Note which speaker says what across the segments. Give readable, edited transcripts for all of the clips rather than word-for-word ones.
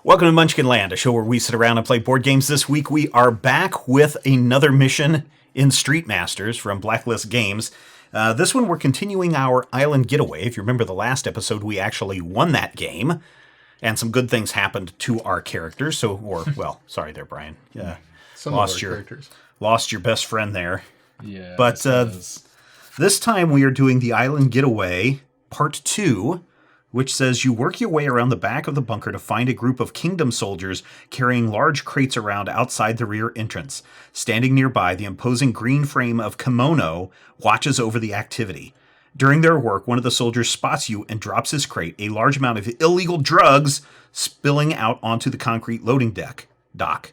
Speaker 1: Welcome to Munchkin Land, a show where we sit around and play board games. This week we are back with another mission in Street Masters from Blacklist Games. This one we're continuing our island getaway. If you remember the last episode, we actually won that game, and some good things happened to our characters. Sorry there, Brian. Lost your best friend there.
Speaker 2: Yeah.
Speaker 1: But this time we are doing the island getaway, part 2. Which says you work your way around the back of the bunker to find a group of kingdom soldiers carrying large crates around outside the rear entrance. Standing nearby, the imposing green frame of Kemono watches over the activity. During their work, one of the soldiers spots you and drops his crate, a large amount of illegal drugs spilling out onto the concrete loading dock.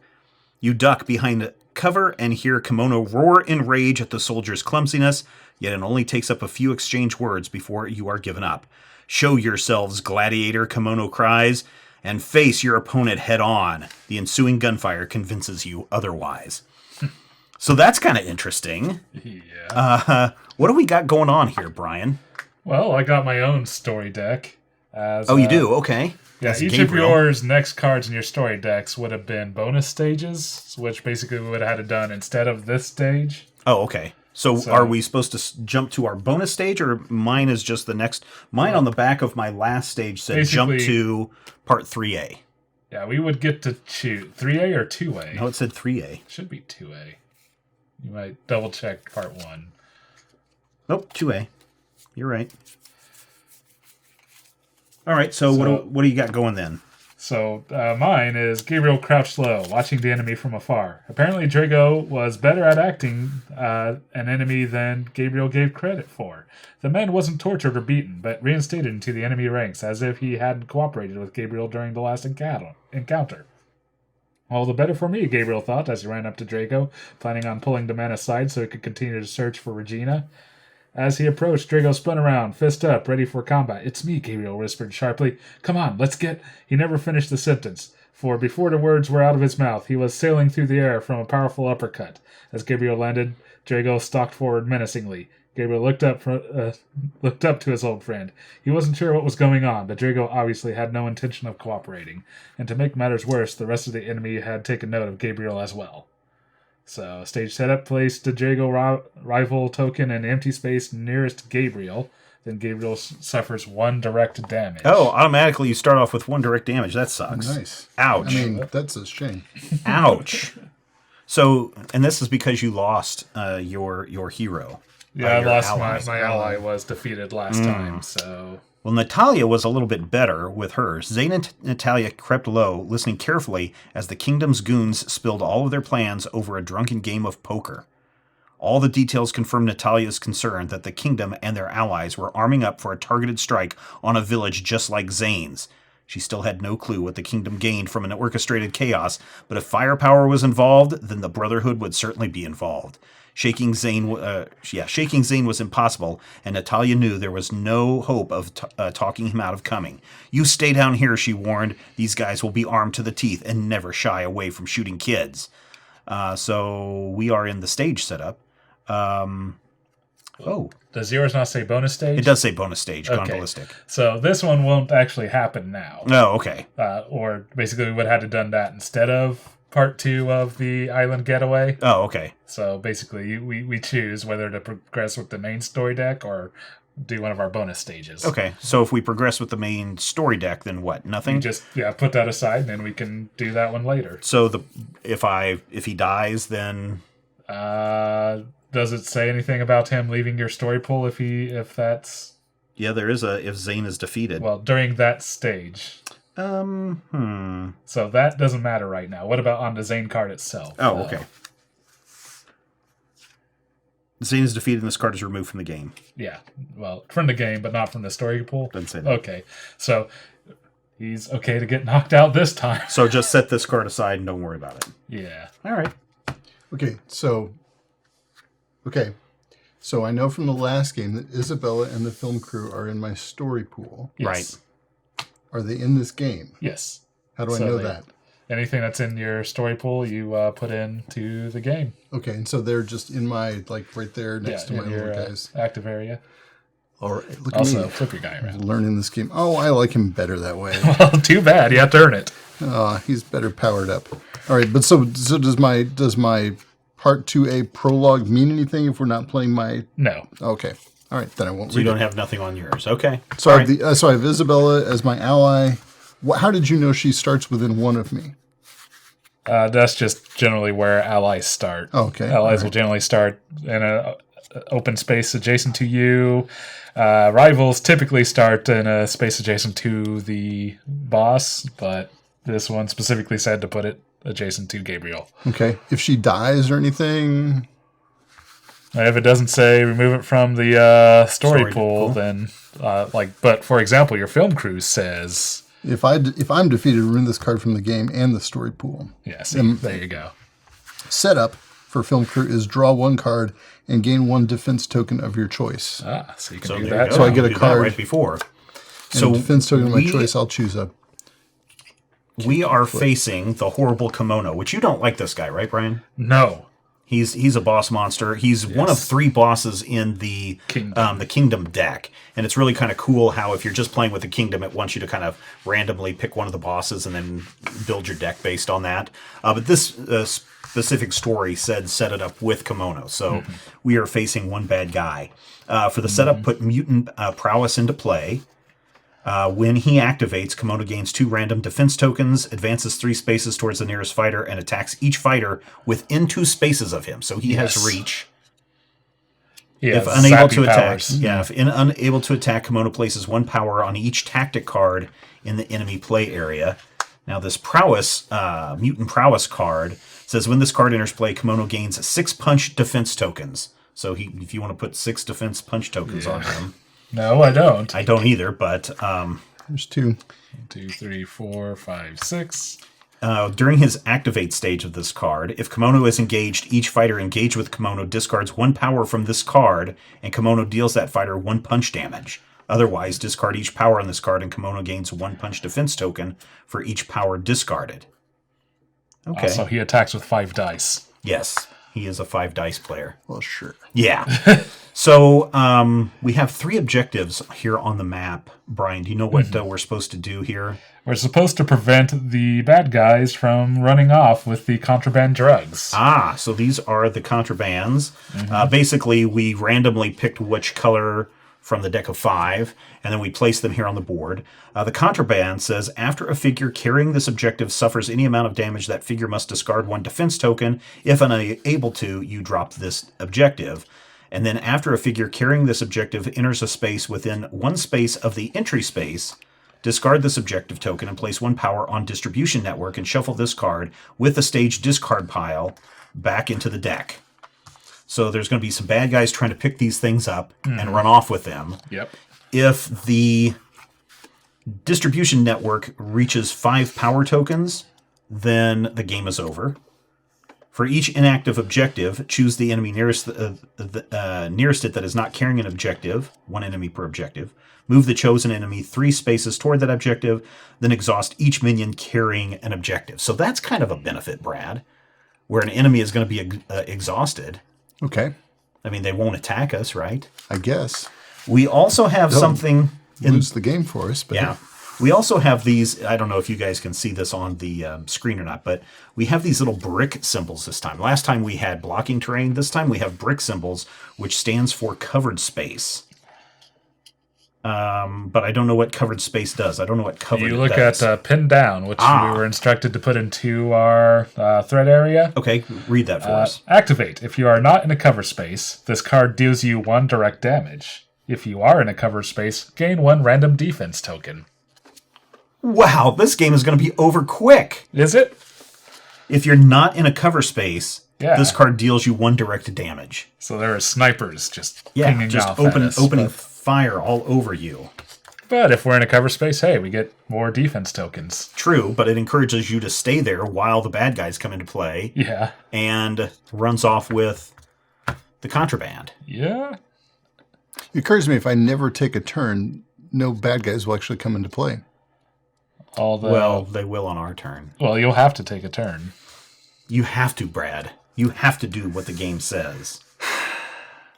Speaker 1: You duck behind cover and hear Kemono roar in rage at the soldier's clumsiness, yet it only takes up a few exchange words before you are given up. Show yourselves, gladiator, Kemono cries, and face your opponent head on. The ensuing gunfire convinces you otherwise. So that's kind of interesting.
Speaker 2: Yeah.
Speaker 1: What do we got going on here, Brian?
Speaker 2: Well, I got my own story deck.
Speaker 1: You do? Okay.
Speaker 2: Yeah, each of yours next cards in your story decks would have been bonus stages, which basically we would have had it done instead of this stage.
Speaker 1: Oh, okay. So are we supposed to jump to our bonus stage, or mine is just the next? Mine on the back of my last stage said jump to part 3A.
Speaker 2: Yeah, we would get to choose 3A or 2A.
Speaker 1: No, it said 3A.
Speaker 2: Should be 2A. You might double check part 1.
Speaker 1: Nope, 2A. You're right. All right, so what do you got going then?
Speaker 2: So mine is Gabriel crouched low, watching the enemy from afar. Apparently Drago was better at acting an enemy than Gabriel gave credit for. The man wasn't tortured or beaten, but reinstated into the enemy ranks as if he hadn't cooperated with Gabriel during the last encounter. All the better for me, Gabriel thought as he ran up to Drago, planning on pulling the man aside so he could continue to search for Regina. As he approached, Drago spun around, fist up, ready for combat. "It's me," Gabriel whispered sharply. "Come on, let's get—" He never finished the sentence, for before the words were out of his mouth, he was sailing through the air from a powerful uppercut. As Gabriel landed, Drago stalked forward menacingly. Gabriel looked up to his old friend. He wasn't sure what was going on, but Drago obviously had no intention of cooperating. And to make matters worse, the rest of the enemy had taken note of Gabriel as well. So, stage setup, placed the Drago rival token in empty space nearest Gabriel. Then Gabriel suffers 1 direct damage.
Speaker 1: Oh, automatically you start off with 1 direct damage. That sucks.
Speaker 3: Nice.
Speaker 1: Ouch.
Speaker 3: I mean, that's a shame.
Speaker 1: Ouch. So, and this is because you lost your hero.
Speaker 2: Yeah, I lost my ally was defeated last time, so...
Speaker 1: Well, Natalia was a little bit better with hers. Zane and Natalia crept low, listening carefully as the kingdom's goons spilled all of their plans over a drunken game of poker. All the details confirmed Natalia's concern that the kingdom and their allies were arming up for a targeted strike on a village just like Zane's. She still had no clue what the kingdom gained from an orchestrated chaos, but if firepower was involved, then the Brotherhood would certainly be involved. Shaking Zane was impossible, and Natalia knew there was no hope of talking him out of coming. "You stay down here," she warned. "These guys will be armed to the teeth and never shy away from shooting kids." So we are in the stage setup.
Speaker 2: Does yours not say bonus stage?
Speaker 1: It does say bonus stage,
Speaker 2: okay.
Speaker 1: Gone Ballistic.
Speaker 2: So this one won't actually happen now.
Speaker 1: Oh, okay.
Speaker 2: Or basically we would have had to done that instead of part 2 of the island getaway.
Speaker 1: Oh, okay.
Speaker 2: So basically we choose whether to progress with the main story deck or do one of our bonus stages.
Speaker 1: Okay, so if we progress with the main story deck, then what? Nothing?
Speaker 2: You just put that aside, and then we can do that one later.
Speaker 1: So if he dies, then
Speaker 2: does it say anything about him leaving your story pool if that's...
Speaker 1: Yeah, there is if Zane is defeated.
Speaker 2: Well, during that stage. So that doesn't matter right now. What about on the Zane card itself?
Speaker 1: Oh, okay. Zane is defeated and this card is removed from the game.
Speaker 2: Yeah, well, from the game, but not from the story pool.
Speaker 1: Doesn't say that.
Speaker 2: Okay, so he's okay to get knocked out this time.
Speaker 1: So just set this card aside and don't worry about it.
Speaker 2: Yeah.
Speaker 1: All right.
Speaker 3: Okay, so I know from the last game that Isabella and the film crew are in my story pool.
Speaker 2: Yes.
Speaker 1: Right.
Speaker 3: Are they in this game?
Speaker 2: Yes.
Speaker 3: How do I know that?
Speaker 2: Anything that's in your story pool, you put into the game.
Speaker 3: Okay, and so they're just in my, right there next to my little guys.
Speaker 2: Active area.
Speaker 3: All right, look
Speaker 2: Also,
Speaker 3: at me.
Speaker 2: flip your guy around.
Speaker 3: Learning this game. Oh, I like him better that way.
Speaker 2: Well, too bad. You have to earn it.
Speaker 3: He's better powered up. All right, but so does my Part 2A prologue mean anything if we're not playing my...
Speaker 2: No.
Speaker 3: Okay. All right, then I won't
Speaker 1: So you
Speaker 3: read
Speaker 1: don't
Speaker 3: it.
Speaker 1: have nothing on yours. Okay.
Speaker 3: So I have Isabella as my ally. How did you know she starts within one of me?
Speaker 2: That's just generally where allies start.
Speaker 3: Okay.
Speaker 2: Allies will generally start in an open space adjacent to you. Rivals typically start in a space adjacent to the boss, but this one specifically said to put it adjacent to Gabriel.
Speaker 3: Okay. If she dies or anything...
Speaker 2: If it doesn't say remove it from the story pool,
Speaker 1: pool.
Speaker 2: then but for example, your film crew says,
Speaker 3: If I'm defeated, remove this card from the game and the story pool.
Speaker 2: yeah, see, there you go.
Speaker 3: Setup for film crew is draw one card and gain one defense token of your choice.
Speaker 2: So you can
Speaker 1: So
Speaker 2: do
Speaker 1: there
Speaker 2: that.
Speaker 1: you go.
Speaker 3: So I get a
Speaker 1: Do that
Speaker 3: card.
Speaker 1: right before.
Speaker 3: And
Speaker 1: So
Speaker 3: defense token of my
Speaker 1: we-
Speaker 3: choice, I'll choose a...
Speaker 1: We are facing the horrible Kemono, which you don't like this guy, right, Brian?
Speaker 2: No.
Speaker 1: He's a boss monster. He's one of 3 bosses in the Kingdom deck, and it's really kind of cool how if you're just playing with the Kingdom, it wants you to kind of randomly pick one of the bosses and then build your deck based on that. But this specific story said set it up with Kemono, so we are facing one bad guy. For the setup, put mutant prowess into play. When he activates, Kemono gains 2 random defense tokens, advances 3 spaces towards the nearest fighter, and attacks each fighter within 2 spaces of him. So he has reach. If unable to attack, unable to attack, Kemono places 1 power on each tactic card in the enemy play area. Now this prowess, mutant prowess card says when this card enters play, Kemono gains 6 punch defense tokens. So if you want to put 6 defense punch tokens on him.
Speaker 2: No, I don't.
Speaker 1: I don't either, but...
Speaker 3: There's 2.
Speaker 2: 1, 2, 3, 4, 5, 6.
Speaker 1: During his activate stage of this card, if Kemono is engaged, each fighter engaged with Kemono discards 1 power from this card, and Kemono deals that fighter 1 punch damage. Otherwise, discard each power on this card, and Kemono gains 1 punch defense token for each power discarded. Okay.
Speaker 2: So he attacks with 5 dice.
Speaker 1: Yes, he is a 5 dice player.
Speaker 3: Well, sure.
Speaker 1: Yeah. So we have 3 objectives here on the map. Brian, do you know what we're supposed to do here?
Speaker 2: We're supposed to prevent the bad guys from running off with the contraband drugs.
Speaker 1: So these are the contrabands. Basically, we randomly picked which color from the deck of 5, and then we placed them here on the board. The contraband says, after a figure carrying this objective suffers any amount of damage, that figure must discard 1 defense token. If unable to, you drop this objective. And then after a figure carrying this objective enters a space within 1 space of the entry space, discard this objective token and place 1 power on distribution network and shuffle this card with the stage discard pile back into the deck. So there's going to be some bad guys trying to pick these things up and run off with them.
Speaker 2: Yep.
Speaker 1: If the distribution network reaches 5 power tokens, then the game is over. For each inactive objective, choose the enemy nearest nearest it that is not carrying an objective, 1 enemy per objective. Move the chosen enemy 3 spaces toward that objective, then exhaust each minion carrying an objective. So that's kind of a benefit, Brad, where an enemy is going to be exhausted.
Speaker 3: Okay.
Speaker 1: I mean, they won't attack us, right?
Speaker 3: I guess.
Speaker 1: We also have something...
Speaker 3: Lose the game for us. But
Speaker 1: Yeah. We also have these, I don't know if you guys can see this on the screen or not, but we have these little brick symbols this time. Last time we had blocking terrain. This time we have brick symbols, which stands for covered space. But I don't know what covered space does. I don't know what covered
Speaker 2: You look
Speaker 1: does.
Speaker 2: at pin down, which we were instructed to put into our thread area.
Speaker 1: Okay, read that for us.
Speaker 2: Activate. If you are not in a cover space, this card deals you 1 direct damage. If you are in a cover space, gain 1 random defense token.
Speaker 1: Wow, this game is going to be over quick.
Speaker 2: Is it?
Speaker 1: If you're not in a cover space,
Speaker 2: Yeah.
Speaker 1: this card deals you 1 direct damage.
Speaker 2: So there are snipers just
Speaker 1: Yeah,
Speaker 2: pinging
Speaker 1: just
Speaker 2: off at us,
Speaker 1: opening
Speaker 2: but-
Speaker 1: fire all over you.
Speaker 2: But if we're in a cover space, hey, we get more defense tokens.
Speaker 1: True, but it encourages you to stay there while the bad guys come into play
Speaker 2: Yeah.
Speaker 1: and runs off with the contraband.
Speaker 2: Yeah.
Speaker 3: it occurs to me if I never take a turn, no bad guys will actually come into play.
Speaker 2: Although,
Speaker 1: Well, they will on our turn.
Speaker 2: well, you'll have to take a turn.
Speaker 1: You have to, Brad. You have to do what the game says.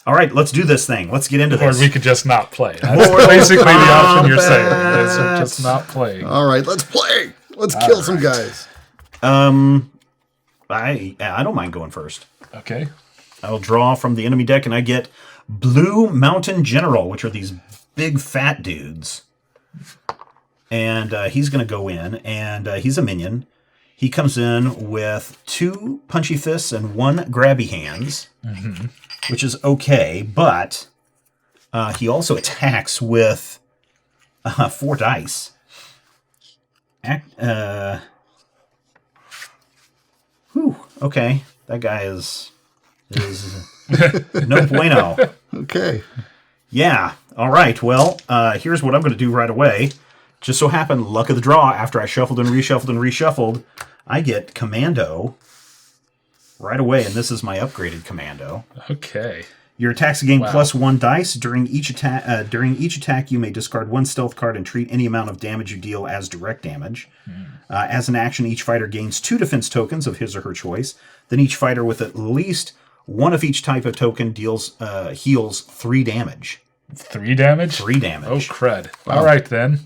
Speaker 1: All right, let's do this thing. Let's get into
Speaker 2: Or
Speaker 1: this.
Speaker 2: we could just not play. That's basically the option you're saying. Is just not playing.
Speaker 3: All right, let's play. Let's kill some guys.
Speaker 1: I don't mind going first.
Speaker 2: Okay.
Speaker 1: I'll draw from the enemy deck, and I get Blue Mountain General, which are these big fat dudes. And he's going to go in, and he's a minion. He comes in with 2 punchy fists and 1 grabby hands, which is okay, but he also attacks with 4 dice. Okay, that guy is no bueno.
Speaker 3: Okay.
Speaker 1: Yeah, all right, well, here's what I'm going to do right away. Just so happened, luck of the draw, after I shuffled and reshuffled and reshuffled, I get Commando right away, and this is my upgraded Commando.
Speaker 2: Okay.
Speaker 1: Your attacks gain +1 dice. During each attack, you may discard 1 stealth card and treat any amount of damage you deal as direct damage. As an action, each fighter gains 2 defense tokens of his or her choice. Then each fighter with at least 1 of each type of token heals 3 damage.
Speaker 2: 3 damage?
Speaker 1: 3 damage.
Speaker 2: Oh, crud. Wow. All right, then.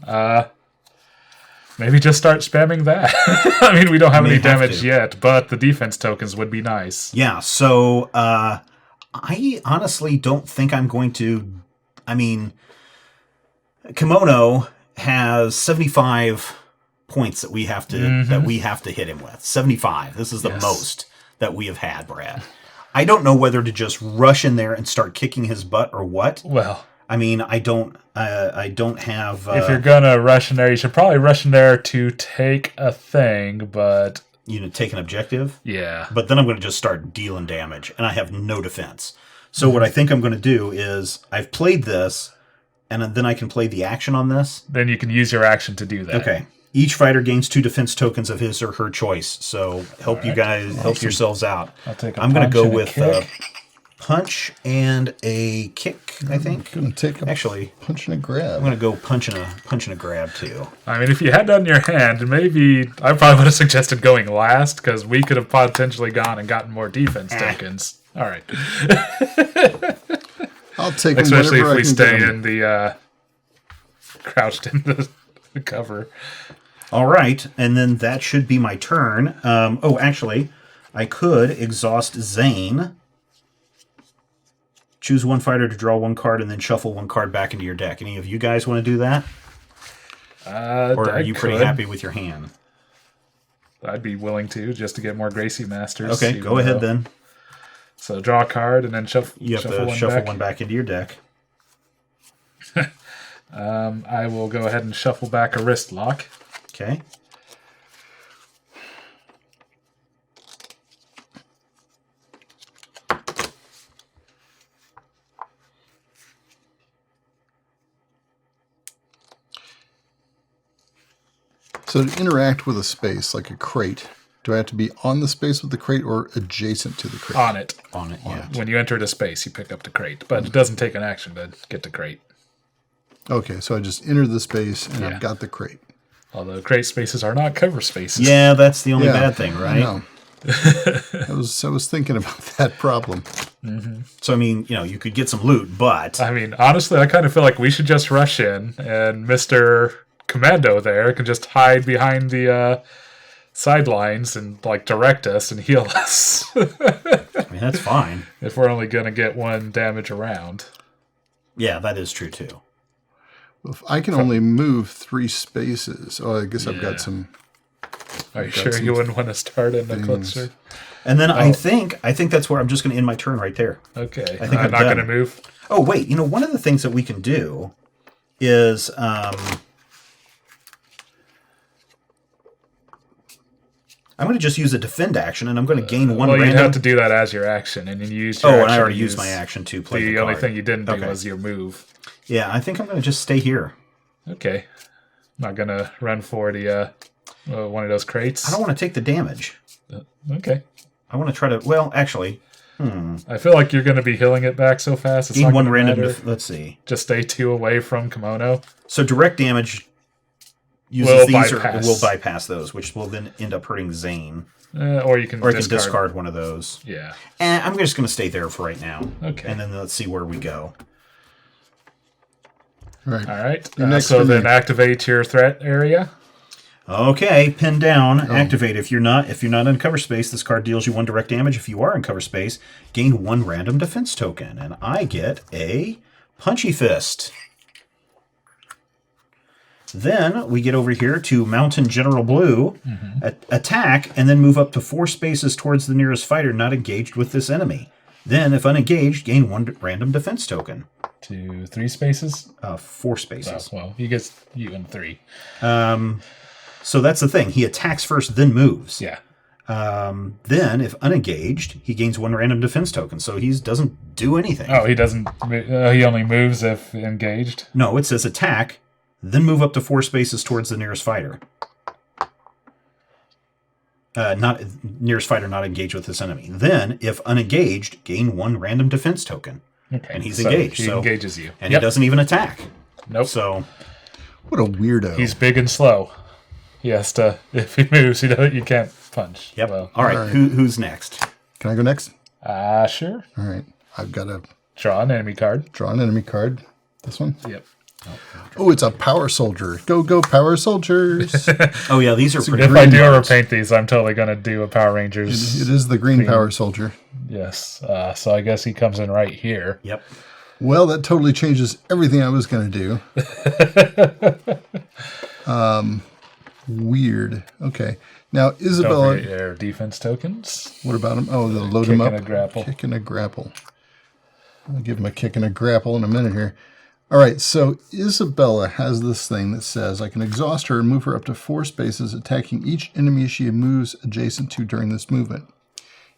Speaker 2: Maybe just start spamming that. I mean, we don't have any damage yet, but the defense tokens would be nice.
Speaker 1: Yeah, so I honestly don't think I'm going to... I mean, Kemono has 75 points that we have to hit him with. 75. This is the most that we have had, Brad. I don't know whether to just rush in there and start kicking his butt or what.
Speaker 2: Well,
Speaker 1: I mean, I don't have...
Speaker 2: if you're gonna rush in there, you should probably rush in there to take a thing, but...
Speaker 1: take an objective?
Speaker 2: Yeah.
Speaker 1: But then I'm going to just start dealing damage, and I have no defense. So what I think I'm going to do is, I've played this, and then I can play the action on this.
Speaker 2: Then you can use your action to do that.
Speaker 1: Okay. Each fighter gains 2 defense tokens of his or her choice. So help you guys, help yourselves out.
Speaker 2: I'm
Speaker 1: going to go with punch and a kick, I think.
Speaker 3: I'm going to take a punch and a grab.
Speaker 1: I'm going to go punch and a grab, too.
Speaker 2: I mean, if you had that in your hand, maybe I probably would have suggested going last, because we could have potentially gone and gotten more defense tokens. All right.
Speaker 3: I'll take them.
Speaker 2: Especially if we stay in the crouched in the cover.
Speaker 1: All right, and then that should be my turn. Actually, I could exhaust Zane. Choose 1 fighter to draw 1 card and then shuffle 1 card back into your deck. Any of you guys want to do that? Or are you pretty happy with your hand?
Speaker 2: I'd be willing to, just to get more Gracie Masters.
Speaker 1: Okay, go ahead then.
Speaker 2: So draw a card and then shuffle.
Speaker 1: You have to shuffle one back into your deck.
Speaker 2: I will go ahead and shuffle back a wrist lock.
Speaker 1: Okay.
Speaker 3: So to interact with a space, like a crate, do I have to be on the space with the crate or adjacent to the crate?
Speaker 2: On it.
Speaker 1: On it, yeah.
Speaker 2: When you enter the space, you pick up the crate. But it doesn't take an action to get the crate.
Speaker 3: Okay, so I just enter the space and I've got the crate.
Speaker 2: Although crate spaces are not cover spaces.
Speaker 1: Yeah, that's the only bad thing, right?
Speaker 3: I know. I was thinking about that problem.
Speaker 2: Mm-hmm.
Speaker 1: So, I mean, you could get some loot, but...
Speaker 2: I mean, honestly, I kind of feel like we should just rush in, and Mr. Commando there can just hide behind the sidelines and, direct us and heal us.
Speaker 1: I mean, that's fine.
Speaker 2: If we're only going to get 1 damage around.
Speaker 1: Yeah, that is true, too.
Speaker 3: Well, if I can only move 3 spaces... Oh, I guess I've got some...
Speaker 2: Are you sure you wouldn't want to start in the cluster?
Speaker 1: And then I think that's where I'm just going to end my turn right there.
Speaker 2: Okay.
Speaker 1: I think
Speaker 2: I'm not going to move.
Speaker 1: Oh, wait. One of the things that we can do is... I'm going to just use a defend action, and I'm going to gain 1 random...
Speaker 2: Well, you'd have to do that as your action, and then you used your
Speaker 1: action.
Speaker 2: and
Speaker 1: I already used my action to play the
Speaker 2: only
Speaker 1: card.
Speaker 2: thing you didn't do was your move.
Speaker 1: Yeah, I think I'm going to just stay here.
Speaker 2: Okay. Not going to run for the one of those crates.
Speaker 1: I don't want to take the damage.
Speaker 2: Okay.
Speaker 1: I want to try to... Well, actually...
Speaker 2: I feel like you're going to be healing it back so fast. It's
Speaker 1: gain
Speaker 2: not
Speaker 1: 1 random...
Speaker 2: matter.
Speaker 1: Let's see.
Speaker 2: Just stay 2 away from Kemono.
Speaker 1: So direct damage uses
Speaker 2: Will
Speaker 1: these
Speaker 2: bypass.
Speaker 1: or will bypass those, which will then end up hurting Zane.
Speaker 2: Or you can
Speaker 1: discard one of those.
Speaker 2: Yeah.
Speaker 1: And I'm just going to stay there for right now.
Speaker 2: Okay.
Speaker 1: And then let's see where we go.
Speaker 2: All right.
Speaker 3: next
Speaker 2: So
Speaker 3: for me.
Speaker 2: then activate your threat area.
Speaker 1: Okay, pin down, activate. If you're not in cover space, this card deals you 1 direct damage. If you are in cover space, gain 1 random defense token. And I get a Punchy Fist. Then we get over here to Mountain General Blue, attack, and then move up to 4 spaces towards the nearest fighter not engaged with this enemy. Then, if unengaged, gain 1 random defense token.
Speaker 2: To 3 spaces?
Speaker 1: 4 spaces.
Speaker 2: Oh, well, you get you in 3.
Speaker 1: So that's the thing. He attacks first, then moves.
Speaker 2: Yeah.
Speaker 1: Then, if unengaged, he gains 1 random defense token. So he doesn't do anything.
Speaker 2: Oh, he doesn't. He only moves if engaged.
Speaker 1: No, it says attack, then move up to 4 spaces towards the nearest fighter. Not nearest fighter not engaged with this enemy. Then, if unengaged, gain 1 random defense token.
Speaker 2: Okay.
Speaker 1: And he's engaged.
Speaker 2: He engages you.
Speaker 1: And he doesn't even attack.
Speaker 2: Nope.
Speaker 1: So
Speaker 3: What a weirdo.
Speaker 2: He's big and slow. He has to. If he moves, you can't punch.
Speaker 1: yep.
Speaker 2: Well,
Speaker 1: All right. Who's next?
Speaker 3: Can I go next?
Speaker 2: sure.
Speaker 3: All right. I've got to
Speaker 2: Draw an enemy card.
Speaker 3: draw an enemy card. This one?
Speaker 2: Yep.
Speaker 3: Oh, it's a power soldier. Go, go, power soldiers.
Speaker 1: Oh yeah, these are pretty.
Speaker 2: If I do ever
Speaker 1: cards.
Speaker 2: paint these, I'm totally gonna do a Power Rangers.
Speaker 3: It is the green power soldier.
Speaker 2: Yes. So I guess he comes in right here.
Speaker 1: Yep.
Speaker 3: Well, that totally changes everything I was going to do. Weird. Okay. Now,
Speaker 2: Don't
Speaker 3: Isabella,
Speaker 2: forget your defense tokens.
Speaker 3: what about him? Oh, they'll load him
Speaker 2: Kick
Speaker 3: up.
Speaker 2: and a grapple.
Speaker 3: Kick and a grapple. I'll give him a kick and a grapple in a minute here. All right, so Isabella has this thing that says, I can exhaust her and move her up to 4 spaces, attacking each enemy she moves adjacent to during this movement.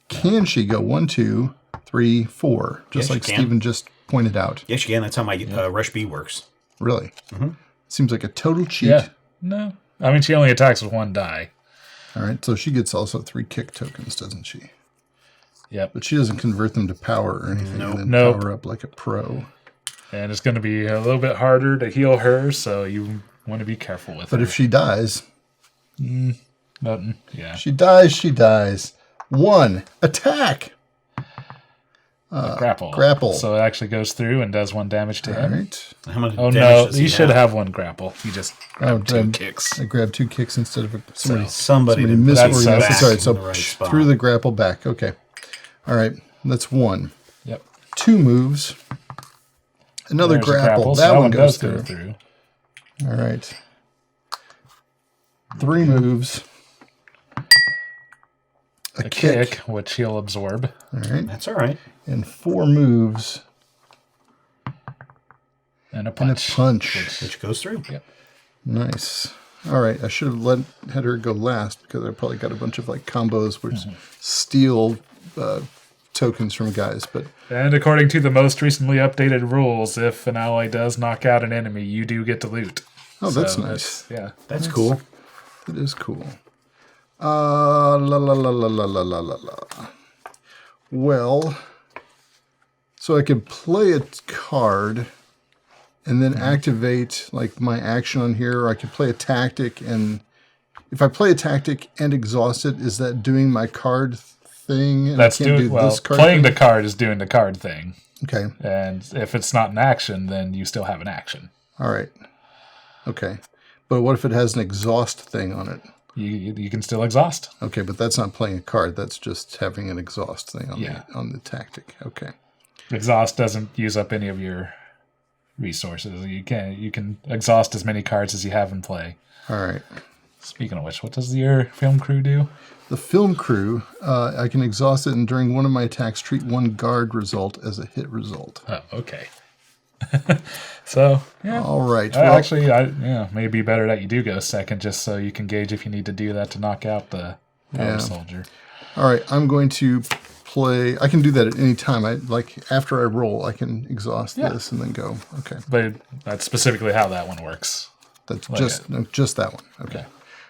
Speaker 3: Can she go 1, 2, 3, 4, just
Speaker 1: Yes,
Speaker 3: like
Speaker 1: she can.
Speaker 3: Steven just pointed out?
Speaker 1: Yes, you can. That's how my Rush B works.
Speaker 3: Really? Seems like a total cheat.
Speaker 2: Yeah. No. I mean, she only attacks with 1 die.
Speaker 3: All right, so she gets also 3 kick tokens, doesn't she?
Speaker 2: Yep.
Speaker 3: But she doesn't convert them to power or anything and then
Speaker 2: Nope.
Speaker 3: power up like a pro.
Speaker 2: And it's going to be a little bit harder to heal her, so you want to be careful with
Speaker 3: But
Speaker 2: her.
Speaker 3: if she dies,
Speaker 2: Nothing. Yeah.
Speaker 3: she dies. 1, attack!
Speaker 2: Grapple.
Speaker 3: grapple.
Speaker 2: So it actually goes through and does 1 damage to
Speaker 3: All
Speaker 2: him.
Speaker 3: right.
Speaker 1: How much
Speaker 2: Oh
Speaker 1: damage
Speaker 2: no,
Speaker 1: does
Speaker 2: he
Speaker 1: he
Speaker 2: should have 1 grapple. He just grabbed 2
Speaker 3: then
Speaker 2: kicks.
Speaker 3: I grabbed 2 kicks instead of somebody.
Speaker 1: Somebody
Speaker 3: Somebody
Speaker 2: That's
Speaker 3: misorient. Sorry, so
Speaker 1: in the right spot.
Speaker 3: threw the grapple back. Okay. All right. That's 1.
Speaker 2: Yep.
Speaker 3: 2 moves. Another
Speaker 2: There's a
Speaker 3: grapple.
Speaker 2: so
Speaker 3: That one
Speaker 2: does
Speaker 3: goes
Speaker 2: go
Speaker 3: through. All right. 3
Speaker 2: Mm-hmm.
Speaker 3: moves. A
Speaker 2: A
Speaker 3: kick.
Speaker 2: kick, which he'll absorb.
Speaker 3: All right.
Speaker 1: That's all right.
Speaker 3: And 4 moves.
Speaker 2: And a
Speaker 3: And a
Speaker 2: punch.
Speaker 3: punch.
Speaker 1: Which goes through.
Speaker 2: Yep.
Speaker 3: Nice. All right. I should have had her go last because I probably got a bunch of like combos which steal tokens from guys. But
Speaker 2: And according to the most recently updated rules, if an ally does knock out an enemy, you do get to loot.
Speaker 3: oh, that's
Speaker 2: So
Speaker 3: nice.
Speaker 2: Yeah.
Speaker 1: That's cool.
Speaker 3: That is cool. La la la la la la la la la. Well, so I could play a card and then activate like my action on here, or I could play a tactic, and if I play a tactic and exhaust it, is that doing my card thing? And
Speaker 2: That's
Speaker 3: I can't
Speaker 2: doing
Speaker 3: do
Speaker 2: well.
Speaker 3: this card
Speaker 2: Playing
Speaker 3: thing?
Speaker 2: the card is doing the card thing,
Speaker 3: Okay.
Speaker 2: and if it's not an action, then you still have an action.
Speaker 3: All right. Okay. But what if it has an exhaust thing on it?
Speaker 2: You can still exhaust.
Speaker 3: Okay, but that's not playing a card. That's just having an exhaust thing on on the tactic. Okay.
Speaker 2: Exhaust doesn't use up any of your resources. You can exhaust as many cards as you have in play.
Speaker 3: All right.
Speaker 2: Speaking of which, what does your film crew do?
Speaker 3: The film crew, I can exhaust it, and during one of my attacks, treat 1 guard result as a hit result.
Speaker 2: Oh, okay. So, yeah.
Speaker 3: All right. Well,
Speaker 2: Actually, maybe better that you do go second, just so you can gauge if you need to do that to knock out the power soldier.
Speaker 3: all right. I'm going to play. I can do that at any time. After I roll, I can exhaust this and then go. Okay.
Speaker 2: But that's specifically how that one works.
Speaker 3: That's
Speaker 2: Like
Speaker 3: just that one. Okay.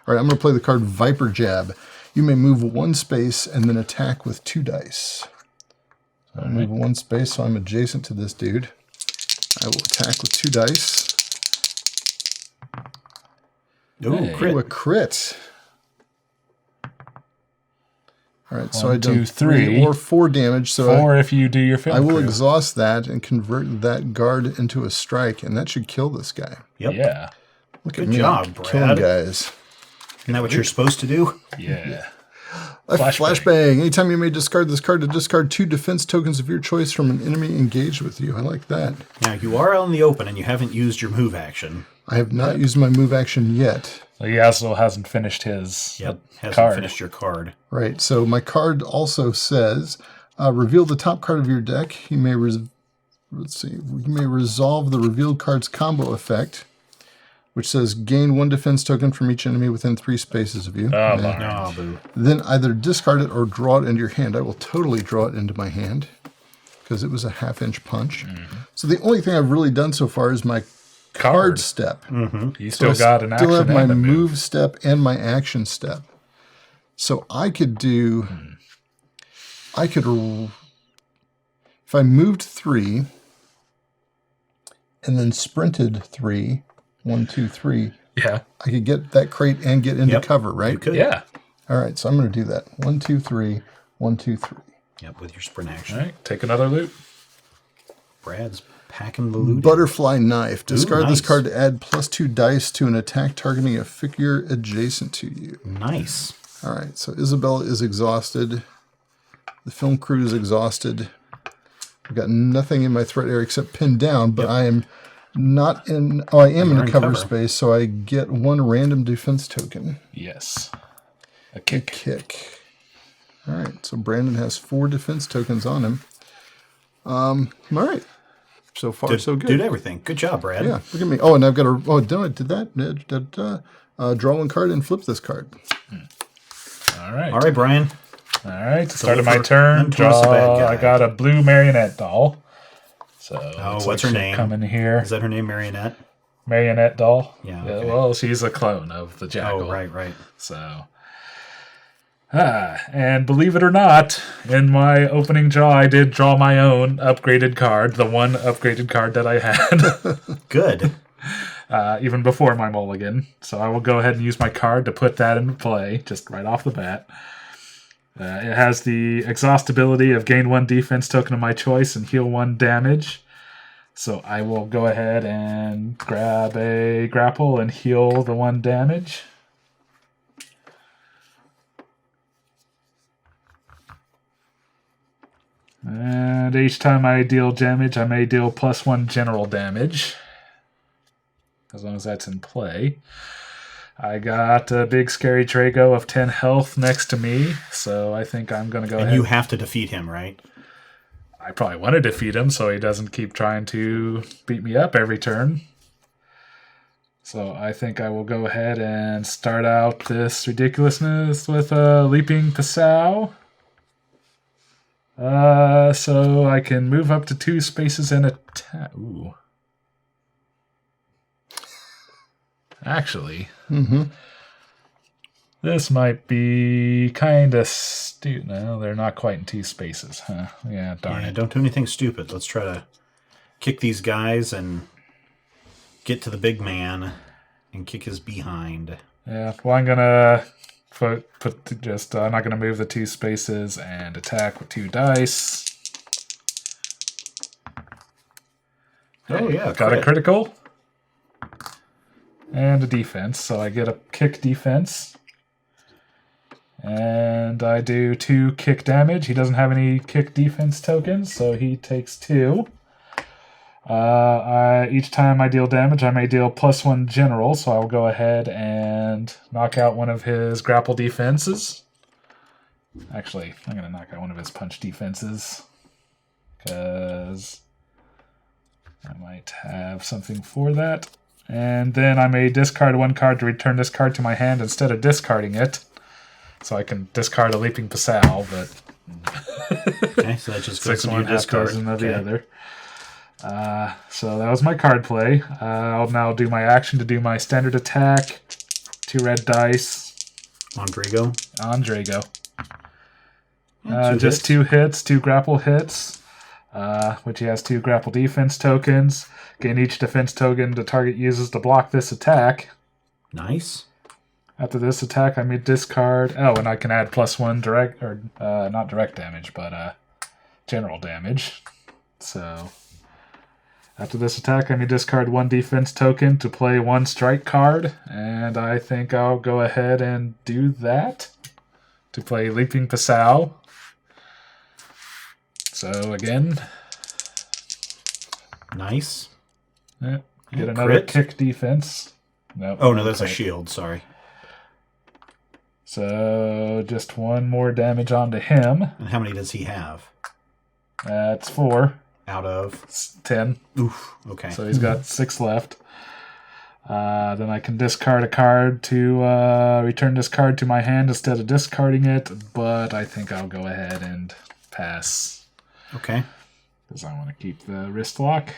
Speaker 3: All right. I'm going to play the card Viper Jab. You may move 1 space and then attack with 2 dice. So I move 1 space, so I'm adjacent to this dude. I will attack with 2 dice.
Speaker 1: Ooh,
Speaker 2: Hey.
Speaker 1: crit.
Speaker 3: Ooh, a crit. All right, so
Speaker 2: 1,
Speaker 3: I do
Speaker 2: 2, 3
Speaker 3: or 4 damage. So
Speaker 2: 4 if you do your film
Speaker 3: I will
Speaker 2: crew.
Speaker 3: exhaust that and convert that guard into a strike, and that should kill this guy.
Speaker 1: Yep.
Speaker 2: Yeah.
Speaker 3: Look
Speaker 1: Good
Speaker 3: at me,
Speaker 1: job,
Speaker 3: killing
Speaker 1: Brad.
Speaker 3: guys.
Speaker 1: Isn't that what you're supposed to do?
Speaker 2: Yeah.
Speaker 3: Flashbang. Anytime you may discard this card to discard 2 defense tokens of your choice from an enemy engaged with you. I like that.
Speaker 1: Now, you are out in the open and you haven't used your move action.
Speaker 3: I have not used my move action yet.
Speaker 2: He also hasn't finished his
Speaker 1: Hasn't
Speaker 2: card.
Speaker 1: finished your card.
Speaker 3: Right, so my card also says, reveal the top card of your deck. You may you may resolve the revealed card's combo effect, which says gain 1 defense token from each enemy within 3 spaces of you.
Speaker 2: Oh,
Speaker 3: And
Speaker 2: darn.
Speaker 1: Oh, boo.
Speaker 3: then either discard it or draw it into your hand. I will totally draw it into my hand because it was a 1/2-inch punch. So the only thing I've really done so far is my card step.
Speaker 2: You
Speaker 3: So
Speaker 2: still got an
Speaker 3: I
Speaker 2: action
Speaker 3: still have my
Speaker 2: and a
Speaker 3: move step and my action step. So I could do, if I moved 3 and then sprinted 3, 1, 2, 3,
Speaker 2: Yeah.
Speaker 3: I could get that crate and get into
Speaker 1: Yep,
Speaker 3: cover, right?
Speaker 1: You could.
Speaker 2: Yeah.
Speaker 3: All right, so I'm going to do that. 1, 2, 3, 1, 2, 3.
Speaker 1: Yep, with your sprint action.
Speaker 2: All right. Take another loot.
Speaker 1: Brad's packing the loot.
Speaker 3: Butterfly knife. Discard this
Speaker 1: nice.
Speaker 3: card to add +2 dice to an attack targeting a figure adjacent to you.
Speaker 1: Nice.
Speaker 3: All right, so Isabella is exhausted. The film crew is exhausted. I've got nothing in my threat area except pinned down, but I am not in... Oh, I am in
Speaker 1: You're
Speaker 3: a
Speaker 1: in
Speaker 3: cover
Speaker 1: cover.
Speaker 3: space, so I get 1 random defense token.
Speaker 2: Yes. A kick.
Speaker 3: Kick. All right, so Brandon has 4 defense tokens on him. All right. So far, so good.
Speaker 1: Did everything. Good job, Brad.
Speaker 3: Yeah, look at me. Oh, and I've got a... Oh, no, I did that. Draw 1 card and flip this card.
Speaker 2: All right.
Speaker 1: All right, Brian.
Speaker 2: All right. Start of my
Speaker 1: Deliver
Speaker 2: turn.
Speaker 1: unto us a bad
Speaker 2: Draw.
Speaker 1: guy.
Speaker 2: I got a blue marionette doll. So
Speaker 1: Oh, what's
Speaker 2: her
Speaker 1: her name?
Speaker 2: Come in here.
Speaker 1: Is that her name, Marionette?
Speaker 2: Marionette doll.
Speaker 1: Yeah, okay.
Speaker 2: Well, she's a clone of the jackal.
Speaker 1: Oh, right.
Speaker 2: So, and believe it or not, in my opening draw, I did draw my own upgraded card, the one upgraded card that I had,
Speaker 1: Good.
Speaker 2: even before my mulligan. So I will go ahead and use my card to put that into play, just right off the bat. It has the exhaust ability of gain 1 defense token of my choice and heal 1 damage. So I will go ahead and grab a grapple and heal the 1 damage. And each time I deal damage, I may deal +1 general damage. As long as that's in play. I got a big scary Drago of 10 health next to me, so I think I'm going to go
Speaker 1: And
Speaker 2: ahead.
Speaker 1: you have to defeat him, right?
Speaker 2: I probably want to defeat him so he doesn't keep trying to beat me up every turn. So I think I will go ahead and start out this ridiculousness with a Leaping Passow. So I can move up to 2 spaces and attack. Ooh. Actually, this might be kind of stupid. No, they're not quite in 2 spaces, huh? Yeah, darn
Speaker 1: Yeah,
Speaker 2: it.
Speaker 1: don't do anything stupid. Let's try to kick these guys and get to the big man and kick his behind.
Speaker 2: Yeah, well, I'm gonna I'm not gonna move the 2 spaces and attack with 2 dice.
Speaker 1: Oh, yeah.
Speaker 2: Got a
Speaker 1: crit.
Speaker 2: critical and a defense, so I get a kick defense. And I do 2 kick damage. He doesn't have any kick defense tokens, so he takes 2. Each time I deal damage, I may deal +1 general, so I'll go ahead and knock out one of his grapple defenses. Actually, I'm going to knock out one of his punch defenses, because I might have something for that. And then I may discard 1 card to return this card to my hand instead of discarding it. So I can discard a Leaping Passow, but
Speaker 1: Okay, so that just goes
Speaker 2: 6
Speaker 1: into
Speaker 2: one,
Speaker 1: your
Speaker 2: half
Speaker 1: discard.
Speaker 2: goes into the
Speaker 1: Okay.
Speaker 2: other. So that was my card play. I'll now do my action to do my standard attack. 2 red dice
Speaker 1: On Drago.
Speaker 2: on Drago.
Speaker 1: Yeah, 2
Speaker 2: Just
Speaker 1: hits.
Speaker 2: 2 hits, 2 grapple hits, which he has 2 grapple defense tokens. Gain each defense token the target uses to block this attack.
Speaker 1: Nice.
Speaker 2: After this attack, I may discard... Oh, and I can add +1 direct... Or, not direct damage, but general damage. So... After this attack, I may discard 1 defense token to play 1 strike card. And I think I'll go ahead and do that. To play Leaping Pasao. So, again...
Speaker 1: Nice.
Speaker 2: Yeah, get
Speaker 1: And
Speaker 2: another
Speaker 1: crit.
Speaker 2: kick defense. Nope,
Speaker 1: Oh, no, that's a
Speaker 2: crit.
Speaker 1: shield. Sorry.
Speaker 2: So just 1 more damage onto him.
Speaker 1: And how many does he have?
Speaker 2: That's 4.
Speaker 1: Out of?
Speaker 2: It's 10.
Speaker 1: Oof. Okay.
Speaker 2: So he's got 6 left. Then I can discard a card to return this card to my hand instead of discarding it. But I think I'll go ahead and pass.
Speaker 1: Okay.
Speaker 2: Because I want to keep the wrist lock.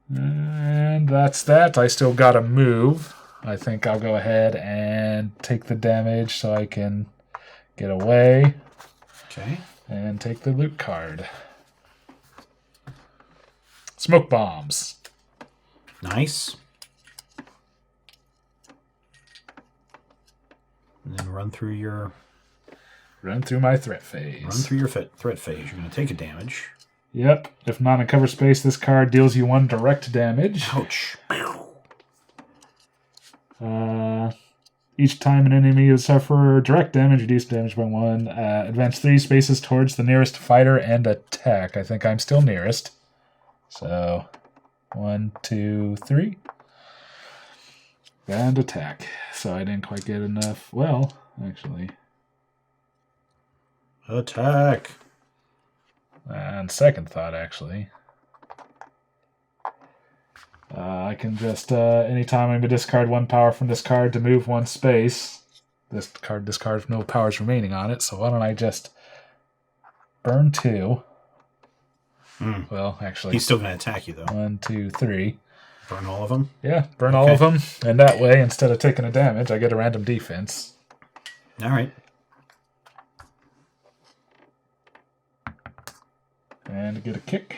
Speaker 2: And that's that. I still got to move. I think I'll go ahead and take the damage so I can get away.
Speaker 1: Okay.
Speaker 2: And take the loot card. Smoke bombs.
Speaker 1: Nice. And then run through
Speaker 2: my threat phase.
Speaker 1: threat phase. You're going to take a damage.
Speaker 2: Yep. If not in cover space, this card deals you 1 direct damage.
Speaker 1: Ouch.
Speaker 2: Each time an enemy would suffer direct damage, reduce damage by 1. Advance 3 spaces towards the nearest fighter and attack. I think I'm still nearest. So, 1, 2, 3. And attack. So I didn't quite get enough. Well, actually.
Speaker 1: Attack.
Speaker 2: And second thought, actually. I can just, anytime I'm going to discard 1 power from this card to move 1 space. This card discards no powers remaining on it, so why don't I just burn 2. Well, actually...
Speaker 1: He's still going to attack you, though.
Speaker 2: 1, 2, 3.
Speaker 1: Burn all of them?
Speaker 2: Yeah, burn all of them. And that way, instead of taking a damage, I get a random defense.
Speaker 1: All right.
Speaker 2: And get a kick.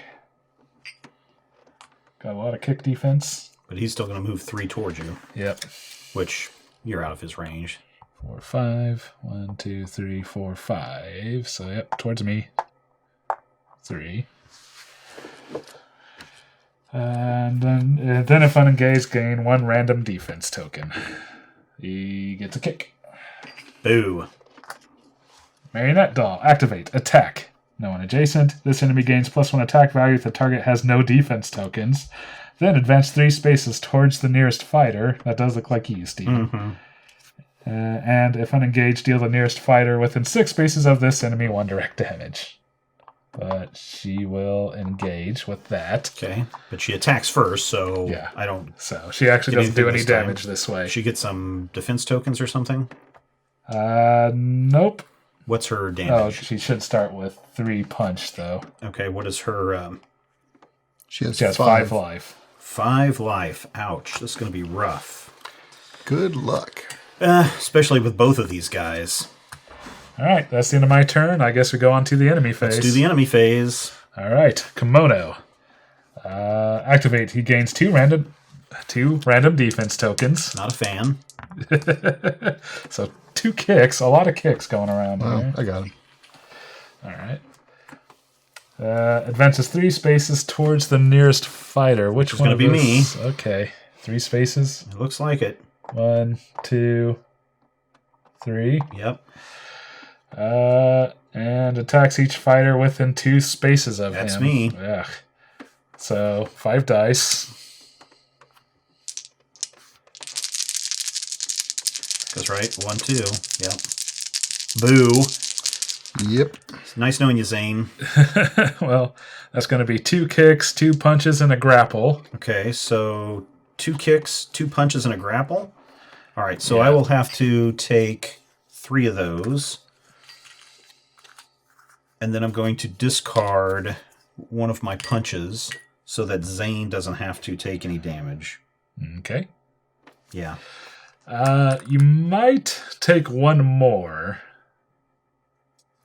Speaker 2: Got a lot of kick defense.
Speaker 1: But he's still going to move 3 towards you.
Speaker 2: Yep.
Speaker 1: Which, you're out of his range.
Speaker 2: 4, 5. 1, 2, 3, 4, 5. So, yep, towards me. 3. And then if unengaged, gain 1 random defense token. He gets a kick.
Speaker 1: Boo.
Speaker 2: Marionette doll. Activate. Attack. No one adjacent. This enemy gains +1 attack value if the target has no defense tokens. Then advance 3 spaces towards the nearest fighter. That does look like you, Steven.
Speaker 1: Mm-hmm.
Speaker 2: And if unengaged, deal the nearest fighter within 6 spaces of this enemy 1 direct damage. But she will engage with that.
Speaker 1: Okay. But she attacks first, so
Speaker 2: Yeah.
Speaker 1: I don't...
Speaker 2: So she actually doesn't do any
Speaker 1: this time.
Speaker 2: damage this way.
Speaker 1: She gets some defense tokens or something?
Speaker 2: Nope.
Speaker 1: What's her
Speaker 2: Oh,
Speaker 1: damage?
Speaker 2: she should start with 3 punch, though.
Speaker 1: Okay, what is her...
Speaker 3: She has,
Speaker 2: She has
Speaker 3: 5.
Speaker 2: 5 life.
Speaker 1: 5 life. Ouch. This is going to be rough.
Speaker 3: Good luck.
Speaker 1: Especially with both of these guys.
Speaker 2: All right, that's the end of my turn. I guess we go on to the enemy phase.
Speaker 1: Let's do the enemy phase.
Speaker 2: All right, Kemono. Activate. He gains 2 random defense tokens.
Speaker 1: Not a fan.
Speaker 2: So 2 kicks. A lot of kicks going around
Speaker 3: Oh,
Speaker 2: here.
Speaker 3: I got him.
Speaker 2: All right. Advances 3 spaces towards the nearest fighter. Which one?
Speaker 1: gonna be me.
Speaker 2: Okay, 3 spaces.
Speaker 1: It looks like it.
Speaker 2: 1, 2, 3.
Speaker 1: Yep.
Speaker 2: And attacks each fighter within 2 spaces of him.
Speaker 1: That's me.
Speaker 2: Ugh. So 5 dice.
Speaker 1: That's right. 1, 2. Yep. Boo.
Speaker 3: Yep.
Speaker 1: It's nice knowing you, Zane.
Speaker 2: Well, that's going to be 2 kicks, 2 punches, and a grapple.
Speaker 1: Okay, so 2 kicks, 2 punches, and a grapple. All right, so
Speaker 2: Yeah.
Speaker 1: I will have to take 3 of those. And then I'm going to discard one of my punches so that Zane doesn't have to take any damage.
Speaker 2: Okay.
Speaker 1: Yeah.
Speaker 2: You might take 1 more.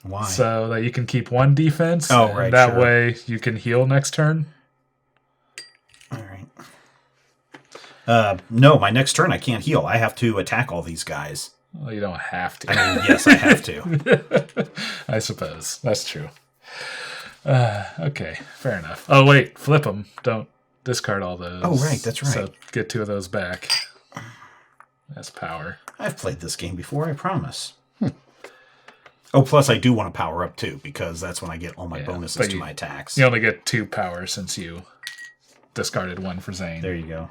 Speaker 1: Why?
Speaker 2: So that you can keep 1 defense.
Speaker 1: Oh,
Speaker 2: and
Speaker 1: right,
Speaker 2: that
Speaker 1: sure.
Speaker 2: way you can heal next turn.
Speaker 1: All right. No, my next turn I can't heal. I have to attack all these guys.
Speaker 2: Well, you don't have to.
Speaker 1: I mean, yes, I have to.
Speaker 2: I suppose. That's true. Okay, fair enough. Oh, wait, flip them. Don't discard all those.
Speaker 1: Oh, right, that's right.
Speaker 2: So get 2 of those back. That's power.
Speaker 1: I've played this game before, I promise. Oh, plus I do want to power up, too, because that's when I get all my bonuses to my attacks.
Speaker 2: You only get 2 power since you discarded 1 for Zane.
Speaker 1: There you go.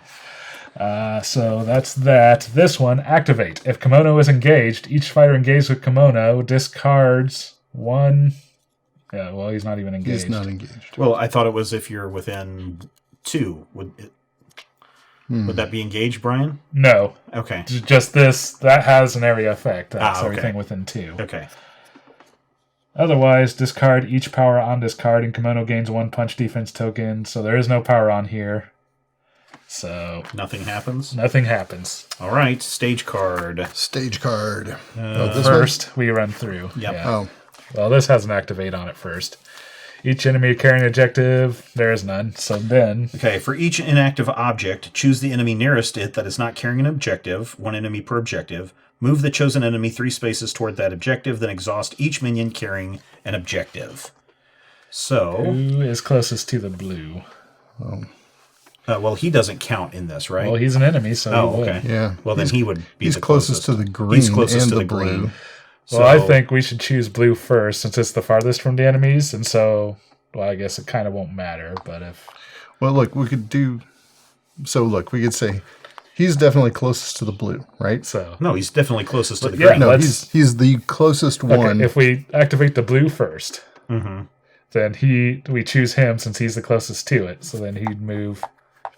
Speaker 2: So that's that. This one, activate. If Kemono is engaged, each fighter engaged with Kemono discards 1... Yeah, well, he's not even engaged.
Speaker 3: He's not engaged.
Speaker 1: Well, I thought it was if you're within 2. Would that be engaged, Brian?
Speaker 2: No.
Speaker 1: Okay.
Speaker 2: Just this. That has an area effect. That's
Speaker 1: okay.
Speaker 2: everything within 2.
Speaker 1: Okay.
Speaker 2: Otherwise, discard each power on this card, and Kemono gains 1 punch defense token, so there is no power on here. So...
Speaker 1: Nothing happens?
Speaker 2: Nothing happens.
Speaker 1: All right, stage card.
Speaker 3: Stage card.
Speaker 2: This first, we run through.
Speaker 1: Yep.
Speaker 2: Yeah.
Speaker 3: Oh.
Speaker 2: Well, this has an activate on it first. Each enemy carrying an objective, there is none. So then...
Speaker 1: Okay, for each inactive object, choose the enemy nearest it that is not carrying an objective, 1 enemy per objective. Move the chosen enemy 3 spaces toward that objective, then exhaust each minion carrying an objective. So...
Speaker 2: Who is closest to the blue?
Speaker 1: Well, he doesn't count in this, right?
Speaker 2: Well, he's an enemy, so he would.
Speaker 1: okay.
Speaker 3: Yeah.
Speaker 1: Well, then he would be
Speaker 3: He's
Speaker 1: the
Speaker 3: closest to the green
Speaker 1: He's closest
Speaker 3: and
Speaker 1: to
Speaker 3: the
Speaker 1: the green.
Speaker 3: blue.
Speaker 1: So,
Speaker 2: Well, I think we should choose blue first, since it's the farthest from the enemies, and so, well, I guess it kind of won't matter, but if...
Speaker 3: Well, look, we could do... So, look, we could say he's definitely closest to the blue, right?
Speaker 2: So...
Speaker 1: No, he's definitely closest to the
Speaker 2: yeah,
Speaker 1: green.
Speaker 3: No,
Speaker 2: let's-
Speaker 3: he's the closest one.
Speaker 2: Okay, if we activate the blue first, then we choose him since he's the closest to it, so then he'd move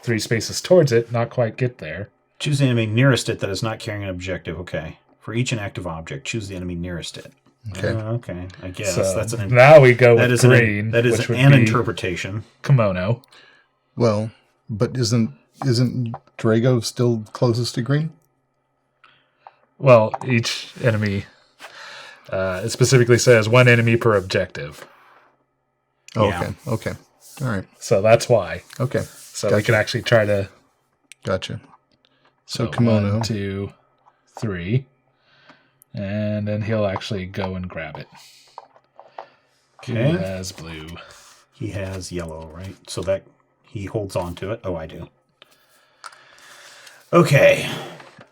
Speaker 2: 3 spaces towards it, not quite get there.
Speaker 1: Choose the enemy nearest it that is not carrying an objective. Okay. For each inactive object, choose the enemy nearest it.
Speaker 3: Okay.
Speaker 1: Okay. I guess
Speaker 2: So
Speaker 1: that's an...
Speaker 2: now we go
Speaker 1: That
Speaker 2: with
Speaker 1: is
Speaker 2: green,
Speaker 1: that is
Speaker 2: which would
Speaker 1: an
Speaker 2: be
Speaker 1: interpretation.
Speaker 2: Kimono.
Speaker 3: Well, but isn't Drago still closest to green?
Speaker 2: Well, each enemy, it specifically says 1 enemy per objective.
Speaker 3: Oh,
Speaker 1: Yeah.
Speaker 3: Okay. All right.
Speaker 2: So that's why.
Speaker 3: Okay.
Speaker 2: So we can actually try to...
Speaker 3: Gotcha. So,
Speaker 2: 1,
Speaker 3: Kemono.
Speaker 2: 2, 3. And then he'll actually go and grab it.
Speaker 1: Okay.
Speaker 2: Who has blue?
Speaker 1: He has yellow, right? So that he holds on to it. Oh, I do. Okay.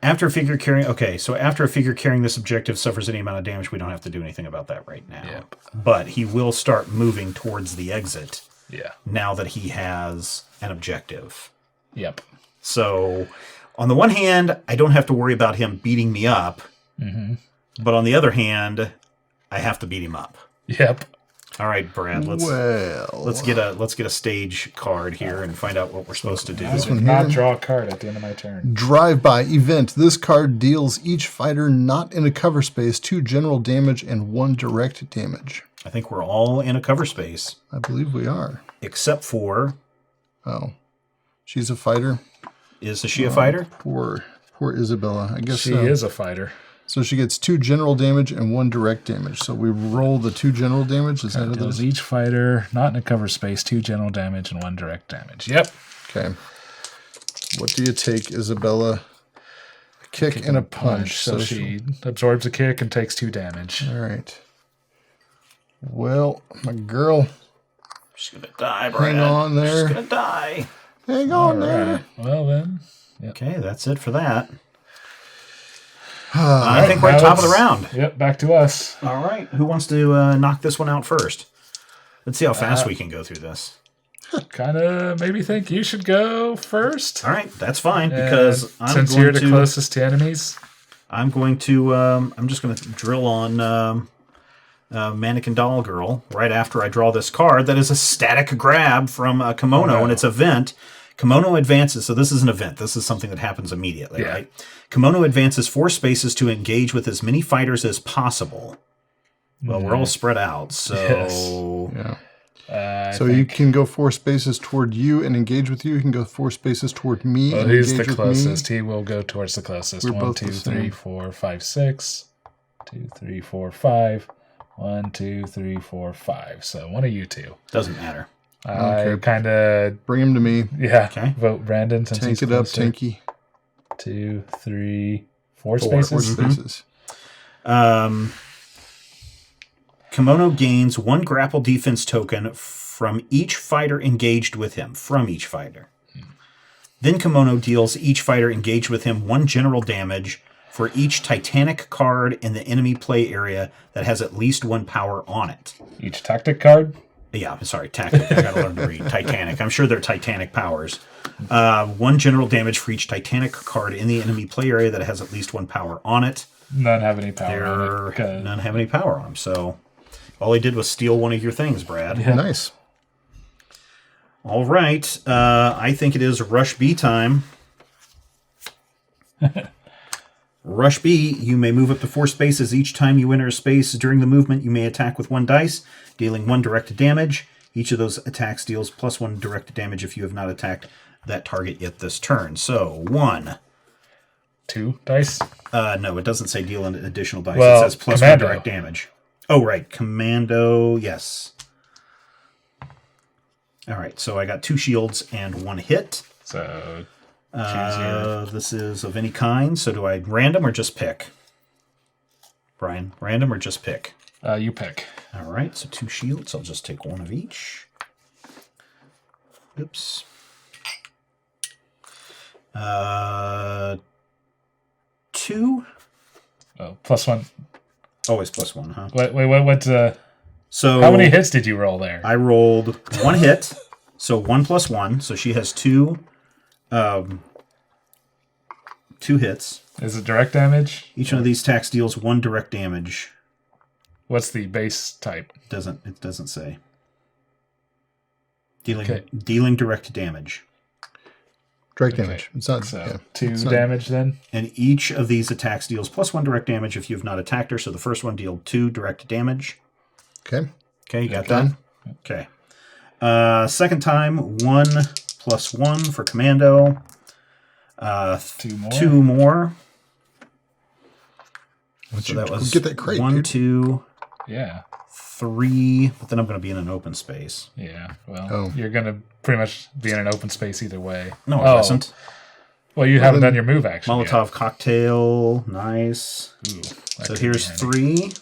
Speaker 1: After a figure carrying... Okay, so after a figure carrying this objective suffers any amount of damage, we don't have to do anything about that right now.
Speaker 2: Yep.
Speaker 1: But he will start moving towards the exit
Speaker 2: Yeah.
Speaker 1: now that he has an objective.
Speaker 2: Yep.
Speaker 1: So, on the one hand, I don't have to worry about him beating me up. But on the other hand, I have to beat him up.
Speaker 2: Yep.
Speaker 1: All right, Brad. Let's get a stage card here and find out what we're supposed to do.
Speaker 2: I did not draw a card at the end of my turn.
Speaker 3: Drive-by event. This card deals each fighter not in a cover space 2 general damage and 1 direct damage.
Speaker 1: I think we're all in a cover space,
Speaker 3: I believe we are.
Speaker 1: except for...
Speaker 3: Oh. She's a fighter.
Speaker 1: Is she a fighter?
Speaker 3: Poor Isabella. I guess
Speaker 2: She
Speaker 3: so.
Speaker 2: is a fighter.
Speaker 3: So she gets 2 general damage and 1 direct damage. So we roll the 2 general damage. Is that what it
Speaker 2: Deals
Speaker 3: is?
Speaker 2: each fighter not in a cover space 2 general damage and 1 direct damage. Yep.
Speaker 3: Okay. What do you take, Isabella? A kick and a punch.
Speaker 2: So she absorbs a kick and takes 2 damage.
Speaker 3: All right. Well, my girl,
Speaker 1: She's going to die, Brad.
Speaker 3: hang on there.
Speaker 1: She's going to die.
Speaker 3: Hang on there.
Speaker 2: Right. Well then.
Speaker 1: Okay, that's it for that. I think we're at
Speaker 2: Now
Speaker 1: top of the
Speaker 2: it's-
Speaker 1: round.
Speaker 2: Yep, back to us.
Speaker 1: All right. Who wants to knock this one out first? Let's see how fast we can go through this.
Speaker 2: Kind of maybe think you should go first.
Speaker 1: All right, that's fine because
Speaker 2: Since you're the closest to enemies.
Speaker 1: I'm going to. I'm just going to drill on Mannequin Doll Girl right after I draw this card. That is a static grab from Kemono, and it's event. Kemono advances. So this is an event. This is something that happens immediately, right? Kemono advances 4 spaces to engage with as many fighters as possible. Well, we're all spread out, so
Speaker 3: Yeah. So you can go 4 spaces toward you and engage with you. You can go 4 spaces toward me and
Speaker 2: He's
Speaker 3: engage
Speaker 2: the
Speaker 3: with
Speaker 2: closest.
Speaker 3: me.
Speaker 2: He will go towards the closest.
Speaker 3: We're
Speaker 2: 1,
Speaker 3: both
Speaker 2: 2,
Speaker 3: the
Speaker 2: 3,
Speaker 3: same.
Speaker 2: 4, 5, 6. 2, 3, 4, 5. 1, 2, 3, 4, 5. So one of you two.
Speaker 1: doesn't matter.
Speaker 2: I kind of
Speaker 3: Bring him to me.
Speaker 2: vote Brandon since
Speaker 3: Tank
Speaker 2: he's
Speaker 3: it up,
Speaker 2: closer.
Speaker 3: Tanky.
Speaker 2: 2, 3, 4
Speaker 3: 4
Speaker 2: spaces.
Speaker 3: spaces.
Speaker 1: Kemono gains 1 grapple defense token from each fighter engaged with him. From each fighter. Then Kemono deals each fighter engaged with him 1 general damage for each Titanic card in the enemy play area that has at least 1 power on it.
Speaker 2: Each tactic card?
Speaker 1: Yeah, sorry, tactic. I gotta learn to read. Titanic. I'm sure they're Titanic powers. 1 general damage for each Titanic card in the enemy play area that has at least 1 power on it.
Speaker 2: None have any power on it.
Speaker 1: None have any power on them. So all he did was steal one of your things, Brad.
Speaker 2: Yeah.
Speaker 3: Nice.
Speaker 1: All right. I think it is Rush B time. Rush B, you may move up to 4 spaces. Each time you enter a space during the movement, you may attack with 1 dice, dealing 1 direct damage. Each of those attacks deals +1 direct damage if you have not attacked that target yet this turn. So, 1.
Speaker 2: 2 dice?
Speaker 1: No, it doesn't say deal an additional dice.
Speaker 2: Well,
Speaker 1: it says +1
Speaker 2: Commando.
Speaker 1: direct damage. Oh, right. Commando, yes. All right, so I got 2 shields and 1 hit.
Speaker 2: So choose your...
Speaker 1: This is of any kind, so do I random or just pick? Brian, random or just pick?
Speaker 2: You pick.
Speaker 1: All right, so 2 shields. I'll just take 1 of each. Oops. 2.
Speaker 2: Oh, +1.
Speaker 1: Always +1, huh?
Speaker 2: What,
Speaker 1: So
Speaker 2: how many hits did you roll there?
Speaker 1: I rolled 1 hit, so 1 + 1. So she has 2 hits.
Speaker 2: Is it direct damage?
Speaker 1: Each one of these attacks deals 1 direct damage.
Speaker 2: What's the base type?
Speaker 1: It doesn't say. Dealing direct damage.
Speaker 3: Direct damage. It's not.
Speaker 2: So
Speaker 3: Yeah.
Speaker 2: 2
Speaker 3: It's not-
Speaker 2: damage then?
Speaker 1: And each of these attacks deals +1 direct damage if you have not attacked her. So the first one deals 2 direct damage.
Speaker 3: Okay.
Speaker 1: Okay, you got
Speaker 3: Done.
Speaker 1: that? Okay. Second time, 1 + 1 for Commando.
Speaker 2: 2 more?
Speaker 1: 2 more.
Speaker 3: Once
Speaker 1: So
Speaker 3: you
Speaker 1: that was
Speaker 3: get that crate,
Speaker 1: 1,
Speaker 3: dude.
Speaker 1: 2,
Speaker 2: Yeah.
Speaker 1: 3. But then I'm going to be in an open space.
Speaker 2: Yeah. Well,
Speaker 3: Oh.
Speaker 2: you're going to pretty much be in an open space either way.
Speaker 1: No, I wasn't.
Speaker 2: Well, you haven't
Speaker 3: then-
Speaker 2: done your move action
Speaker 1: Molotov cocktail. Nice.
Speaker 2: yet. Ooh, that
Speaker 1: So
Speaker 2: could
Speaker 1: here's
Speaker 2: be handy.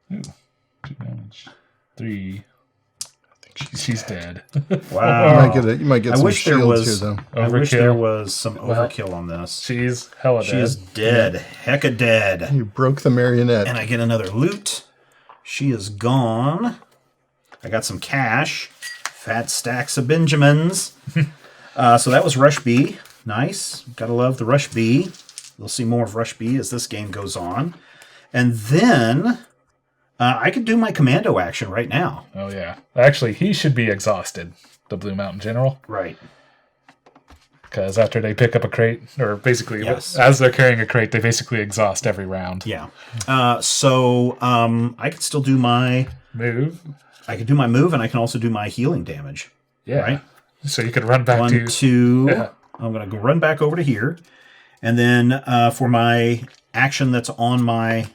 Speaker 1: 3.
Speaker 2: Ooh, 2 damage. 3. She's dead.
Speaker 1: Wow.
Speaker 3: You might get
Speaker 1: I
Speaker 3: some
Speaker 1: wish there
Speaker 3: shields
Speaker 1: was.
Speaker 3: here, though.
Speaker 1: I wish
Speaker 2: Overkill.
Speaker 1: there was some overkill on this.
Speaker 2: She's hella
Speaker 1: She
Speaker 2: dead.
Speaker 1: is dead. Hecka dead.
Speaker 3: You broke the marionette.
Speaker 1: And I get another loot. She is gone. I got some cash. Fat stacks of Benjamins. So that was Rush B. Nice. Gotta love the Rush B. We'll see more of Rush B as this game goes on. And then I could do my commando action right now.
Speaker 2: Oh, yeah. Actually, he should be exhausted, the Blue Mountain General.
Speaker 1: Right.
Speaker 2: Because after they pick up a crate, or basically,
Speaker 1: Yes.
Speaker 2: as they're carrying a crate, they basically exhaust every round.
Speaker 1: Yeah. So I could still do my...
Speaker 2: Move.
Speaker 1: I could do my move, and I can also do my healing damage.
Speaker 2: Yeah.
Speaker 1: Right?
Speaker 2: So you could run back
Speaker 1: 1,
Speaker 2: to...
Speaker 1: 2.
Speaker 2: Yeah.
Speaker 1: I'm going to go run back over to here. And then for my action that's on my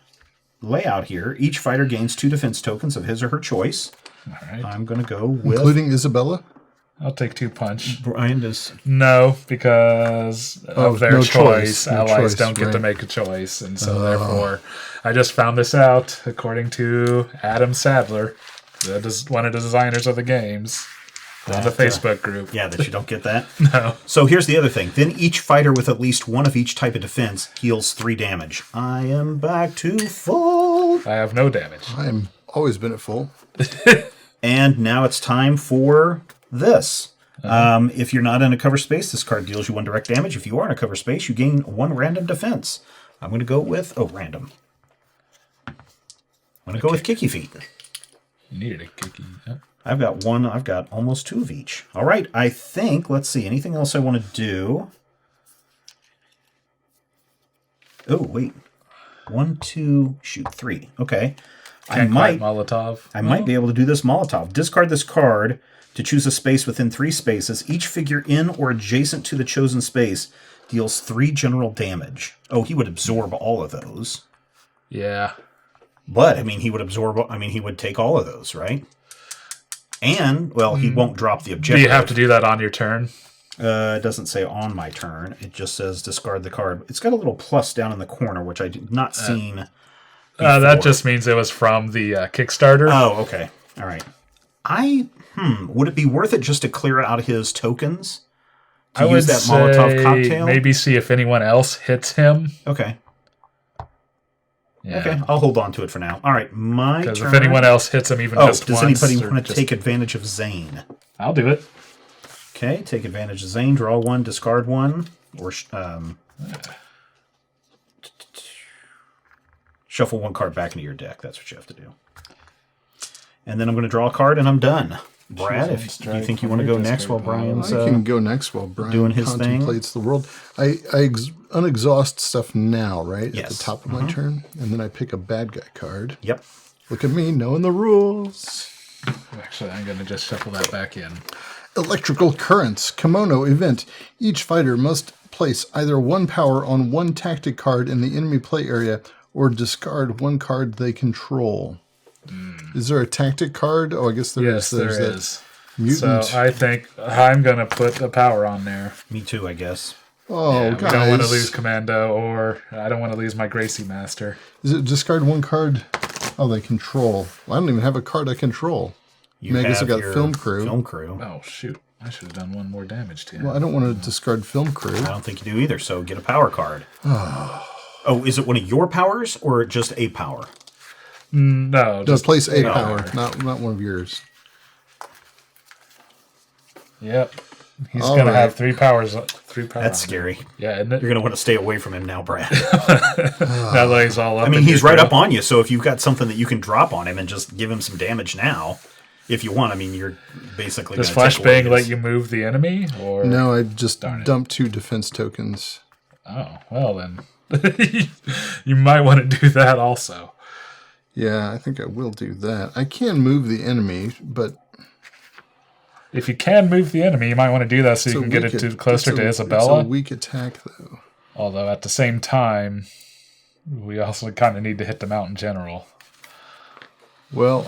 Speaker 1: layout here, each fighter gains 2 defense tokens of his or her choice.
Speaker 2: All right.
Speaker 1: I'm going to go with...
Speaker 3: Including Isabella?
Speaker 2: I'll take 2 punch.
Speaker 1: Brian does...
Speaker 2: No, because of their
Speaker 3: no
Speaker 2: choice.
Speaker 3: choice. No
Speaker 2: Allies
Speaker 3: choice,
Speaker 2: don't get to
Speaker 3: right.
Speaker 2: make a choice. And so therefore, I just found this out according to Adam Sadler, one of the designers of the games, on the Facebook group.
Speaker 1: Yeah, that you don't get that.
Speaker 2: No.
Speaker 1: So here's the other thing. Then each fighter with at least 1 of each type of defense heals 3 damage. I am back to full.
Speaker 2: I have no damage.
Speaker 3: I'm always been at full.
Speaker 1: And now it's time for this. If you're not in a cover space, this card deals you 1 direct damage. If you are in a cover space, you gain 1 random defense. I'm going to go with... Oh, random. I'm going to go with Kicky Feet.
Speaker 2: You needed a kicky. Yeah.
Speaker 1: I've got 1. I've got almost 2 of each. All right. I think... Let's see. Anything else I want to do? Oh, wait. 1, 2... Shoot, 3. Okay.
Speaker 2: Can't quite Molotov.
Speaker 1: I might be able to do this Molotov. Discard this card to choose a space within 3 spaces. Each figure in or adjacent to the chosen space deals 3 general damage. Oh, he would absorb all of those.
Speaker 2: Yeah.
Speaker 1: But, I mean, he would absorb... I mean, he would take all of those, right? And, well, he won't drop the
Speaker 2: Do
Speaker 1: objective.
Speaker 2: you have to do that on your turn?
Speaker 1: It doesn't say on my turn. It just says discard the card. It's got a little plus down in the corner, which I did not seen.
Speaker 2: That just means it was from the Kickstarter.
Speaker 1: Oh, okay. All right. Would it be worth it just to clear out his tokens? To
Speaker 2: I
Speaker 1: use
Speaker 2: would
Speaker 1: that Molotov cocktail?
Speaker 2: maybe see if anyone else hits him.
Speaker 1: Okay.
Speaker 2: Yeah.
Speaker 1: Okay, I'll hold on to it for now. All right, my turn.
Speaker 2: Because if anyone else hits him even just
Speaker 1: does
Speaker 2: once...
Speaker 1: anybody want to take advantage of Zane?
Speaker 2: I'll do it.
Speaker 1: Okay, take advantage of Zane. Draw one, discard one, or shuffle one card back into your deck. That's what you have to do. And then I'm going to draw a card, and I'm done. Brad, if you think you want to go next while Brian's
Speaker 3: I can go next while Brian
Speaker 1: doing his
Speaker 3: contemplates the world. I unexhaust stuff now, right?
Speaker 1: Yes.
Speaker 3: At the top of my turn. And then I pick a bad guy card.
Speaker 1: Yep.
Speaker 3: Look at me, knowing the rules.
Speaker 2: Actually, I'm going to just shuffle that back in.
Speaker 3: Electrical currents. Kemono event. Each fighter must place either one power on one tactic card in the enemy play area or discard one card they control. Is there a tactic card? Oh, I guess there is.
Speaker 2: Yes,
Speaker 3: There's
Speaker 2: there
Speaker 3: that
Speaker 2: is.
Speaker 3: mutant.
Speaker 2: So I think I'm going to put the power on there.
Speaker 1: Me too, I guess.
Speaker 3: Oh,
Speaker 2: Yeah,
Speaker 3: guys.
Speaker 2: we don't want to lose Commando, or I don't want to lose my Gracie Master.
Speaker 3: Is it discard one card? Oh, they control. Well, I don't even have a card I control. I guess I got
Speaker 1: your
Speaker 3: film crew.
Speaker 1: Film crew.
Speaker 2: Oh, shoot. I should have done one more damage to him.
Speaker 3: Well, I don't want to discard film crew.
Speaker 1: I don't think you do either, so get a power card. Oh, is it one of your powers or just a power?
Speaker 2: No,
Speaker 3: No,
Speaker 2: just...
Speaker 3: place a
Speaker 1: no.
Speaker 3: power, not one of yours.
Speaker 2: Yep. He's
Speaker 3: All
Speaker 2: going to
Speaker 3: right.
Speaker 2: have three powers.
Speaker 1: That's scary.
Speaker 2: Yeah, isn't it?
Speaker 1: You're going to want to stay away from him now, Brad.
Speaker 2: That lays all up.
Speaker 1: I mean,
Speaker 2: in
Speaker 1: he's
Speaker 2: your
Speaker 1: right up
Speaker 2: grill.
Speaker 1: on you, so if you've got something that you can drop on him and just give him some damage now, if you want, I mean, you're basically
Speaker 2: Does
Speaker 1: going to
Speaker 2: Flashbang let you move the enemy? Or
Speaker 3: No, I just
Speaker 2: Darn it.
Speaker 3: dumped 2 defense tokens.
Speaker 2: Oh, well then. You might want to do that also.
Speaker 3: Yeah, I think I will do that. I can move the enemy, but
Speaker 2: If you can move the enemy, you might want to do that so you
Speaker 3: it's
Speaker 2: can
Speaker 3: a
Speaker 2: get
Speaker 3: weak
Speaker 2: it
Speaker 3: at-
Speaker 2: closer
Speaker 3: it's
Speaker 2: to
Speaker 3: a-
Speaker 2: Isabella.
Speaker 3: It's a weak attack, though.
Speaker 2: Although at the same time, we also kind of need to hit them out in general.
Speaker 3: Well,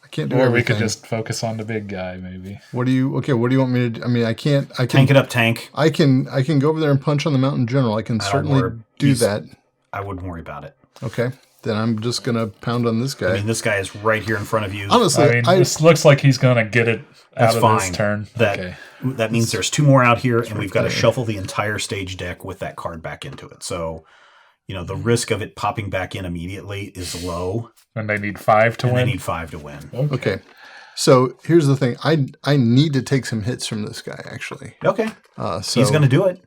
Speaker 3: I can't do
Speaker 2: Or
Speaker 3: everything.
Speaker 2: we could just focus on the big guy, maybe.
Speaker 3: What do you want me to do? I mean, I can
Speaker 1: Tank it up, tank.
Speaker 3: I can go over there and punch on the mountain general. I can certainly
Speaker 1: worry.
Speaker 3: do
Speaker 1: He's-
Speaker 3: that.
Speaker 1: I wouldn't worry about it.
Speaker 3: Okay. Then I'm just going to pound on this guy.
Speaker 1: I mean, this guy is right here in front of you.
Speaker 3: Honestly,
Speaker 2: I mean, this looks like he's going to get it
Speaker 1: That's
Speaker 2: out of
Speaker 1: fine.
Speaker 2: this turn.
Speaker 1: That that means there's 2 more out here, and we've got to shuffle the entire stage deck with that card back into it. So, the risk of it popping back in immediately is low.
Speaker 2: And they need 5 to
Speaker 1: And
Speaker 2: win.
Speaker 1: they need 5 to win.
Speaker 3: Okay. So here's the thing. I need to take some hits from this guy, actually.
Speaker 1: Okay.
Speaker 3: So
Speaker 1: He's going to do it.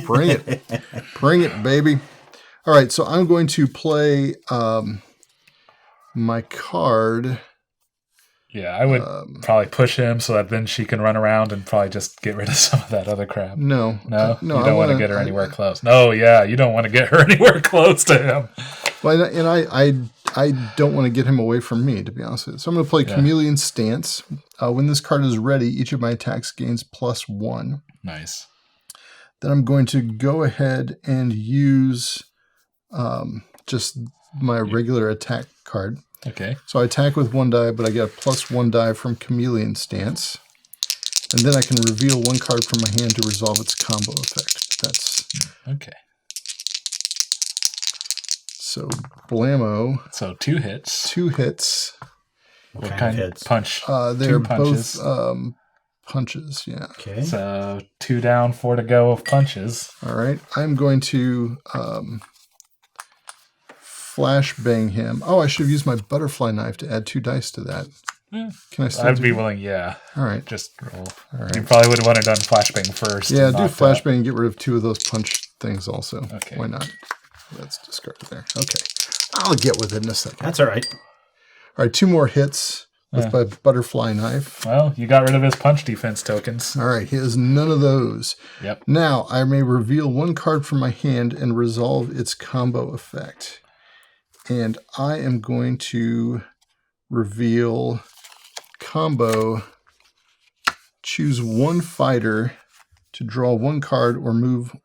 Speaker 3: Bring it. Bring it, baby. All right. So I'm going to play my card.
Speaker 2: Yeah, I would probably push him so that then she can run around and probably just get rid of some of that other crap.
Speaker 3: No.
Speaker 2: No,
Speaker 3: No.
Speaker 2: you don't want to get her anywhere close. No, yeah, you don't want to get her anywhere close to him.
Speaker 3: Well, and I don't want to get him away from me, to be honest with you. So I'm going to play Chameleon Stance. When this card is ready, each of my attacks gains +1.
Speaker 2: Nice.
Speaker 3: Then I'm going to go ahead and use just my regular attack card.
Speaker 2: Okay.
Speaker 3: So I attack with 1 die, but I get a +1 die from Chameleon Stance. And then I can reveal 1 card from my hand to resolve its combo effect. That's
Speaker 2: Okay.
Speaker 3: so blammo.
Speaker 2: So 2 hits.
Speaker 3: 2 hits.
Speaker 2: What
Speaker 1: kind
Speaker 2: kind
Speaker 1: of
Speaker 2: of
Speaker 1: hits?
Speaker 2: punch?
Speaker 3: They're
Speaker 2: 2 punches.
Speaker 3: both punches, yeah.
Speaker 1: Okay.
Speaker 2: So 2 down, 4 to go of punches.
Speaker 3: All right. I'm going to flashbang him. Oh, I should have used my butterfly knife to add 2 dice to that.
Speaker 2: Yeah.
Speaker 3: Can I still
Speaker 2: I'd
Speaker 3: do
Speaker 2: be
Speaker 3: that?
Speaker 2: willing, yeah.
Speaker 3: All right.
Speaker 2: Just roll.
Speaker 3: right.
Speaker 2: You probably would have wanted done flashbang first.
Speaker 3: Yeah,
Speaker 2: and
Speaker 3: do
Speaker 2: not that.
Speaker 3: flashbang and get rid of 2 of those punch things also.
Speaker 2: Okay.
Speaker 3: Why not? That's discarded there. Okay. I'll get with it in a second.
Speaker 1: That's all right.
Speaker 3: All right, 2 more hits with my butterfly knife.
Speaker 2: Well, you got rid of his punch defense tokens.
Speaker 3: All right, he has none of those.
Speaker 2: Yep.
Speaker 3: Now, I may reveal 1 card from my hand and resolve its combo effect. And I am going to reveal combo, choose 1 fighter to draw 1 card or move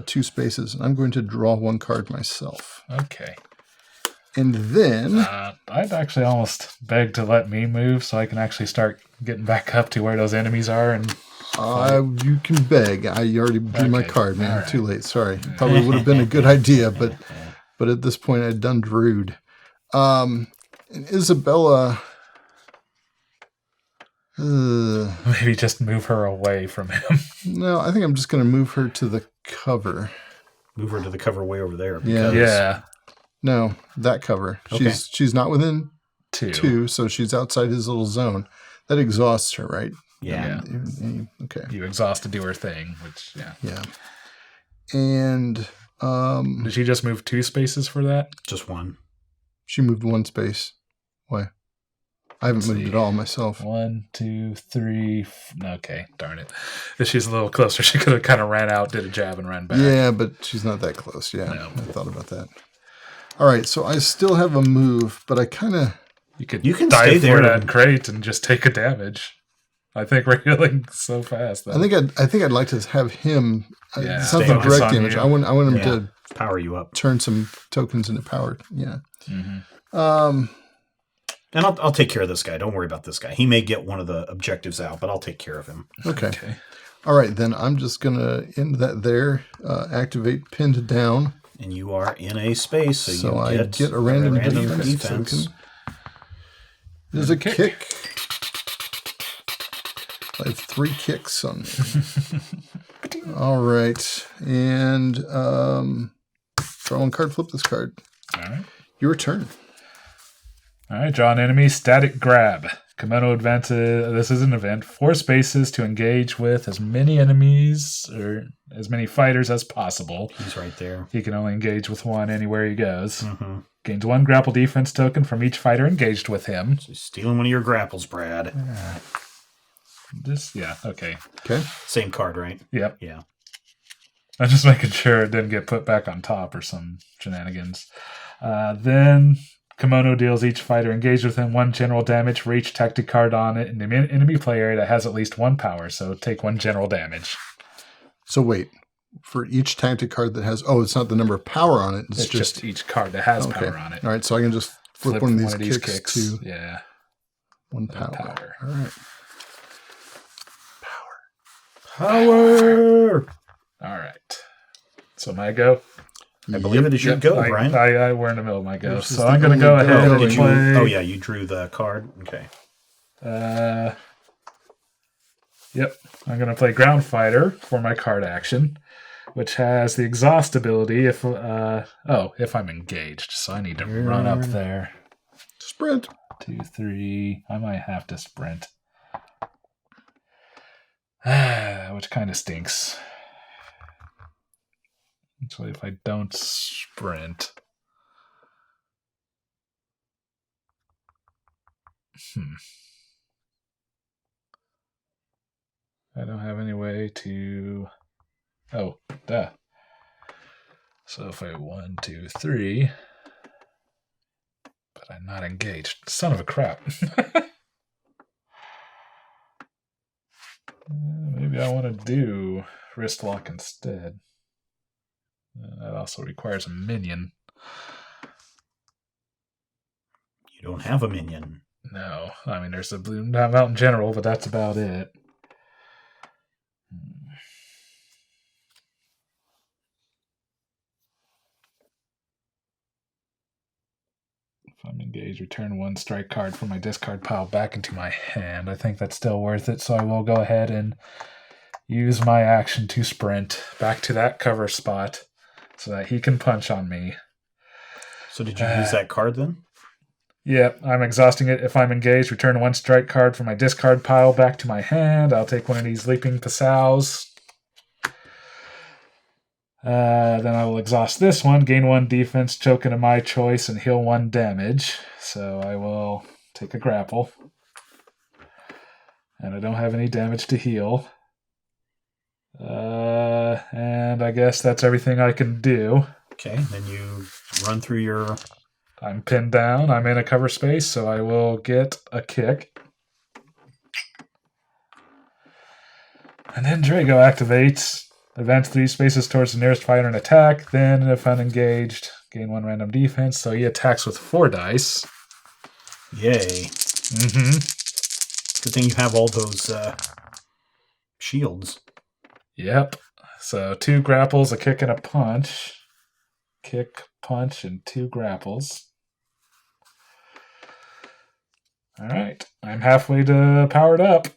Speaker 3: 2 spaces. And I'm going to draw 1 card myself.
Speaker 2: Okay.
Speaker 3: And then,
Speaker 2: I'd actually almost beg to let me move so I can actually start getting back up to where those enemies are and
Speaker 3: You can beg. I already drew my card, man.
Speaker 2: Right.
Speaker 3: Too late. Sorry. Probably would have been a good idea, but at this point I'd done druid. And Isabella.
Speaker 2: Maybe just move her away from him.
Speaker 3: No, I think I'm just going to move her to the cover.
Speaker 1: Move her to the cover way over there.
Speaker 3: Yeah.
Speaker 2: Yeah.
Speaker 3: No, that cover.
Speaker 1: Okay.
Speaker 3: She's not within
Speaker 2: Two.
Speaker 3: 2, so she's outside his little zone. That exhausts her, right?
Speaker 1: Yeah.
Speaker 3: Okay.
Speaker 2: You exhaust to do her thing, which, yeah.
Speaker 3: Yeah. And
Speaker 2: Did she just move 2 spaces for that?
Speaker 1: Just one.
Speaker 3: she moved 1 space. Why? I haven't moved at all myself.
Speaker 2: 1, 2, 3. Okay, darn it. If she's a little closer, she could have kind of ran out, did a jab, and ran back.
Speaker 3: Yeah, but she's not that close. Yeah,
Speaker 2: No.
Speaker 3: I thought about that. All right, so I still have a move, but I kind of...
Speaker 2: You can
Speaker 1: stay
Speaker 2: dive
Speaker 1: there
Speaker 2: for that crate and just take a damage. I think we're healing so fast. Though.
Speaker 3: I think I'd like to have him.
Speaker 2: Yeah,
Speaker 3: it's not
Speaker 2: stay
Speaker 3: the
Speaker 2: focused
Speaker 3: direct
Speaker 2: on
Speaker 3: damage.
Speaker 2: you.
Speaker 3: I want him to
Speaker 1: Power you up.
Speaker 3: turn some tokens into power. Yeah.
Speaker 2: Mm-hmm.
Speaker 1: And I'll take care of this guy. Don't worry about this guy. He may get one of the objectives out, but I'll take care of him.
Speaker 3: Okay. All right, then I'm just going to end that there. Activate pinned down.
Speaker 1: And you are in a space, so you
Speaker 3: I get a random defense token. There's a kick. I have 3 kicks on me. All right. And draw 1 card, flip this card.
Speaker 2: All right.
Speaker 3: Your turn.
Speaker 2: All right, draw an enemy, static grab. Kemono advances, this is an event, 4 spaces to engage with as many enemies or as many fighters as possible.
Speaker 1: He's right there.
Speaker 2: He can only engage with 1 anywhere he goes.
Speaker 1: Mm-hmm.
Speaker 2: Gains 1 grapple defense token from each fighter engaged with him.
Speaker 1: So he's stealing one of your grapples, Brad.
Speaker 2: Okay.
Speaker 3: Okay.
Speaker 1: Same card, right?
Speaker 2: Yep.
Speaker 1: Yeah.
Speaker 2: I'm just making sure it didn't get put back on top or some shenanigans. Then Kemono deals each fighter engaged with him 1 general damage for each tactic card on it in the enemy player that has at least 1 power, so take 1 general damage.
Speaker 3: So wait. For each tactic card that has... Oh, it's not the number of power on it.
Speaker 2: It's just each card that has power on it.
Speaker 3: All right, so I can just flip one of these kicks to
Speaker 2: yeah.
Speaker 3: 1 power. All right.
Speaker 1: Power!
Speaker 2: All right. So my go?
Speaker 1: I believe it is your go, Brian.
Speaker 2: We're in the middle of my go.
Speaker 3: This is
Speaker 2: So
Speaker 3: the
Speaker 2: I'm going to
Speaker 3: only
Speaker 2: go
Speaker 3: go
Speaker 2: ahead and
Speaker 3: going.
Speaker 2: play...
Speaker 1: Oh, yeah, you drew the card. Okay.
Speaker 2: Yep. I'm going to play Ground Fighter for my card action, which has the exhaust ability if I'm engaged. So I need to run up there.
Speaker 3: Sprint.
Speaker 2: 2, 3. I might have to sprint. Which kind of stinks. Actually, if I don't sprint... I don't have any way to... Oh, duh. So if I 1, 2, 3... But I'm not engaged. Son of a crap. Maybe I want to do wrist lock instead. That also requires a minion.
Speaker 1: You don't have a minion.
Speaker 2: No. I mean, there's a Blue Mountain General, but that's about it. If I'm engaged, return 1 strike card from my discard pile back into my hand. I think that's still worth it, so I will go ahead and use my action to sprint back to that cover spot so that he can punch on me.
Speaker 1: So did you use that card then?
Speaker 2: Yeah, I'm exhausting it. If I'm engaged, return 1 strike card from my discard pile back to my hand. I'll take one of these Leaping Pasows. Then I will exhaust this one, gain 1 defense token of my choice, and heal 1 damage. So I will take a grapple. And I don't have any damage to heal. And I guess that's everything I can do.
Speaker 1: Okay, then you run through your...
Speaker 2: I'm pinned down. I'm in a cover space, so I will get a kick. And then Drago activates. Advance 3 spaces towards the nearest fighter and attack. Then, if unengaged, gain 1 random defense. So he attacks with 4 dice.
Speaker 1: Yay.
Speaker 2: Mm-hmm.
Speaker 1: Good thing you have all those shields.
Speaker 2: Yep. So 2 grapples, a kick, and a punch. Kick, punch, and 2 grapples. All right. I'm halfway to powered up.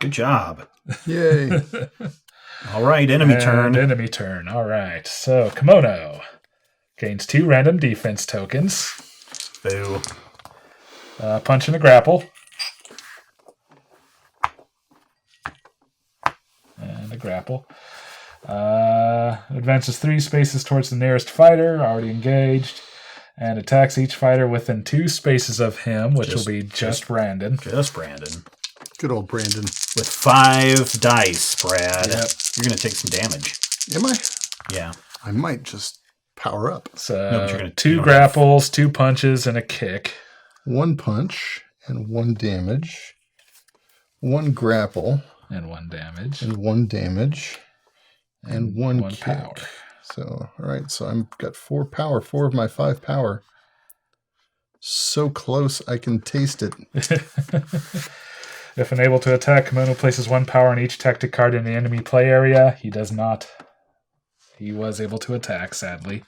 Speaker 1: Good job.
Speaker 3: Yay.
Speaker 1: All right, enemy turn.
Speaker 2: Enemy turn. All right. So Kemono gains 2 random defense tokens.
Speaker 1: Boo.
Speaker 2: Punch and a grapple. And a grapple. Advances 3 spaces towards the nearest fighter, already engaged, and attacks each fighter within 2 spaces of him, which will be just Brandon.
Speaker 1: Just Brandon.
Speaker 3: Good old Brandon.
Speaker 1: With 5 dice, Brad.
Speaker 2: Yep.
Speaker 1: You're going to take some damage.
Speaker 3: Am I?
Speaker 1: Yeah.
Speaker 3: I might just power up.
Speaker 2: So
Speaker 1: No, but you're gonna-
Speaker 2: 2 grapples, 2 punches, and a kick.
Speaker 3: 1 punch and 1 damage. 1 grapple
Speaker 2: And 1 damage.
Speaker 3: and 1 damage. And 1 kick.
Speaker 2: power.
Speaker 3: So, all right. So I've got 4 power. 4 of my 5 power. So close, I can taste it.
Speaker 2: If unable to attack, Kemono places 1 power on each tactic card in the enemy play area. He does not. He was able to attack, sadly.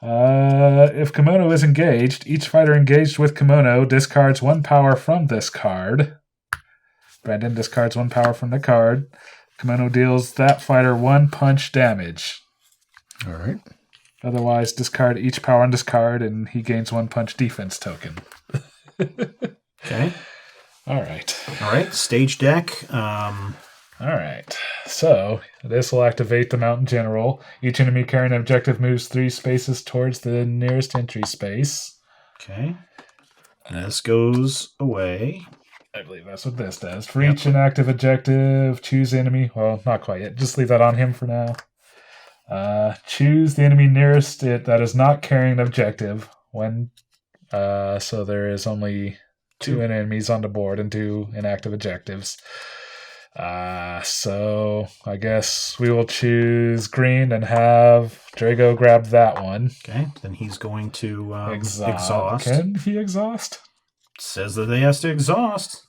Speaker 2: If Kemono is engaged, each fighter engaged with Kemono discards 1 power from this card. Brandon discards 1 power from the card. Kemono deals that fighter 1 punch damage.
Speaker 3: All right.
Speaker 2: Otherwise, discard each power on this card, and he gains 1 punch defense token.
Speaker 1: Okay.
Speaker 2: All right.
Speaker 1: All right, stage deck.
Speaker 2: All right. So this will activate the Mountain General. Each enemy carrying an objective moves 3 spaces towards the nearest entry space.
Speaker 1: Okay. And this goes away.
Speaker 2: I believe that's what this does. For each inactive objective, choose the enemy. Well, not quite yet. Just leave that on him for now. Choose the enemy nearest it that is not carrying an objective. So there is only 2 enemies on the board and 2 inactive objectives. So I guess we will choose green and have Drago grab that one.
Speaker 1: Okay. Then he's going to
Speaker 2: Exhaust. Can he exhaust?
Speaker 1: Says that he has to exhaust.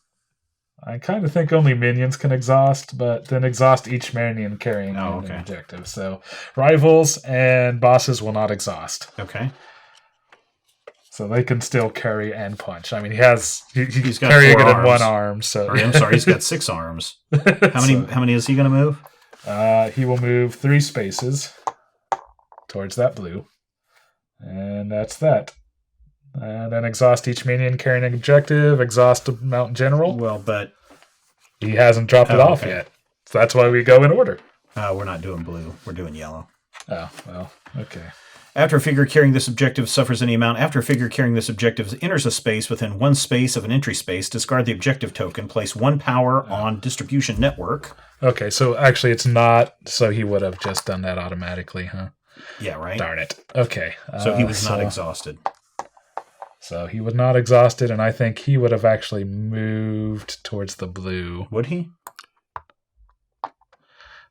Speaker 2: I kind of think only minions can exhaust, but then exhaust each minion carrying an
Speaker 1: okay.
Speaker 2: objective. So rivals and bosses will not exhaust.
Speaker 1: Okay.
Speaker 2: So they can still carry and punch. I mean, he's
Speaker 1: got
Speaker 2: carrying
Speaker 1: 4
Speaker 2: it in 1
Speaker 1: arms.
Speaker 2: arm. So
Speaker 1: Or, I'm sorry, he's got 6 arms. How many is he going to move?
Speaker 2: He will move 3 spaces towards that blue. And that's that. And then exhaust each minion carrying an objective, exhaust the Mountain General.
Speaker 1: Well, but
Speaker 2: He hasn't dropped it off
Speaker 1: okay.
Speaker 2: yet. So that's why we go in order.
Speaker 1: we're not doing blue. We're doing yellow.
Speaker 2: Oh, well, okay.
Speaker 1: After a figure carrying this objective suffers any amount, after a figure carrying this objective enters a space within 1 space of an entry space, discard the objective token, place 1 power on distribution network.
Speaker 2: Okay, so actually it's not, so he would have just done that automatically, huh?
Speaker 1: Yeah, right?
Speaker 2: Darn it. Okay.
Speaker 1: So he was not exhausted.
Speaker 2: So he was not exhausted, and I think he would have actually moved towards the blue.
Speaker 1: Would he?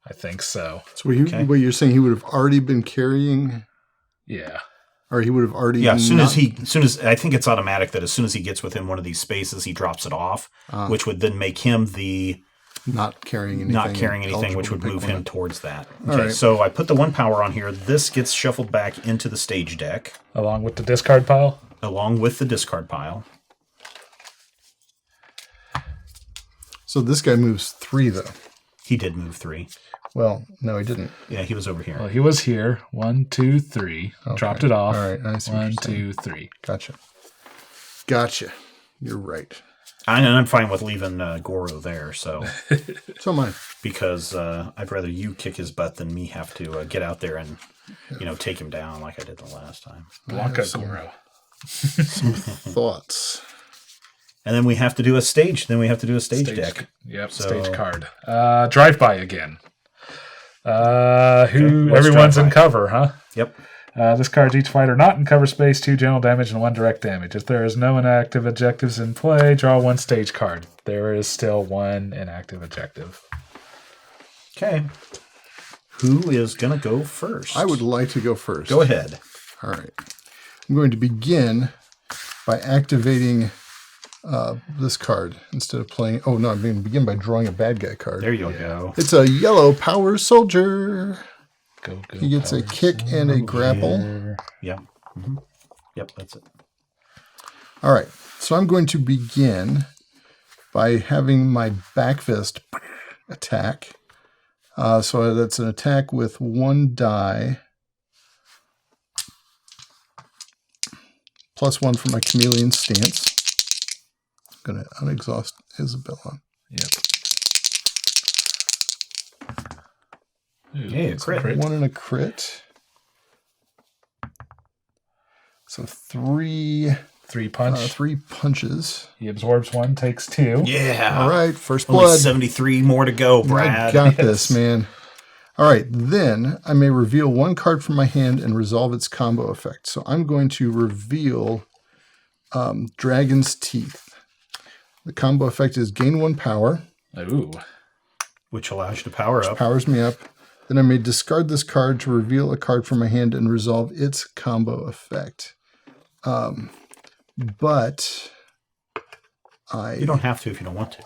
Speaker 2: I think so.
Speaker 3: So what you're saying, he would have already been carrying,
Speaker 2: Yeah.
Speaker 3: or he would have already.
Speaker 1: Yeah, as soon as I think it's automatic that as soon as he gets within one of these spaces, he drops it off, which would then make him the
Speaker 3: not carrying anything,
Speaker 1: which would move him towards that.
Speaker 3: All
Speaker 1: Okay,
Speaker 3: right.
Speaker 1: so I put the 1 power on here. This gets shuffled back into the stage deck,
Speaker 2: Along with the discard pile?
Speaker 1: along with the discard pile.
Speaker 3: So this guy moves 3 though.
Speaker 1: He did move 3.
Speaker 3: Well, no, he didn't.
Speaker 1: Yeah, he was over here.
Speaker 2: Well, he was here. 1, 2, 3.
Speaker 3: Okay.
Speaker 2: Dropped it off.
Speaker 3: All right, I see what
Speaker 2: 1,
Speaker 3: you're saying.
Speaker 2: 2, 3.
Speaker 3: Gotcha. You're right.
Speaker 1: And I'm fine with leaving Goro there, so
Speaker 3: So am I.
Speaker 1: because I'd rather you kick his butt than me have to get out there and take him down like I did the last time.
Speaker 2: Blanca
Speaker 3: some-
Speaker 2: Goro.
Speaker 3: Thoughts.
Speaker 1: And then we have to do a stage. Then we have to do a stage deck.
Speaker 2: Yep,
Speaker 1: So-
Speaker 2: stage card. Drive-by again. Everyone's
Speaker 1: drive-by.
Speaker 2: in cover, huh?
Speaker 1: Yep.
Speaker 2: Discards each fighter not in cover space, 2 general damage, and 1 direct damage. If there is no inactive objectives in play, draw 1 stage card. There is still 1 inactive objective.
Speaker 1: Okay. Who is going to go first?
Speaker 3: I would like to go first.
Speaker 1: Go ahead.
Speaker 3: All right. I'm going to begin by activating this card instead of playing. Oh no, I'm going to begin by drawing a bad guy card.
Speaker 1: There you go.
Speaker 3: It's a yellow power soldier.
Speaker 2: Go.
Speaker 3: He gets a kick and a grapple.
Speaker 1: Yep. Mm-hmm. Yep, that's it.
Speaker 3: All right, so I'm going to begin by having my back fist attack. So that's an attack with 1 die. +1 for my chameleon stance. I'm going to unexhaust Isabella.
Speaker 2: Yep. Ooh,
Speaker 1: Yeah,
Speaker 2: it's a
Speaker 1: crit.
Speaker 3: 1 and a crit. So 3
Speaker 2: punch.
Speaker 3: 3 punches.
Speaker 2: He absorbs 1, takes 2.
Speaker 1: Yeah.
Speaker 3: All right, first
Speaker 1: Only
Speaker 3: blood.
Speaker 1: 73 more to go, Brad.
Speaker 3: I got this, man. All right, then I may reveal 1 card from my hand and resolve its combo effect. So I'm going to reveal Dragon's Teeth. The combo effect is gain 1 power.
Speaker 2: Ooh.
Speaker 1: Which allows you to power up.
Speaker 3: Powers me up. Then I may discard this card to reveal a card from my hand and resolve its combo effect. But
Speaker 1: You don't have to if you don't want to.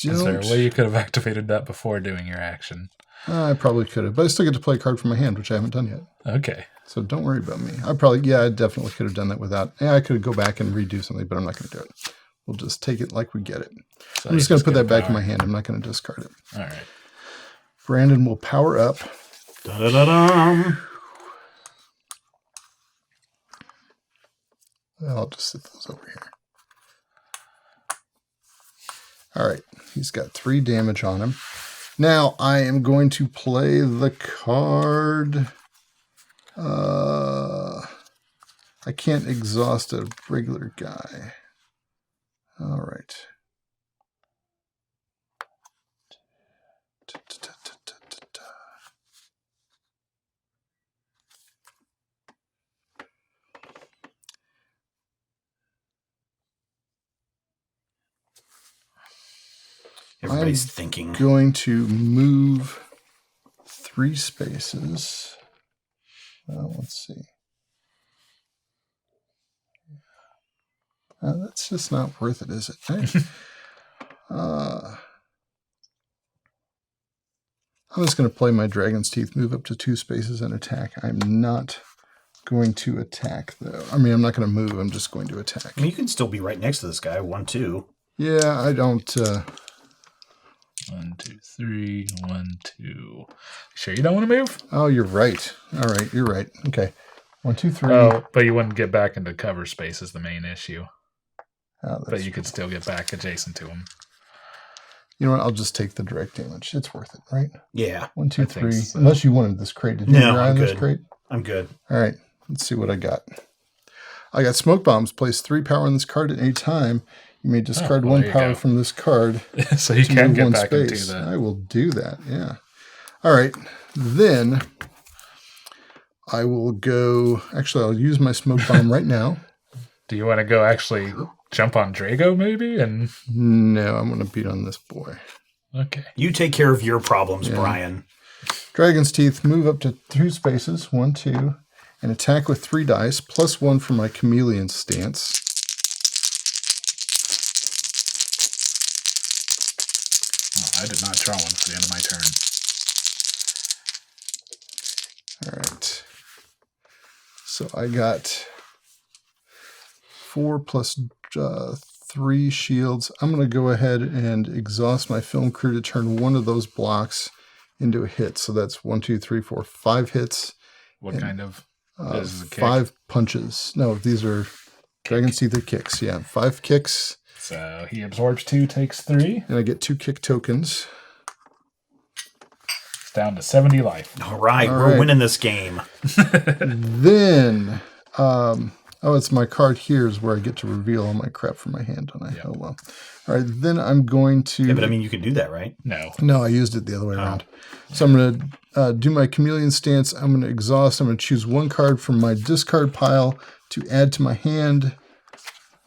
Speaker 2: Is there a way you could have activated that before doing your action?
Speaker 3: I probably could have, but I still get to play a card from my hand, which I haven't done yet.
Speaker 2: Okay.
Speaker 3: So don't worry about me. I definitely could have done that without. Yeah, I could go back and redo something, but I'm not going to do it. We'll just take it like we get it.
Speaker 2: So
Speaker 3: I'm just going to put that back in my hand. I'm not going to discard it.
Speaker 2: All right.
Speaker 3: Brandon will power up.
Speaker 1: Da-da-da-dum.
Speaker 3: I'll just sit those over here. All right. He's got 3 damage on him. Now I am going to play the card. I can't exhaust a regular guy. All right.
Speaker 1: Everybody's thinking.
Speaker 3: Going to move 3 spaces. Let's see. That's just not worth it, is it? I'm just going to play my Dragon's Teeth, move up to 2 spaces and attack. I'm not going to attack, though. I mean, I'm not going to move. I'm just going to attack.
Speaker 1: I mean, you can still be right next to this guy. 1, 2.
Speaker 3: Yeah, I don't...
Speaker 2: 1, 2, 3. 1, 2. Sure you don't want to move?
Speaker 3: Oh, you're right. All right, you're right. Okay. 1, 2, 3.
Speaker 2: Oh, but you wouldn't get back into cover space is the main issue. But you could still get back adjacent to him.
Speaker 3: You know what? I'll just take the direct damage. It's worth it, right?
Speaker 1: Yeah.
Speaker 3: 1, 2,
Speaker 2: I think
Speaker 3: 3.
Speaker 2: so.
Speaker 3: Unless you wanted this crate. Did you
Speaker 1: No,
Speaker 3: rely
Speaker 1: I'm
Speaker 3: on this
Speaker 1: good.
Speaker 3: crate?
Speaker 1: I'm good.
Speaker 3: All right. Let's see what I got. I got smoke bombs. Place 3 power on this card at any time. You may discard
Speaker 2: well,
Speaker 3: 1
Speaker 2: there you
Speaker 3: power
Speaker 2: go.
Speaker 3: from this card.
Speaker 2: So you
Speaker 3: to
Speaker 2: can
Speaker 3: move
Speaker 2: get
Speaker 3: 1
Speaker 2: back
Speaker 3: space.
Speaker 2: into that.
Speaker 3: I will do that, yeah. All right. Then I will go... Actually, I'll use my smoke bomb right now.
Speaker 2: Do you want to go actually jump on Drago maybe? And
Speaker 3: No, I'm going to beat on this boy.
Speaker 2: okay.
Speaker 1: You take care of your problems, Brian.
Speaker 3: Dragon's Teeth, move up to 2 spaces, 1, 2, and attack with 3 dice, +1 for my chameleon stance.
Speaker 2: Oh, I did not draw one for the end of my turn.
Speaker 3: All right. So I got 4 plus 3 shields. I'm going to go ahead and exhaust my film crew to turn 1 of those blocks into a hit. So that's 1, 2, 3, 4, 5 hits.
Speaker 2: What kind of? This is a kick.
Speaker 3: 5 punches. No, these are Dragon's Teeth are kicks. Yeah, 5 kicks.
Speaker 2: So he absorbs 2, takes 3.
Speaker 3: And I get 2 kick tokens.
Speaker 2: It's down to 70 life.
Speaker 1: All right,
Speaker 3: All
Speaker 1: we're
Speaker 3: right.
Speaker 1: winning this game.
Speaker 3: Then, it's my card here is where I get to reveal all my crap from my hand, don't I?
Speaker 2: Yep.
Speaker 3: Oh, well. All right, then I'm going to...
Speaker 1: Yeah, but I mean, you can do that, right?
Speaker 2: No.
Speaker 3: No, I used it the other way around. So I'm going to do my chameleon stance. I'm going to exhaust. I'm going to choose 1 card from my discard pile to add to my hand.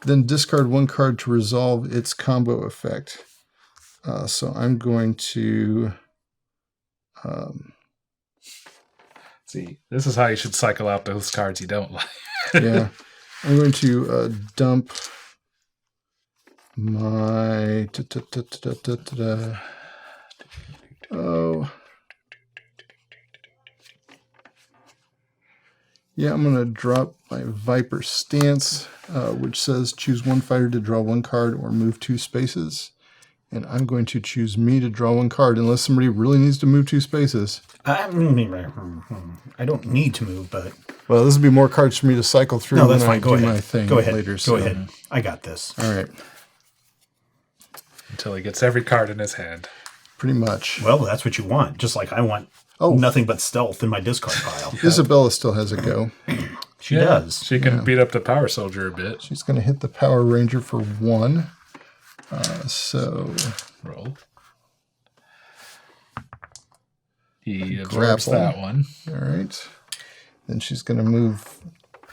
Speaker 3: Then discard 1 card to resolve its combo effect. So I'm going to...
Speaker 2: See, this is how you should cycle out those cards you don't like.
Speaker 3: yeah. I'm going to dump my... Oh. Yeah, I'm going to drop my Viper stance, which says choose one fighter to draw one card or move 2 spaces. And I'm going to choose me to draw 1 card, unless somebody really needs to move 2 spaces.
Speaker 1: I don't need to move, but...
Speaker 3: Well, this would be more cards for me to cycle through
Speaker 1: No, that's
Speaker 3: when
Speaker 1: fine.
Speaker 3: I
Speaker 1: Go
Speaker 3: do
Speaker 1: ahead.
Speaker 3: my thing
Speaker 1: Go ahead.
Speaker 3: later.
Speaker 1: Go ahead. I got this.
Speaker 3: All right.
Speaker 2: Until he gets every card in his hand.
Speaker 3: Pretty much.
Speaker 1: Well, that's what you want. Just like I want nothing but stealth in my discard pile.
Speaker 3: Isabella still has a go.
Speaker 1: She does.
Speaker 2: She can beat up the Power Soldier a bit.
Speaker 3: She's going to hit the Power Ranger for 1. So...
Speaker 2: Roll. He absorbs that one.
Speaker 3: All right. Then she's going to move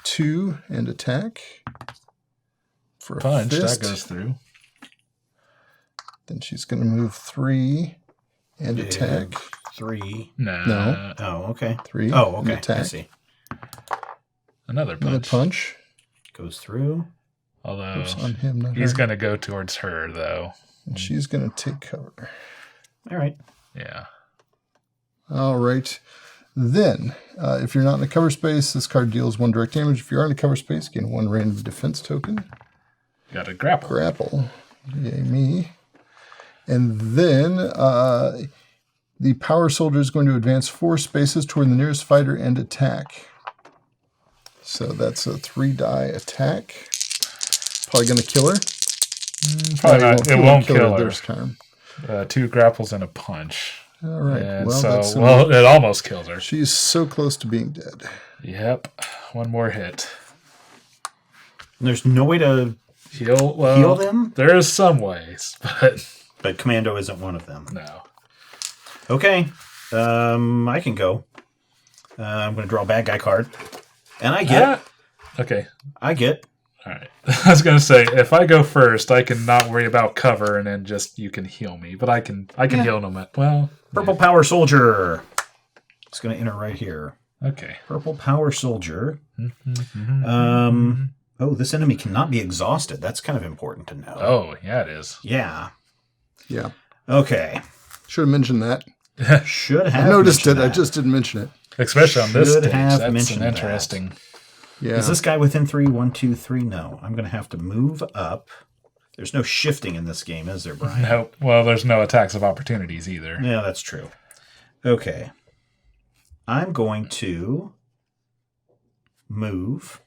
Speaker 3: 2 and attack for a
Speaker 2: Punch.
Speaker 3: fist.
Speaker 2: That goes through.
Speaker 3: Then she's going to move 3 and attack.
Speaker 1: 3.
Speaker 2: Nah.
Speaker 3: No.
Speaker 1: Oh, okay.
Speaker 3: 3.
Speaker 1: Oh,
Speaker 3: and
Speaker 1: okay.
Speaker 3: attack.
Speaker 1: I see.
Speaker 2: Another punch.
Speaker 3: Another punch.
Speaker 1: Goes through.
Speaker 2: Although
Speaker 3: Oops, on him, not
Speaker 2: he's
Speaker 3: her.
Speaker 2: going to go towards her, though.
Speaker 3: And she's going to take cover.
Speaker 1: All right.
Speaker 2: Yeah.
Speaker 3: All right. Then, if you're not in the cover space, this card deals 1 direct damage. If you are in the cover space, gain 1 random defense token.
Speaker 2: Got a grapple.
Speaker 3: Grapple. Yay, me. And then the Power Soldier is going to advance 4 spaces toward the nearest fighter and attack. So that's a 3-die attack. Probably going to kill her.
Speaker 2: Probably not. It won't kill her.
Speaker 3: this time.
Speaker 2: 2 grapples and a punch.
Speaker 3: All right.
Speaker 2: And
Speaker 3: Well,
Speaker 2: it almost killed her.
Speaker 3: she's so close to being dead.
Speaker 2: Yep. 1 more hit.
Speaker 1: And there's no way to
Speaker 2: Heal
Speaker 1: them?
Speaker 2: There is some ways,
Speaker 1: But Commando isn't one of them.
Speaker 2: no.
Speaker 1: Okay. I can go. I'm going to draw a bad guy card. And I get...
Speaker 2: Okay.
Speaker 1: I get...
Speaker 2: All right. I was going to say, if I go first, I can not worry about cover, and then just you can heal me. But I can heal no matter. Well,
Speaker 1: Purple Power Soldier. It's going to enter right here.
Speaker 2: okay.
Speaker 1: Purple Power Soldier. Oh, this enemy cannot be exhausted. That's kind of important to know.
Speaker 2: Oh, yeah, it is.
Speaker 1: Yeah.
Speaker 3: Yeah.
Speaker 1: Okay.
Speaker 3: Should have mentioned that.
Speaker 1: Should have
Speaker 3: I noticed it.
Speaker 1: mentioned
Speaker 3: I
Speaker 1: that.
Speaker 3: just didn't mention it.
Speaker 2: Especially on this
Speaker 1: Should
Speaker 2: stage.
Speaker 1: have
Speaker 2: That's
Speaker 1: mentioned
Speaker 2: an
Speaker 1: that.
Speaker 2: interesting.
Speaker 3: Yeah.
Speaker 1: Is this guy within 3? 1, 2, 3? No. I'm going to have to move up. There's no shifting in this game, is there, Brian?
Speaker 2: Nope. Well, there's no attacks of opportunities either.
Speaker 1: Yeah, that's true. Okay. I'm going to move.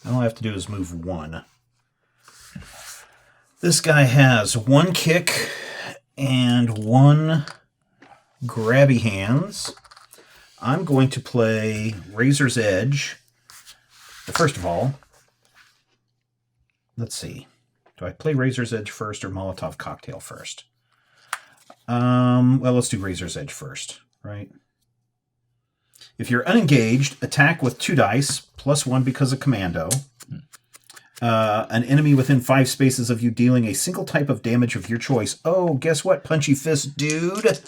Speaker 1: All I have to do is move 1. This guy has 1 kick and 1 grabby hands. I'm going to play Razor's Edge. First of all, let's see. Do I play Razor's Edge first or Molotov Cocktail first? Well, let's do Razor's Edge first, right? If you're unengaged, attack with 2 dice, plus 1 because of Commando. An enemy within 5 spaces of you dealing a single type of damage of your choice. Oh, guess what, Punchy Fist dude?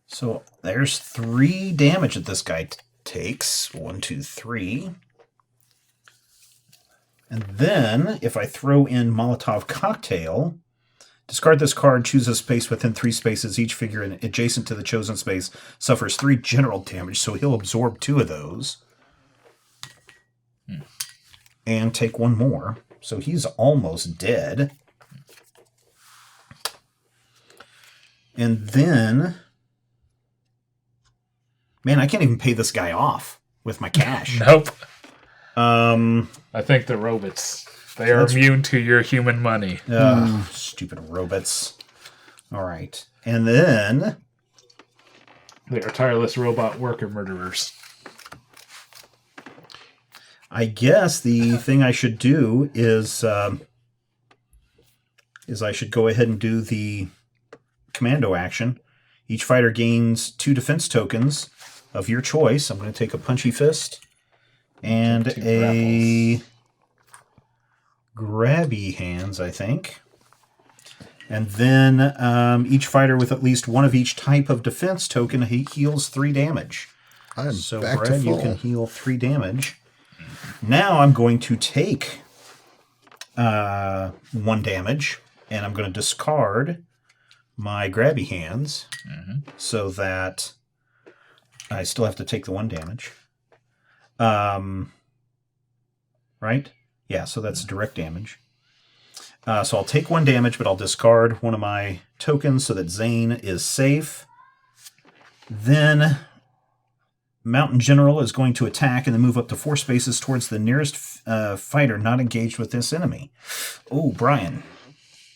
Speaker 1: So there's 3 damage that this guy takes. 1, 2, 3. And then, if I throw in Molotov Cocktail, discard this card, choose a space within 3 spaces. Each figure adjacent to the chosen space suffers 3 general damage, so he'll absorb 2 of those. And take 1 more. So he's almost dead. And then... Man, I can't even pay this guy off with my cash.
Speaker 2: Nope. I think the robots, they are immune to your human money.
Speaker 1: Stupid robots. All right. And then...
Speaker 2: They are tireless robot worker murderers.
Speaker 1: I guess the thing I should do is I should go ahead and do the commando action. Each fighter gains 2 defense tokens of your choice. I'm going to take a Punchy Fist and a Grabby Hands, I think. And then each fighter with at least one of each type of defense token heals 3 damage.
Speaker 3: I am
Speaker 1: So,
Speaker 3: back
Speaker 1: Brad,
Speaker 3: to full.
Speaker 1: you can heal 3 damage. Now I'm going to take 1 damage, and I'm going to discard my grabby hands so that I still have to take the 1 damage. Right? Yeah, so that's direct damage. So I'll take 1 damage, but I'll discard one of my tokens so that Zane is safe. Then Mountain General is going to attack and then move up to 4 spaces towards the nearest fighter not engaged with this enemy. Oh, Brian.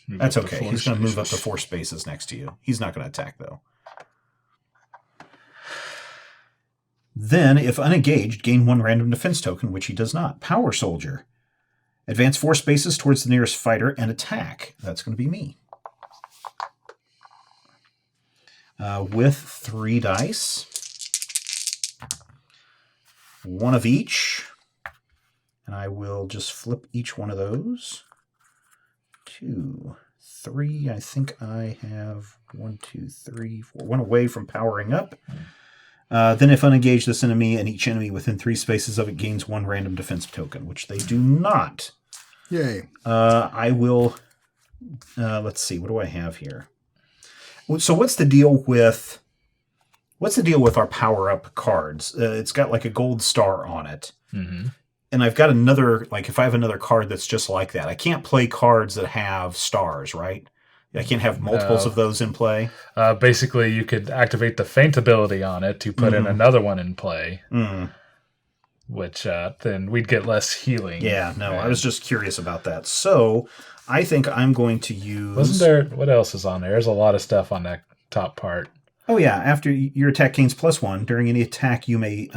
Speaker 1: That's okay. He's going to move up to 4 spaces next to you. He's not going to attack, though. Then, if unengaged, gain 1 random defense token, which he does not. Power Soldier. Advance 4 spaces towards the nearest fighter and attack. That's going to be me. With 3 dice. 1 of each. And I will just flip each one of those. 2, 3. I think I have 1, 2, 3, 4. 1 away from powering up. Then if unengaged, this enemy and each enemy within 3 spaces of it gains 1 random defense token, which they do not.
Speaker 3: Yay.
Speaker 1: I will... let's see. What do I have here? So what's the deal with... What's the deal with our power-up cards? It's got like a gold star on it.
Speaker 2: Mm-hmm.
Speaker 1: And I've got another... Like if I have another card that's just like that, I can't play cards that have stars, right? I can't have multiples of those in play.
Speaker 2: Basically, you could activate the feint ability on it to put in another one in play, which then we'd get less healing.
Speaker 1: Yeah, no, I was just curious about that. So I think I'm going to use...
Speaker 2: Wasn't there... What else is on there? There's a lot of stuff on that top part.
Speaker 1: Oh, yeah. After your attack gains +1, during any attack, you may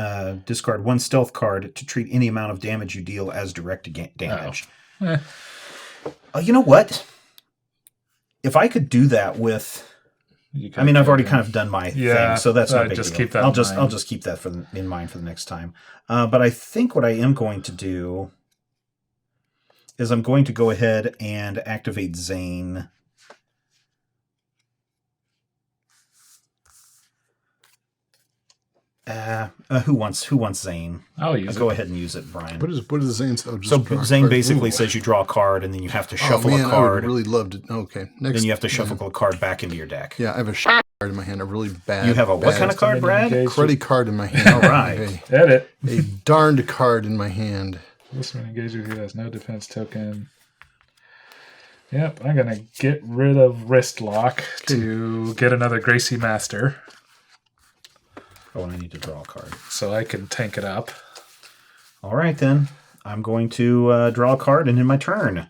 Speaker 1: discard 1 stealth card to treat any amount of damage you deal as direct damage. You know what? If I could do that with... I mean, I've already kind of done my thing, so that's not a big deal.
Speaker 2: Keep that
Speaker 1: I'll just keep that in mind for the next time. But I think what I am going to do is I'm going to go ahead and activate Zane. Who wants Zane?
Speaker 2: I'll use it.
Speaker 1: Go ahead and use it, Brian.
Speaker 3: What does Zane say?
Speaker 1: So Zane basically says you draw a card, and then you have to shuffle a card.
Speaker 3: I would really love to. Okay, next.
Speaker 1: Then you have to shuffle a card back into your deck.
Speaker 3: Yeah, I have a card in my hand. A really bad.
Speaker 1: You have a what kind of card, Brad?
Speaker 3: Credit card in my hand.
Speaker 1: All right.
Speaker 2: Edit.
Speaker 3: A darned card in my hand.
Speaker 2: This one engages with you has no defense token. Yep, I'm gonna get rid of Wrist Lock to get another Gracie Master.
Speaker 1: Oh, and I need to draw a card.
Speaker 2: So I can tank it up.
Speaker 1: All right, then. I'm going to draw a card and end my turn.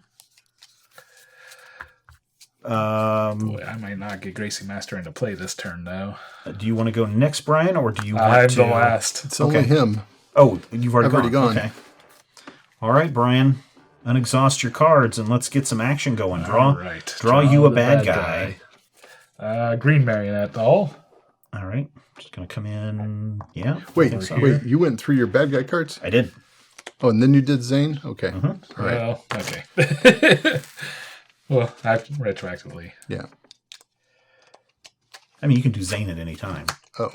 Speaker 2: Boy, I might not get Gracie Master into play this turn, though.
Speaker 1: Do you want to go next, Brian, or do you want
Speaker 2: I'm
Speaker 1: to...
Speaker 2: the last.
Speaker 3: It's only him.
Speaker 1: Oh, you've already
Speaker 3: gone.
Speaker 1: Okay. All right, Brian. Unexhaust your cards and let's get some action going. Draw you a bad guy.
Speaker 2: Green Marionette doll.
Speaker 1: All right. Just going to come in. Yeah.
Speaker 3: Wait. You went through your bad guy cards?
Speaker 1: I did.
Speaker 3: Oh, and then you did Zane? Okay.
Speaker 1: Uh-huh.
Speaker 3: All right.
Speaker 2: Well, okay. Well, retroactively.
Speaker 3: Yeah.
Speaker 1: I mean, you can do Zane at any time.
Speaker 3: Oh.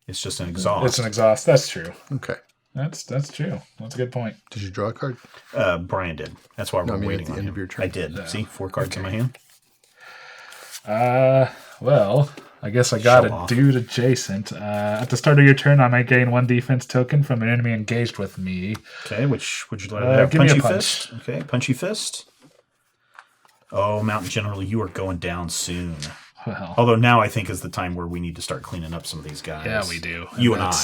Speaker 1: It's just an exhaust.
Speaker 2: It's an exhaust. That's true.
Speaker 3: Okay.
Speaker 2: That's true. That's a good point.
Speaker 3: Did you draw a card?
Speaker 1: Brian did. That's why we're waiting
Speaker 3: at the end of your turn.
Speaker 1: I did. See? 4 cards in my hand.
Speaker 2: Well, I guess I got a dude adjacent. At the start of your turn, I might gain 1 defense token from an enemy engaged with me.
Speaker 1: Okay, which would you like to have?
Speaker 2: Give me a
Speaker 1: Punchy
Speaker 2: punch.
Speaker 1: Fist? Okay, Punchy Fist. Oh, Mountain General, you are going down soon.
Speaker 2: Well,
Speaker 1: Although now I think is the time where we need to start cleaning up some of these guys.
Speaker 2: yeah, we do.
Speaker 1: You and I.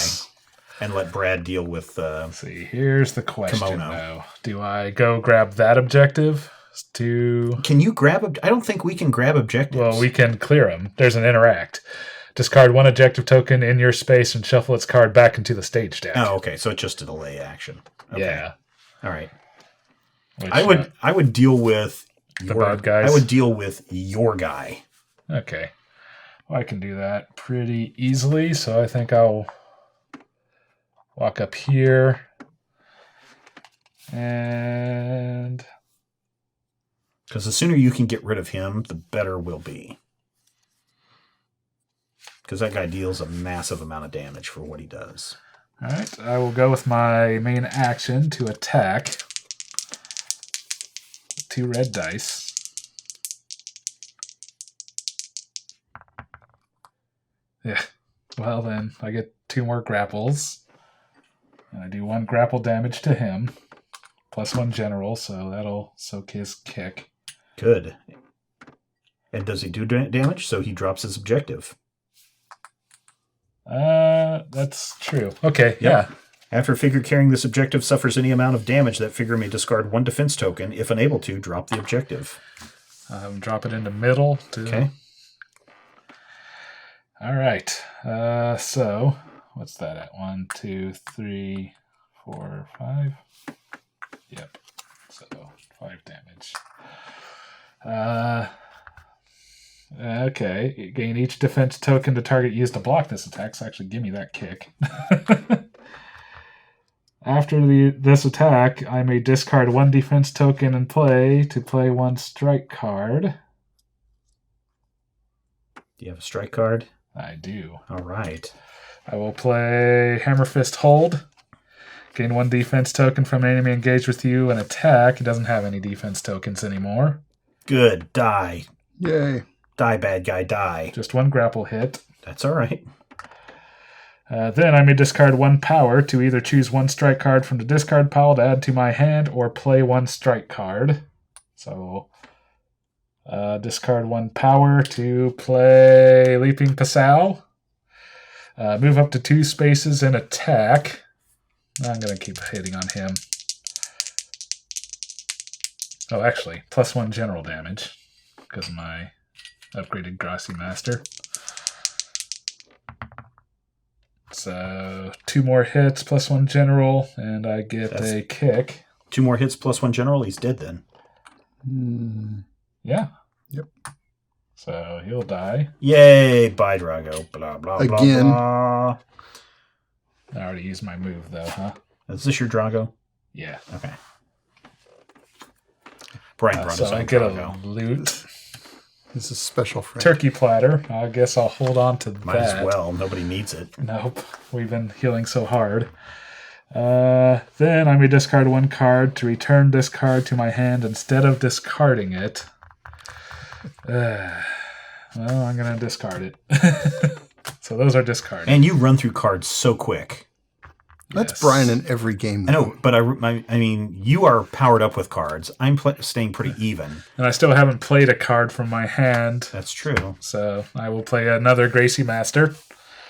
Speaker 1: And let Brad deal with...
Speaker 2: Let's see, here's the question,
Speaker 1: Kemono.
Speaker 2: though. Do I go grab that objective to...
Speaker 1: Can you grab... I don't think we can grab objectives.
Speaker 2: Well, we can clear them. There's an interact. Discard 1 objective token in your space and shuffle its card back into the stage deck.
Speaker 1: Oh, okay. So it's just a delay action. Okay.
Speaker 2: Yeah.
Speaker 1: All right.
Speaker 2: Which,
Speaker 1: I would deal with...
Speaker 2: the bad guys?
Speaker 1: I would deal with your guy.
Speaker 2: Okay. Well, I can do that pretty easily, so I think I'll walk up here and
Speaker 1: Because the sooner you can get rid of him, the better we'll be. Because that guy deals a massive amount of damage for what he does.
Speaker 2: All right, I will go with my main action to attack. 2 red dice. Yeah, well then, I get 2 more grapples. And I do 1 grapple damage to him. Plus 1 general, so that'll soak his kick.
Speaker 1: Good. And does he do damage? So he drops his objective.
Speaker 2: That's true. Okay,
Speaker 1: Yep.
Speaker 2: yeah.
Speaker 1: After a figure carrying this objective suffers any amount of damage, that figure may discard 1 defense token. If unable to, drop the objective.
Speaker 2: Drop it into middle.
Speaker 1: Okay.
Speaker 2: All right. So, what's that at? 1, 2, 3, 4, 5. Yep. So, 5 damage. Okay. Gain each defense token the target used to block this attack. So actually, give me that kick. After this attack, I may discard 1 defense token in play to play 1 strike card.
Speaker 1: Do you have a strike card?
Speaker 2: I do.
Speaker 1: All right.
Speaker 2: I will play Hammer Fist Hold. Gain 1 defense token from an enemy engaged with you and attack. He doesn't have any defense tokens anymore.
Speaker 1: Good. Die.
Speaker 3: Yay.
Speaker 1: Die, bad guy, die.
Speaker 2: Just 1 grapple hit.
Speaker 1: That's all right.
Speaker 2: Then I may discard 1 power to either choose 1 strike card from the discard pile to add to my hand or play 1 strike card. So, discard 1 power to play Leaping Pasao. Move up to 2 spaces and attack. I'm going to keep hitting on him. Oh, actually, plus 1 general damage because of my upgraded Grassy Master. So 2 more hits, plus 1 general, and I get a kick.
Speaker 1: 2 more hits plus 1 general. He's dead then.
Speaker 2: Yeah.
Speaker 3: Yep.
Speaker 2: So he'll die.
Speaker 1: Yay! Bye, Drago. Blah, blah,
Speaker 3: Again.
Speaker 1: blah, blah.
Speaker 2: I already used my move, though, huh?
Speaker 1: Is this your Drago?
Speaker 2: Yeah.
Speaker 1: Okay. Brian brought
Speaker 2: So
Speaker 1: his
Speaker 2: I
Speaker 1: own
Speaker 2: get
Speaker 1: Drago.
Speaker 2: a loot.
Speaker 3: This is special friend.
Speaker 2: Turkey platter. I guess I'll hold on to
Speaker 1: Might
Speaker 2: that.
Speaker 1: as well. Nobody needs it.
Speaker 2: Nope. We've been healing so hard. Then I may discard 1 card to return this card to my hand instead of discarding it. Well, I'm going to discard it. So those are discarded.
Speaker 1: And you run through cards so quick.
Speaker 3: That's
Speaker 2: Yes.
Speaker 3: Brian in every game.
Speaker 1: I know, but I mean, you are powered up with cards. I'm staying pretty even.
Speaker 2: And I still haven't played a card from my hand.
Speaker 1: That's true.
Speaker 2: So I will play another Gracie Master.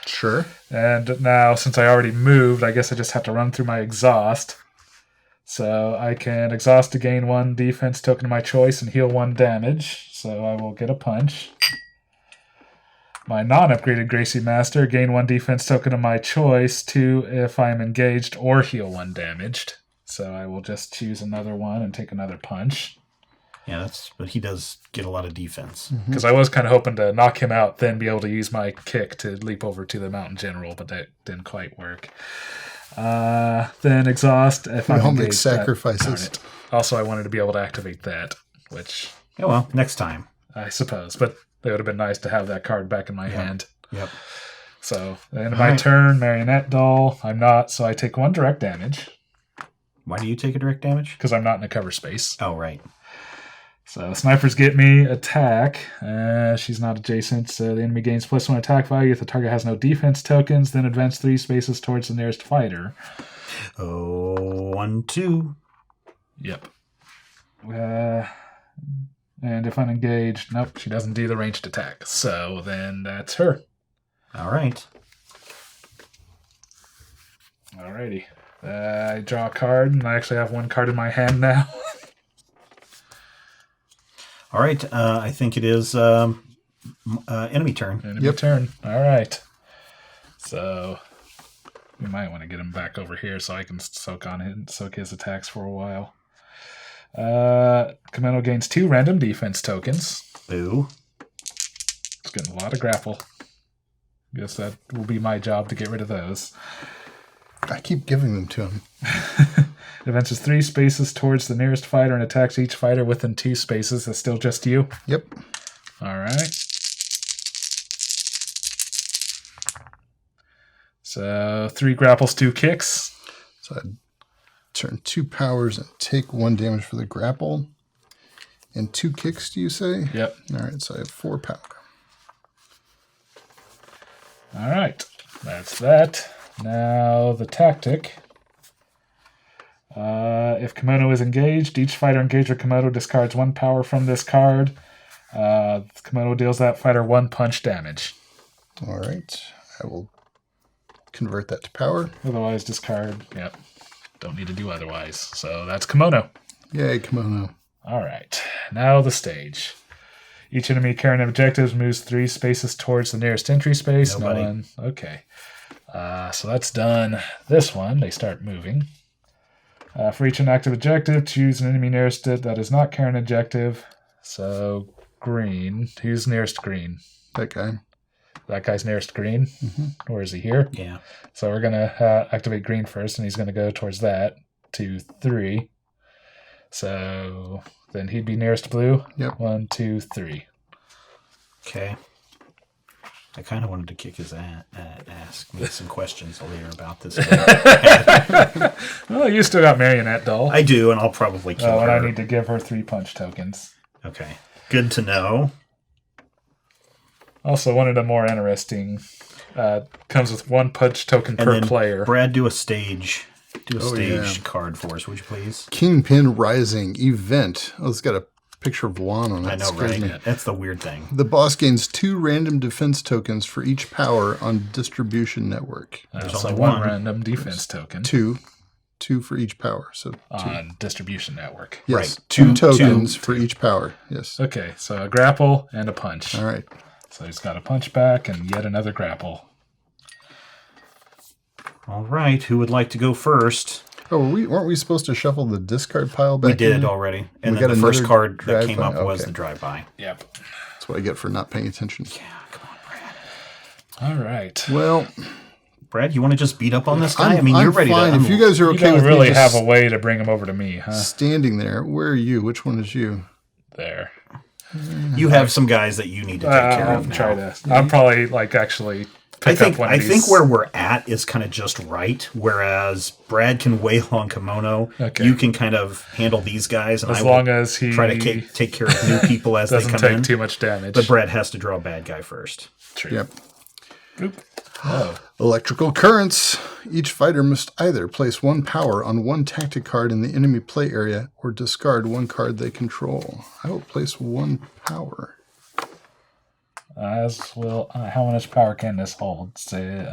Speaker 3: Sure.
Speaker 2: And now, since I already moved, I guess I just have to run through my exhaust. So I can exhaust to gain 1 defense token of my choice and heal 1 damage. So I will get a punch. My non-upgraded Gracie Master, gain 1 defense token of my choice, 2 if I'm engaged, or heal 1 damaged. So I will just choose another one and take another punch.
Speaker 1: Yeah, but he does get a lot of defense.
Speaker 2: Because I was kind of hoping to knock him out, then be able to use my kick to leap over to the Mountain General, but that didn't quite work. Then exhaust if I'm
Speaker 3: all make
Speaker 2: engaged.
Speaker 3: sacrifices.
Speaker 2: Darn it. Also, I wanted to be able to activate that, which
Speaker 1: Yeah, well, next time.
Speaker 2: I suppose, but it would have been nice to have that card back in my hand.
Speaker 1: Yep.
Speaker 2: So, the end of my turn, Marionette Doll. I'm not, so I take 1 direct damage,
Speaker 1: Why do you take a direct damage?
Speaker 2: because I'm not in a cover space.
Speaker 1: Oh, right.
Speaker 2: So, snipers get me, attack. She's not adjacent, so the enemy gains plus 1 attack value if the target has no defense tokens, then advance 3 spaces towards the nearest fighter.
Speaker 1: Oh, 1, 2.
Speaker 2: Yep. And if unengaged, nope, she doesn't do the ranged attack. So then that's her.
Speaker 1: All right.
Speaker 2: Alrighty. I draw a card, and I actually have 1 card in my hand now.
Speaker 1: All right. I think it is enemy turn.
Speaker 2: Enemy turn. Alright. So we might want to get him back over here so I can soak his attacks for a while. Kemono gains 2 random defense tokens.
Speaker 1: Boo.
Speaker 2: It's getting a lot of grapple. Guess that will be my job to get rid of those.
Speaker 3: I keep giving them to him.
Speaker 2: It advances 3 spaces towards the nearest fighter and attacks each fighter within 2 spaces. That's still just you?
Speaker 3: Yep.
Speaker 2: All right. So 3 grapples, 2 kicks.
Speaker 3: So I turn 2 powers and take 1 damage for the grapple. And 2 kicks, do you say?
Speaker 2: Yep.
Speaker 3: All right, so I have 4 power.
Speaker 2: All right. That's that. Now the tactic. If Kemono is engaged, each fighter engaged with Kemono discards 1 power from this card. Kemono deals that fighter 1 punch damage.
Speaker 3: All right. I will convert that to power.
Speaker 2: Otherwise, discard. Yep. Don't need to do otherwise. So that's Kemono.
Speaker 3: Yay, Kemono.
Speaker 2: All right. Now the stage. Each enemy carrying objectives moves 3 spaces towards the nearest entry space.
Speaker 1: Nobody.
Speaker 2: No one. Okay. So that's done. This one, they start moving. For each inactive objective, choose an enemy nearest it that is not carrying an objective. So green. Who's nearest green?
Speaker 3: That guy.
Speaker 2: That guy's nearest green.
Speaker 3: Mm-hmm.
Speaker 2: Or is he here?
Speaker 1: Yeah.
Speaker 2: So we're going to activate green first, and he's going to go towards that. 2, 3. So then he'd be nearest blue.
Speaker 3: Yep.
Speaker 2: 1, 2, 3.
Speaker 1: Okay. I kind of wanted to kick his ass, ask me some questions later about this.
Speaker 2: Well, you still got Marionette doll.
Speaker 1: I do, and I'll probably kill
Speaker 2: Oh,
Speaker 1: her.
Speaker 2: and I need to give her 3 punch tokens.
Speaker 1: Okay. Good to know.
Speaker 2: Also, one of the more interesting comes with 1 punch token
Speaker 1: And
Speaker 2: per
Speaker 1: then
Speaker 2: player.
Speaker 1: Brad, do a stage
Speaker 3: yeah.
Speaker 1: card for us, would you please?
Speaker 3: Kingpin Rising event. Oh, it's got a picture of Juan on it.
Speaker 1: I know,
Speaker 3: Scares
Speaker 1: right?
Speaker 3: me.
Speaker 1: That's the weird thing.
Speaker 3: The boss gains 2 random defense tokens for each power on distribution network.
Speaker 1: There's
Speaker 2: So
Speaker 1: only
Speaker 2: 1
Speaker 1: one.
Speaker 2: random defense token
Speaker 3: 2 for each power. So 2.
Speaker 2: on distribution network.
Speaker 3: Yes,
Speaker 1: Right.
Speaker 3: 2
Speaker 1: Two-
Speaker 3: tokens for each power. Yes.
Speaker 2: Okay, so a grapple and a punch.
Speaker 3: All right.
Speaker 2: So he's got a punch back and yet another grapple.
Speaker 1: All right. Who would like to go first?
Speaker 3: Oh, weren't we supposed to shuffle the discard pile back?
Speaker 1: We did
Speaker 3: in?
Speaker 1: it already. And
Speaker 3: We
Speaker 1: then
Speaker 3: got
Speaker 1: the first
Speaker 3: another
Speaker 1: card that
Speaker 3: drive-by?
Speaker 1: came up was
Speaker 3: Okay.
Speaker 1: the drive-by.
Speaker 2: Yep.
Speaker 3: That's what I get for not paying attention.
Speaker 1: Yeah, come on, Brad.
Speaker 2: All right.
Speaker 3: Well,
Speaker 1: Brad, you want to just beat up on this guy?
Speaker 3: I'm
Speaker 1: you're ready
Speaker 3: fine.
Speaker 1: to...
Speaker 3: If you guys are
Speaker 2: You
Speaker 3: okay
Speaker 2: don't
Speaker 3: with
Speaker 2: really
Speaker 3: me
Speaker 2: have
Speaker 3: just
Speaker 2: a way to bring him over to me, huh?
Speaker 3: standing there, where are you? Which one is you?
Speaker 2: There.
Speaker 1: You have some guys that you need to take care
Speaker 2: I'll
Speaker 1: of now.
Speaker 2: try to. I'll probably actually
Speaker 1: I
Speaker 2: pick
Speaker 1: think
Speaker 2: up one of these.
Speaker 1: think where we're at is kind of just right. Whereas Brad can wail on Kemono,
Speaker 2: Okay.
Speaker 1: you can kind of handle these guys, and
Speaker 2: as
Speaker 1: I will
Speaker 2: long as he
Speaker 1: try to take care of new people as they
Speaker 2: doesn't
Speaker 1: come
Speaker 2: take
Speaker 1: in.
Speaker 2: too much damage.
Speaker 1: But Brad has to draw a bad guy first.
Speaker 2: True.
Speaker 3: Yep.
Speaker 2: Oop. Oh.
Speaker 3: Electrical currents. Each fighter must either place 1 power on 1 tactic card in the enemy play area or discard 1 card they control. I will place 1 power.
Speaker 2: As will. How much power can this hold? Say.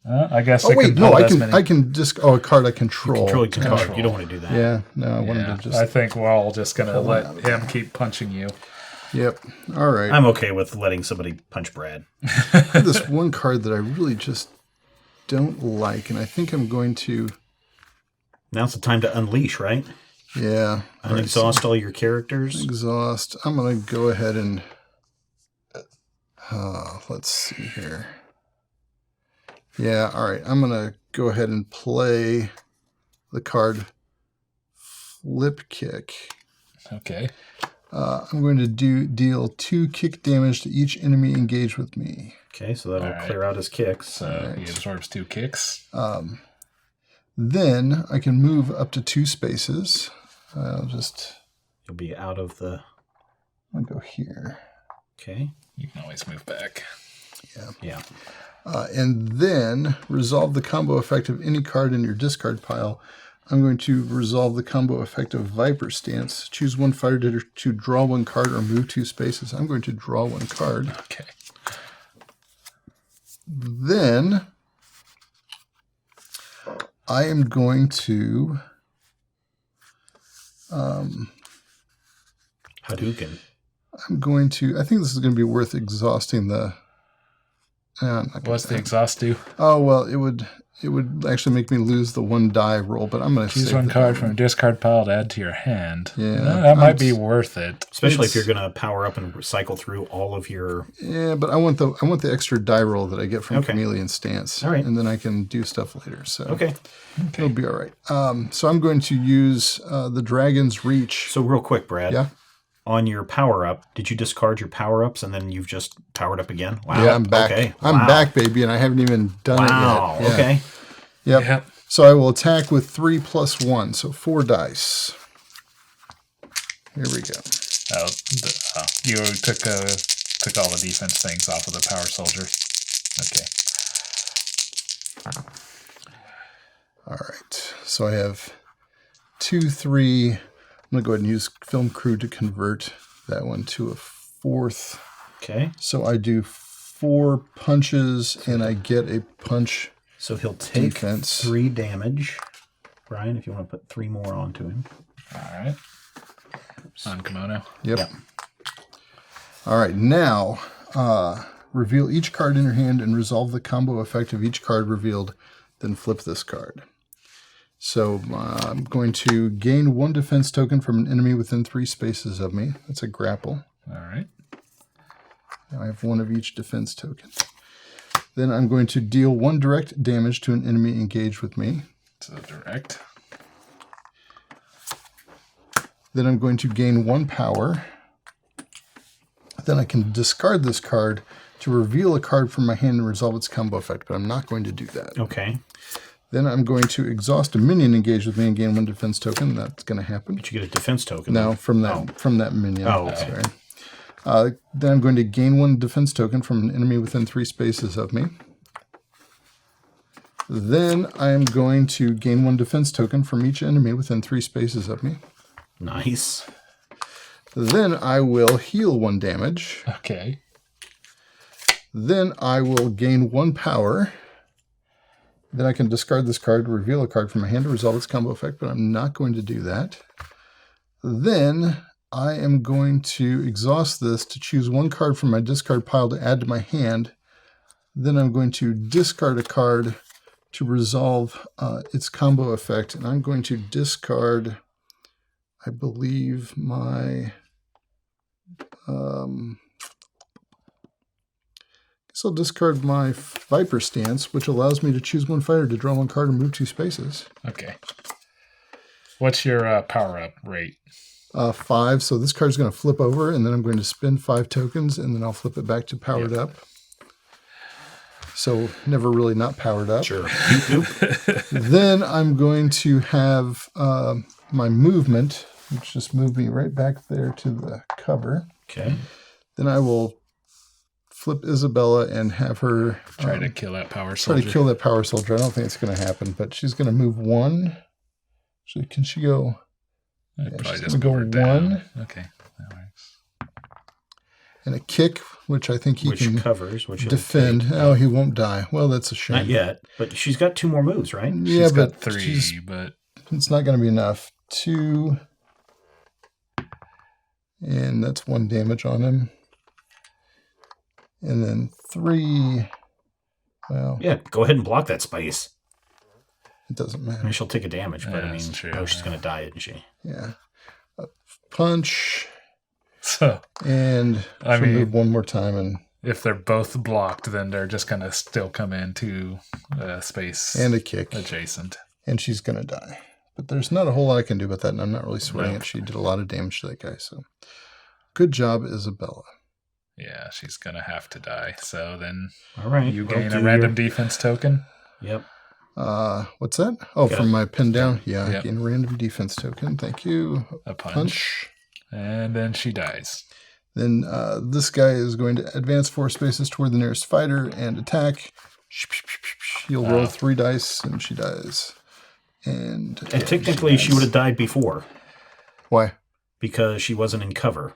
Speaker 2: I guess.
Speaker 3: Oh
Speaker 2: it
Speaker 3: wait,
Speaker 2: can
Speaker 3: no,
Speaker 2: hold
Speaker 3: I
Speaker 2: as
Speaker 3: can
Speaker 2: many.
Speaker 3: a card I control.
Speaker 1: Control your card.
Speaker 2: Control.
Speaker 1: You don't want to do that.
Speaker 3: Yeah, no, I wanted
Speaker 2: Yeah,
Speaker 3: to just.
Speaker 2: I think we're all just gonna
Speaker 3: pull
Speaker 2: let
Speaker 3: it out of
Speaker 2: him keep punching you.
Speaker 3: Yep. All right.
Speaker 1: I'm okay with letting somebody punch Brad.
Speaker 3: I have this 1 card that I really just don't like, and I think I'm going to.
Speaker 1: Now's the time to unleash, right?
Speaker 3: Yeah. All right, so
Speaker 1: Exhaust all your characters.
Speaker 3: exhaust. I'm going to go ahead and. Let's see here. Yeah, all right. I'm going to go ahead and play the card Flip Kick.
Speaker 2: Okay.
Speaker 3: I'm going to deal 2 kick damage to each enemy engaged with me.
Speaker 1: Okay, so that'll
Speaker 2: All right.
Speaker 1: clear out his kicks.
Speaker 2: So he absorbs 2 kicks.
Speaker 3: Then I can move up to 2 spaces. I'll
Speaker 1: You'll be out of the...
Speaker 3: go here.
Speaker 1: Okay.
Speaker 2: You can always move back.
Speaker 1: Yeah.
Speaker 3: And then resolve the combo effect of any card in your discard pile. I'm going to resolve the combo effect of Viper Stance. Choose 1 fighter to draw 1 card or move 2 spaces. I'm going to draw 1 card.
Speaker 2: Okay.
Speaker 3: Then I am going to
Speaker 1: Hadouken.
Speaker 3: I think this is going to be worth exhausting the I'm not gonna
Speaker 2: What's
Speaker 3: say
Speaker 2: the
Speaker 3: that.
Speaker 2: exhaust do?
Speaker 3: Oh, well, it would actually make me lose the 1 die roll, but I'm going to
Speaker 2: Choose
Speaker 3: save
Speaker 2: one
Speaker 3: the
Speaker 2: card
Speaker 3: die.
Speaker 2: from a discard pile to add to your hand.
Speaker 3: Yeah,
Speaker 2: That might be worth it.
Speaker 1: Especially if you're going to power up and cycle through all of your...
Speaker 3: Yeah, but I want the extra die roll that I get from
Speaker 1: Okay.
Speaker 3: Chameleon Stance.
Speaker 1: All right.
Speaker 3: And then I can do stuff later. So
Speaker 1: Okay.
Speaker 3: it'll be all right. So I'm going to use the Dragon's Reach.
Speaker 1: So real quick, Brad.
Speaker 3: Yeah.
Speaker 1: On your power-up, did you discard your power-ups and then you've just powered up again? Wow.
Speaker 3: Yeah, I'm back.
Speaker 1: Okay.
Speaker 3: I'm
Speaker 1: Wow.
Speaker 3: back, baby, and I haven't even done
Speaker 1: Wow.
Speaker 3: it yet. Yeah.
Speaker 1: Okay.
Speaker 3: Yep.
Speaker 2: Yep.
Speaker 3: So I will attack with 3 plus 1, so 4 dice. Here we go.
Speaker 2: You took all the defense things off of the power soldier. Okay.
Speaker 3: All right. So I have 2, 3. I'm going to go ahead and use Film Crew to convert that one to a 4th.
Speaker 1: Okay.
Speaker 3: So I do 4 punches, and I get a punch.
Speaker 1: So he'll take
Speaker 3: Defense.
Speaker 1: 3 damage. Brian, if you want to put 3 more onto him.
Speaker 2: All right. On Kemono.
Speaker 3: Yep. All right. Now, reveal each card in your hand and resolve the combo effect of each card revealed. Then flip this card. So I'm going to gain 1 defense token from an enemy within 3 spaces of me. That's a grapple.
Speaker 2: All right.
Speaker 3: I have 1 of each defense token. Then I'm going to deal 1 direct damage to an enemy engaged with me.
Speaker 2: So direct.
Speaker 3: Then I'm going to gain 1 power. Then I can discard this card to reveal a card from my hand and resolve its combo effect, but I'm not going to do that.
Speaker 1: Okay.
Speaker 3: Then I'm going to exhaust a minion engaged with me and gain 1 defense token. That's going to happen.
Speaker 1: But you get a defense token.
Speaker 3: No, from that minion.
Speaker 1: Oh, okay.
Speaker 3: Sorry. Then I'm going to gain 1 defense token from an enemy within 3 spaces of me. Then I am going to gain 1 defense token from each enemy within 3 spaces of me.
Speaker 1: Nice.
Speaker 3: Then I will heal 1 damage.
Speaker 2: Okay.
Speaker 3: Then I will gain 1 power. Then I can discard this card to reveal a card from my hand to resolve its combo effect, but I'm not going to do that. Then I am going to exhaust this to choose 1 card from my discard pile to add to my hand. Then I'm going to discard a card to resolve its combo effect, and I'm going to discard, I believe, my... I'll discard my Viper Stance, which allows me to choose 1 fighter to draw 1 card and move 2 spaces.
Speaker 2: Okay. What's your power-up rate?
Speaker 3: 5, so this card's going to flip over, and then I'm going to spend 5 tokens, and then I'll flip it back to powered up. So never really not powered up.
Speaker 1: Sure.
Speaker 3: Then I'm going to have my movement, which just moved me right back there to the cover.
Speaker 1: Okay.
Speaker 3: Then I will flip Isabella and have her
Speaker 2: Try to kill that power
Speaker 3: try
Speaker 2: soldier.
Speaker 3: to kill that power soldier. I don't think it's going to happen, but she's going to move 1. Actually, can she go?
Speaker 2: I'd
Speaker 3: Yeah,
Speaker 2: probably
Speaker 3: she's
Speaker 2: just
Speaker 3: gonna
Speaker 2: move
Speaker 3: go
Speaker 2: her down.
Speaker 3: 1.
Speaker 2: Okay. That works.
Speaker 3: And a kick, which I think he
Speaker 1: Which
Speaker 3: can
Speaker 1: covers, which he'll
Speaker 3: defend.
Speaker 1: take.
Speaker 3: Oh, he won't die. Well, that's a shame.
Speaker 1: Not yet, but she's got 2 more moves, right?
Speaker 3: Yeah,
Speaker 2: She's
Speaker 3: but
Speaker 2: got 3,
Speaker 3: she's-
Speaker 2: but
Speaker 3: it's not going to be enough. 2. And that's 1 damage on him. And then 3. Well,
Speaker 1: Yeah, go ahead and block that space.
Speaker 3: it doesn't
Speaker 1: I
Speaker 3: matter.
Speaker 1: mean, she'll take a damage, but
Speaker 2: Yeah,
Speaker 1: I mean,
Speaker 2: that's true,
Speaker 1: she's
Speaker 2: yeah.
Speaker 1: going to die, isn't she?
Speaker 3: Yeah. A punch.
Speaker 2: so
Speaker 3: And
Speaker 2: I
Speaker 3: she'll
Speaker 2: mean-
Speaker 3: move 1 more time. And
Speaker 2: if they're both blocked, then they're just going to still come into space
Speaker 3: a kick.
Speaker 2: adjacent.
Speaker 3: And she's going to die. But there's not a whole lot I can do about that, and I'm not really sweating
Speaker 2: No.
Speaker 3: it. She did a lot of damage to that guy. So good job, Isabella.
Speaker 2: Yeah, she's going to have to die. So then
Speaker 1: All right.
Speaker 2: you
Speaker 1: well,
Speaker 2: gain
Speaker 1: do
Speaker 2: a random
Speaker 1: your-
Speaker 2: defense token.
Speaker 1: Yep.
Speaker 3: What's that? Oh,
Speaker 1: Got
Speaker 3: from
Speaker 1: it.
Speaker 3: my pin down? Yeah,
Speaker 2: Yep.
Speaker 3: gain a random defense token. Thank you.
Speaker 2: A punch.
Speaker 3: Punch.
Speaker 2: And then she dies.
Speaker 3: Then this guy is going to advance 4 spaces toward the nearest fighter and attack. He'll roll 3 dice, and she dies. And
Speaker 1: Technically, she would have died before
Speaker 3: Why?
Speaker 1: because she wasn't in cover.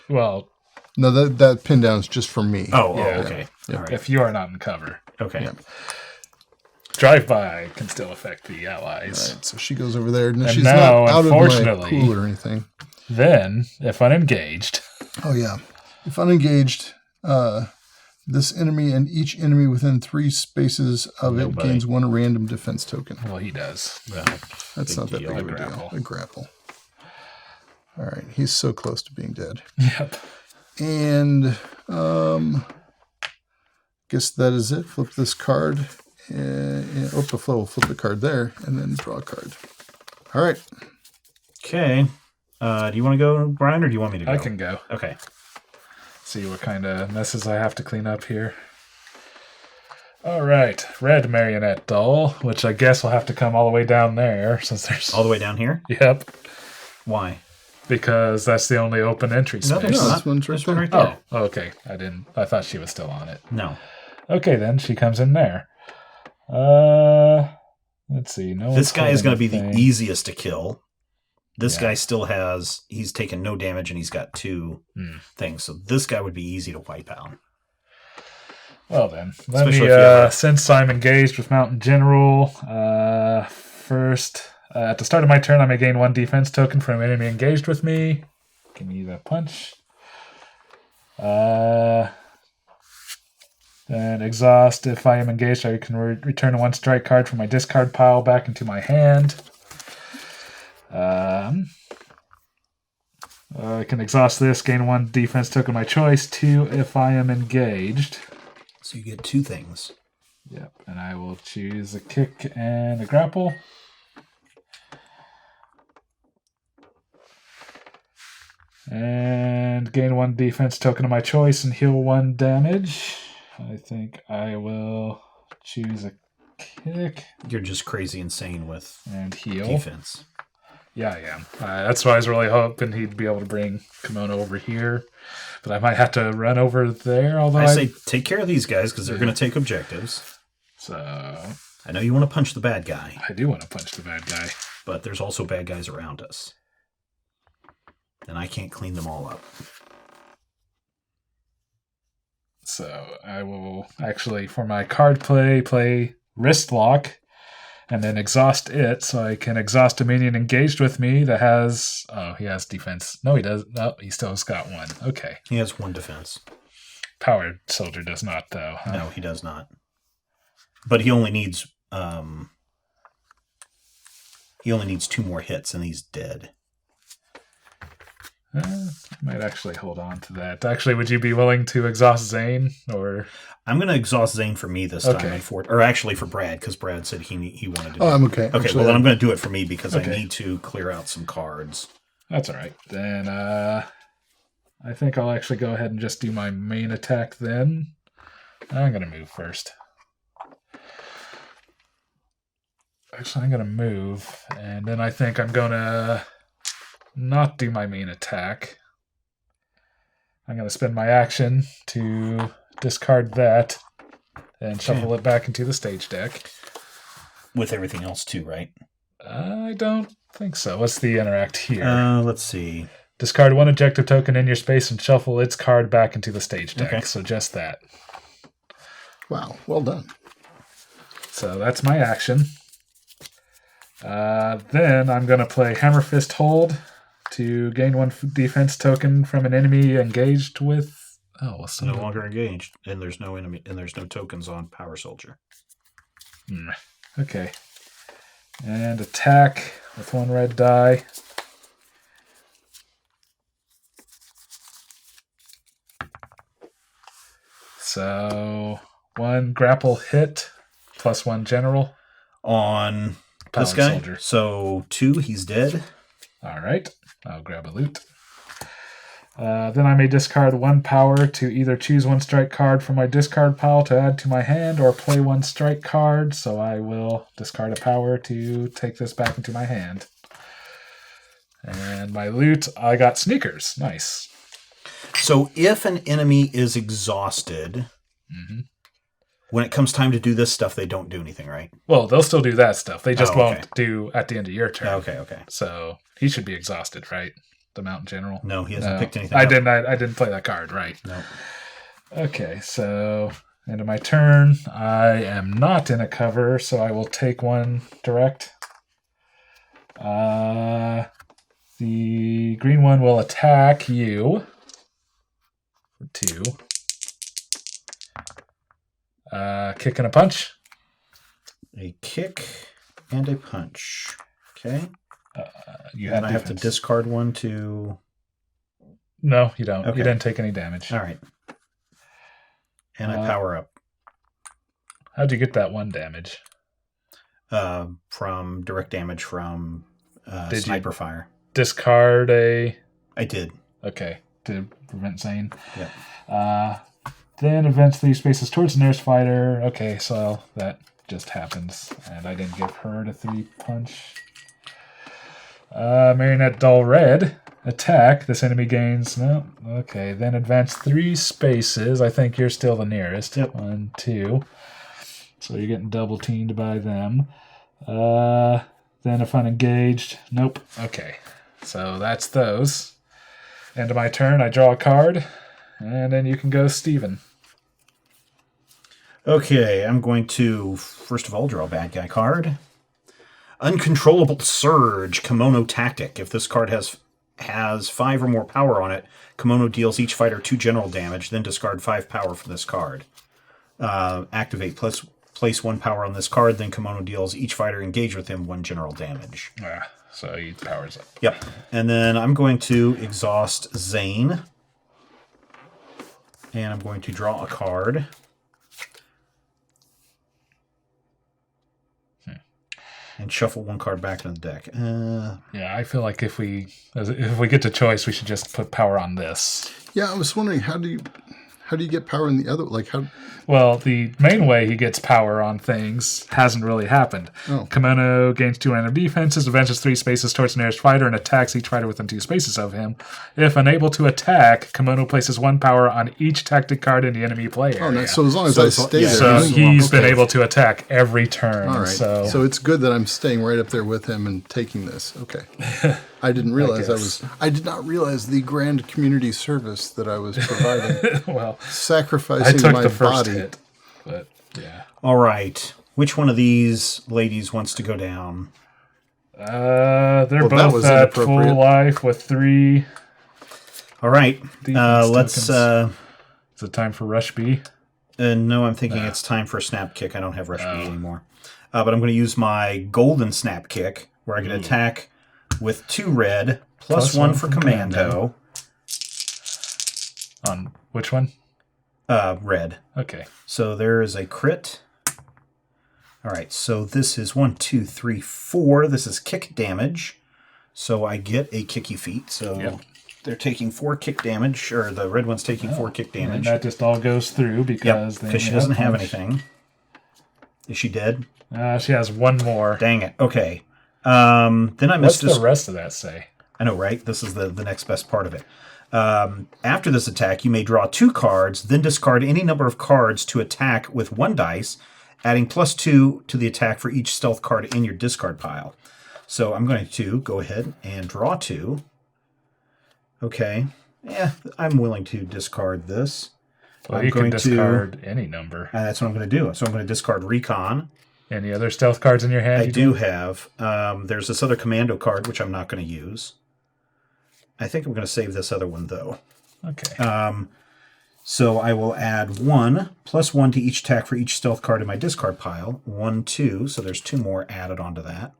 Speaker 2: Well,
Speaker 3: No, that pin down is just for me.
Speaker 1: Oh,
Speaker 2: Yeah.
Speaker 1: okay. All right.
Speaker 2: if you are not in cover,
Speaker 1: Okay.
Speaker 3: Yeah.
Speaker 2: drive-by can still affect the allies.
Speaker 3: Right, so she goes over there, and
Speaker 2: And
Speaker 3: she's
Speaker 2: now,
Speaker 3: not out of my
Speaker 2: unfortunately-
Speaker 3: pool or anything.
Speaker 2: Then, if unengaged,
Speaker 3: Oh yeah, if unengaged, This enemy and each enemy within 3 spaces of it
Speaker 1: Nobody.
Speaker 3: gains 1 random defense token.
Speaker 2: Well, he does.
Speaker 1: Well,
Speaker 3: That's not that big of a deal.
Speaker 2: Grapple.
Speaker 3: A grapple. All right, he's so close to being dead.
Speaker 2: Yep.
Speaker 3: And guess that is it. Flip this card. And the flow will flip the card there, and then draw a card. All right.
Speaker 1: Okay. Do you want to go, Brian, or do you want me to go?
Speaker 2: I can go.
Speaker 1: Okay.
Speaker 2: See what kind of messes I have to clean up here. All right. Red marionette doll, which I guess will have to come all the way down there since there's...
Speaker 1: All the way down here?
Speaker 2: Yep.
Speaker 1: Why?
Speaker 2: Because that's the only open entry space.
Speaker 1: No, there's
Speaker 3: No,
Speaker 1: not.
Speaker 3: this one's right
Speaker 1: This one
Speaker 3: there.
Speaker 1: right there.
Speaker 2: Oh, okay. I thought she was still on it.
Speaker 1: No.
Speaker 2: Okay, then she comes in there. Let's see. No.
Speaker 1: This guy is going to be the
Speaker 2: anything.
Speaker 1: easiest to kill. This
Speaker 2: Yeah.
Speaker 1: guy still has... He's taken no damage, and he's got 2 things. So this guy would be easy to wipe out.
Speaker 2: Well then, let
Speaker 1: Especially
Speaker 2: me,
Speaker 1: if you have a-
Speaker 2: since I'm engaged with Mountain General, first, at the start of my turn, I may gain 1 defense token from an enemy engaged with me. Give me the punch. Then exhaust. If I am engaged, I can return 1 strike card from my discard pile back into my hand. I can exhaust this, gain 1 defense token of my choice. 2 if I am engaged.
Speaker 1: So you get 2 things.
Speaker 2: Yep, and I will choose a kick and a grapple. And gain 1 defense token of my choice and heal 1 damage. I think I will choose a kick
Speaker 1: You're just crazy insane with
Speaker 2: and heal.
Speaker 1: defense.
Speaker 2: Yeah, I am. That's why I was really hoping he'd be able to bring Kemono over here. But I might have to run over there, although
Speaker 1: I say take care of these guys because they're going to take objectives.
Speaker 2: So,
Speaker 1: I know you want to punch the bad guy,
Speaker 2: I do want to punch the bad guy.
Speaker 1: but there's also bad guys around us. And I can't clean them all up.
Speaker 2: So I will actually, for my card play Wrist Lock, and then exhaust it, so I can exhaust a minion engaged with me that has... Oh, he has defense. No, he does. No, he still has got 1. Okay.
Speaker 1: He has 1 defense.
Speaker 2: Powered Soldier does not, though. Huh?
Speaker 1: No, he does not. But he only needs 2 more hits and he's dead.
Speaker 2: I might actually hold on to that. Actually, would you be willing to exhaust Zane? Or
Speaker 1: I'm going to exhaust Zane for me this
Speaker 2: Okay.
Speaker 1: time, or actually for Brad, because Brad said he wanted to do
Speaker 3: Oh,
Speaker 1: it.
Speaker 3: I'm okay.
Speaker 1: Okay,
Speaker 3: Actually,
Speaker 1: well then I'm going to do it for me because I
Speaker 2: Okay.
Speaker 1: need to clear out some cards.
Speaker 2: That's all right. Then I think I'll actually go ahead and just do my main attack then. I'm going to move first. Actually, I'm going to move, and then I think I'm going to not do my main attack. I'm going to spend my action to discard that and shuffle it back into the stage deck.
Speaker 1: With everything else too, right?
Speaker 2: I don't think so. What's the interact here?
Speaker 1: Let's see.
Speaker 2: Discard 1 objective token in your space and shuffle its card back into the stage deck.
Speaker 1: Okay.
Speaker 2: So just that.
Speaker 3: wow, well done.
Speaker 2: So that's my action. Then I'm going to play Hammer Fist Hold to gain 1 defense token from an enemy engaged with... Oh, well,
Speaker 1: No longer engaged, and there's no enemy, and there's no tokens on Power Soldier.
Speaker 2: Okay. And attack with 1 red die. So 1 grapple hit plus 1 general.
Speaker 1: On
Speaker 2: Power
Speaker 1: this guy,
Speaker 2: Soldier.
Speaker 1: so 2, he's dead.
Speaker 2: All right. I'll grab a loot. Then I may discard 1 power to either choose 1 strike card from my discard pile to add to my hand or play 1 strike card. So I will discard a power to take this back into my hand. And my loot, I got sneakers. Nice.
Speaker 1: So if an enemy is exhausted, when it comes time to do this stuff, they don't do anything, right?
Speaker 2: Well, they'll still do that stuff. They just
Speaker 1: Oh, okay.
Speaker 2: won't do at the end of your turn.
Speaker 1: Okay.
Speaker 2: So he should be exhausted, right? The Mountain General.
Speaker 1: No, he hasn't picked anything
Speaker 2: I
Speaker 1: up.
Speaker 2: didn't. I didn't play that card, right?
Speaker 1: No.
Speaker 2: Okay, so end of my turn. I am not in a cover, so I will take 1 direct. The green one will attack you for 2. Kick and a punch.
Speaker 1: A kick and a punch. Okay.
Speaker 2: You
Speaker 1: And
Speaker 2: have
Speaker 1: I have to discard one to...
Speaker 2: No, you don't.
Speaker 1: Okay.
Speaker 2: You didn't take any damage.
Speaker 1: All right. And I power up.
Speaker 2: How'd you get that 1 damage?
Speaker 1: From direct damage from sniper fire.
Speaker 2: Discard a...
Speaker 1: I did.
Speaker 2: Okay, to prevent Zane.
Speaker 1: Yeah.
Speaker 2: Then advance 3 spaces towards the nearest fighter. Okay, so that just happens. And I didn't give her the 3 punch. Marionette Doll Red. Attack. This enemy gains... No. Okay, then advance 3 spaces. I think you're still the nearest.
Speaker 1: Yep.
Speaker 2: 1, 2. So you're getting double teamed by them. Then if unengaged... Nope. Okay. So that's those. End of my turn. I draw a card. And then you can go Steven.
Speaker 1: Okay, I'm going to, first of all, draw a bad guy card. Uncontrollable Surge, Kemono Tactic. If this card has 5 or more power on it, Kemono deals each fighter 2 general damage, then discard 5 power from this card. Activate, place 1 power on this card, then Kemono deals each fighter engaged with him 1 general damage.
Speaker 2: So he powers up.
Speaker 1: Yep. And then I'm going to exhaust Zane. And I'm going to draw a card. And shuffle 1 card back in the deck.
Speaker 2: Yeah, I feel like if we get to choice, we should just put power on this.
Speaker 3: Yeah, I was wondering how do you get power in the other? Like how?
Speaker 2: Well, the main way he gets power on things hasn't really happened.
Speaker 3: Oh.
Speaker 2: Kemono gains 2 random defenses, advances 3 spaces towards the nearest fighter, and attacks each fighter within 2 spaces of him. If unable to attack, Kemono places 1 power on each tactic card in the enemy play area.
Speaker 3: Oh, nice. So as long as I stay there,
Speaker 2: So he's been able to attack every turn.
Speaker 3: All right. So it's good that I'm staying right up there with him and taking this. Okay. I didn't realize I did not realize the grand community service that I was providing.
Speaker 2: Well,
Speaker 3: sacrificing
Speaker 2: I took
Speaker 3: my
Speaker 2: the first
Speaker 3: body.
Speaker 2: hit, but yeah.
Speaker 1: All right. Which one of these ladies wants to go down?
Speaker 2: They're
Speaker 3: that
Speaker 2: both
Speaker 3: was
Speaker 2: at
Speaker 3: inappropriate.
Speaker 2: full life with 3.
Speaker 1: All right.
Speaker 2: Defense
Speaker 1: Let's...
Speaker 2: tokens. Is it time for Rush B?
Speaker 1: no, I'm thinking it's time for a Snap Kick. I don't have Rush B anymore. But I'm going to use my Golden Snap Kick, where I can attack with 2 red, plus 1 for Commando.
Speaker 2: On which one?
Speaker 1: Red.
Speaker 2: Okay.
Speaker 1: So there is a crit. All right, so this is 1, 2, 3, 4. This is kick damage. So I get a kicky feet. So they're taking 4 kick damage, or the red one's taking 4 kick damage.
Speaker 2: And that just all goes through because
Speaker 1: she doesn't have anything. Is she dead?
Speaker 2: She has 1 more.
Speaker 1: Dang it. Okay. Then I missed
Speaker 2: What's the rest of that say?
Speaker 1: I know, right? This is the next best part of it. After this attack, you may draw 2 cards, then discard any number of cards to attack with 1 dice, adding +2 to the attack for each stealth card in your discard pile. So I'm going to go ahead and draw 2. Okay. Yeah, I'm willing to discard this.
Speaker 2: Well, you can discard any number.
Speaker 1: That's what I'm going to do. So I'm going to discard Recon.
Speaker 2: Any other stealth cards in your hand?
Speaker 1: I do have. There's this other Commando card, which I'm not going to use. I think I'm going to save this other one, though.
Speaker 2: Okay.
Speaker 1: So I will add 1, plus 1 to each attack for each stealth card in my discard pile. 1, 2, so there's 2 more added onto that.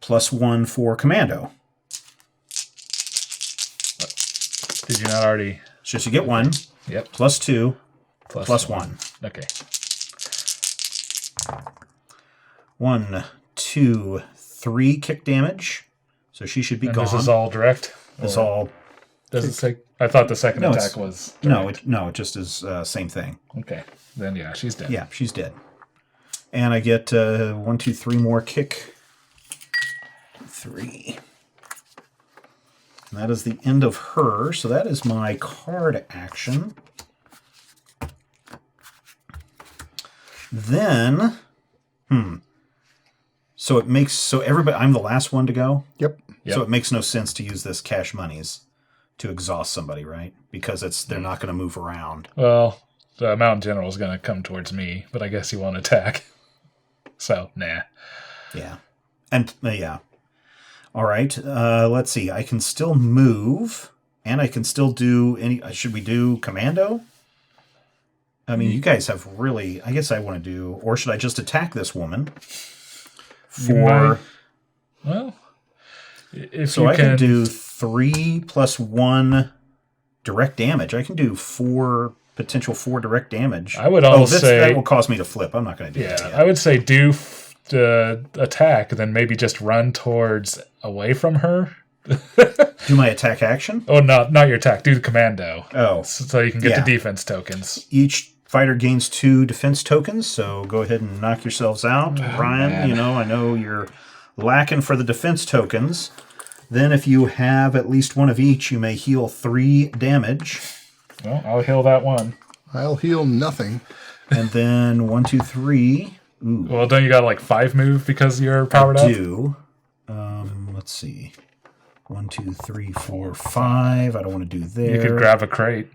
Speaker 1: Plus 1 for Commando.
Speaker 2: Did you not already...
Speaker 1: So you get 1.
Speaker 2: Yep.
Speaker 1: Plus 2. Plus
Speaker 2: 1.
Speaker 1: 1.
Speaker 2: Okay.
Speaker 1: 1, 2, 3 kick damage. So she should be gone.
Speaker 2: This is all direct?
Speaker 1: It's all...
Speaker 2: Does it say... I thought the second attack was direct.
Speaker 1: No, it just is same thing.
Speaker 2: Okay. Then, yeah, she's dead.
Speaker 1: Yeah, she's dead. And I get 1, 2, 3 more kick. 3. And that is the end of her. So that is my card action. Then... So it makes... So everybody... I'm the last one to go?
Speaker 3: Yep.
Speaker 1: So it makes no sense to use this cash monies to exhaust somebody, right? Because they're not going to move around.
Speaker 2: Well, the Mountain General is going to come towards me, but I guess he won't attack. So, nah.
Speaker 1: Yeah. And, yeah. All right. Let's see. I can still move, and I can still do any... Should we do Commando? I mean, you guys have really... I guess I want to do... Or should I just attack this woman?
Speaker 2: Well, if
Speaker 1: so
Speaker 2: you
Speaker 1: I
Speaker 2: can
Speaker 1: do 3 plus 1 direct damage. I can do 4 direct damage.
Speaker 2: I would almost say...
Speaker 1: that will cause me to flip. I'm not going to do that yet.
Speaker 2: I would say do attack, then maybe just run towards away from her.
Speaker 1: Do my attack action?
Speaker 2: Oh, not your attack. Do the commando.
Speaker 1: Oh.
Speaker 2: So you can get the defense tokens.
Speaker 1: Each fighter gains 2 defense tokens, so go ahead and knock yourselves out. Ryan,
Speaker 2: man.
Speaker 1: I know you're lacking for the defense tokens. Then if you have at least 1 of each, you may heal 3 damage.
Speaker 2: Well, I'll heal that 1.
Speaker 3: I'll heal nothing.
Speaker 1: And then 1, 2, 3. Ooh.
Speaker 2: Well, don't you got like 5 move because you're powered up?
Speaker 1: I do. Let's see. 1, 2, 3, 4, 5. I don't want to do there.
Speaker 2: You could grab a crate.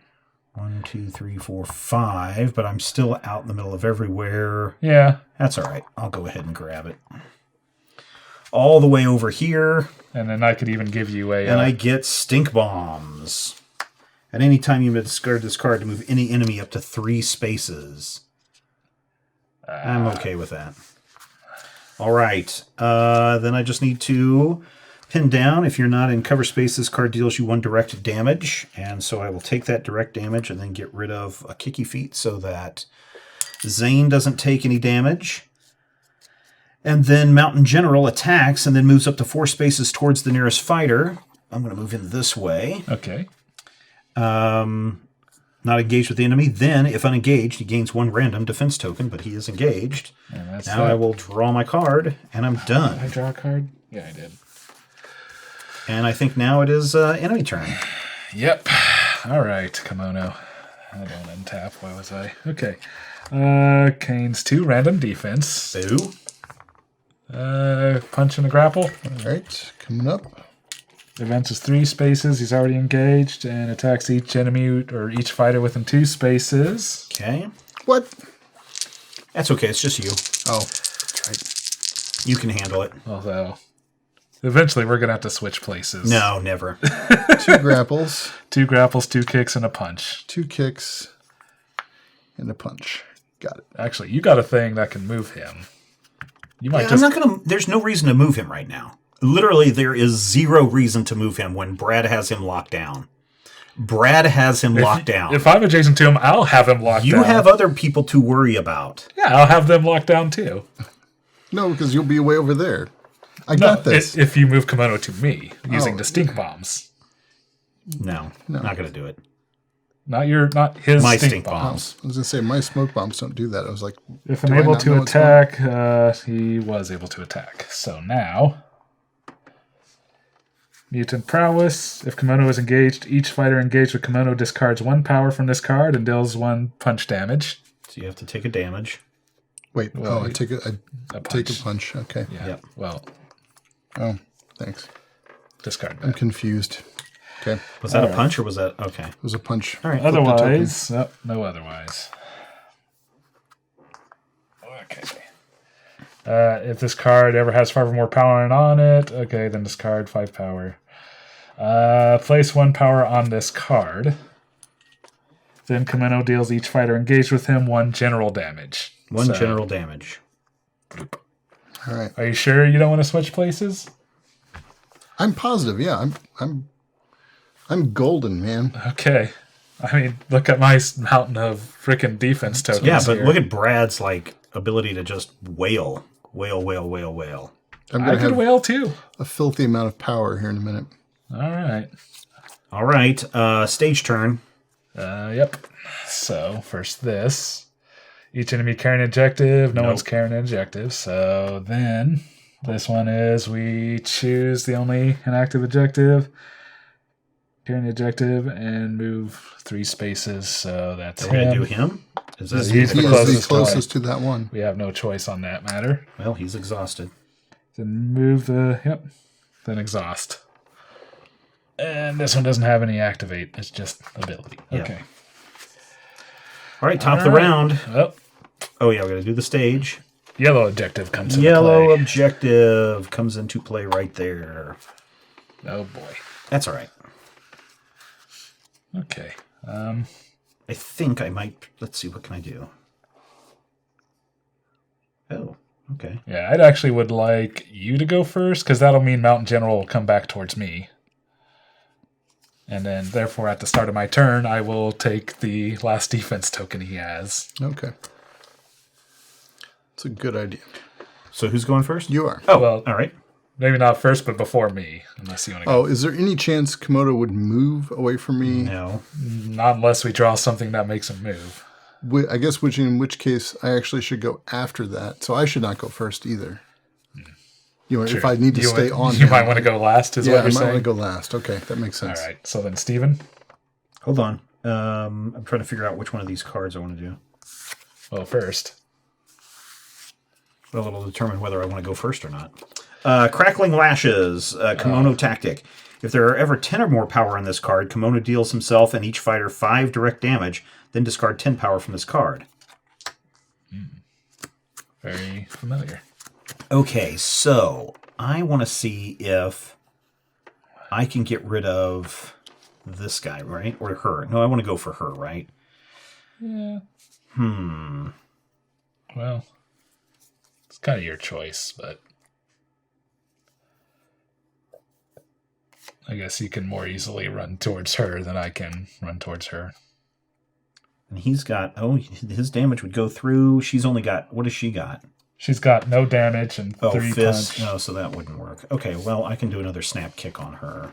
Speaker 1: 1, 2, 3, 4, 5. But I'm still out in the middle of everywhere.
Speaker 2: Yeah.
Speaker 1: That's all right. I'll go ahead and grab it. All the way over here.
Speaker 2: And then I could even give you a...
Speaker 1: And I get stink bombs. At any time you may discard this card to move any enemy up to 3 spaces. I'm okay with that. All right. Then I just need to pin down. If you're not in cover space, this card deals you 1 direct damage. And so I will take that direct damage and then get rid of a kicky feet so that Zane doesn't take any damage. And then Mountain General attacks and then moves up to 4 spaces towards the nearest fighter. I'm going to move in this way.
Speaker 2: Okay.
Speaker 1: Not engaged with the enemy. Then, if unengaged, he gains 1 random defense token, but he is engaged. Now I will draw my card, and I'm done.
Speaker 2: Did I draw a card? Yeah, I did.
Speaker 1: And I think now it is enemy turn.
Speaker 2: Yep. All right, Kemono. I don't untap. Why was I? Okay. Kane's 2 random defense.
Speaker 1: Boo.
Speaker 2: Punch and a grapple.
Speaker 3: All right, coming up.
Speaker 2: Advances 3 spaces. He's already engaged and attacks each enemy or each fighter within 2 spaces.
Speaker 1: Okay.
Speaker 3: What?
Speaker 1: That's okay. It's just you.
Speaker 3: Oh, that's right.
Speaker 1: You can handle it.
Speaker 2: Although, eventually we're going to have to switch places.
Speaker 1: No, never.
Speaker 3: 2 grapples.
Speaker 2: 2 grapples, 2 kicks, and a punch.
Speaker 3: 2 kicks and a punch. Got it.
Speaker 2: Actually, you got a thing that can move him. You might
Speaker 1: I'm not going to... There's no reason to move him right now. Literally, there is 0 reason to move him when Brad has him locked down. Brad has him locked down.
Speaker 2: If I'm adjacent to him, I'll have him locked down.
Speaker 1: You have other people to worry about.
Speaker 2: Yeah, I'll have them locked down too.
Speaker 3: No, because you'll be way over there. I got this.
Speaker 2: If you move Kemono to me using the stink bombs.
Speaker 1: No, not going to do it.
Speaker 2: Not his
Speaker 1: My
Speaker 2: stink bombs.
Speaker 1: bombs.
Speaker 3: I was going to say, my smoke bombs don't do that. I was like,
Speaker 2: If I'm able to attack, he was able to attack. So now... Mutant Prowess. If Kemono is engaged, each fighter engaged with Kemono discards 1 power from this card and deals 1 punch damage.
Speaker 1: So you have to take a damage.
Speaker 3: Wait, I take a punch. Okay.
Speaker 2: Yeah.
Speaker 1: Yep.
Speaker 2: Well,
Speaker 3: Oh, thanks.
Speaker 2: discard
Speaker 3: I'm
Speaker 2: that.
Speaker 3: confused. Okay.
Speaker 1: Was that a punch or was that... Okay.
Speaker 3: It was a punch.
Speaker 1: All right.
Speaker 2: Otherwise, no otherwise. Okay. If this card ever has 5 or more power on it, okay, then discard 5 power. Place 1 power on this card. Then Kemono deals each fighter engaged with him 1 general damage.
Speaker 1: 1 general damage.
Speaker 3: All right.
Speaker 2: Are you sure you don't want to switch places?
Speaker 3: I'm positive. Yeah, I'm golden, man.
Speaker 2: Okay. I mean, look at my mountain of freaking defense tokens.
Speaker 1: Yeah, but
Speaker 2: here.
Speaker 1: look at Brad's ability to just wail. Wail.
Speaker 3: I'm
Speaker 2: I
Speaker 3: going to
Speaker 2: could
Speaker 3: have
Speaker 2: wail too.
Speaker 3: a filthy amount of power here in a minute.
Speaker 2: All right.
Speaker 1: Stage turn.
Speaker 2: Yep. So, first this. Each enemy carrying an objective. No one's carrying an objective. So then, this one is we choose the only inactive objective. Carrying an objective and move 3 spaces. So that's
Speaker 1: We're going to do
Speaker 2: him.
Speaker 1: him? Is that
Speaker 2: He's the
Speaker 3: He's
Speaker 2: closest
Speaker 3: the closest to that one.
Speaker 2: We have no choice on that matter.
Speaker 1: Well, he's exhausted.
Speaker 2: Then move the... Yep. Then exhaust. And this one doesn't have any activate. It's just ability.
Speaker 1: Yeah.
Speaker 2: Okay.
Speaker 1: All right, top of the round. Oh, yeah, we're going to do the stage.
Speaker 2: Yellow objective comes into
Speaker 1: Yellow
Speaker 2: play.
Speaker 1: objective comes into play right there.
Speaker 2: Oh, boy.
Speaker 1: That's all right.
Speaker 2: Okay.
Speaker 1: I think I might... Let's see, what can I do? Oh, okay.
Speaker 2: Yeah, I'd actually would like you to go first, because that'll mean Mountain General will come back towards me. And then, therefore, at the start of my turn, I will take the last defense token he has.
Speaker 3: Okay. It's a good idea.
Speaker 1: So who's going first?
Speaker 3: You are.
Speaker 1: Oh,
Speaker 2: Well-
Speaker 1: all right.
Speaker 2: Maybe not first, but before me, unless you want to go.
Speaker 3: Oh, is there any chance Kemono would move away from me?
Speaker 1: No.
Speaker 2: Not unless we draw something that makes him move.
Speaker 3: I guess in which case I actually should go after that. So I should not go first either. You know, if I need to stay on.
Speaker 2: You might want to go last, is
Speaker 3: Yeah,
Speaker 2: what
Speaker 3: I
Speaker 2: you're
Speaker 3: might want
Speaker 2: saying?
Speaker 3: to go last. Okay, that makes sense.
Speaker 2: All right, so then Steven?
Speaker 1: Hold on. I'm trying to figure out which one of these cards I want to do.
Speaker 2: Well, first.
Speaker 1: Well, it'll determine whether I want to go first or not. Crackling Lashes, Kemono Tactic. If there are ever 10 or more power on this card, Kemono deals himself and each fighter 5 direct damage, then discard 10 power from this card.
Speaker 2: Very familiar.
Speaker 1: Okay, so I want to see if I can get rid of this guy, right? Or her. No, I want to go for her, right?
Speaker 2: Yeah. Well, it's kind of your choice, but I guess you can more easily run towards her than I can run towards her.
Speaker 1: And he's got, his damage would go through. She's only got, what has she got?
Speaker 2: She's got no damage and 3
Speaker 1: fist.
Speaker 2: punch.
Speaker 1: No, so that wouldn't work. Okay, well, I can do another snap kick on her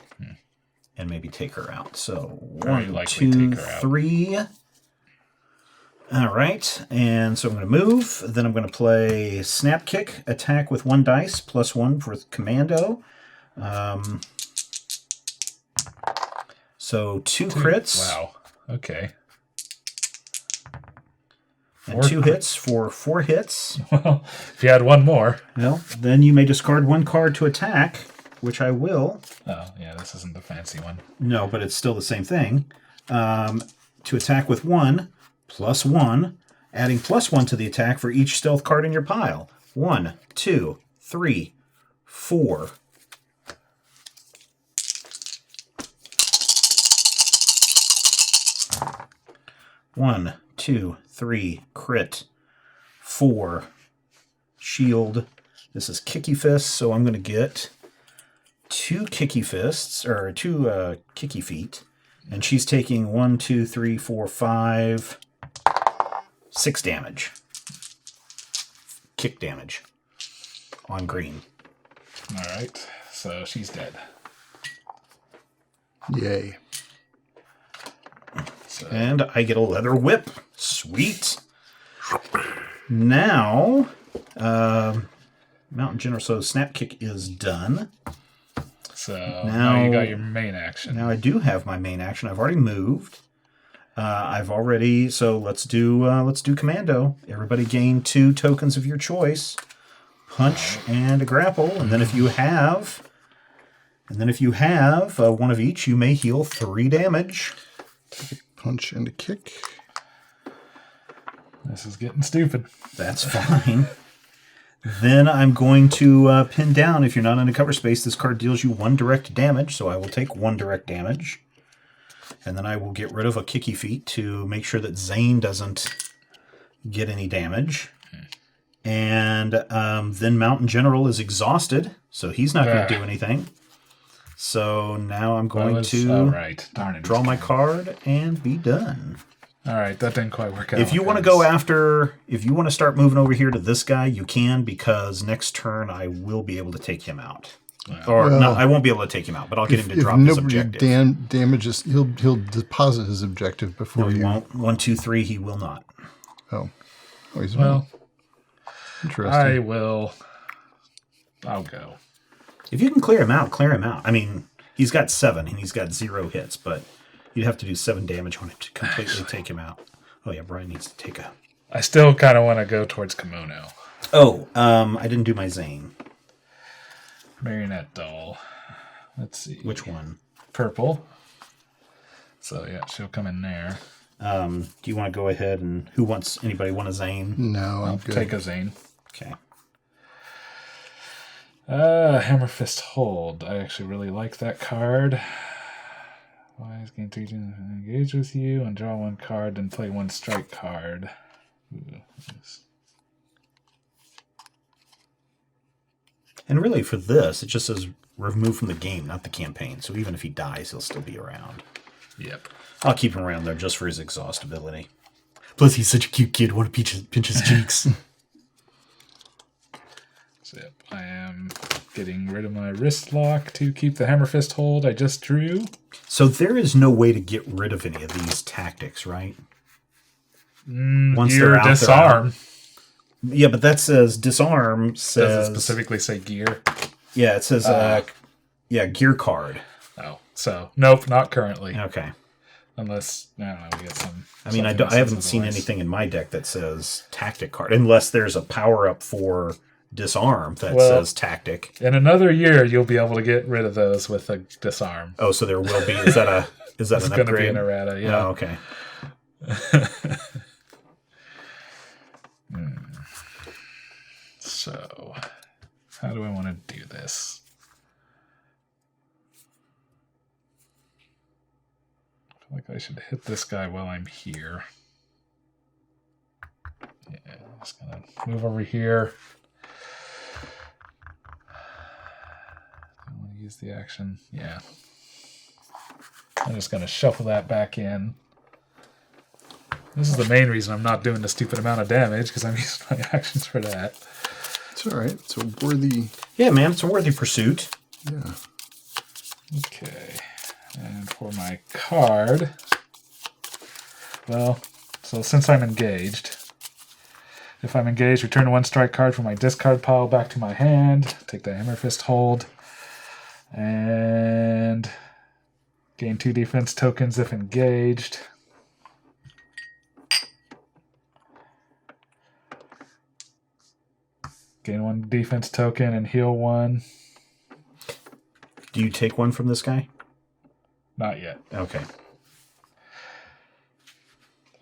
Speaker 1: and maybe take her out. So
Speaker 2: Very
Speaker 1: 1,
Speaker 2: likely
Speaker 1: 2,
Speaker 2: take her out.
Speaker 1: 3. All right, and so I'm going to move. Then I'm going to play snap kick, attack with 1 dice, +1 for commando. So 2 crits.
Speaker 2: Wow. Okay.
Speaker 1: And 2 hits for 4 hits.
Speaker 2: Well, if you had one more.
Speaker 1: Well, then you may discard 1 card to attack, which I will.
Speaker 2: Oh, yeah, this isn't the fancy one.
Speaker 1: No, but it's still the same thing. To attack with 1, +1, adding +1 to the attack for each stealth card in your pile. 1, 2, 3, 4. One, 2, 3, crit, 4, shield. This is kicky fists, so I'm going to get 2 kicky fists, or 2 kicky feet. And she's taking 1, 2, 3, 4, 5, 6 damage. Kick damage on green.
Speaker 2: All right, so she's dead.
Speaker 3: Yay.
Speaker 2: So,
Speaker 1: And I get a leather whip. Sweet. Now, Mountain General, so Snap Kick is done.
Speaker 2: so now you got your main action.
Speaker 1: Now I do have my main action. I've already moved. So let's do Commando. Everybody gain 2 tokens of your choice. Punch and a grapple. And then if you have one of each, you may heal 3 damage.
Speaker 3: Punch and a kick.
Speaker 2: This is getting stupid.
Speaker 1: That's fine. Then I'm going to pin down, if you're not in a cover space, this card deals you 1 direct damage, so I will take 1 direct damage. And then I will get rid of a kicky feet to make sure that Zane doesn't get any damage. And then Mountain General is exhausted, so he's not going to do anything. So now I'm going to
Speaker 2: Darn it,
Speaker 1: draw my card and be done.
Speaker 2: All right, that didn't quite work out.
Speaker 1: If you want to go after, if you want to start moving over here to this guy, you can, because next turn I will be able to take him out. Or no, I won't be able to take him out, but I'll get him to drop his objective.
Speaker 3: Damages, he'll deposit his objective before
Speaker 1: No, he won't. 1, 2, 3, he will not.
Speaker 3: Oh, he's
Speaker 2: Well,
Speaker 3: interesting.
Speaker 2: I'll go.
Speaker 1: If you can clear him out, clear him out. I mean, he's got 7 and he's got 0 hits, but you'd have to do 7 damage on him to completely take him out. Oh yeah, Brian needs to take a...
Speaker 2: I still kind of want to go towards Kemono.
Speaker 1: Oh, I didn't do my Zane.
Speaker 2: Marionette doll. Let's see.
Speaker 1: Which one?
Speaker 2: Purple. So yeah, she'll come in there.
Speaker 1: Do you want to go ahead and... Anybody want a Zane?
Speaker 3: No, I'm good.
Speaker 2: Take a Zane.
Speaker 1: Okay.
Speaker 2: Hammer Fist Hold. I actually really like that card. Wise gain 3 to engage with you and draw 1 card, then play 1 strike card. Ooh, nice.
Speaker 1: And really, for this, it just says remove from the game, not the campaign. So even if he dies, he'll still be around.
Speaker 2: Yep.
Speaker 1: I'll keep him around there just for his exhaustibility. Plus, he's such a cute kid. I want to pinch his cheeks.
Speaker 2: So, yep, I am getting rid of my wrist lock to keep the hammer fist hold I just drew.
Speaker 1: So there is no way to get rid of any of these tactics, right? Once
Speaker 2: Gear
Speaker 1: they're out,
Speaker 2: disarm.
Speaker 1: Yeah, but that says disarm. Says
Speaker 2: Does it specifically say gear?
Speaker 1: Yeah, it says gear card.
Speaker 2: Oh, so nope, not currently.
Speaker 1: Okay.
Speaker 2: Unless I don't know, we get some.
Speaker 1: I mean, I haven't seen anything in my deck that says tactic card, unless there's a power up for disarm that says tactic.
Speaker 2: In another year, you'll be able to get rid of those with a disarm.
Speaker 1: Oh, so there will be. Is that an
Speaker 2: it's
Speaker 1: upgrade?
Speaker 2: It's going to be an errata. Yeah.
Speaker 1: Oh, okay.
Speaker 2: So, how do I want to do this? I feel like I should hit this guy while I'm here. Yeah, I'm just going to move over here. I want to use the action. Yeah. I'm just going to shuffle that back in. This is the main reason I'm not doing the stupid amount of damage, because I'm using my actions for that.
Speaker 3: It's all right. It's a worthy...
Speaker 1: Yeah, man, it's a worthy pursuit.
Speaker 3: Yeah.
Speaker 2: Okay. And for my card... Well, so since I'm engaged... If I'm engaged, return 1 strike card from my discard pile back to my hand. Take the hammer fist hold. And... gain 2 defense tokens if engaged. Gain 1 defense token and heal 1.
Speaker 1: Do you take 1 from this guy?
Speaker 2: Not yet.
Speaker 1: Okay.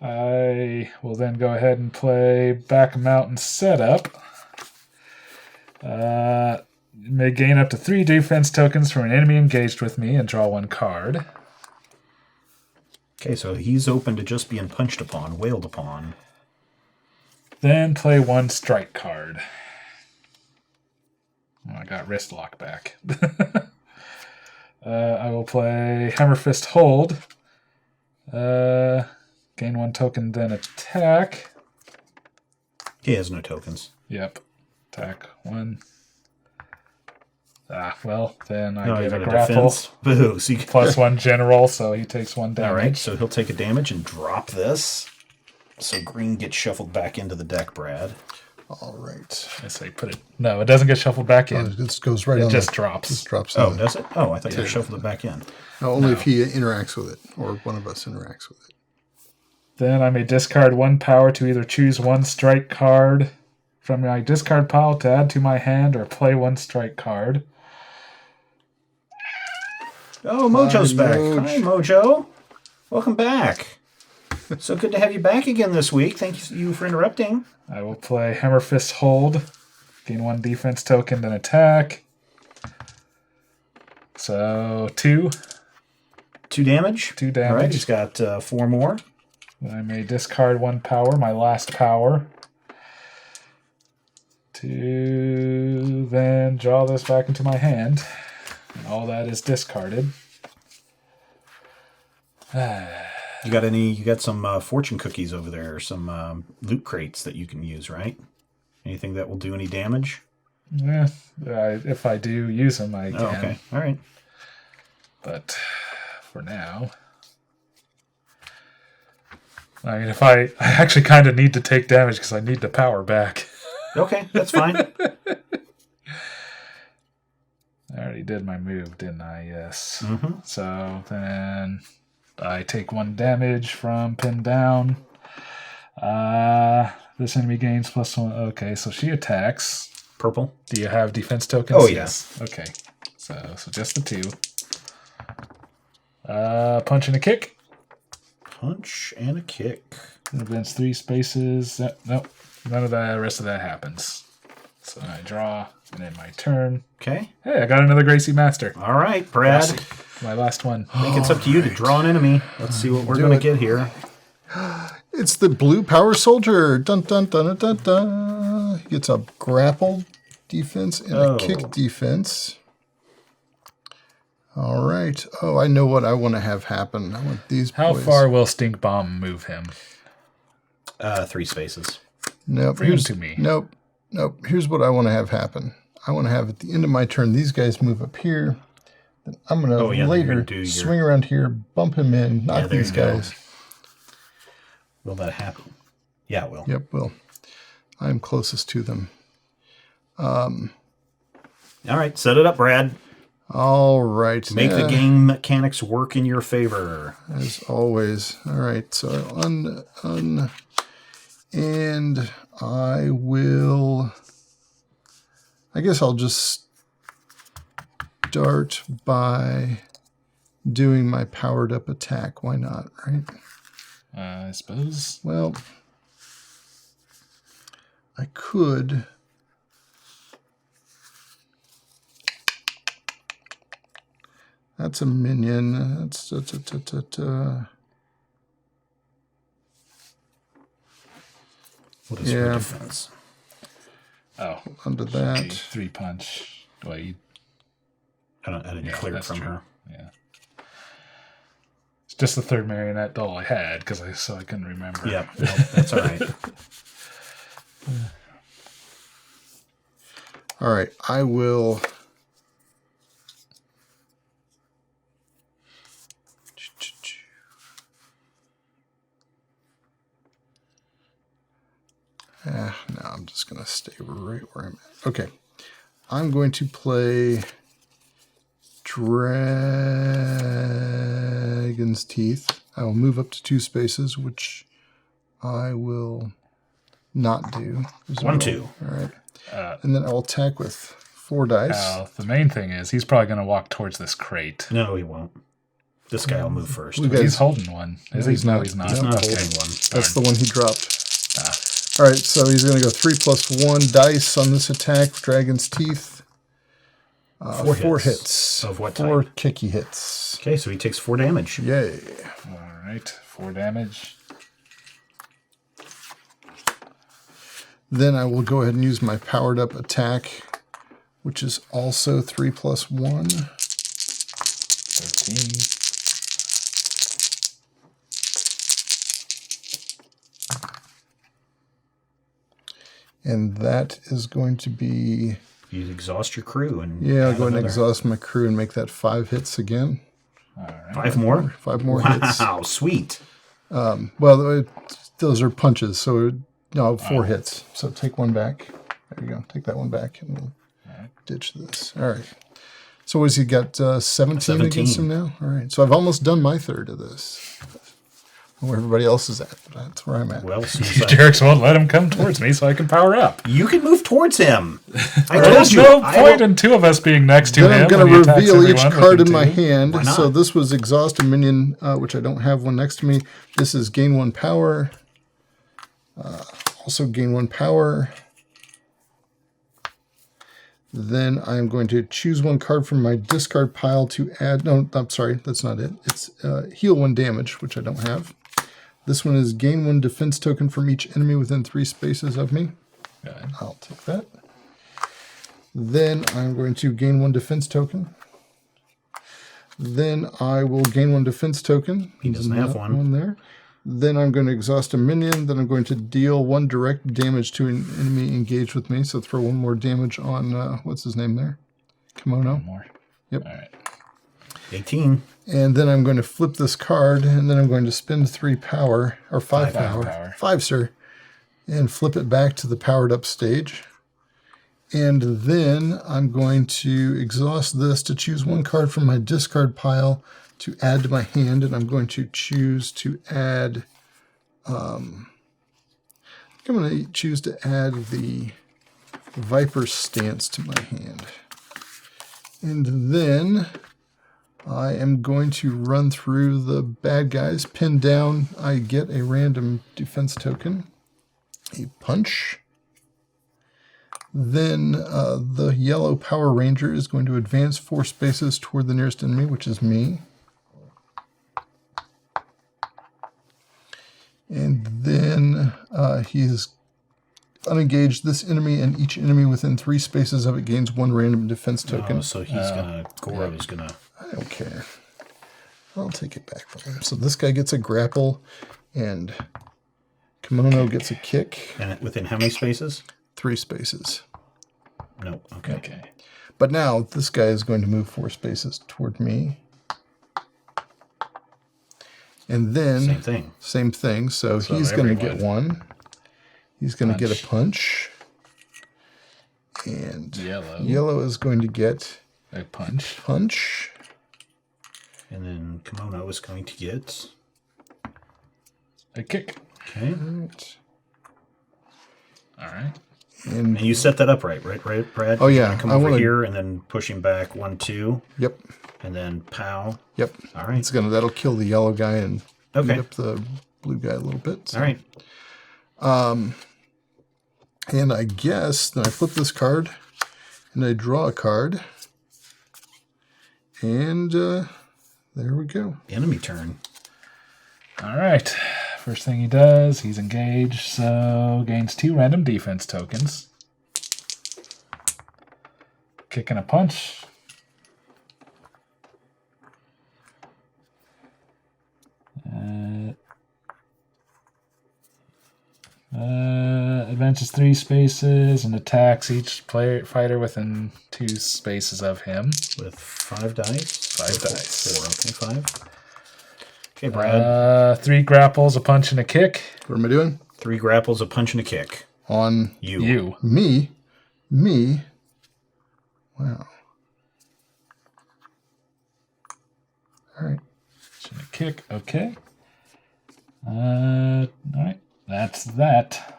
Speaker 2: I will then go ahead and play Back Mountain Setup. May gain up to 3 defense tokens from an enemy engaged with me and draw 1 card.
Speaker 1: Okay, so he's open to just being punched upon, wailed upon.
Speaker 2: Then play 1 strike card. Oh, I got wrist lock back. I will play Hammer Fist Hold. Gain 1 token, then attack.
Speaker 1: He has no tokens.
Speaker 2: Yep. Attack 1. Well, then I get a
Speaker 1: got
Speaker 2: grapple.
Speaker 1: defense. Boo. So
Speaker 2: Plus 1 general, so he takes 1 damage.
Speaker 1: All right, so he'll take a damage and drop this. So green gets shuffled back into the deck, Brad.
Speaker 3: All right.
Speaker 2: I say put it. No, it doesn't get shuffled back in.
Speaker 3: It just goes right on.
Speaker 2: It just drops.
Speaker 3: Just drops.
Speaker 1: Oh, does it? Oh, I thought you shuffled it back in.
Speaker 3: No, only if he interacts with it, or one of us interacts with it.
Speaker 2: Then I may discard 1 power to either choose 1 strike card from my discard pile to add to my hand, or play 1 strike card.
Speaker 1: Oh, Mojo's back.
Speaker 3: Moj.
Speaker 1: Hi, Mojo. Welcome back. So good to have you back again this week. Thank you for interrupting.
Speaker 2: I will play Hammer Fist Hold. Gain 1 defense token, then attack. So 2.
Speaker 1: 2 damage.
Speaker 2: 2 damage.
Speaker 1: All right, he's got 4 more.
Speaker 2: Then I may discard 1 power, my last power, to then draw this back into my hand. And all that is discarded.
Speaker 1: You got some fortune cookies over there, or some loot crates that you can use, right? Anything that will do any damage?
Speaker 2: Yeah, if I do use them, I can.
Speaker 1: Oh, okay. All right.
Speaker 2: But for now, I mean, if I actually kind of need to take damage because I need the power back.
Speaker 1: Okay, that's fine.
Speaker 2: I already did my move, didn't I? Yes.
Speaker 1: Mm-hmm.
Speaker 2: So then I take 1 damage from pinned down. This enemy gains +1. Okay, so she attacks.
Speaker 1: Purple.
Speaker 2: Do you have defense tokens?
Speaker 1: Oh,
Speaker 2: yes. Okay. So just the 2. Punch and a kick.
Speaker 1: Punch and a kick.
Speaker 2: Advance 3 spaces. Nope. None of the rest of that happens. So I draw, and then my turn.
Speaker 1: Okay.
Speaker 2: Hey, I got another Gracie Master.
Speaker 1: All right, Brad.
Speaker 2: My last one.
Speaker 1: I think it's up to you to draw an enemy. Let's see what we're going to get here.
Speaker 3: It's the blue power soldier. Dun dun dun dun dun dun. He gets a grapple defense and a kick defense. All right. Oh, I know what I want to have happen. I want these
Speaker 2: How
Speaker 3: boys.
Speaker 2: far will Stink Bomb move him?
Speaker 1: 3 spaces.
Speaker 3: Nope.
Speaker 2: Bring him to me.
Speaker 3: Nope. Here's what I want to have happen. I want to have at the end of my turn, these guys move up here. Then I'm going to later swing around here, bump him in, knock these guys.
Speaker 1: Will that happen? Yeah, it will.
Speaker 3: Yep, will. I'm closest to them.
Speaker 1: All right, set it up, Brad.
Speaker 3: All right.
Speaker 1: Make the game mechanics work in your favor.
Speaker 3: As always. All right, so and I will... I guess I'll just start by doing my powered up attack. Why not, right?
Speaker 2: I suppose.
Speaker 3: Well, I could... That's a minion. That's what
Speaker 1: is your defense?
Speaker 2: Oh,
Speaker 3: under that.
Speaker 2: 3 punch. Wait,
Speaker 1: I didn't clear it from her.
Speaker 2: Yeah. It's just the third marionette doll I had because I couldn't remember.
Speaker 1: Yeah, no, that's all right.
Speaker 3: All right, I will. No, I'm just going to stay right where I'm at. Okay. I'm going to play Dragon's Teeth. I will move up to 2 spaces, which I will not do.
Speaker 1: 1, 2.
Speaker 3: All right. And then I'll attack with 4 dice.
Speaker 2: The main thing is he's probably going to walk towards this crate.
Speaker 1: No, he won't. This guy will move first.
Speaker 2: He's holding one.
Speaker 3: He's not.
Speaker 1: He's not holding one.
Speaker 3: That's the one he dropped. All right, so he's going to go 3 + 1 dice on this attack. Dragon's Teeth. 4 hits.
Speaker 1: Of what
Speaker 3: 4
Speaker 1: type?
Speaker 3: kicky hits.
Speaker 1: Okay, so he takes 4 damage.
Speaker 3: Yay.
Speaker 2: All right, 4 damage.
Speaker 3: Then I will go ahead and use my powered up attack, which is also 3 + 1.
Speaker 2: 13.
Speaker 3: And that is going to be...
Speaker 1: You exhaust your crew. And
Speaker 3: I'll go ahead and exhaust my crew and make that 5 hits again.
Speaker 2: All right.
Speaker 1: 5 more?
Speaker 3: 5 more hits.
Speaker 1: Wow, sweet.
Speaker 3: Well, those are punches, so no, 4 hits. So take 1 back. There you go. Take that 1 back and we'll ditch this. All right. So what has he got? 17 against him now? All right. So I've almost done my third of this. Where everybody else is at. That's where I'm at.
Speaker 1: Well,
Speaker 2: You jerks won't let him come towards me so I can power up.
Speaker 1: you can move towards him. I
Speaker 2: There's no point in 2 of us being next to him.
Speaker 3: Then I'm going to reveal each card in my
Speaker 2: hand.
Speaker 3: hand.
Speaker 1: Why not?
Speaker 3: So this was exhaust a minion, which I don't have one next to me. This is gain 1 power. Also gain 1 power. Then I'm going to choose 1 card from my discard pile to add... No, I'm sorry. That's not it. It's heal 1 damage, which I don't have. This one is gain 1 defense token from each enemy within 3 spaces of me. I'll take that. Then I'm going to gain 1 defense token. Then I will gain 1 defense token.
Speaker 1: He doesn't have one.
Speaker 3: There. Then I'm going to exhaust a minion. Then I'm going to deal 1 direct damage to an enemy engaged with me. So throw 1 more damage on, what's his name there? Kemono.
Speaker 2: 1 more.
Speaker 3: Yep.
Speaker 2: All right.
Speaker 1: 18.
Speaker 3: And then I'm going to flip this card, and then I'm going to spend 3 power, or 5 power. 5, sir. And flip it back to the powered up stage. And then I'm going to exhaust this to choose 1 card from my discard pile to add to my hand, and I'm going to choose to add, I'm going to choose to add the Viper Stance to my hand. And then I am going to run through the bad guys. Pinned down, I get a random defense token, a punch. Then the yellow Power Ranger is going to advance 4 spaces toward the nearest enemy, which is me. And then he's unengaged this enemy, and each enemy within 3 spaces of it gains 1 random defense token.
Speaker 1: Oh, so he's gonna. Goro's gonna.
Speaker 3: I don't care. I'll take it back from him. So this guy gets a grapple, and Kemono gets a kick.
Speaker 1: And within how many spaces?
Speaker 3: 3 spaces.
Speaker 1: No. Okay.
Speaker 2: Okay.
Speaker 3: But now this guy is going to move 4 spaces toward me. And then
Speaker 1: Same thing.
Speaker 3: Same thing. So he's going to get
Speaker 2: everyone.
Speaker 3: 1. He's going to get a punch. And yellow is going to get
Speaker 2: A punch.
Speaker 3: punch.
Speaker 1: And then Kemono is going to get.
Speaker 2: A kick.
Speaker 1: Okay.
Speaker 2: All right.
Speaker 3: And
Speaker 1: And you set that up right, Brad?
Speaker 3: Oh, yeah.
Speaker 1: Come
Speaker 3: I
Speaker 1: over
Speaker 3: wanna-
Speaker 1: here and then push him back 1, 2,
Speaker 3: yep,
Speaker 1: and then pow.
Speaker 3: yep.
Speaker 1: All right.
Speaker 3: That'll kill the yellow guy and
Speaker 1: Okay.
Speaker 3: beat up the blue guy a little bit. So.
Speaker 1: All right.
Speaker 3: And I guess then I flip this card and I draw a card. And there we go.
Speaker 1: Enemy turn.
Speaker 2: All right. First thing he does, he's engaged, so gains 2 random defense tokens. Kick and a punch. Advances 3 spaces and attacks each fighter within 2 spaces of him.
Speaker 1: With 5 dice.
Speaker 2: 5 dice.
Speaker 1: 4. Okay, 5. Okay, Brad.
Speaker 2: 3 grapples, a punch, and a kick.
Speaker 3: What am I doing?
Speaker 1: 3 grapples, a punch, and a kick.
Speaker 3: On
Speaker 2: You.
Speaker 3: me. Wow. All right.
Speaker 2: And a kick. Okay. All right. That's that.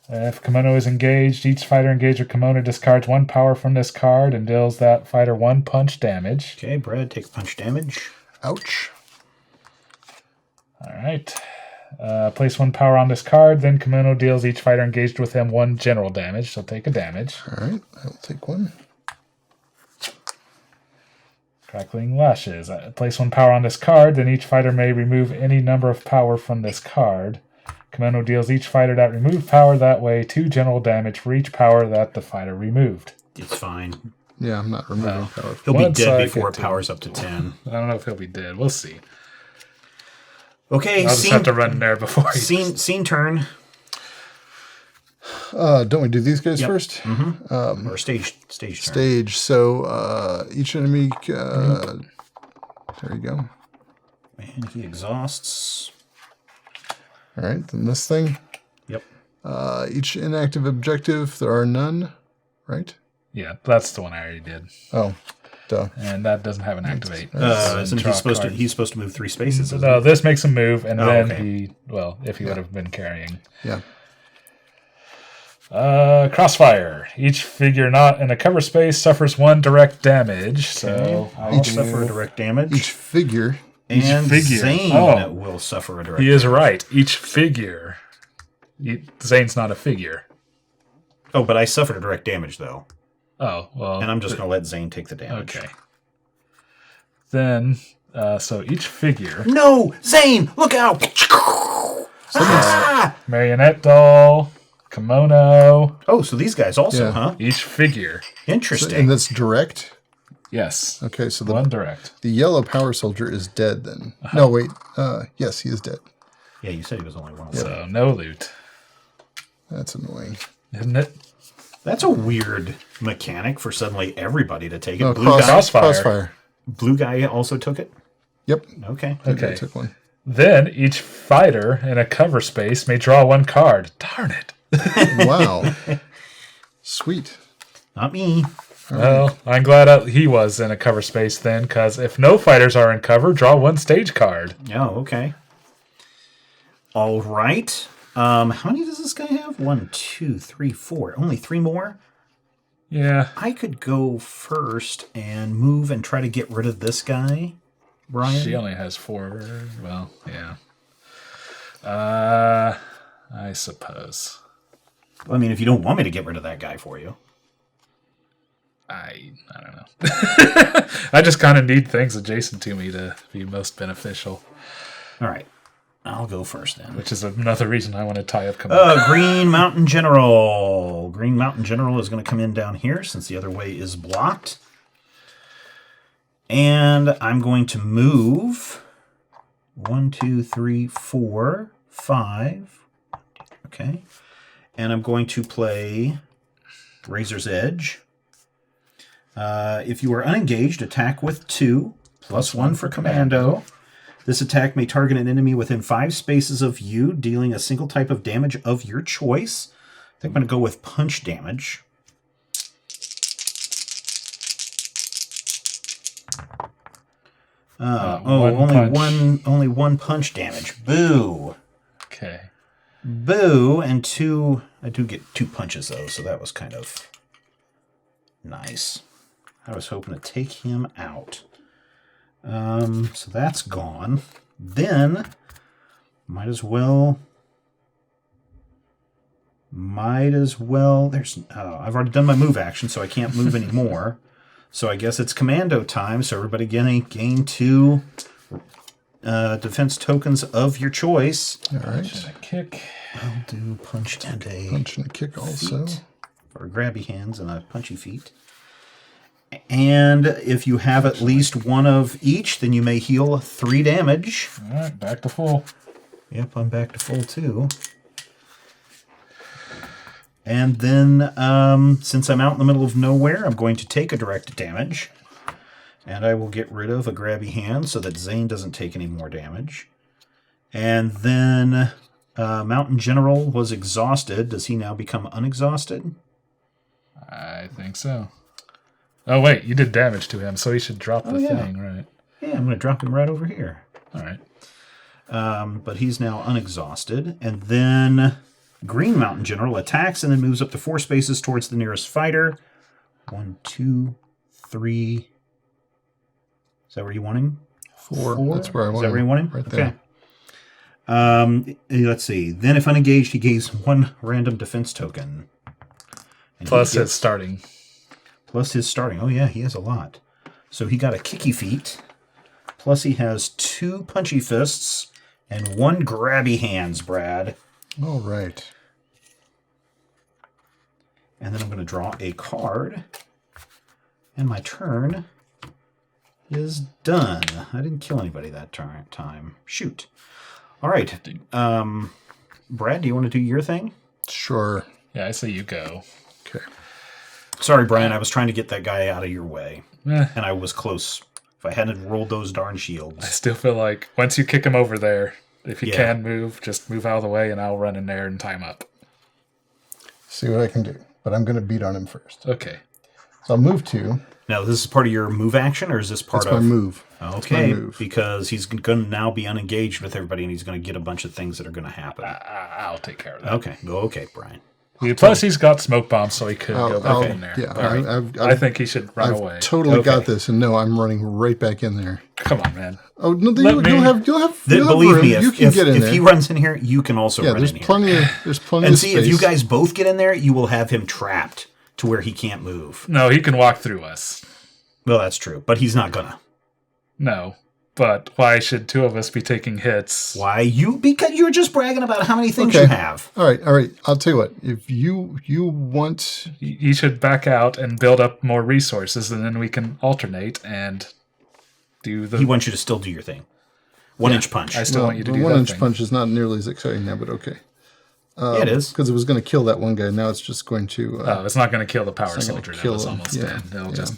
Speaker 2: If Kemono is engaged, each fighter engaged with Kemono discards 1 power from this card and deals that fighter 1 punch damage.
Speaker 1: Okay, Brad, take punch damage.
Speaker 3: Ouch.
Speaker 2: All right. Place 1 power on this card, then Kemono deals each fighter engaged with him 1 general damage, so take a damage.
Speaker 3: All right. I'll take 1.
Speaker 2: Crackling Lashes. Place 1 power on this card, then each fighter may remove any number of power from this card. Kemono deals each fighter that removed power that way 2 general damage for each power that the fighter removed.
Speaker 1: It's fine.
Speaker 3: Yeah, I'm not removing power.
Speaker 1: He'll be
Speaker 2: Once I
Speaker 1: dead before it
Speaker 2: get to-
Speaker 1: powers up to 10.
Speaker 2: I don't know if he'll be dead. We'll see.
Speaker 1: Okay,
Speaker 2: I'll just have to run there before he...
Speaker 1: scene turn.
Speaker 3: Don't we do these guys
Speaker 1: Yep.
Speaker 3: first?
Speaker 1: Or stage turn.
Speaker 3: Stage. So each enemy. There you go.
Speaker 1: And he exhausts.
Speaker 3: All right. Then this thing.
Speaker 1: Yep.
Speaker 3: Each inactive objective. There are none. Right.
Speaker 2: Yeah, that's the one I already did.
Speaker 3: Oh, duh.
Speaker 2: And that doesn't have an activate.
Speaker 1: Isn't
Speaker 2: Draw a
Speaker 1: he's supposed to move 3 spaces? isn't
Speaker 2: No,
Speaker 1: he?
Speaker 2: this makes him move, and
Speaker 1: Oh,
Speaker 2: then
Speaker 1: okay.
Speaker 2: if he would have been carrying.
Speaker 3: Yeah.
Speaker 2: Crossfire. Each figure not in a cover space suffers 1 direct damage. So
Speaker 1: I'll suffer a direct damage.
Speaker 3: Each figure.
Speaker 1: and
Speaker 2: figure.
Speaker 1: Zane
Speaker 2: Oh.
Speaker 1: will suffer a direct
Speaker 2: he is right. Each figure. Zane's not a figure.
Speaker 1: Oh, but I suffered a direct damage, though.
Speaker 2: Oh, well.
Speaker 1: And I'm just going to let Zane take the damage.
Speaker 2: Okay. Then, so each figure.
Speaker 1: No! Zane! Look out! Ah!
Speaker 2: Marionette doll. Kimono.
Speaker 1: Oh, so these guys also,
Speaker 3: Yeah.
Speaker 1: huh?
Speaker 2: Each figure.
Speaker 1: Interesting.
Speaker 3: And that's direct.
Speaker 2: Yes.
Speaker 3: Okay, so
Speaker 2: 1 direct.
Speaker 3: the yellow power soldier is dead then. No, wait. Yes, he is dead.
Speaker 1: Yeah, you said he was only 1.
Speaker 2: So no loot.
Speaker 3: That's annoying.
Speaker 2: Isn't it?
Speaker 1: That's a weird mechanic for suddenly everybody to take it.
Speaker 3: No,
Speaker 1: Blue guy.
Speaker 3: crossfire.
Speaker 1: Blue guy also took it.
Speaker 3: Yep.
Speaker 1: Okay.
Speaker 2: Okay.
Speaker 3: I took 1.
Speaker 2: Then each fighter in a cover space may draw 1 card. Darn it.
Speaker 3: Wow. Sweet.
Speaker 1: Not me.
Speaker 2: Well, I'm glad he was in a cover space then, because if no fighters are in cover, draw 1 stage card.
Speaker 1: Oh, okay. All right. How many does this guy have? 1, 2, 3, 4. Only 3 more?
Speaker 2: Yeah.
Speaker 1: I could go first and move and try to get rid of this guy, Brian.
Speaker 2: She only has 4. Well, yeah. I suppose.
Speaker 1: I mean, if you don't want me to get rid of that guy for you.
Speaker 2: I don't know. I just kind of need things adjacent to me to be most beneficial.
Speaker 1: All right. I'll go first then.
Speaker 2: Which is another reason I want to tie up Kemono.
Speaker 1: Green Mountain General. Green Mountain General is going to come in down here since the other way is blocked. And I'm going to move 1, 2, 3, 4, 5. Okay. And I'm going to play Razor's Edge. If you are unengaged, attack with 2, +1 for Commando. This attack may target an enemy within 5 spaces of you, dealing a single type of damage of your choice. I think I'm going to go with punch damage. Only one punch damage. Boo.
Speaker 2: Okay.
Speaker 1: Boo, and 2. I do get 2 punches though, so that was kind of nice. I was hoping to take him out. So that's gone. Then, might as well. There's. I've already done my move action, so I can't move anymore. So I guess it's Commando time. So everybody gain 2 defense tokens of your choice.
Speaker 3: All right.
Speaker 2: Punch and a kick.
Speaker 1: I'll do punch and a
Speaker 3: kick also.
Speaker 1: Or grabby hands and a punchy feet. And if you have at least 1 of each, then you may heal 3 damage.
Speaker 2: All right, back to full.
Speaker 1: Yep, I'm back to full too. And then, since I'm out in the middle of nowhere, I'm going to take a direct damage. And I will get rid of a grabby hand so that Zane doesn't take any more damage. And then Mountain General was exhausted. Does he now become unexhausted?
Speaker 2: I think so. Oh, wait, you did damage to him, so he should drop the thing, right?
Speaker 1: Yeah, I'm going to drop him right over here.
Speaker 2: All right.
Speaker 1: But he's now unexhausted. And then Green Mountain General attacks and then moves up to 4 spaces towards the nearest fighter. 1, 2, 3. Is that where you want him?
Speaker 3: 4. That's where I want him.
Speaker 1: Is that where you want him?
Speaker 3: Right there.
Speaker 1: Okay. Let's see. Then if unengaged, he gains 1 random defense token. And
Speaker 2: Plus his starting.
Speaker 1: Plus his starting. Oh, yeah, he has a lot. So he got a kicky feet. Plus he has 2 punchy fists and 1 grabby hands, Brad.
Speaker 3: All right.
Speaker 1: And then I'm going to draw a card. And my turn is done. I didn't kill anybody that time. Shoot. All right. Brad, do you want to do your thing?
Speaker 3: Sure.
Speaker 2: Yeah, I say you go.
Speaker 3: Okay.
Speaker 1: Sorry, Brian. I was trying to get that guy out of your way.
Speaker 2: Eh.
Speaker 1: And I was close. If I hadn't rolled those darn
Speaker 2: I
Speaker 1: shields.
Speaker 2: still feel like once you kick him over there, if you can move, just move out of the way and I'll run in there and tie him up.
Speaker 3: See what I can do. But I'm going to beat on him first.
Speaker 2: Okay.
Speaker 3: So I'll move 2.
Speaker 1: Now, this is part of your move action, or is this part
Speaker 3: That's
Speaker 1: of...
Speaker 3: my move.
Speaker 1: Okay,
Speaker 3: my move.
Speaker 1: because he's going to now be unengaged with everybody, and he's going to get a bunch of things that are going to happen.
Speaker 2: I'll take care of that.
Speaker 1: Okay. Okay, Brian.
Speaker 2: Plus, he's got smoke bombs, so he could go back in there.
Speaker 3: Yeah,
Speaker 2: All right. I think he should run away.
Speaker 3: Totally got this, and no, I'm running right back in there.
Speaker 2: Come on, man.
Speaker 3: Oh no, you'll have
Speaker 1: Believe
Speaker 3: room.
Speaker 1: me,
Speaker 3: You can get in
Speaker 1: if
Speaker 3: there.
Speaker 1: he runs in here, you can also run in here.
Speaker 3: There's plenty
Speaker 1: And
Speaker 3: of
Speaker 1: see,
Speaker 3: space.
Speaker 1: if you guys both get in there, you will have him trapped to where he can't move.
Speaker 2: No, he can walk through us.
Speaker 1: Well, that's true, but he's not gonna.
Speaker 2: No, but why should 2 of us be taking hits?
Speaker 1: Why? Because you were just bragging about how many things you have.
Speaker 3: All right. I'll tell you what. If you want,
Speaker 2: You should back out and build up more resources, and then we can alternate and do the...
Speaker 1: He wants you to still do your thing. 1-inch punch.
Speaker 2: I still want you to
Speaker 3: the
Speaker 2: do that
Speaker 3: 1-inch
Speaker 2: thing.
Speaker 3: punch is not nearly as exciting now, but okay.
Speaker 1: Yeah, it is.
Speaker 3: Because it was going to kill that one guy. Now it's just going to.
Speaker 2: It's not going to kill the power
Speaker 3: it's not gonna
Speaker 2: soldier that
Speaker 3: kill
Speaker 2: was
Speaker 3: him.
Speaker 2: almost
Speaker 3: Yeah,
Speaker 2: dead. It'll just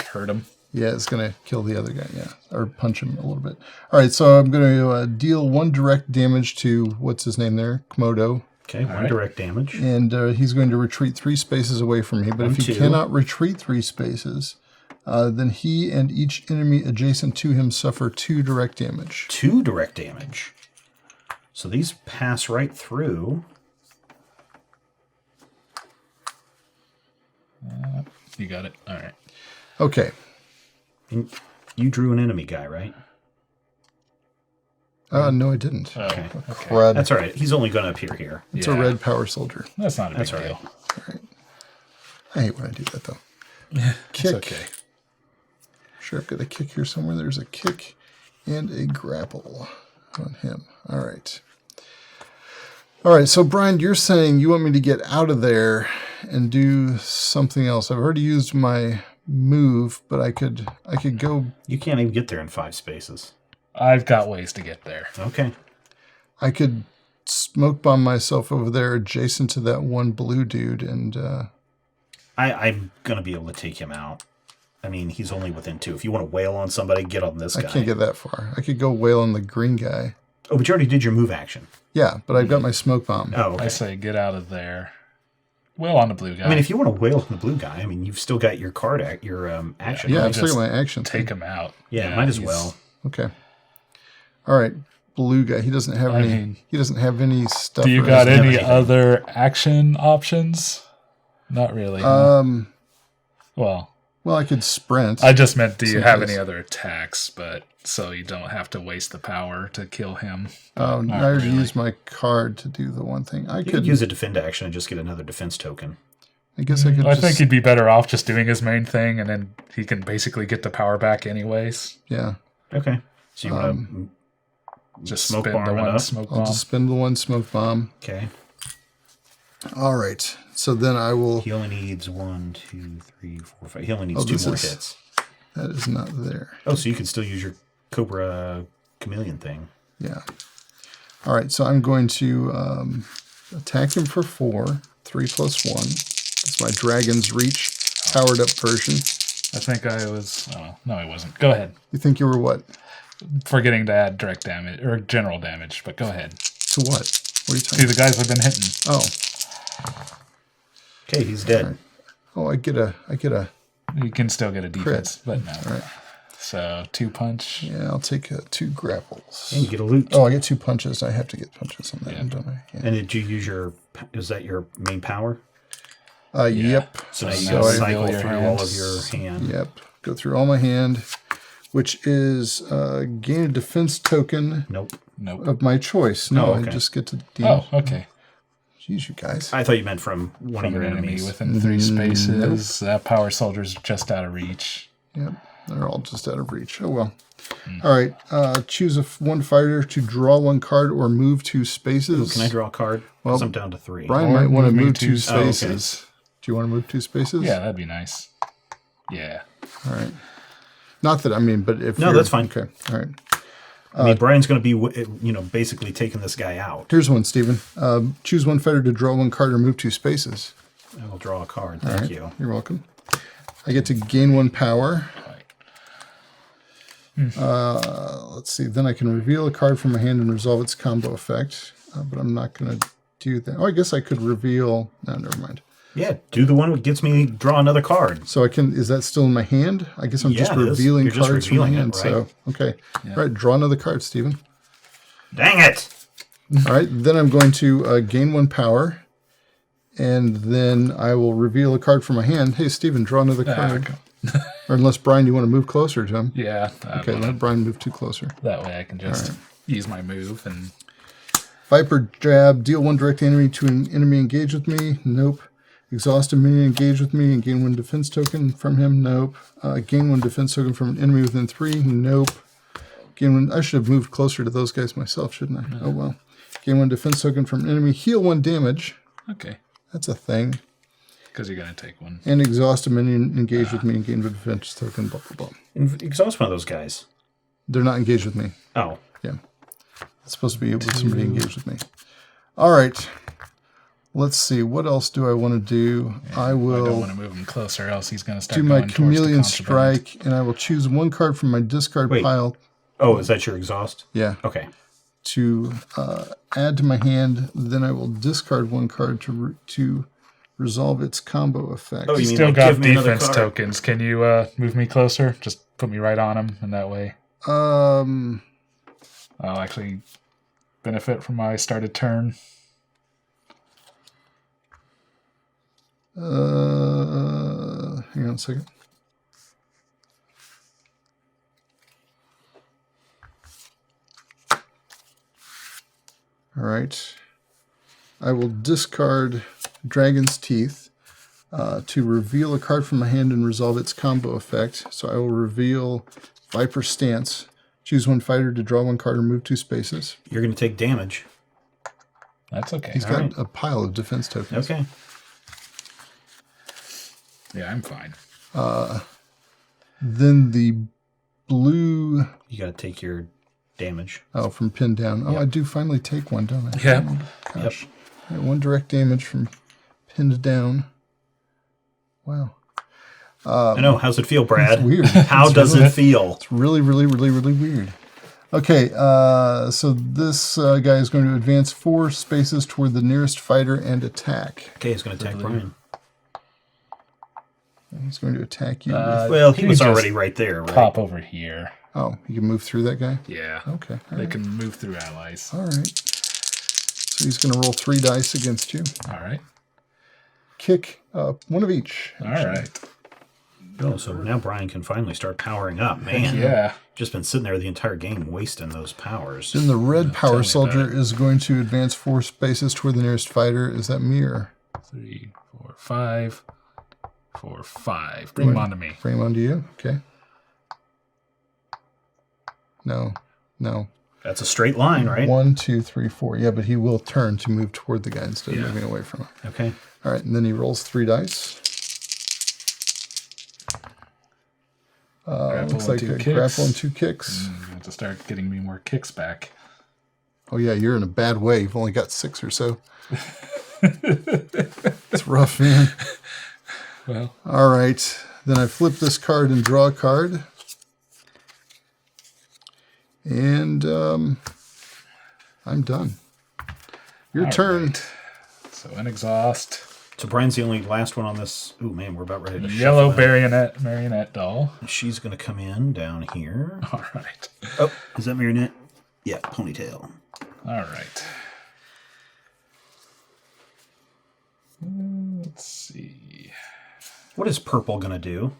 Speaker 2: hurt him.
Speaker 3: Yeah, it's going to kill the other guy. Yeah, or punch him a little bit. All right, so I'm going to deal 1 direct damage to what's his name there, Kemono.
Speaker 1: Okay, 1 direct damage.
Speaker 3: And he's going to retreat 3 spaces away from me. But if he cannot retreat 3 spaces, then he and each enemy adjacent to him suffer 2 direct damage.
Speaker 1: 2 direct damage. So these pass right through.
Speaker 2: You got it. All right.
Speaker 3: Okay.
Speaker 1: And you drew an enemy guy, right?
Speaker 3: No, I didn't.
Speaker 2: Oh, okay.
Speaker 3: Crud.
Speaker 1: That's all right. He's only going to appear here.
Speaker 3: It's a red power soldier.
Speaker 2: That's not a big
Speaker 1: That's all
Speaker 2: deal.
Speaker 1: right.
Speaker 3: I hate when I do that, though. Kick.
Speaker 2: It's okay.
Speaker 3: Sure, I've got a kick here somewhere. There's a kick and a grapple on him. All right. All right, so Brian, you're saying you want me to get out of there and do something else. I've already used my move, but I could go.
Speaker 1: You can't even get there in 5 spaces.
Speaker 2: I've got ways to get there.
Speaker 1: Okay.
Speaker 3: I could smoke bomb myself over there adjacent to that one blue dude, and
Speaker 1: I'm going to be able to take him out. I mean, he's only within 2. If you want to wail on somebody, get on this guy.
Speaker 3: I can't get that far. I could go wail on the green guy.
Speaker 1: Oh, but you already did your move action.
Speaker 3: Yeah, but I've got my smoke bomb.
Speaker 1: Oh, okay.
Speaker 2: I say get out of there. Wail on the blue guy.
Speaker 1: I mean, if you want to wail on the blue guy, I mean, you've still got your card, your action.
Speaker 3: Yeah,
Speaker 1: right?
Speaker 3: I'm still got my action.
Speaker 2: take him out.
Speaker 1: Yeah, might as well.
Speaker 3: Okay. All right, blue guy. He doesn't have He doesn't have any stuff.
Speaker 2: Do you
Speaker 3: or
Speaker 2: got
Speaker 3: anything.
Speaker 2: any other action options? Not really.
Speaker 3: Well, I could sprint.
Speaker 2: I just meant, do you have
Speaker 3: Someplace.
Speaker 2: any other attacks? But so you don't have to waste the power to kill him.
Speaker 3: I already used my card to do the one thing. I
Speaker 1: You
Speaker 3: could
Speaker 1: could use a defend action and just get another defense token.
Speaker 3: I guess I could.
Speaker 2: I think he'd be better off just doing his main thing, and then he can basically get the power back anyways.
Speaker 3: Yeah.
Speaker 1: Okay. So you want to
Speaker 2: Just
Speaker 1: smoke
Speaker 2: spin the
Speaker 1: bomb it
Speaker 2: one
Speaker 1: up?
Speaker 2: smoke
Speaker 3: I'll
Speaker 2: bomb.
Speaker 3: just spend the one smoke bomb.
Speaker 1: Okay.
Speaker 3: All right. So then I will.
Speaker 1: He only needs 1, 2, 3, 4, 5. He only needs 2
Speaker 3: this
Speaker 1: more
Speaker 3: is-
Speaker 1: hits.
Speaker 3: That is not there.
Speaker 1: Oh, so you can still use your Cobra Chameleon thing.
Speaker 3: Yeah. All right. So I'm going to attack him for 4. 3 plus 1. It's my Dragon's Reach powered up version.
Speaker 2: I think I was. Oh, no, I wasn't. Go ahead.
Speaker 3: You think you were what?
Speaker 2: Forgetting to add direct damage or general damage, but go ahead.
Speaker 3: To what? What are you
Speaker 2: See
Speaker 3: talking
Speaker 2: the guys I've been hitting.
Speaker 3: Oh.
Speaker 1: Okay, he's dead.
Speaker 3: Oh, I get a.
Speaker 2: You can still get a defense, but no.
Speaker 3: All right.
Speaker 2: So 2 punch.
Speaker 3: Yeah, I'll take 2 grapples.
Speaker 1: And you get a loot.
Speaker 3: Oh, I get 2 punches. I have to get punches on that one, don't I? Yeah.
Speaker 1: And did you use your... Is that your main power?
Speaker 3: Yep.
Speaker 1: So now you
Speaker 2: So
Speaker 1: gotta
Speaker 2: I
Speaker 1: cycle
Speaker 2: reveal your
Speaker 1: through
Speaker 2: hand.
Speaker 1: all of your hand.
Speaker 3: Yep. Go through all my hand, which is gain a defense token
Speaker 1: Nope.
Speaker 2: Nope.
Speaker 3: of my choice. No,
Speaker 1: Oh, okay.
Speaker 3: I just get to deal.
Speaker 2: Oh, okay.
Speaker 3: Jeez, you guys.
Speaker 1: I thought you meant from one of
Speaker 2: From
Speaker 1: your
Speaker 2: an enemy
Speaker 1: enemies.
Speaker 2: within 3 spaces. That power soldier's just out of reach.
Speaker 3: Yep. They're all just out of reach. Oh, well. All right. Choose one fighter to draw 1 card or move 2 spaces.
Speaker 1: Can I draw a card? Well, I'm down to 3.
Speaker 3: Brian
Speaker 2: Or
Speaker 3: might want to
Speaker 2: move me
Speaker 3: move
Speaker 2: 2
Speaker 3: 2
Speaker 1: spaces.
Speaker 3: spaces. Do you want to move 2 spaces?
Speaker 2: Yeah, that'd be nice. Yeah.
Speaker 3: All right. Not that, I mean, but if
Speaker 1: No,
Speaker 3: you're-
Speaker 1: that's fine.
Speaker 3: Okay. All right.
Speaker 1: I mean, Brian's going to be, basically taking this guy out.
Speaker 3: Here's one, Stephen. Choose one fighter to draw 1 card or move 2 spaces.
Speaker 1: I will draw a card.
Speaker 3: All
Speaker 1: Thank
Speaker 3: right.
Speaker 1: you.
Speaker 3: You're welcome. I get to gain 1 power. Let's see. Then I can reveal a card from my hand and resolve its combo effect. But I'm not going to do that. Oh, I guess I could reveal. No, never mind.
Speaker 1: Yeah, do the one that gets me draw another card.
Speaker 3: So I can. Is that still in my hand? I guess I'm just
Speaker 1: Yeah, it is.
Speaker 3: revealing
Speaker 1: You're just
Speaker 3: cards
Speaker 1: revealing
Speaker 3: from my
Speaker 1: it,
Speaker 3: hand.
Speaker 1: right?
Speaker 3: So okay. All right. Draw another card, Stephen.
Speaker 1: Dang it!
Speaker 3: All right. Then I'm going to gain 1 power, and then I will reveal a card from my hand. Hey, Stephen, draw another card. Or unless Brian, you want to move closer to him.
Speaker 2: Yeah.
Speaker 3: Okay, let Brian move too closer.
Speaker 2: That way I can just use my move and
Speaker 3: Viper jab, deal 1 direct enemy to an enemy engaged with me. Nope. Exhaust a minion engaged with me and gain 1 defense token from him. Nope. Gain 1 defense token from an enemy within 3. Nope. Gain 1. I should have moved closer to those guys myself, shouldn't I? Oh well. Gain 1 defense token from an enemy. Heal 1 damage.
Speaker 2: okay.
Speaker 3: That's a thing.
Speaker 2: Because you're gonna take one.
Speaker 3: And exhaust a minion engaged with me and gain 1 defense token. Blah blah blah.
Speaker 1: And exhaust one of those guys.
Speaker 3: They're not engaged with me.
Speaker 1: Oh.
Speaker 3: Yeah. It's supposed to be with somebody engaged with me. All right. Let's see. What else do I want to do? I
Speaker 2: I don't
Speaker 3: will
Speaker 2: want to move him closer, else he's gonna start
Speaker 3: do my
Speaker 2: going towards the
Speaker 3: chameleon
Speaker 2: contraband.
Speaker 3: strike, and I will choose 1 card from my discard
Speaker 1: Wait.
Speaker 3: pile.
Speaker 1: Oh, is that your exhaust?
Speaker 3: Yeah.
Speaker 1: Okay.
Speaker 3: To add to my hand. Then I will discard 1 card to resolve its combo effect.
Speaker 1: Oh, you mean
Speaker 2: Still
Speaker 1: like,
Speaker 2: got
Speaker 1: give me another
Speaker 2: defense
Speaker 1: card?
Speaker 2: tokens. Can you move me closer? Just put me right on him, and that way I'll actually benefit from my started turn.
Speaker 3: Hang on a second. All right. I will discard Dragon's Teeth to reveal a card from my hand and resolve its combo effect. So I will reveal Viper Stance. Choose one fighter to draw one card or move 2 spaces.
Speaker 1: You're going to take damage.
Speaker 2: That's okay.
Speaker 3: He's got a pile of defense tokens.
Speaker 1: Okay.
Speaker 2: Yeah, I'm fine.
Speaker 3: Then the blue...
Speaker 1: You got to take your damage.
Speaker 3: Oh, from pinned down. Oh,
Speaker 1: Yep.
Speaker 3: I do finally take one, don't I?
Speaker 2: Yep.
Speaker 3: Gosh. I got 1 direct damage from pinned down. Wow.
Speaker 1: I know. How's it feel, Brad?
Speaker 3: It's weird.
Speaker 1: How does it feel?
Speaker 3: It's really, really, really, really weird. Okay, so this guy is going to advance 4 spaces toward the nearest fighter and attack.
Speaker 1: Okay, he's going to attack Brian.
Speaker 3: He's going to attack you.
Speaker 1: Well, he
Speaker 2: He
Speaker 1: was
Speaker 2: just
Speaker 1: already right there, right?
Speaker 2: Pop over here.
Speaker 3: Oh, you can move through that guy?
Speaker 2: Yeah.
Speaker 3: Okay. All
Speaker 2: They
Speaker 3: right.
Speaker 2: can move through allies.
Speaker 3: All right. So he's going to roll 3 dice against you.
Speaker 2: All right.
Speaker 3: Kick 1 of each.
Speaker 2: All right.
Speaker 1: Oh, so now Brian can finally start powering up. Man,
Speaker 2: Yeah.
Speaker 1: just been sitting there the entire game wasting those powers.
Speaker 3: Then the red power
Speaker 2: me
Speaker 3: soldier
Speaker 2: about
Speaker 3: is going to advance 4 spaces toward the nearest fighter. Is that Mir?
Speaker 2: 3, 4, 5. 4, 5. Bring him on to me.
Speaker 3: Frame onto you. Okay. No.
Speaker 1: That's a straight line, right?
Speaker 3: 1, 2, 3, 4. Yeah, but he will turn to move toward the guy instead of
Speaker 2: Yeah.
Speaker 3: moving away from him.
Speaker 1: Okay.
Speaker 3: All right, and then he rolls 3 dice.
Speaker 2: Grapple
Speaker 3: Looks
Speaker 2: and
Speaker 3: like
Speaker 2: 2
Speaker 3: a
Speaker 2: kicks.
Speaker 3: grapple and 2 kicks.
Speaker 2: You have to start getting me more kicks back.
Speaker 3: Oh yeah, you're in a bad way. You've only got 6 or so. It's rough, man.
Speaker 2: Well,
Speaker 3: All right, then I flip this card and draw a card. And I'm done. Your turn.
Speaker 2: right. So an exhaust.
Speaker 1: So Brian's the only last one on this. Ooh, man, we're about ready to
Speaker 2: Yellow
Speaker 1: shuffle out.
Speaker 2: marionette doll.
Speaker 1: She's going to come in down here.
Speaker 2: All right.
Speaker 1: Oh, is that marionette? Yeah, ponytail.
Speaker 2: All right. Let's see.
Speaker 1: What is purple going to do?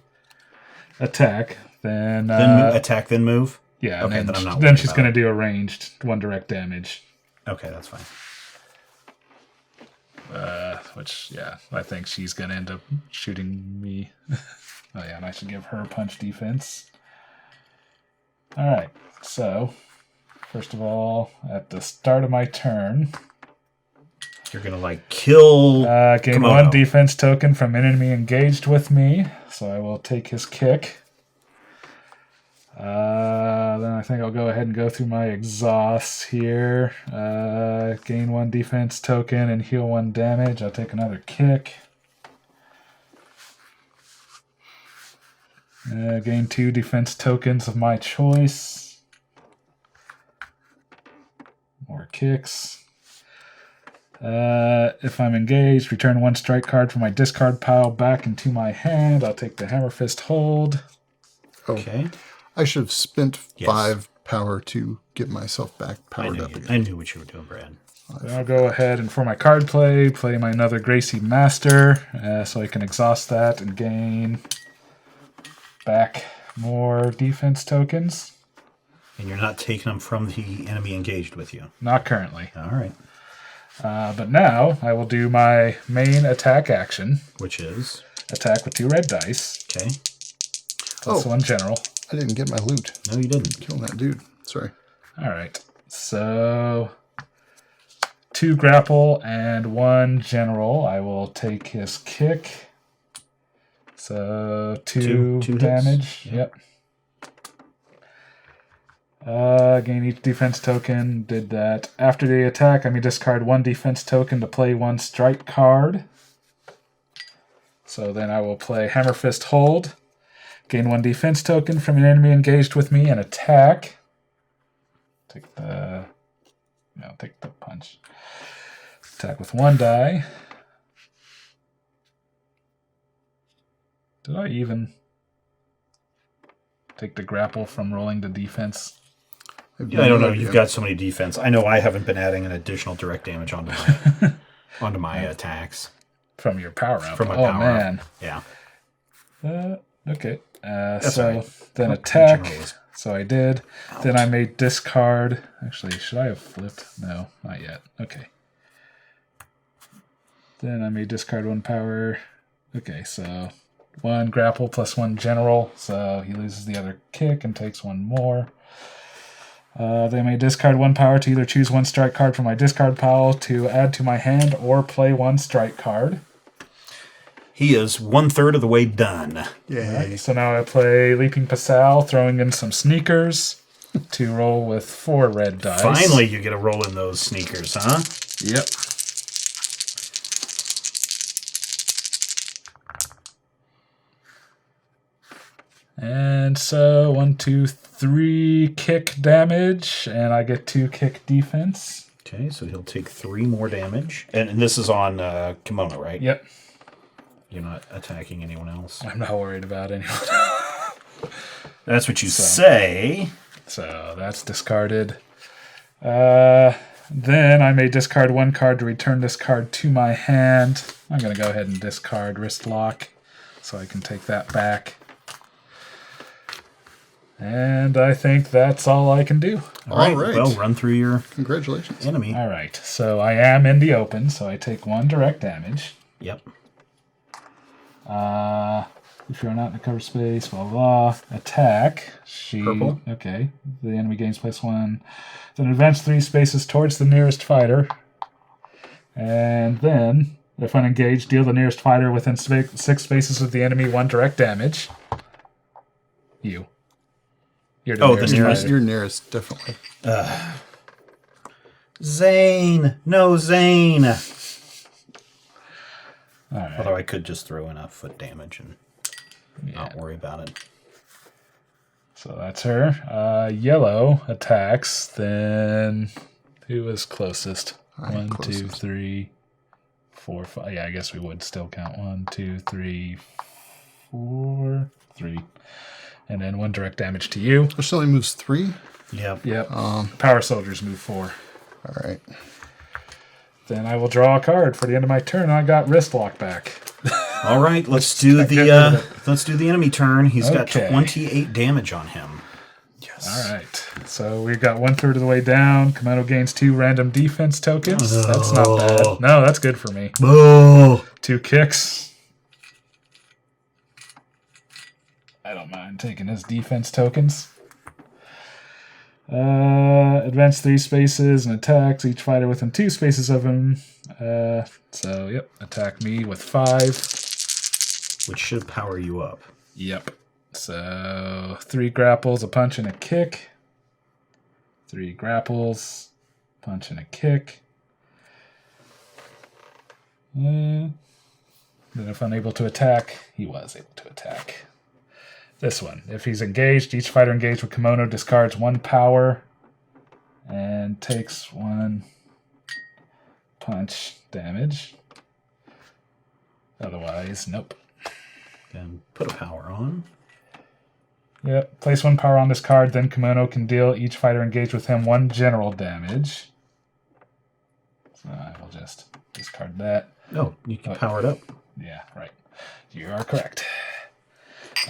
Speaker 2: Attack. Then,
Speaker 1: Attack, then move?
Speaker 2: yeah.
Speaker 1: Okay,
Speaker 2: and
Speaker 1: then I'm not
Speaker 2: then
Speaker 1: worried
Speaker 2: she's
Speaker 1: about
Speaker 2: going to do a ranged 1 direct damage.
Speaker 1: Okay, that's fine.
Speaker 2: Which, yeah, I think she's going to end up shooting me. Oh, yeah, and I should give her punch defense. All right, so, first of all, at the start of my turn,
Speaker 1: You're going to, like, kill
Speaker 2: gain
Speaker 1: Kemono.
Speaker 2: 1 defense token from an enemy engaged with me, so I will take his kick. Then I think I'll go ahead and go through my exhausts here. Gain 1 defense token and heal 1 damage. I'll take another kick. Gain 2 defense tokens of my choice. More kicks. If I'm engaged, return 1 strike card from my discard pile back into my hand. I'll take the Hammer Fist hold.
Speaker 1: Okay.
Speaker 3: I should have spent
Speaker 1: Yes.
Speaker 3: 5 power to get myself back powered up again.
Speaker 1: I knew what you were doing, Brad.
Speaker 2: Then I'll go ahead and for my card play my another Gracie Master, so I can exhaust that and gain back more defense tokens.
Speaker 1: And you're not taking them from the enemy engaged with you.
Speaker 2: Not currently.
Speaker 1: All right.
Speaker 2: But now I will do my main attack action.
Speaker 1: Which is?
Speaker 2: Attack with 2 red dice.
Speaker 1: Okay.
Speaker 2: Plus 1 general.
Speaker 3: I didn't get my loot.
Speaker 1: No, you didn't.
Speaker 3: Killing that dude. Sorry.
Speaker 2: Alright. So 2 grapple and 1 general. I will take his kick. So 2
Speaker 1: Two hits.
Speaker 2: damage.
Speaker 1: Yep.
Speaker 2: Gain each defense token. Did that. After the attack, I may discard 1 defense token to play 1 strike card. So then I will play Hammer Fist Hold. Gain 1 defense token from an enemy engaged with me and attack. Take the punch. Attack with 1 die. Did I even take the grapple from rolling the defense?
Speaker 1: Yeah, I don't know. You've got so many defense. I know I haven't been adding an additional direct damage onto my attacks.
Speaker 2: From your power up.
Speaker 1: From my
Speaker 2: oh,
Speaker 1: power
Speaker 2: man.
Speaker 1: up. Yeah.
Speaker 2: Okay.
Speaker 1: That's
Speaker 2: So
Speaker 1: all right.
Speaker 2: then
Speaker 1: Oh,
Speaker 2: attack.
Speaker 1: general was
Speaker 2: So I did. Then I may discard. Actually, should I have flipped? No, not yet. Okay. Then I may discard 1 power. Okay, so 1 grapple plus 1 general. So he loses the other kick and takes 1 more. They may discard 1 power to either choose 1 strike card from my discard pile to add to my hand or play 1 strike card.
Speaker 1: He is 1/3 of the way done.
Speaker 3: Yeah.
Speaker 2: Right, so now I play Leaping Pascal, throwing in some sneakers to roll with 4 red dice.
Speaker 1: Finally, you get to roll in those sneakers, huh?
Speaker 2: Yep. And so 1, 2, 3 kick damage, and I get 2 kick defense.
Speaker 1: Okay, so he'll take 3 more damage. And this is on Kemono, right?
Speaker 2: Yep.
Speaker 1: You're not attacking anyone else.
Speaker 2: I'm not worried about anyone.
Speaker 1: That's what you say.
Speaker 2: So that's discarded. Then I may discard 1 card to return this card to my hand. I'm going to go ahead and discard Wrist Lock so I can take that back. And I think that's all I can do.
Speaker 1: All right. Well, run through your
Speaker 3: Congratulations.
Speaker 1: enemy.
Speaker 2: All right. So I am in the open, so I take 1 direct damage.
Speaker 1: Yep.
Speaker 2: If you're not in a cover space, blah, blah. Attack.
Speaker 1: Purple.
Speaker 2: Okay. The enemy gains +1. Then advance 3 spaces towards the nearest fighter. And then, if unengaged, deal the nearest fighter within 6 spaces of the enemy 1 direct damage. You. You're the nearest fighter.
Speaker 3: You're nearest, definitely.
Speaker 1: Zane! No, Zane!
Speaker 2: All right.
Speaker 1: Although I could just throw in a foot damage and not worry about it.
Speaker 2: So that's her. Yellow attacks. Then who is closest? 1, 2, 3, 4, 5. Yeah, I guess we would still count 1, 2, 3, 4, 3. And then 1 direct damage to you.
Speaker 3: Which only moves 3?
Speaker 1: Yep.
Speaker 2: Yep. Power soldiers move 4.
Speaker 3: All right.
Speaker 2: Then I will draw a card for the end of my turn. I got Wrist Lock back.
Speaker 1: All right, let's do the enemy turn. He's got 28 damage on him.
Speaker 3: Yes.
Speaker 2: All right. So we've got 1/3 of the way down. Kemono gains 2 random defense tokens. That's not bad. No, that's good for me.
Speaker 1: Oh.
Speaker 2: 2 kicks. I don't mind taking his defense tokens. Advance 3 spaces and attacks each fighter within 2 spaces of him. So, yep, attack me with 5.
Speaker 1: Which should power you up.
Speaker 2: Yep. So, 3 grapples, a punch, and a kick. 3 grapples, punch, and a kick. Then if unable to attack, he was able to attack. This one. If he's engaged, each fighter engaged with Kemono discards 1 power and takes 1 punch damage. Otherwise, nope.
Speaker 1: Then put a power on.
Speaker 2: Yep. Place 1 power on this card, then Kemono can deal each fighter engaged with him 1 general damage. So I will just discard that.
Speaker 1: No, you can power it up.
Speaker 2: Yeah, right. You are correct.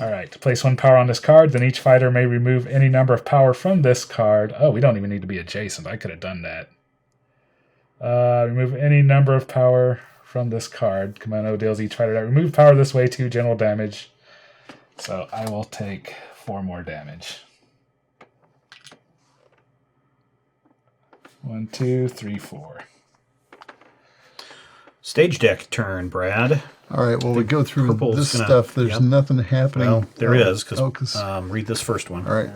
Speaker 2: Alright, place 1 power on this card, then each fighter may remove any number of power from this card. Oh, we don't even need to be adjacent. I could have done that. Remove any number of power from this card. Kemono deals each fighter that remove power this way 2 general damage. So I will take 4 more damage. 1, 2, 3, 4.
Speaker 1: Stage deck turn, Brad.
Speaker 3: All right, well, we go through this stuff. There's nothing happening.
Speaker 1: Well, there is, because read this first one.
Speaker 3: All right.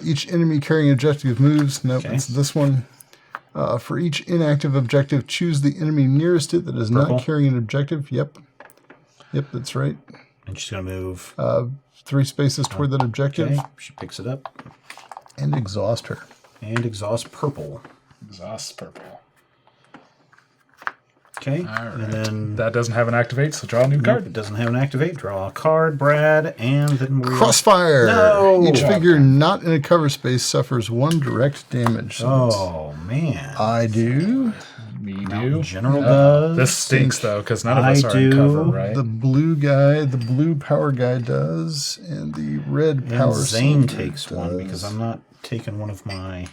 Speaker 3: Each enemy carrying objective moves. Nope, it's this one. For each inactive objective, choose the enemy nearest it that is not carrying an objective. Yep, that's right.
Speaker 1: And she's going to move
Speaker 3: 3 spaces toward that objective.
Speaker 1: Okay. She picks it up.
Speaker 3: And exhaust her.
Speaker 1: And exhaust purple.
Speaker 2: Exhaust purple.
Speaker 1: Okay.
Speaker 2: All right.
Speaker 1: And then
Speaker 2: that doesn't have an activate, so draw a new card.
Speaker 1: It doesn't have an activate. Draw a card, Brad, and then we
Speaker 3: Crossfire.
Speaker 1: No.
Speaker 3: Each figure not in a cover space suffers 1 direct damage. So
Speaker 1: man.
Speaker 3: I do.
Speaker 2: Me
Speaker 1: Mountain
Speaker 2: do.
Speaker 1: General does.
Speaker 2: This stinks, though, because none of
Speaker 1: I
Speaker 2: us are in
Speaker 1: do.
Speaker 2: cover, right?
Speaker 3: The blue guy, the blue power guy does, and the red
Speaker 1: And
Speaker 3: power
Speaker 1: Zane
Speaker 3: soldier
Speaker 1: takes one
Speaker 3: does.
Speaker 1: because I'm not taking one of my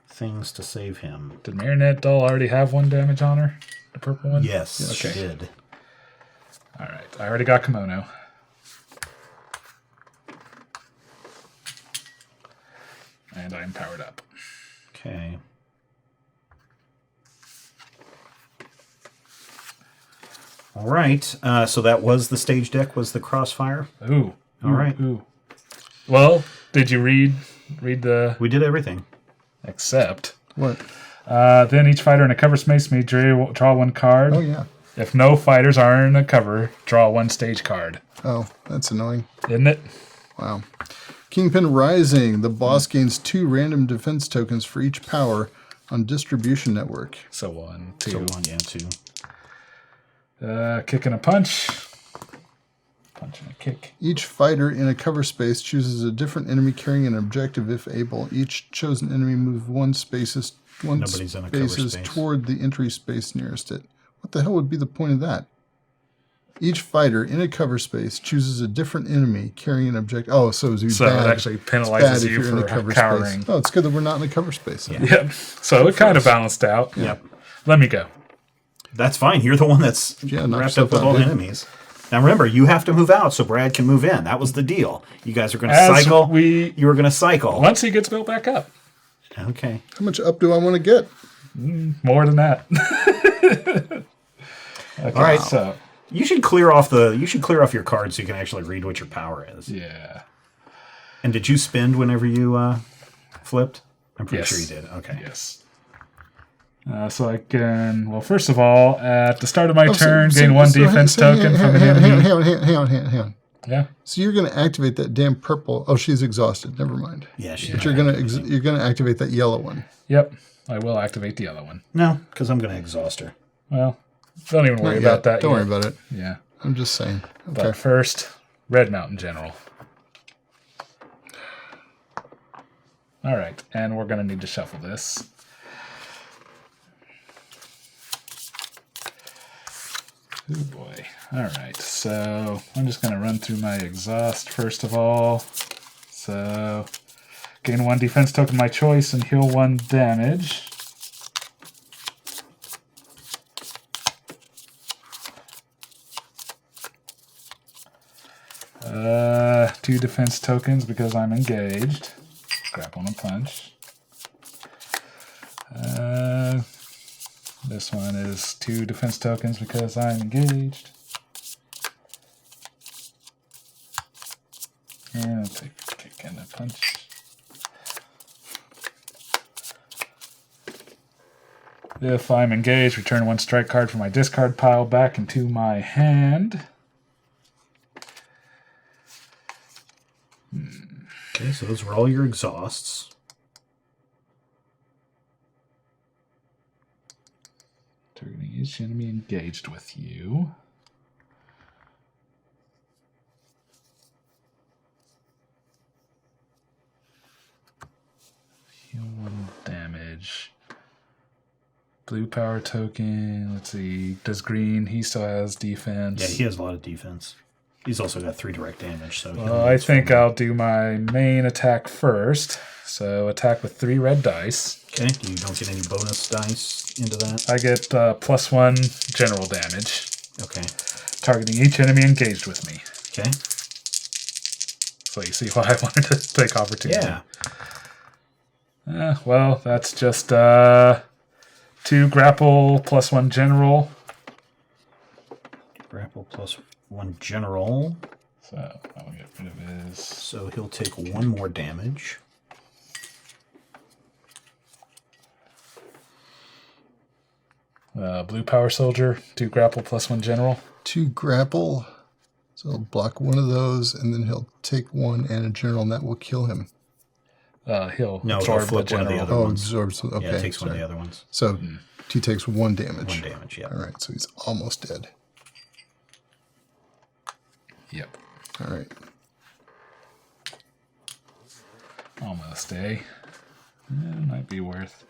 Speaker 1: things to save him.
Speaker 2: Did Marionette doll already have 1 damage on her? The purple one?
Speaker 1: Yes, she
Speaker 2: Okay.
Speaker 1: did.
Speaker 2: All right. I already got Kemono. And I'm powered up.
Speaker 1: Okay. All right. So that was the stage deck. Was the Crossfire?
Speaker 2: Ooh.
Speaker 1: All right.
Speaker 2: Ooh. Well, did you read the...
Speaker 1: We did everything.
Speaker 2: Except...
Speaker 3: What?
Speaker 2: Then each fighter in a cover space may draw 1 card.
Speaker 3: Oh, yeah.
Speaker 2: If no fighters are in a cover, draw 1 stage card.
Speaker 3: Oh, that's annoying.
Speaker 2: Isn't it?
Speaker 3: Wow. Kingpin Rising. The boss gains 2 random defense tokens for each power on distribution network.
Speaker 2: So 1, 2.
Speaker 1: So 1, yeah, 2.
Speaker 2: Kick and a punch. Punch and a kick.
Speaker 3: Each fighter in a cover space chooses a different enemy carrying an objective if able. Each chosen enemy moves 1 spaces
Speaker 1: Nobody's in a cover space.
Speaker 3: toward the entry space nearest it. What the hell would be the point of that? Each fighter in a cover space chooses a different enemy carrying an objective. Oh, so
Speaker 2: So
Speaker 3: bad.
Speaker 2: it actually
Speaker 3: Bad
Speaker 2: penalizes
Speaker 3: if
Speaker 2: you
Speaker 3: you're in a
Speaker 2: for
Speaker 3: cover
Speaker 2: cowering.
Speaker 3: space. Oh, it's good that we're not in a cover space. Then.
Speaker 2: Yep. So it kind of balanced out.
Speaker 1: Yep.
Speaker 2: Let me go.
Speaker 1: That's fine. You're the one that's
Speaker 3: knock
Speaker 1: wrapped up
Speaker 3: yourself
Speaker 1: with
Speaker 3: out,
Speaker 1: all the
Speaker 3: dude.
Speaker 1: enemies. Now remember, you have to move out so Brad can move in. That was the deal. You guys are going to
Speaker 2: As
Speaker 1: cycle.
Speaker 2: we-
Speaker 1: You were going to cycle.
Speaker 2: Once he gets built back up.
Speaker 1: Okay.
Speaker 3: How much up do I want to get?
Speaker 2: More than that. Okay,
Speaker 1: All right.
Speaker 2: so
Speaker 1: You should clear off your cards so you can actually read what your power is.
Speaker 2: yeah.
Speaker 1: And did you spend whenever you flipped? I'm pretty
Speaker 2: Yes.
Speaker 1: sure you did. Okay.
Speaker 2: Yes. So I can, well, first of all, at the start of my
Speaker 3: Oh,
Speaker 2: turn, gain 1 defense token from an enemy.
Speaker 3: Hang on.
Speaker 2: Yeah.
Speaker 3: So you're going to activate that damn purple. Oh, she's exhausted. Never mind.
Speaker 1: Yeah, she
Speaker 3: But you're going to activate that yellow one.
Speaker 2: Yep. I will activate the other one.
Speaker 1: No, because I'm going to exhaust her.
Speaker 2: Well, don't even worry
Speaker 3: Not
Speaker 2: about
Speaker 3: yet.
Speaker 2: that.
Speaker 3: Don't
Speaker 2: yet.
Speaker 3: worry about it.
Speaker 2: Yeah.
Speaker 3: I'm just saying.
Speaker 2: But
Speaker 3: Okay.
Speaker 2: first, Red Mountain General. All right, and we're going to need to shuffle this. Oh boy. All right, so I'm just going to run through my exhaust first of all. So, gain 1 defense token of my choice and heal 1 damage. Two defense tokens because I'm engaged. Grapple and a punch. This one is 2 defense tokens because I'm engaged. And I'll take a kick and a punch. If I'm engaged, return 1 strike card from my discard pile back into my hand.
Speaker 1: Okay, so those were all your exhausts.
Speaker 2: Targeting each enemy engaged with you. Heal 1 damage. Blue power token. Let's see. Does green? He still has defense.
Speaker 1: Yeah, he has a lot of defense. He's also got 3 direct damage. So
Speaker 2: Well, I think I'll do my main attack first. So attack with 3 red dice.
Speaker 1: Okay, you don't get any bonus dice into that.
Speaker 2: I get +1 general damage.
Speaker 1: Okay.
Speaker 2: Targeting each enemy engaged with me.
Speaker 1: Okay.
Speaker 2: So you see why I wanted to take opportunity.
Speaker 1: Yeah.
Speaker 2: Well, that's just 2 grapple +1 general.
Speaker 1: Grapple +1 general.
Speaker 2: So I'll get rid of his.
Speaker 1: So he'll take 1 more damage.
Speaker 2: Blue power soldier, 2 grapple +1 general.
Speaker 3: 2 grapple. So he'll block 1 of those, and then he'll take 1 and a general, and that will kill him.
Speaker 2: He'll
Speaker 1: No,
Speaker 2: absorb
Speaker 1: he'll flip
Speaker 2: the
Speaker 1: one of the
Speaker 2: general.
Speaker 1: other
Speaker 3: Oh,
Speaker 1: ones.
Speaker 3: absorbs. Okay.
Speaker 1: Yeah, it takes one of
Speaker 3: sorry.
Speaker 1: the other ones.
Speaker 3: So he takes 1 damage.
Speaker 1: 1 damage, yeah.
Speaker 3: All right, so he's almost dead.
Speaker 2: Yep.
Speaker 3: All right.
Speaker 2: Almost, eh? Might be worth.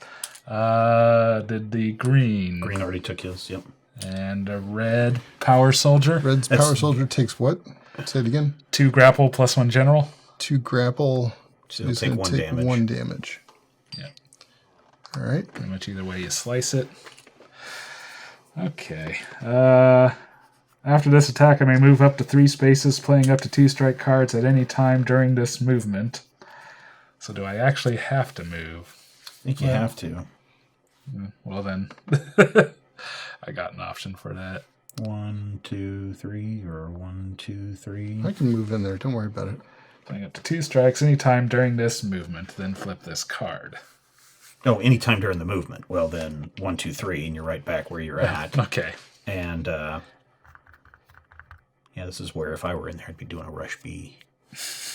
Speaker 2: Did the green.
Speaker 1: Green already took his, yep.
Speaker 2: And a red power soldier.
Speaker 3: Red's power soldier takes what? Say it again.
Speaker 2: 2 grapple plus 1 general.
Speaker 3: 2 grapple.
Speaker 1: So he'll take 1 damage.
Speaker 3: 1 damage.
Speaker 2: Yeah.
Speaker 3: All right.
Speaker 2: Pretty much either way you slice it. Okay. After this attack, I may move up to 3 spaces, playing up to 2 strike cards at any time during this movement. So do I actually have to move?
Speaker 1: I think you have to.
Speaker 2: Well then, I got an option for that.
Speaker 1: 1, 2, 3, or 1, 2, 3.
Speaker 3: I can move in there. Don't worry about it.
Speaker 2: Playing up to 2 strikes anytime during this movement, then flip this card.
Speaker 1: Oh, anytime during the movement. Well, then 1, 2, 3, and you're right back where you're at.
Speaker 2: Okay.
Speaker 1: And yeah, this is where if I were in there, I'd be doing a rush B.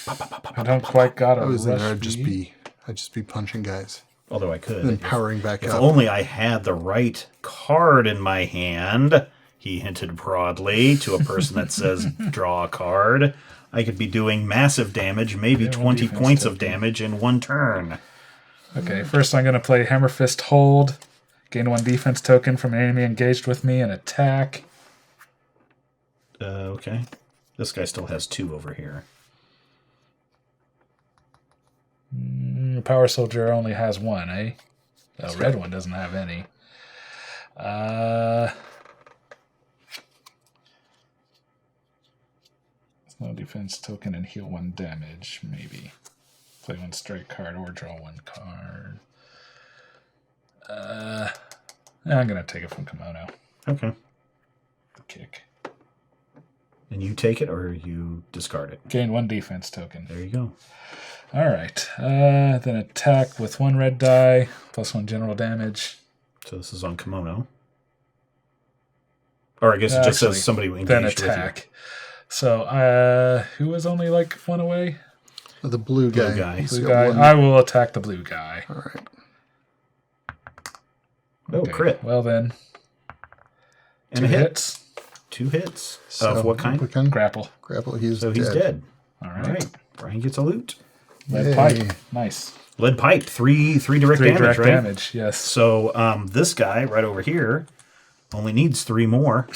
Speaker 2: I don't quite got a
Speaker 3: I was
Speaker 2: rush
Speaker 3: there.
Speaker 2: B.
Speaker 3: I'd just be punching guys.
Speaker 1: Although I could.
Speaker 3: And then powering back
Speaker 1: if
Speaker 3: up.
Speaker 1: only I had the right card in my hand, he hinted broadly to a person that says draw a card. I could be doing massive damage, maybe 20 points of damage in 1 turn.
Speaker 2: Okay, first I'm going to play Hammer Fist Hold. Gain 1 defense token from an enemy engaged with me and attack.
Speaker 1: Okay. This guy still has 2 over here.
Speaker 2: Power Soldier only has 1, eh? The red one doesn't have any. No defense token and heal 1 damage, maybe. Play 1 strike card or draw 1 card. I'm going to take it from Kemono.
Speaker 1: Okay.
Speaker 2: The kick.
Speaker 1: And you take it or you discard it?
Speaker 2: Gain 1 defense token.
Speaker 1: There you go.
Speaker 2: Alright. Then attack with 1 red die, plus 1 general damage.
Speaker 1: So this is on Kemono. Or I guess it just says somebody engaged
Speaker 2: then
Speaker 1: with
Speaker 2: attack.
Speaker 1: you.
Speaker 2: So, who was only like 1 away?
Speaker 3: The blue guy.
Speaker 1: Blue guy.
Speaker 3: He's
Speaker 2: Blue
Speaker 3: got
Speaker 2: guy.
Speaker 3: 1.
Speaker 2: I will attack the blue guy.
Speaker 3: All right.
Speaker 1: Oh,
Speaker 2: Okay,
Speaker 1: crit.
Speaker 2: Well then,
Speaker 1: And
Speaker 2: 2
Speaker 1: a hit.
Speaker 2: hits.
Speaker 1: 2 hits.
Speaker 3: So,
Speaker 1: of what kind?
Speaker 2: Grapple.
Speaker 3: Grapple. He's
Speaker 1: So he's dead.
Speaker 2: All
Speaker 1: All
Speaker 2: right.
Speaker 1: right. Brian gets a loot.
Speaker 2: Lead
Speaker 3: Yay.
Speaker 2: pipe. Nice.
Speaker 1: Lead pipe. 3 direct
Speaker 2: 3
Speaker 1: damage,
Speaker 2: direct
Speaker 1: right?
Speaker 2: damage, yes.
Speaker 1: So this guy right over here only needs 3 more.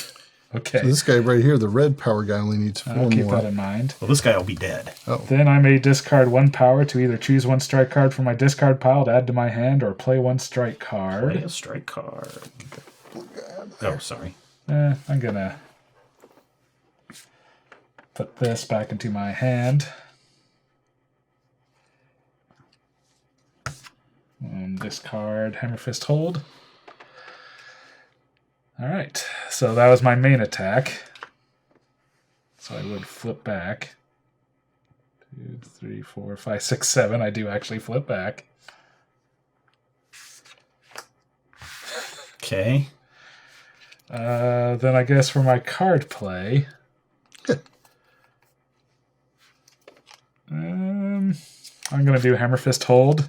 Speaker 2: Okay.
Speaker 3: So this guy right here, the red power guy, only needs 4
Speaker 2: I'll keep
Speaker 3: more.
Speaker 2: that in mind.
Speaker 1: Well, this guy will be dead.
Speaker 3: Oh,
Speaker 2: Then I may discard 1 power to either choose 1 strike card from my discard pile to add to my hand or play 1 strike card.
Speaker 1: Play a strike card. Oh, sorry.
Speaker 2: I'm going to put this back into my hand. And discard Hammer Fist Hold. Alright, so that was my main attack. So I would flip back. 2, 3, 4, 5, 6, 7. I do actually flip back.
Speaker 1: Okay.
Speaker 2: Then I guess for my card play, I'm going to do Hammer Fist Hold.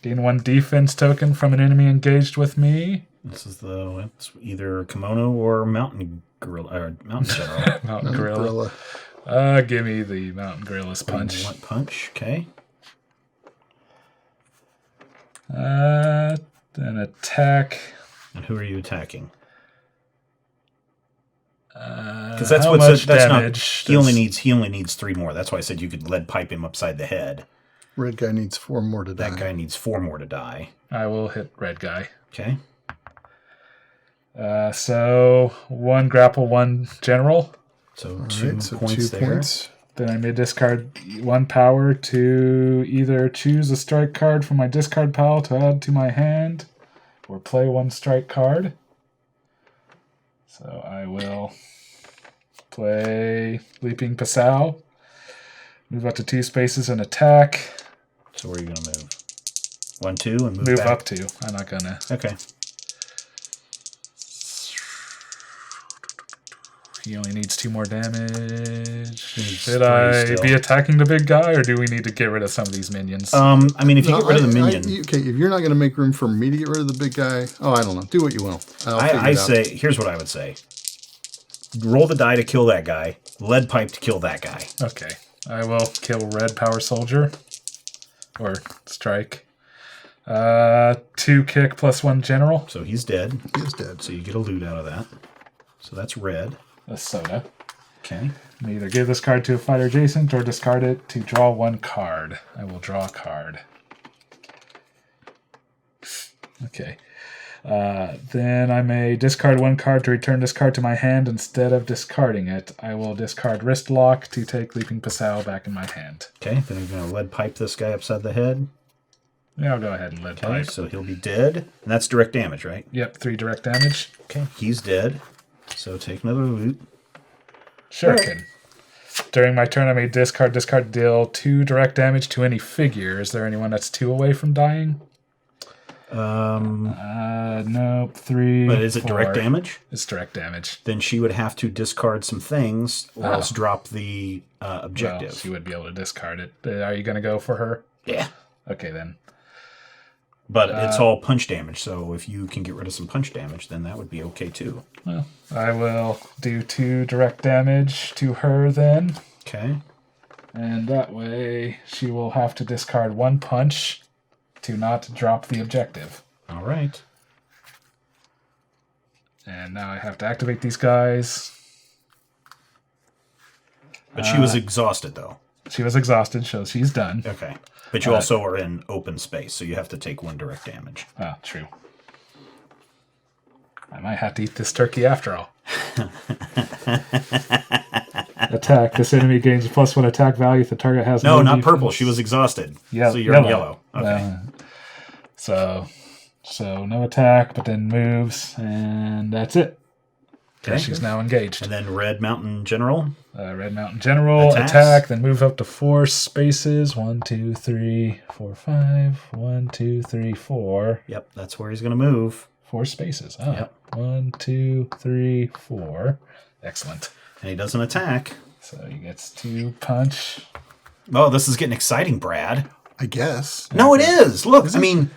Speaker 2: Gain 1 defense token from an enemy engaged with me.
Speaker 1: This is it's either Kemono or Mountain Gorilla or Mountain General.
Speaker 2: Mountain Gorilla. Give me the Mountain Gorilla's punch.
Speaker 1: What punch? Okay.
Speaker 2: Then attack.
Speaker 1: And who are you attacking? Because
Speaker 2: How
Speaker 1: what
Speaker 2: much
Speaker 1: that's
Speaker 2: damage
Speaker 1: not. He only needs 3 more. That's why I said you could lead pipe him upside the head.
Speaker 3: red guy needs 4 more to die.
Speaker 1: That guy needs 4 more to die.
Speaker 2: I will hit red guy.
Speaker 1: Okay.
Speaker 2: So 1 grapple, 1 general.
Speaker 1: So
Speaker 3: All
Speaker 1: 2
Speaker 3: right, so
Speaker 1: points
Speaker 3: 2
Speaker 1: there.
Speaker 3: points.
Speaker 2: Then I may discard 1 power to either choose a strike card from my discard pile to add to my hand, or play 1 strike card. So I will play Leaping Pasau, move up to 2 spaces and attack.
Speaker 1: So where are you going to move? 1, 2, and move
Speaker 2: Move
Speaker 1: back.
Speaker 2: up 2. I'm not gonna.
Speaker 1: Okay.
Speaker 2: He only needs 2 more damage.
Speaker 1: Needs
Speaker 2: Should
Speaker 1: 3
Speaker 2: I
Speaker 1: still.
Speaker 2: be attacking the big guy, or do we need to get rid of some of these minions?
Speaker 1: I mean, if you
Speaker 3: No,
Speaker 1: get rid of the
Speaker 3: I-
Speaker 1: minion,
Speaker 3: okay, if you're not going to make room for me to get rid of the big guy, I don't know. Do what you will. I'll figure
Speaker 1: I
Speaker 3: it out.
Speaker 1: say, here's what I would say. Roll the die to kill that guy. Lead pipe to kill that guy.
Speaker 2: Okay. I will kill red power soldier. Or strike. 2 kick plus 1 general.
Speaker 1: So he's dead.
Speaker 3: He is dead.
Speaker 1: So you get a loot out of that. So that's red.
Speaker 2: A soda.
Speaker 1: Okay.
Speaker 2: And either give this card to a fighter adjacent or discard it to draw 1 card. I will draw a card. Okay. Then I may discard 1 card to return this card to my hand instead of discarding it. I will discard Wrist Lock to take Leaping Pasao back in my hand.
Speaker 1: Okay, then you're going to lead pipe this guy upside the head.
Speaker 2: Yeah, I'll go ahead and lead
Speaker 1: Okay,
Speaker 2: pipe.
Speaker 1: so he'll be dead. And that's direct damage, right?
Speaker 2: Yep, 3 direct damage.
Speaker 1: Okay, he's dead. So take another loot.
Speaker 2: Shuriken. During my turn, I may discard, deal 2 direct damage to any figure. Is there anyone that's 2 away from dying? Nope. 3.
Speaker 1: But is it
Speaker 2: 4.
Speaker 1: direct damage?
Speaker 2: It's direct damage.
Speaker 1: Then she would have to discard some things or else drop the objective.
Speaker 2: Well, she would be able to discard it. Are you going to go for her?
Speaker 1: Yeah.
Speaker 2: Okay, then.
Speaker 1: But it's all punch damage, so if you can get rid of some punch damage, then that would be okay too.
Speaker 2: Well, I will do 2 direct damage to her then.
Speaker 1: Okay.
Speaker 2: And that way she will have to discard 1 punch to not drop the objective.
Speaker 1: All right.
Speaker 2: And now I have to activate these guys.
Speaker 1: But she was exhausted, though.
Speaker 2: She was exhausted, so she's done.
Speaker 1: Okay. But you also are in open space, so you have to take 1 direct damage.
Speaker 2: Ah, true. I might have to eat this turkey after all. Attack. This enemy gains a +1 attack value if the target has
Speaker 1: No, not
Speaker 2: defense.
Speaker 1: purple. She was exhausted.
Speaker 2: Yeah,
Speaker 1: so you're in yellow. Okay.
Speaker 2: So no attack, but then moves, and that's it.
Speaker 1: Okay.
Speaker 2: She's now engaged.
Speaker 1: And then Red Mountain General.
Speaker 2: Red Mountain General,
Speaker 1: Attacks.
Speaker 2: attack, then move up to 4 spaces. 1, 2, 3, 4, 5. 1, 2, 3, 4.
Speaker 1: Yep, that's where he's going to move.
Speaker 2: 4 spaces. Oh.
Speaker 1: Yep.
Speaker 2: 1, 2, 3, 4. Excellent.
Speaker 1: And he doesn't attack.
Speaker 2: So he gets 2 punch.
Speaker 1: Oh, this is getting exciting, Brad.
Speaker 3: I guess.
Speaker 1: No, it is. Look, I mean,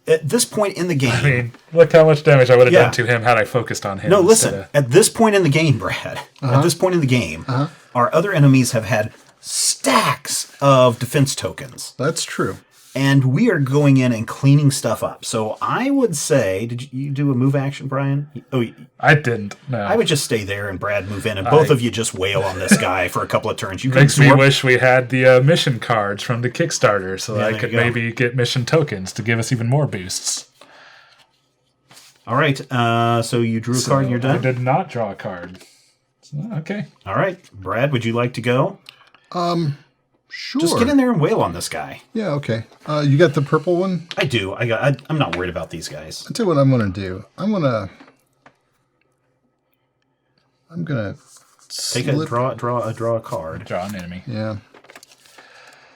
Speaker 1: at this point in the game...
Speaker 2: I mean, look how much damage I would have
Speaker 1: Yeah.
Speaker 2: done to him had I focused on him.
Speaker 1: No, listen. At this point in the game, Brad, at this point in the game, our other enemies have had stacks of defense tokens.
Speaker 3: That's true.
Speaker 1: And we are going in and cleaning stuff up. So I would say, did you do a move action, Brian? Oh,
Speaker 2: I didn't. No.
Speaker 1: I would just stay there and Brad move in, and both of you just wail on this guy for a couple of turns. You can
Speaker 2: Makes me
Speaker 1: absorb-
Speaker 2: wish we had the mission cards from the Kickstarter so
Speaker 1: Yeah,
Speaker 2: I
Speaker 1: there
Speaker 2: could
Speaker 1: you go.
Speaker 2: maybe get mission tokens to give us even more boosts.
Speaker 1: All right, so you drew a card and you're
Speaker 2: I
Speaker 1: done?
Speaker 2: did not draw a card. Okay.
Speaker 1: All right, Brad, would you like to go?
Speaker 3: Sure.
Speaker 1: Just get in there and wail on this guy.
Speaker 3: Yeah, okay. You got the purple one?
Speaker 1: I do. I'm not worried about these guys.
Speaker 3: I'll tell you what I'm going to do. I'm going to
Speaker 1: Take a draw a card.
Speaker 2: Draw an enemy.
Speaker 3: Yeah.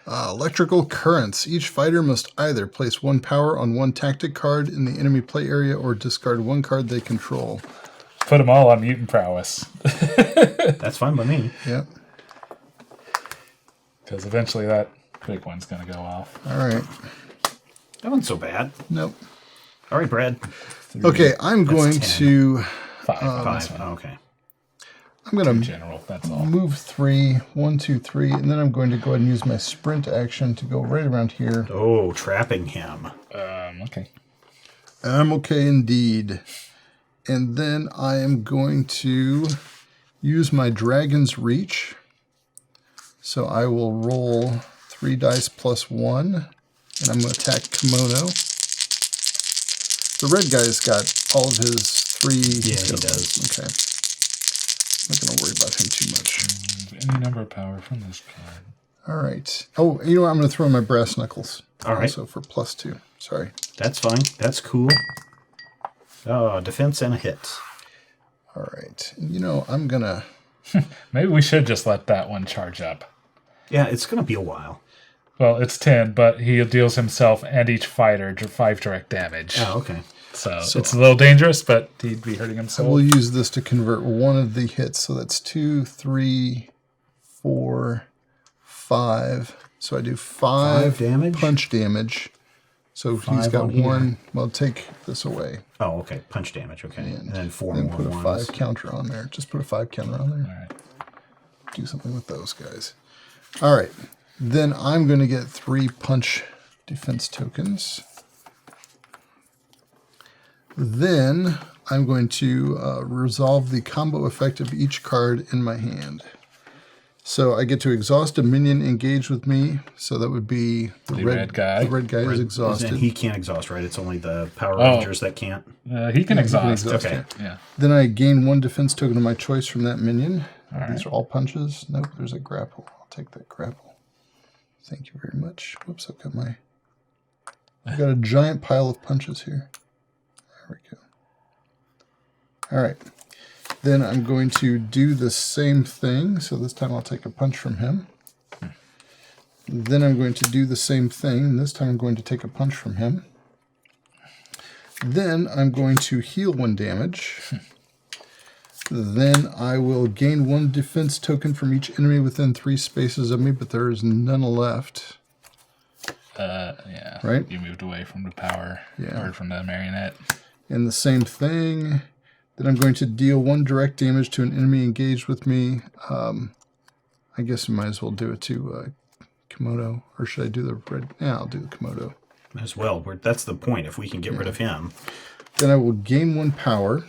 Speaker 3: Electrical currents. Each fighter must either place 1 power on 1 tactic card in the enemy play area or discard 1 card they control.
Speaker 2: Put them all on mutant prowess.
Speaker 1: That's fine by me.
Speaker 3: Yeah.
Speaker 2: Because eventually that big one's going to go off.
Speaker 3: All right.
Speaker 1: That wasn't so bad.
Speaker 3: Nope.
Speaker 1: All right, Brad.
Speaker 3: Okay, I'm going
Speaker 1: 10.
Speaker 3: to
Speaker 2: 5 on this
Speaker 1: 5.
Speaker 2: one.
Speaker 1: Oh, okay.
Speaker 3: I'm going to
Speaker 2: General, that's all.
Speaker 3: move 3, 1, 2, 3, and then I'm going to go ahead and use my sprint action to go right around here.
Speaker 1: Oh, trapping him.
Speaker 2: Okay.
Speaker 3: I'm okay indeed. And then I am going to use my Dragon's Reach. So I will roll 3 dice plus 1, and I'm going to attack Kemono. The red guy's got all of his 3.
Speaker 1: Yeah, he does.
Speaker 3: Okay. I'm not going to worry about him too much.
Speaker 2: Any number of power from this card.
Speaker 3: All right. Oh, you know what? I'm going to throw in my brass knuckles.
Speaker 1: All right.
Speaker 3: Also for plus 2. Sorry.
Speaker 1: That's fine. That's cool. Oh, defense and a hit.
Speaker 3: All right. You know, I'm going to...
Speaker 2: Maybe we should just let that one charge up.
Speaker 1: Yeah, it's going to be a while.
Speaker 2: Well, it's 10, but he deals himself and each fighter 5 direct damage.
Speaker 1: Oh, okay.
Speaker 2: So it's a little dangerous, but he'd be hurting
Speaker 3: I
Speaker 2: himself.
Speaker 3: will use this to convert 1 of the hits. So that's 2, 3, 4, 5. So I do 5
Speaker 1: damage?
Speaker 3: punch damage. So he's
Speaker 1: 5
Speaker 3: got
Speaker 1: on here.
Speaker 3: 1. Well, take this away.
Speaker 1: Oh, okay. Punch damage. Okay. And then 4
Speaker 3: Then
Speaker 1: more
Speaker 3: put a
Speaker 1: ones.
Speaker 3: 5 counter on there. Just put a 5 counter on there.
Speaker 2: All right.
Speaker 3: Do something with those guys. All right. Then I'm going to get 3 punch defense tokens. Then I'm going to resolve the combo effect of each card in my hand. So I get to exhaust a minion engaged with me. So that would be
Speaker 2: the red guy.
Speaker 3: The red guy is exhausted.
Speaker 1: And he can't exhaust, right? It's only the Power Rangers that can't.
Speaker 2: He can exhaust.
Speaker 1: Okay.
Speaker 2: Yeah.
Speaker 3: Then I gain 1 defense token of my choice from that minion.
Speaker 2: All
Speaker 3: These are all punches. Nope, there's a grapple. I'll take that grapple. Thank you very much. Whoops, I've got a giant pile of punches here. There we go. All right. Then I'm going to do the same thing. So this time I'll take a punch from him. Then I'm going to do the same thing. And this time I'm going to take a punch from him. Then I'm going to heal 1 damage. Then I will gain 1 defense token from each enemy within 3 spaces of me, but there is none left.
Speaker 2: Yeah.
Speaker 3: Right?
Speaker 2: You moved away from the power.
Speaker 3: Yeah.
Speaker 2: Or from the marionette.
Speaker 3: And the same thing. Then I'm going to deal 1 direct damage to an enemy engaged with me. I guess I might as well do it to Kemono. Or should I do the red? Yeah, I'll do the Kemono.
Speaker 1: As well. That's the point. If we can get rid of him.
Speaker 3: Then I will gain 1 power.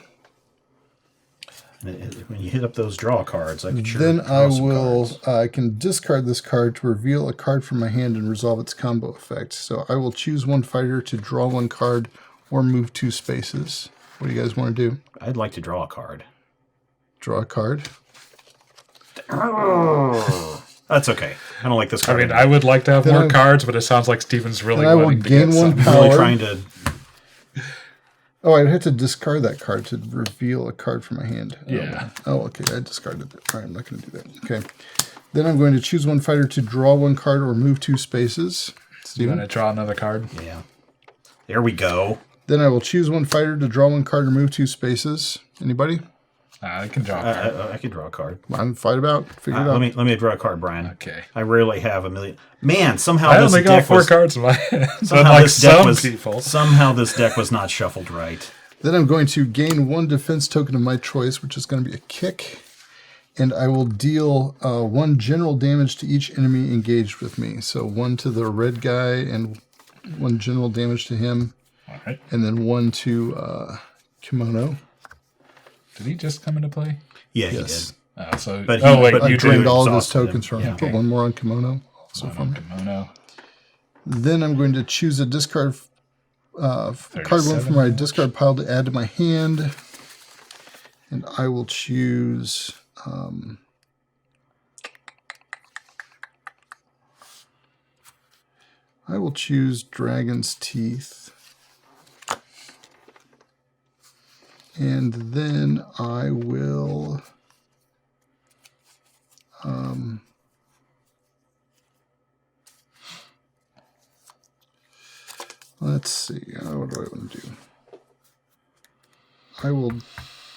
Speaker 1: When you hit up those draw cards, I could sure
Speaker 3: Then
Speaker 1: draw
Speaker 3: I
Speaker 1: some
Speaker 3: will,
Speaker 1: cards.
Speaker 3: I can discard this card to reveal a card from my hand and resolve its combo effect. So I will choose 1 fighter to draw 1 card or move 2 spaces. What do you guys want to do?
Speaker 1: I'd like to draw a card.
Speaker 3: Draw a card.
Speaker 1: That's okay. I don't like this
Speaker 2: I
Speaker 1: card.
Speaker 2: mean, I would like to have
Speaker 3: Then
Speaker 2: more
Speaker 3: I-
Speaker 2: cards, but it sounds like Steven's really
Speaker 3: Then I will
Speaker 2: wanting to
Speaker 3: gain
Speaker 2: get
Speaker 3: 1
Speaker 2: some.
Speaker 3: power.
Speaker 1: I'm really trying to.
Speaker 3: Oh, I'd have to discard that card to reveal a card from my hand.
Speaker 2: Yeah.
Speaker 3: Oh, okay. I discarded it. All right, I'm not going to do that. Okay. Then I'm going to choose 1 fighter to draw 1 card or move 2 spaces.
Speaker 2: You
Speaker 3: Steven?
Speaker 2: want to draw another card?
Speaker 1: Yeah. There we go.
Speaker 3: Then I will choose 1 fighter to draw 1 card or move 2 spaces. Anybody?
Speaker 2: I can draw a card.
Speaker 1: I could draw a card.
Speaker 3: Come on, fight about. Figure it out.
Speaker 1: Let me draw a card, Brian.
Speaker 2: Okay.
Speaker 1: I rarely have a million. Man, somehow
Speaker 2: I
Speaker 1: this
Speaker 2: only got
Speaker 1: deck
Speaker 2: 4
Speaker 1: was.
Speaker 2: cards in my hand. So
Speaker 1: Somehow
Speaker 2: like
Speaker 1: this deck
Speaker 2: some
Speaker 1: was.
Speaker 2: people.
Speaker 1: Somehow this deck was not shuffled right.
Speaker 3: Then I'm going to gain 1 defense token of my choice, which is going to be a kick. And I will deal 1 general damage to each enemy engaged with me. So 1 to the red guy and 1 general damage to him.
Speaker 2: All right.
Speaker 3: And then 1 to Kemono.
Speaker 2: Did he just come into play?
Speaker 1: Yeah,
Speaker 3: Yes.
Speaker 1: he did.
Speaker 2: So,
Speaker 1: But
Speaker 2: oh, wait,
Speaker 1: but
Speaker 3: I
Speaker 2: you
Speaker 3: drained
Speaker 2: drew
Speaker 3: all of his
Speaker 1: exhausted him.
Speaker 3: tokens from him.
Speaker 2: Yeah, okay.
Speaker 3: Put 1 more on Kemono. Also from him.
Speaker 2: Kemono.
Speaker 3: Then I'm going to choose a discard card 1 from my discard pile to add to my hand. And I will choose... I will choose Dragon's Teeth. And then I will... let's see. What do I want to do? I will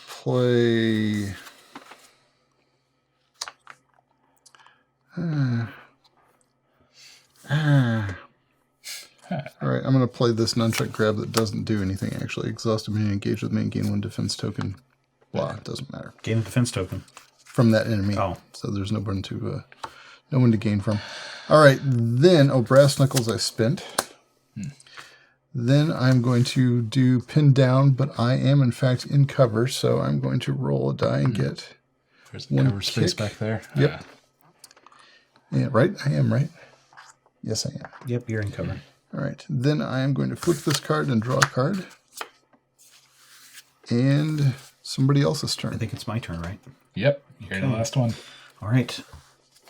Speaker 3: play... All right, I'm going to play this nunchuck grab that doesn't do anything, actually. Exhaust a minion engaged with me and gain 1 defense token. Blah, it doesn't matter.
Speaker 1: Gain a defense token.
Speaker 3: From that enemy.
Speaker 1: Oh.
Speaker 3: So there's no one to gain from. All right, then, brass knuckles I spent. Then I'm going to do pin down, but I am, in fact, in cover, so I'm going to roll a die and get
Speaker 2: There's the
Speaker 3: 1
Speaker 2: cover space
Speaker 3: kick.
Speaker 2: back there.
Speaker 3: Yep. Yeah, right? I am, right? Yes, I am.
Speaker 1: Yep, you're in cover.
Speaker 3: All right, then I am going to flip this card and draw a card. And somebody else's
Speaker 1: I
Speaker 3: turn.
Speaker 1: think it's my turn, right?
Speaker 2: Yep. You're the last one.
Speaker 1: All right.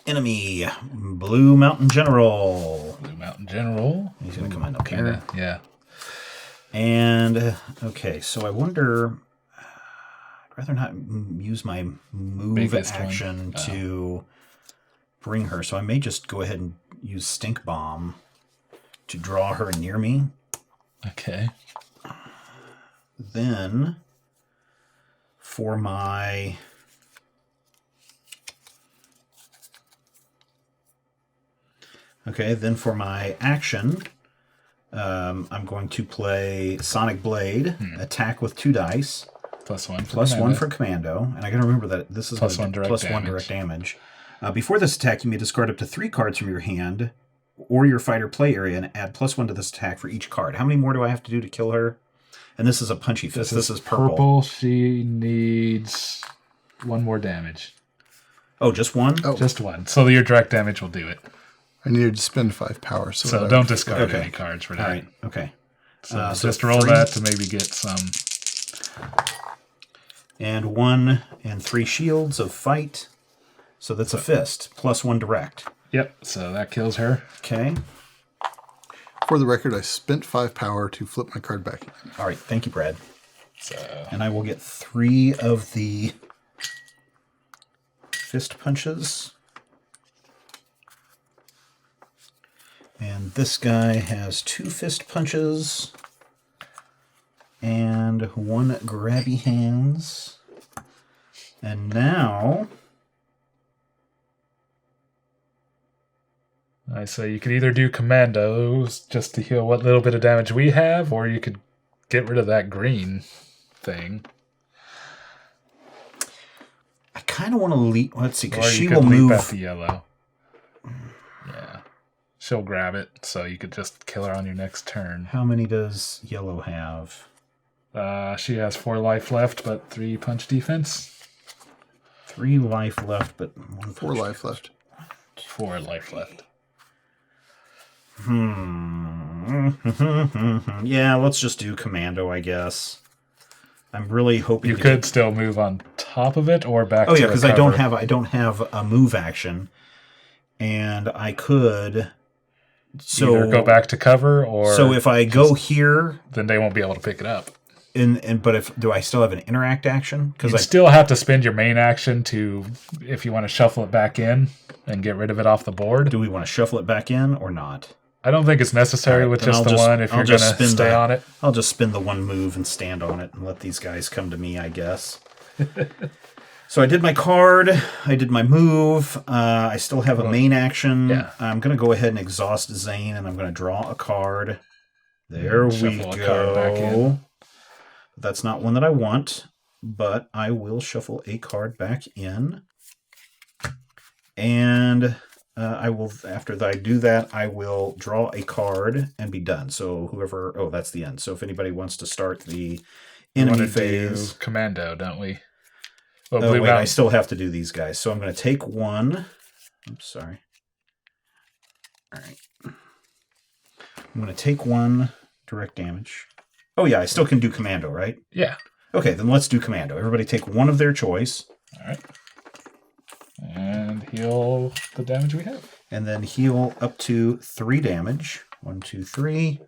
Speaker 1: Enemy, Blue Mountain General.
Speaker 2: Blue Mountain General.
Speaker 1: He's going to come in up
Speaker 2: Kinda,
Speaker 1: here.
Speaker 2: yeah.
Speaker 1: And, okay, so I wonder... I'd rather not use my move
Speaker 2: Biggest one.
Speaker 1: action to bring her, so I may just go ahead and use Stink Bomb to draw her near me.
Speaker 2: Okay.
Speaker 1: Then, for my... Okay, then for my action, I'm going to play Sonic Blade, attack with 2 dice,
Speaker 2: +1 for
Speaker 1: plus
Speaker 2: commando.
Speaker 1: 1 for commando, and I got to remember that this is
Speaker 2: Plus
Speaker 1: gonna
Speaker 2: one
Speaker 1: do
Speaker 2: direct
Speaker 1: plus 1
Speaker 2: damage.
Speaker 1: direct damage. Before this attack, you may discard up to 3 cards from your hand or your fighter play area and add +1 to this attack for each card. How many more do I have to do to kill her? And this is a punchy fist. This is
Speaker 2: purple. She needs 1 more damage.
Speaker 1: Oh, just one?
Speaker 3: Oh.
Speaker 2: Just one. So your direct damage will do it.
Speaker 3: I needed to spend 5 power.
Speaker 2: So don't discard any cards for that.
Speaker 1: All right, okay.
Speaker 2: So just roll
Speaker 1: 3.
Speaker 2: that to maybe get some.
Speaker 1: And 1 and 3 shields of fight. So that's a fist, plus 1 direct.
Speaker 2: Yep, so that kills her.
Speaker 1: Okay.
Speaker 3: For the record, I spent 5 power to flip my card back.
Speaker 1: All right, thank you, Brad.
Speaker 2: So.
Speaker 1: And I will get 3 of the fist punches. And this guy has 2 fist punches and 1 grabby hands. And now
Speaker 2: I say you could either do commandos just to heal what little bit of damage we have, or you could get rid of that green thing.
Speaker 1: I kind of want to leap. Let's see, because
Speaker 2: Or
Speaker 1: she
Speaker 2: you
Speaker 1: will
Speaker 2: could leap
Speaker 1: move.
Speaker 2: at the yellow. Yeah. She'll grab it, so you could just kill her on your next turn.
Speaker 1: How many does yellow have?
Speaker 2: She has 4 life left, but 3 punch defense.
Speaker 1: 3 life left, but 1
Speaker 3: 4 life left.
Speaker 2: 4 life left.
Speaker 1: Yeah, let's just do commando, I guess. I'm really hoping
Speaker 2: You could still move on top of it or back.
Speaker 1: Oh
Speaker 2: to
Speaker 1: yeah, because
Speaker 2: recover.
Speaker 1: I don't have a move action, and I could. So
Speaker 2: either go back to cover, or
Speaker 1: so if I go here,
Speaker 2: then they won't be able to pick it up.
Speaker 1: but do I still have an interact action? Because
Speaker 2: You still have to spend your main action to, if you want to shuffle it back in and get rid of it off the board.
Speaker 1: do we want to shuffle it back in or not?
Speaker 2: I don't think it's necessary with
Speaker 1: Then
Speaker 2: just
Speaker 1: I'll
Speaker 2: the
Speaker 1: just-
Speaker 2: one. If
Speaker 1: I'll
Speaker 2: you're
Speaker 1: just
Speaker 2: going to
Speaker 1: spin
Speaker 2: stay
Speaker 1: the-
Speaker 2: on it,
Speaker 1: I'll just spin the 1 move and stand on it and let these guys come to me, I guess. So I did my card. I did my move. I still have a main action.
Speaker 2: yeah.
Speaker 1: I'm going to go ahead and exhaust Zane, and I'm going to draw a card. There we
Speaker 2: Shuffle a card back in.
Speaker 1: go. That's not one that I want, but I will shuffle a card back in. And I will, after I do that, I will draw a card and be done. So whoever, that's the end. So if anybody wants to start the enemy
Speaker 2: we want to
Speaker 1: phase.
Speaker 2: do commando, don't we? Well,
Speaker 1: Oh,
Speaker 2: Blue
Speaker 1: wait, I
Speaker 2: Mountain.
Speaker 1: still have to do these guys. So I'm going to take 1. Oops, sorry. All right. I'm going to take 1 direct damage. Oh, yeah, I still can do commando, right?
Speaker 2: Yeah.
Speaker 1: Okay, then let's do commando. Everybody take 1 of their choice.
Speaker 2: All right. And heal the damage we have.
Speaker 1: And then heal up to 3 damage. 1, 2, 3.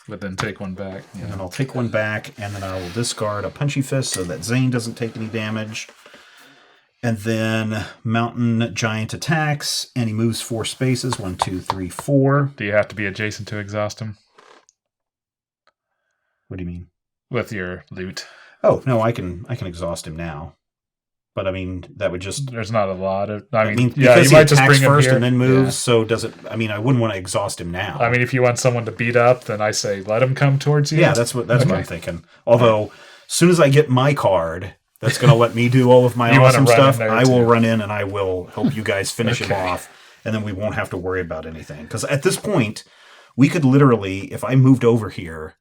Speaker 2: But then take 1 back. Yeah.
Speaker 1: And then I'll take 1 back, and then I will discard a punchy fist so that Zane doesn't take any damage. And then mountain giant attacks, and he moves 4 spaces. 1, 2, 3, 4.
Speaker 2: Do you have to be adjacent to exhaust him
Speaker 1: What do you mean?
Speaker 2: with your loot?
Speaker 1: Oh no, I can exhaust him now. But I mean, that would just.
Speaker 2: There's not a lot of. I mean,
Speaker 1: because
Speaker 2: yeah, you
Speaker 1: he
Speaker 2: might just
Speaker 1: attacks
Speaker 2: bring him
Speaker 1: first
Speaker 2: here.
Speaker 1: and then moves.
Speaker 2: Yeah.
Speaker 1: So does it? I mean, I wouldn't want to exhaust him now.
Speaker 2: I mean, if you want someone to beat up, then I say let him come towards you.
Speaker 1: yeah, that's what I'm thinking. Although, as soon as I get my card, that's going to let me do all of my
Speaker 2: You wanna
Speaker 1: awesome
Speaker 2: run in
Speaker 1: stuff.
Speaker 2: there,
Speaker 1: I will
Speaker 2: too.
Speaker 1: run in and I will help you guys finish him
Speaker 2: Okay.
Speaker 1: off, and then we won't have to worry about anything. Because at this point, we could literally, if I moved over here,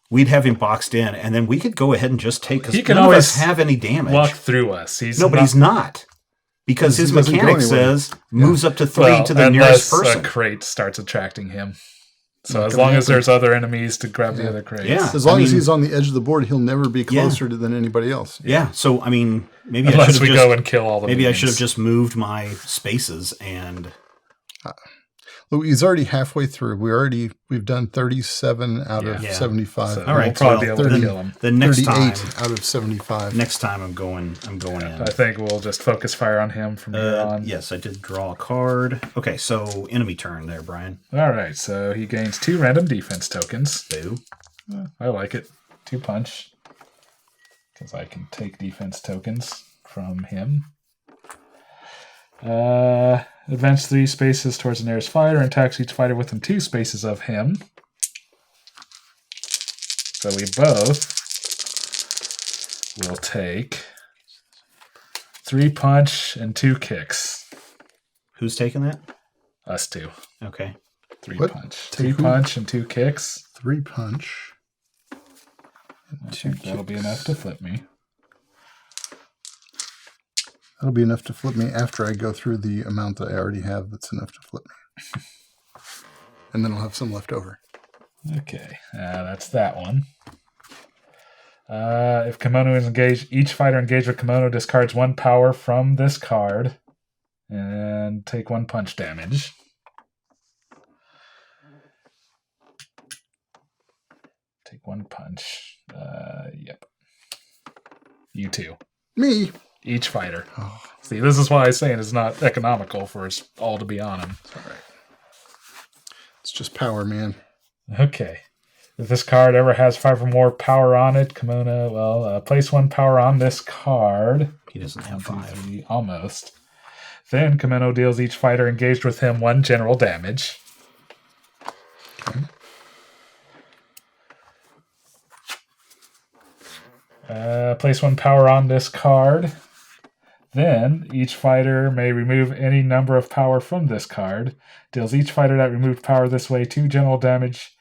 Speaker 1: we'd have him boxed in, and then we could go ahead and just take.
Speaker 2: He
Speaker 1: Because
Speaker 2: can
Speaker 1: none of
Speaker 2: always
Speaker 1: us have any damage.
Speaker 2: walk through us.
Speaker 1: But he's not. Because his
Speaker 3: He doesn't go
Speaker 1: mechanic
Speaker 3: anywhere.
Speaker 1: says moves up to 3 to the
Speaker 2: unless
Speaker 1: nearest person.
Speaker 2: a crate starts attracting him. So as
Speaker 1: Come
Speaker 2: long
Speaker 1: in.
Speaker 2: as there's other enemies to grab the other crates.
Speaker 1: Yeah.
Speaker 3: As long
Speaker 1: I
Speaker 3: as
Speaker 1: mean-
Speaker 3: he's on the edge of the board, he'll never be closer than anybody else.
Speaker 1: Yeah, so I mean, maybe I should
Speaker 2: Unless
Speaker 1: have
Speaker 2: we
Speaker 1: just
Speaker 2: go and kill all the
Speaker 1: maybe I
Speaker 2: minions.
Speaker 1: should have just moved my spaces and
Speaker 3: Look, he's already halfway through. We've done 37 out of
Speaker 1: Yeah.
Speaker 3: 75.
Speaker 2: So
Speaker 1: all right.
Speaker 2: we'll probably
Speaker 1: well,
Speaker 2: be able to
Speaker 1: then,
Speaker 2: kill him.
Speaker 1: then next
Speaker 3: 38
Speaker 1: time,
Speaker 3: out of 75.
Speaker 1: next time I'm going in.
Speaker 2: I think we'll just focus fire on him from here on.
Speaker 1: Yes, I did draw a card. Okay, so enemy turn there, Brian.
Speaker 2: All right, so he gains 2 random defense tokens.
Speaker 1: Boo.
Speaker 2: I like it. 2 punch. Because I can take defense tokens from him. Advance 3 spaces towards the nearest fighter and attacks each fighter within 2 spaces of him. So we both will take 3 punch and 2 kicks.
Speaker 1: Who's taking that?
Speaker 2: Us 2.
Speaker 1: Okay.
Speaker 2: 3
Speaker 3: What?
Speaker 2: punch.
Speaker 3: Take
Speaker 2: 3
Speaker 3: who?
Speaker 2: punch and 2 kicks.
Speaker 3: 3 punch.
Speaker 2: I think that'll be enough to flip me.
Speaker 3: That'll be enough to flip me after I go through the amount that I already have that's enough to flip me. And then I'll have some left over.
Speaker 2: Okay, that's that one. If Kemono is engaged, each fighter engaged with Kemono discards 1 power from this card and take 1 punch damage. Take 1 punch. Yep. You too.
Speaker 3: Me?
Speaker 2: Each fighter.
Speaker 3: Oh.
Speaker 2: See, this is why I'm saying it's not economical for us all to be on him.
Speaker 3: It's all right. It's just power, man.
Speaker 2: Okay. If this card ever has 5 or more power on it, Kemono, place 1 power on this card.
Speaker 1: He doesn't have 5.
Speaker 2: 3, almost. Then Kemono deals each fighter engaged with him 1 general damage.
Speaker 3: Okay.
Speaker 2: Place 1 power on this card. Then each fighter may remove any number of power from this card. Deals each fighter that removed power this way 2 general damage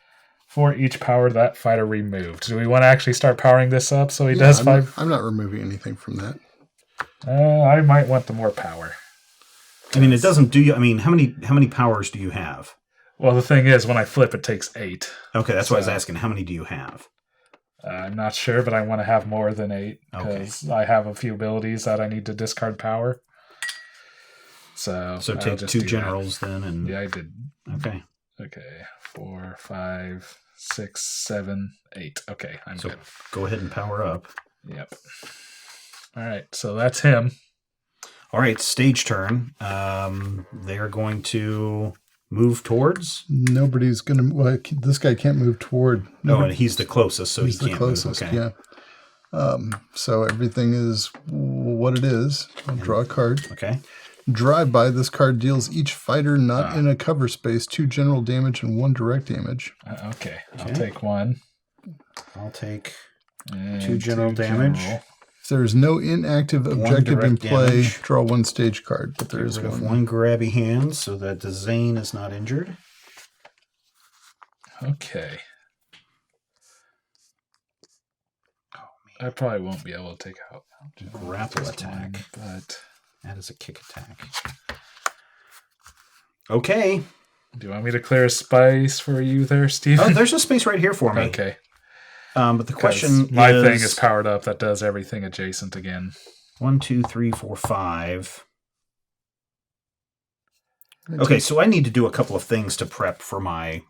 Speaker 2: for each power that fighter removed. Do we want to actually start powering this up so he does 5?
Speaker 3: I'm not removing anything from that.
Speaker 2: I might want the more power.
Speaker 1: I mean, it doesn't do you. I mean, how many powers do you have?
Speaker 2: Well, the thing is, when I flip, it takes 8.
Speaker 1: Okay, that's why I was asking. How many do you have?
Speaker 2: I'm not sure, but I want to have more than 8 because I have a few abilities that I need to discard power. So
Speaker 1: take 2 generals then, and
Speaker 2: yeah, I did.
Speaker 1: Okay.
Speaker 2: Okay, 4, 5, 6, 7, 8. Okay, I'm good.
Speaker 1: Go ahead and power up.
Speaker 2: Yep. All right, so that's him.
Speaker 1: All right, stage turn. They're going to move towards.
Speaker 3: Nobody's going to. Well, this guy can't move toward.
Speaker 1: No, and he's the closest, so
Speaker 3: he's
Speaker 1: he can't
Speaker 3: the closest.
Speaker 1: move. Okay.
Speaker 3: Yeah. So everything is what it is. I'll draw a card.
Speaker 1: Okay.
Speaker 3: Drive-by, this card deals each fighter not in a cover space 2 general damage and 1 direct damage.
Speaker 2: Okay, I'll take 1.
Speaker 1: I'll take
Speaker 2: And
Speaker 1: 2 general damage.
Speaker 3: If there is no inactive objective in
Speaker 1: direct
Speaker 3: play,
Speaker 1: damage.
Speaker 3: draw 1 stage card. But there is
Speaker 1: Get rid of
Speaker 3: one.
Speaker 1: 1 grabby hand so that the Zane is not injured.
Speaker 2: Okay. I probably won't be able to take out
Speaker 1: Grapple
Speaker 2: just
Speaker 1: attack.
Speaker 2: one, but
Speaker 1: That is a kick attack. Okay.
Speaker 2: do you want me to clear a space for you there, Steven?
Speaker 1: Oh, there's a space right here for me.
Speaker 2: Okay.
Speaker 1: But the question
Speaker 2: my
Speaker 1: is...
Speaker 2: thing is powered up. That does everything adjacent again.
Speaker 1: 1, 2, 3, 4, 5. Okay, so I need to do a couple of things to prep for my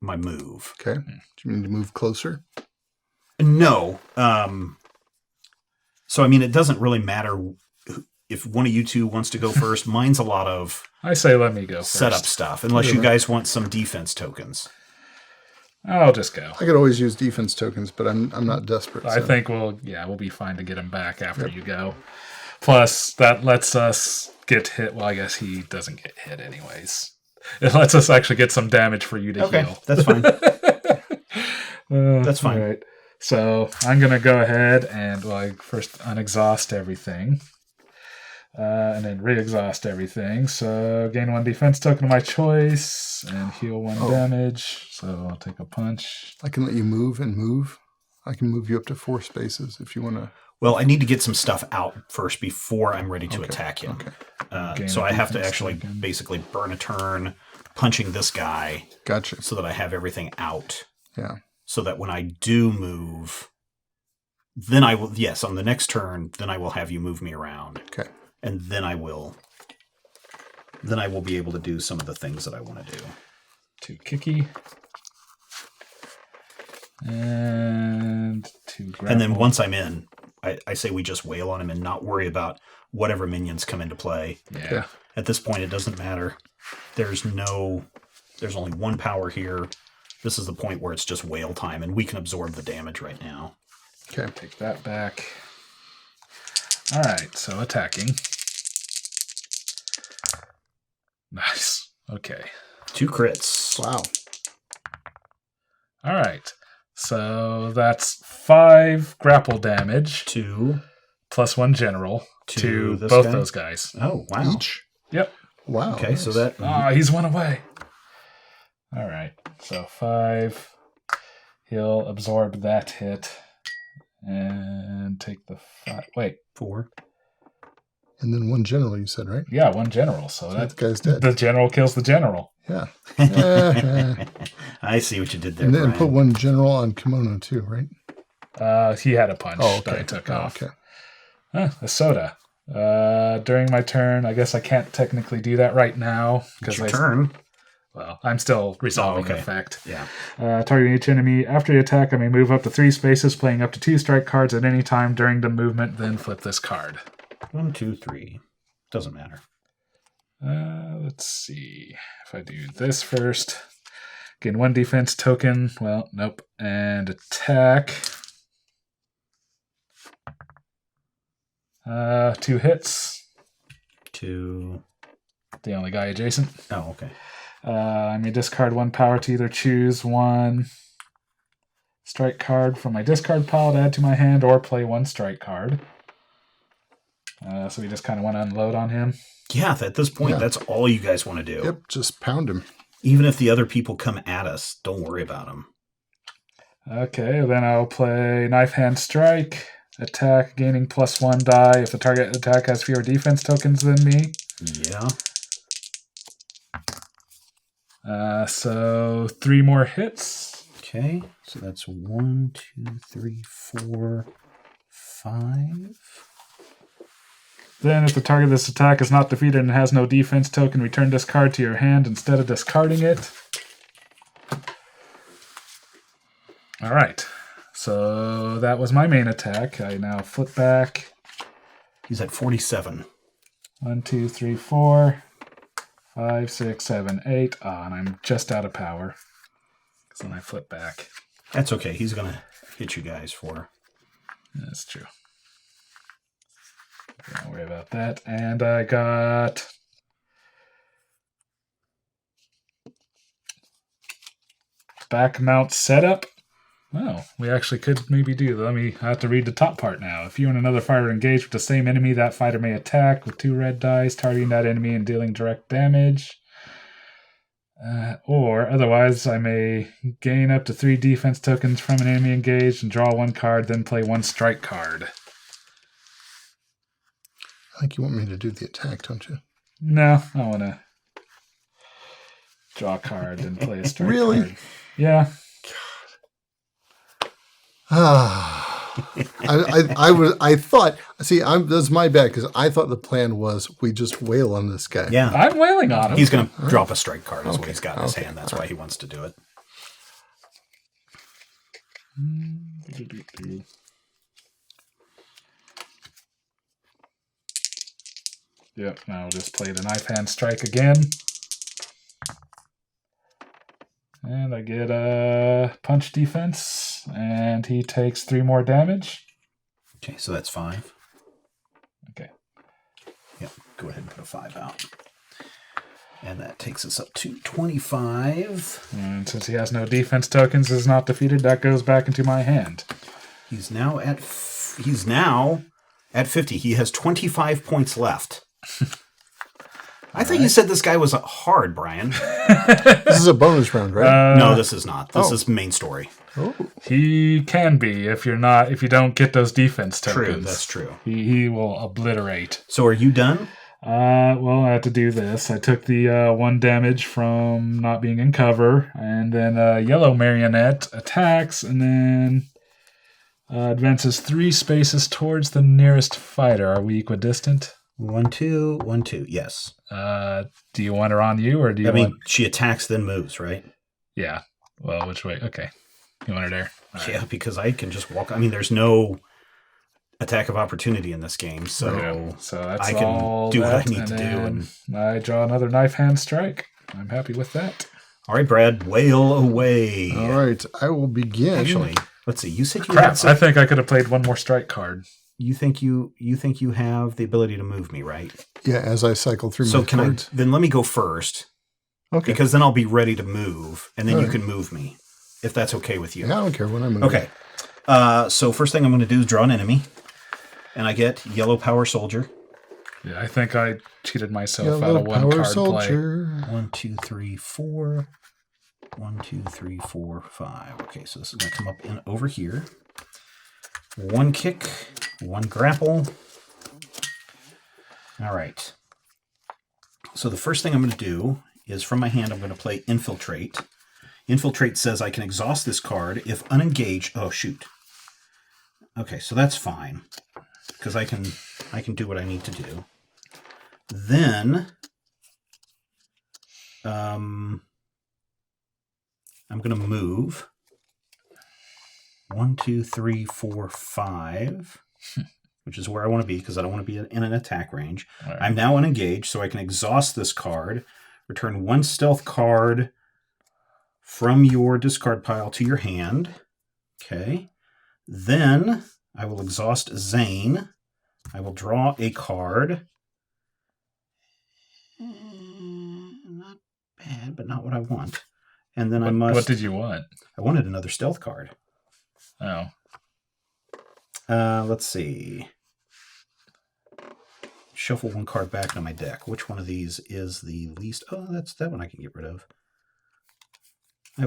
Speaker 1: move.
Speaker 3: Okay. Do you need to move closer?
Speaker 1: No. So, I mean, it doesn't really matter if one of you two wants to go first. Mine's a lot of
Speaker 2: I say let me go first.
Speaker 1: setup stuff, unless you guys want some defense tokens.
Speaker 2: I'll just go.
Speaker 3: I could always use defense tokens, but I'm not desperate.
Speaker 2: I
Speaker 3: so.
Speaker 2: think we'll be fine to get him back after you go. Plus, that lets us get hit. Well, I guess he doesn't get hit anyways. It lets us actually get some damage for you to heal.
Speaker 1: That's fine. That's fine.
Speaker 2: All right. So I'm going to go ahead and first unexhaust everything. And then re-exhaust everything. So gain 1 defense token of my choice and heal 1 damage. So I'll take a punch.
Speaker 3: I can let you move and move. I can move you up to 4 spaces if you want to.
Speaker 1: Well, I need to get some stuff out first before I'm ready to attack him.
Speaker 3: Okay.
Speaker 1: So I have to actually basically burn a turn punching this guy.
Speaker 3: Gotcha.
Speaker 1: So that I have everything out.
Speaker 3: Yeah.
Speaker 1: So that when I do move, then I will, yes, on the next turn, then I will have you move me around.
Speaker 3: Okay.
Speaker 1: And then I will be able to do some of the things that I want to do.
Speaker 2: 2 kicky. And 2 grapple.
Speaker 1: And then once I'm in, I say we just wail on him and not worry about whatever minions come into play.
Speaker 2: Yeah.
Speaker 1: At this point, it doesn't matter. There's only 1 power here. This is the point where it's just wail time, and we can absorb the damage right now.
Speaker 3: Okay.
Speaker 2: Take that back. All right, so attacking. Nice. Okay.
Speaker 1: 2 crits.
Speaker 3: Wow.
Speaker 2: All right. So that's 5 grapple damage.
Speaker 1: 2
Speaker 2: plus 1 general to
Speaker 1: this
Speaker 2: both
Speaker 1: guy?
Speaker 2: those guys.
Speaker 1: Oh, wow.
Speaker 3: Each?
Speaker 2: Yep.
Speaker 3: Wow.
Speaker 1: Okay,
Speaker 3: nice.
Speaker 1: so that...
Speaker 2: Ah, he's 1 away. All right. So 5. He'll absorb that hit and take the 5. Wait.
Speaker 1: 4.
Speaker 3: And then 1 general, you said, right?
Speaker 2: Yeah, 1 general. So
Speaker 3: That guy's dead.
Speaker 2: the general kills the general.
Speaker 3: Yeah.
Speaker 1: I see what you did there,
Speaker 3: And then
Speaker 1: Brian.
Speaker 3: put 1 general on Kemono too, right?
Speaker 2: He had a punch that I took off.
Speaker 3: Okay.
Speaker 2: A soda. During my turn, I guess I can't technically do that right now.
Speaker 1: It's your turn.
Speaker 2: Well, I'm still resolving the effect.
Speaker 1: Yeah.
Speaker 2: Targeting each enemy. After the attack, I may move up to 3 spaces, playing up to 2 strike cards at any time during the movement, then flip this card.
Speaker 1: 1, 2, 3. Doesn't matter.
Speaker 2: Let's see. If I do this first, gain 1 defense token. Well, nope. And attack. 2 hits.
Speaker 1: 2.
Speaker 2: The only guy adjacent.
Speaker 1: Oh, okay.
Speaker 2: I may discard 1 power to either choose 1 strike card from my discard pile to add to my hand or play 1 strike card. So we just kind of want to unload on him.
Speaker 1: Yeah, at this point, that's all you guys want to do.
Speaker 3: Yep, just pound him.
Speaker 1: Even if the other people come at us, don't worry about them.
Speaker 2: Okay, then I'll play Knife Hand Strike. Attack, gaining +1 die if the target attack has fewer defense tokens than me.
Speaker 1: Yeah.
Speaker 2: So 3 more hits.
Speaker 1: Okay, so that's 1, 2, 3, 4, 5.
Speaker 2: Then, if the target of this attack is not defeated and has no defense token, return this card to your hand instead of discarding it. Alright, so that was my main attack. I now flip back.
Speaker 1: He's at 47.
Speaker 2: 1, 2, 3, 4, 5, 6, 7, 8. And I'm just out of power. So then I flip back.
Speaker 1: That's okay. He's going to hit you guys for.
Speaker 2: That's true. Don't worry about that. And I got back mount setup. Well, we actually could maybe do. I have to read the top part now. If you and another fighter engage with the same enemy, that fighter may attack with 2 red dice, targeting that enemy and dealing direct damage. Or otherwise, I may gain up to 3 defense tokens from an enemy engaged and draw 1 card, then play 1 strike card.
Speaker 3: I think you want me to do the attack, don't you?
Speaker 2: No, I want to draw a card and play a strike
Speaker 3: Really?
Speaker 2: card. Yeah.
Speaker 3: I thought. See, that's my bad because I thought the plan was we just wail on this guy.
Speaker 1: Yeah.
Speaker 2: I'm wailing on him.
Speaker 1: He's going to drop a strike card is what he's got in his hand. That's why he wants to do it.
Speaker 2: Yep, now we'll just play the Knife Hand Strike again. And I get a punch defense, and he takes 3 more damage.
Speaker 1: Okay, so that's 5.
Speaker 2: Okay.
Speaker 1: Yep, go ahead and put a 5 out. And that takes us up to 25.
Speaker 2: And since he has no defense tokens, is not defeated, that goes back into my hand.
Speaker 1: He's now at 50. He has 25 points left. I thought you said this guy was hard, Brian.
Speaker 3: This is a bonus round, right?
Speaker 1: No, this is not. This is main story.
Speaker 3: Oh.
Speaker 2: He can be if you don't get those defense tokens.
Speaker 1: True, that's true.
Speaker 2: He will obliterate.
Speaker 1: So are you done?
Speaker 2: Well, I had to do this. I took the 1 damage from not being in cover, and then yellow marionette attacks, and then advances 3 spaces towards the nearest fighter. Are we equidistant?
Speaker 1: 1, 2, 1, 2. Yes.
Speaker 2: Do you want her on you, or do you want...
Speaker 1: she attacks then moves, right?
Speaker 2: Yeah. Well, which way? Okay. You want her there? All
Speaker 1: Yeah,
Speaker 2: right.
Speaker 1: because I can just walk. I mean, there's no attack of opportunity in this game, so
Speaker 2: that's
Speaker 1: I can
Speaker 2: all
Speaker 1: do what I
Speaker 2: that,
Speaker 1: need to do. And
Speaker 2: I draw another Knife Hand Strike. I'm happy with that.
Speaker 1: all right, Brad, wail away.
Speaker 3: All right, I will begin.
Speaker 1: Actually, let's see. You said you
Speaker 2: Crap!
Speaker 1: had some,
Speaker 2: I think I could have played 1 more strike card.
Speaker 1: you think you have the ability to move me, right?
Speaker 3: Yeah, as I cycle through
Speaker 1: So
Speaker 3: my
Speaker 1: can
Speaker 3: cards.
Speaker 1: then let me go first,
Speaker 3: Okay.
Speaker 1: because then I'll be ready to move, and then
Speaker 3: All
Speaker 1: you
Speaker 3: right.
Speaker 1: can move me, if that's okay with you.
Speaker 3: Yeah, I don't care when I'm moving.
Speaker 1: Okay. So first thing I'm going to do is draw an enemy, and I get yellow power soldier.
Speaker 2: Yeah, I think I cheated myself
Speaker 3: Yellow
Speaker 2: out of 1
Speaker 3: power
Speaker 2: card
Speaker 3: soldier.
Speaker 1: 1, 2, 3, 4, 1, 2, 3, 4, 5. Okay, so this is going to come up in over here. 1 kick, 1 grapple. All right. So the first thing I'm going to do is from my hand, I'm going to play Infiltrate. Infiltrate says I can exhaust this card if unengaged. Oh, shoot. Okay, so that's fine because I can do what I need to do. Then I'm going to move 1, 2, 3, 4, 5, which is where I want to be because I don't want to be in an attack range. Right. I'm now unengaged, so I can exhaust this card, return 1 stealth card from your discard pile to your hand. Okay. Then I will exhaust Zane. I will draw a card. Not bad, but not what I want. And then I must...
Speaker 2: What did you want?
Speaker 1: I wanted another stealth card.
Speaker 2: Oh.
Speaker 1: Let's see. Shuffle 1 card back into my deck. Which one of these is the least... Oh, that's that one I can get rid of.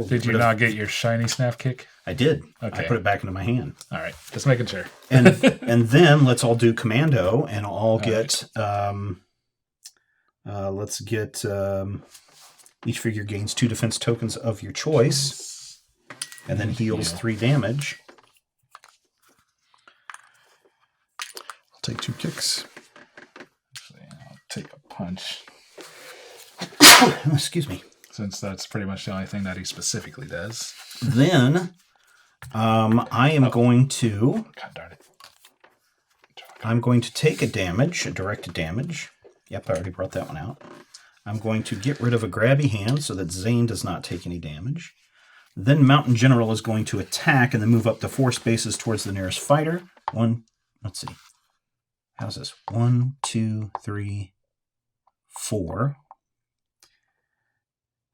Speaker 2: Did you not get your shiny snap kick?
Speaker 1: I did.
Speaker 2: Okay.
Speaker 1: I put it back into my hand.
Speaker 2: All right. Just making sure.
Speaker 1: and then let's all do commando, and I'll get... let's get... each figure gains 2 defense tokens of your choice, and then heals 3 damage.
Speaker 3: I'll take 2 kicks.
Speaker 2: Actually, I'll take a punch.
Speaker 1: Excuse me.
Speaker 2: Since that's pretty much the only thing that he specifically does.
Speaker 1: Then I am going to...
Speaker 2: God darn it.
Speaker 1: I'm going to take a directed damage. Yep, I already brought that one out. I'm going to get rid of a grabby hand so that Zane does not take any damage. Then Mountain General is going to attack and then move up to 4 spaces towards the nearest fighter. Let's see. How's this? 1, 2, 3, 4.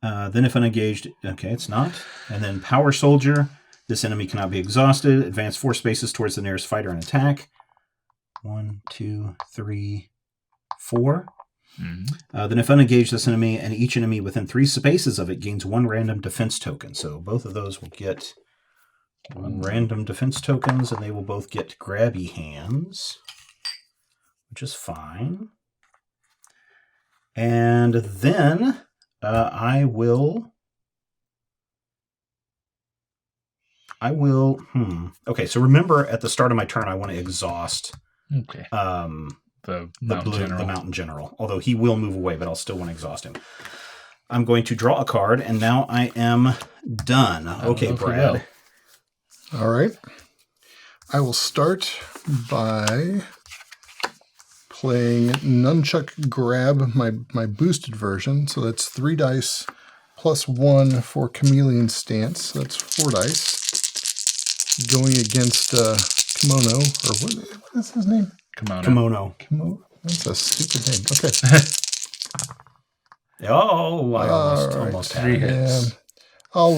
Speaker 1: Then if unengaged, okay, it's not. And then Power Soldier. This enemy cannot be exhausted. Advance 4 spaces towards the nearest fighter and attack. 1, 2, 3, 4. Mm-hmm. Then if unengaged, this enemy and each enemy within 3 spaces of it gains 1 random defense token. So both of those will get 1 random defense tokens, and they will both get grabby hands, which is fine. And then I will... Okay, so remember at the start of my turn, I want to exhaust...
Speaker 2: Okay. The
Speaker 1: Mountain General. Although he will move away, but I'll still want to exhaust him. I'm going to draw a card, and now I am done. Okay, Brad.
Speaker 3: All right. I will start by playing Nunchuck Grab, my boosted version. So that's 3 dice plus 1 for Chameleon Stance. So that's 4 dice. Going against Kemono, or what is his name?
Speaker 1: Kemono.
Speaker 3: That's a stupid name. Okay.
Speaker 1: Oh, I almost had
Speaker 2: 3 hits.
Speaker 3: I'll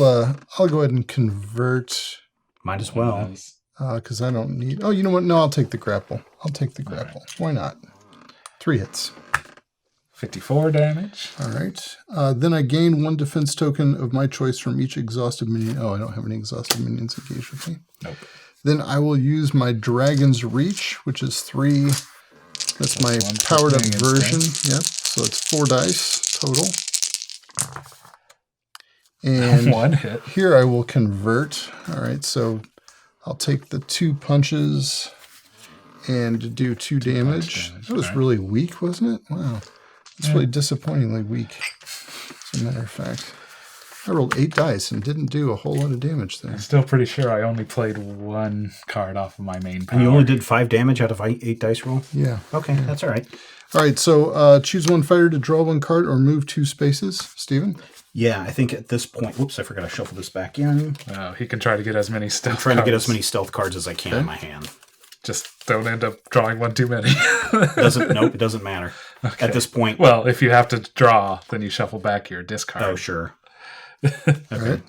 Speaker 3: go ahead and convert.
Speaker 1: Might as well.
Speaker 3: Because I don't need... Oh, you know what? No, I'll take the grapple. Right. Why not? 3 hits.
Speaker 2: 54 damage.
Speaker 3: All right. Then I gain 1 defense token of my choice from each exhausted minion. Oh, I don't have any exhausted minions engaged with me.
Speaker 2: Nope. Then
Speaker 3: I will use my Dragon's Reach, which is 3. That's my powered up version. Yep. So it's 4 dice total. And
Speaker 2: 1 hit.
Speaker 3: Here I will convert. All right. So I'll take the 2 punches and do 2 damage. That was really weak, wasn't it? Wow. It's really disappointingly weak, as a matter of fact. I rolled 8 dice and didn't do a whole lot of damage there.
Speaker 2: I'm still pretty sure I only played 1 card off of my main power.
Speaker 1: And you only did 5 damage out of 8 dice roll?
Speaker 3: Yeah.
Speaker 1: Okay, that's all right.
Speaker 3: All right, so choose 1 fighter to draw 1 card or move 2 spaces. Steven?
Speaker 1: Yeah, I think at this point... Whoops, I forgot to shuffle this back in.
Speaker 2: He can try to get as many stealth cards.
Speaker 1: I'm trying to get as many stealth cards as I can in my hand.
Speaker 2: Just don't end up drawing 1 too many.
Speaker 1: Nope, it doesn't matter. Okay. At this point...
Speaker 2: Well, if you have to draw, then you shuffle back your discard.
Speaker 1: Oh, sure.
Speaker 3: Okay. All right.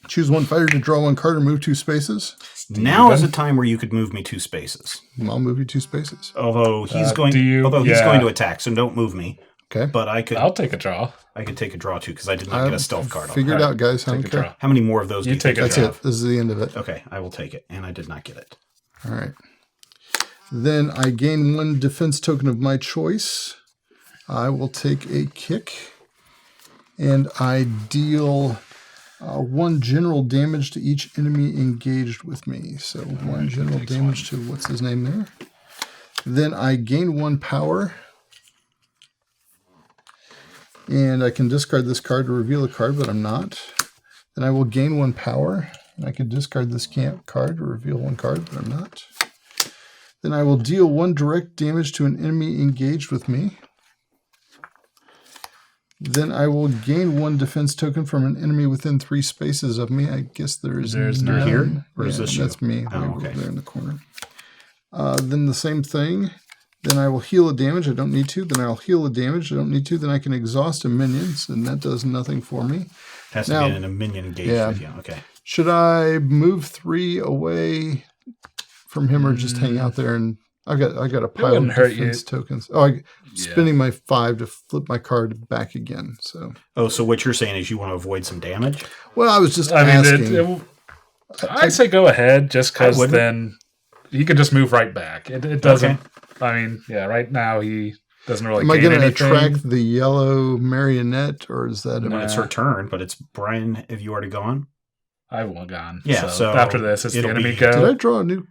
Speaker 3: Choose 1 fighter to draw 1 card or move 2 spaces.
Speaker 1: Now is the time where you could move me 2 spaces.
Speaker 3: I'll move you 2 spaces.
Speaker 1: Although he's going to attack, so don't move me.
Speaker 3: Okay.
Speaker 1: but
Speaker 2: I'll take a draw.
Speaker 1: I could take a draw too because I did not get a stealth card.
Speaker 3: Figure it out, guys. I don't
Speaker 2: Take a
Speaker 3: care.
Speaker 2: draw.
Speaker 1: How many more of those do you
Speaker 2: take
Speaker 1: think
Speaker 2: a
Speaker 3: That's
Speaker 1: you
Speaker 2: draw.
Speaker 1: have?
Speaker 3: it. This is the end of it.
Speaker 1: Okay, I will take it, and I did not get it.
Speaker 3: All right. Then I gain 1 defense token of my choice. I will take a kick, and I deal 1 general damage to each enemy engaged with me. So 1 general damage to what's his name there. Then I gain 1 power. And I can discard this card to reveal a card, but I'm not. Then I will gain 1 power. And I can discard this card to reveal 1 card, but I'm not. Then I will deal 1 direct damage to an enemy engaged with me. Then I will gain 1 defense token from an enemy within 3 spaces of me. I guess there's
Speaker 2: none.
Speaker 3: none.
Speaker 1: Here? Or is this you?
Speaker 3: That's me.
Speaker 1: Oh,
Speaker 3: Way
Speaker 1: okay.
Speaker 3: over there in the corner. Then the same thing. Then I will heal a damage. I don't need to. Then I'll heal a damage. I don't need to. Then I can exhaust a minion, and that does nothing for me.
Speaker 1: Has
Speaker 3: Now-
Speaker 1: to be in a minion engaged
Speaker 3: Yeah.
Speaker 1: with you. Okay.
Speaker 3: Should I move 3 away from him or just hang out there? And I got a pile of
Speaker 2: wouldn't hurt
Speaker 3: defense
Speaker 2: you.
Speaker 3: tokens. Oh, spending my 5 to flip my card back again. So,
Speaker 1: Oh, so what you're saying is you want to avoid some damage?
Speaker 3: well, I was just
Speaker 2: I
Speaker 3: asking.
Speaker 2: mean, I'd say go ahead, just because
Speaker 1: wouldn't.
Speaker 2: then he can just move right back. It doesn't. I mean, yeah, right now he doesn't really.
Speaker 3: Am I
Speaker 2: gain
Speaker 3: going to
Speaker 2: anything.
Speaker 3: attract the yellow marionette, or is that?
Speaker 2: No.
Speaker 1: It's her turn, but it's Brian. Have you already gone?
Speaker 2: I've gone.
Speaker 1: Yeah, so
Speaker 2: after this, it's the
Speaker 1: it'll
Speaker 2: enemy
Speaker 1: be-
Speaker 2: go.
Speaker 3: Did I draw a new?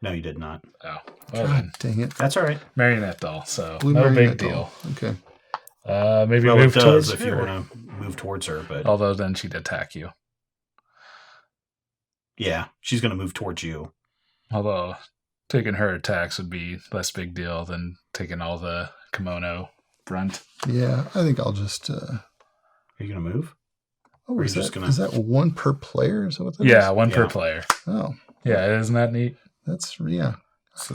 Speaker 1: No, you did not.
Speaker 2: Oh, well
Speaker 3: God
Speaker 2: then,
Speaker 3: dang it!
Speaker 1: That's all right.
Speaker 2: marionette doll. So
Speaker 3: Blue
Speaker 2: no
Speaker 3: marionette
Speaker 2: big
Speaker 3: doll.
Speaker 2: deal.
Speaker 3: Okay.
Speaker 2: Maybe
Speaker 1: Well,
Speaker 2: move
Speaker 1: it
Speaker 2: towards
Speaker 1: does if you
Speaker 2: her.
Speaker 1: want to move towards her, but
Speaker 2: Although then she'd attack you.
Speaker 1: yeah, she's going to move towards you.
Speaker 2: Although taking her attacks would be less big deal than taking all the Kemono brunt.
Speaker 3: Yeah, I think I'll just.
Speaker 1: Are you going to move?
Speaker 3: Oh,
Speaker 1: Or
Speaker 3: is
Speaker 1: you
Speaker 3: that,
Speaker 1: just gonna-
Speaker 3: is that 1 per player? Is that what that is?
Speaker 2: Yeah, one per
Speaker 1: Yeah.
Speaker 2: player.
Speaker 3: Oh,
Speaker 2: Yeah, isn't that neat?
Speaker 3: that's yeah.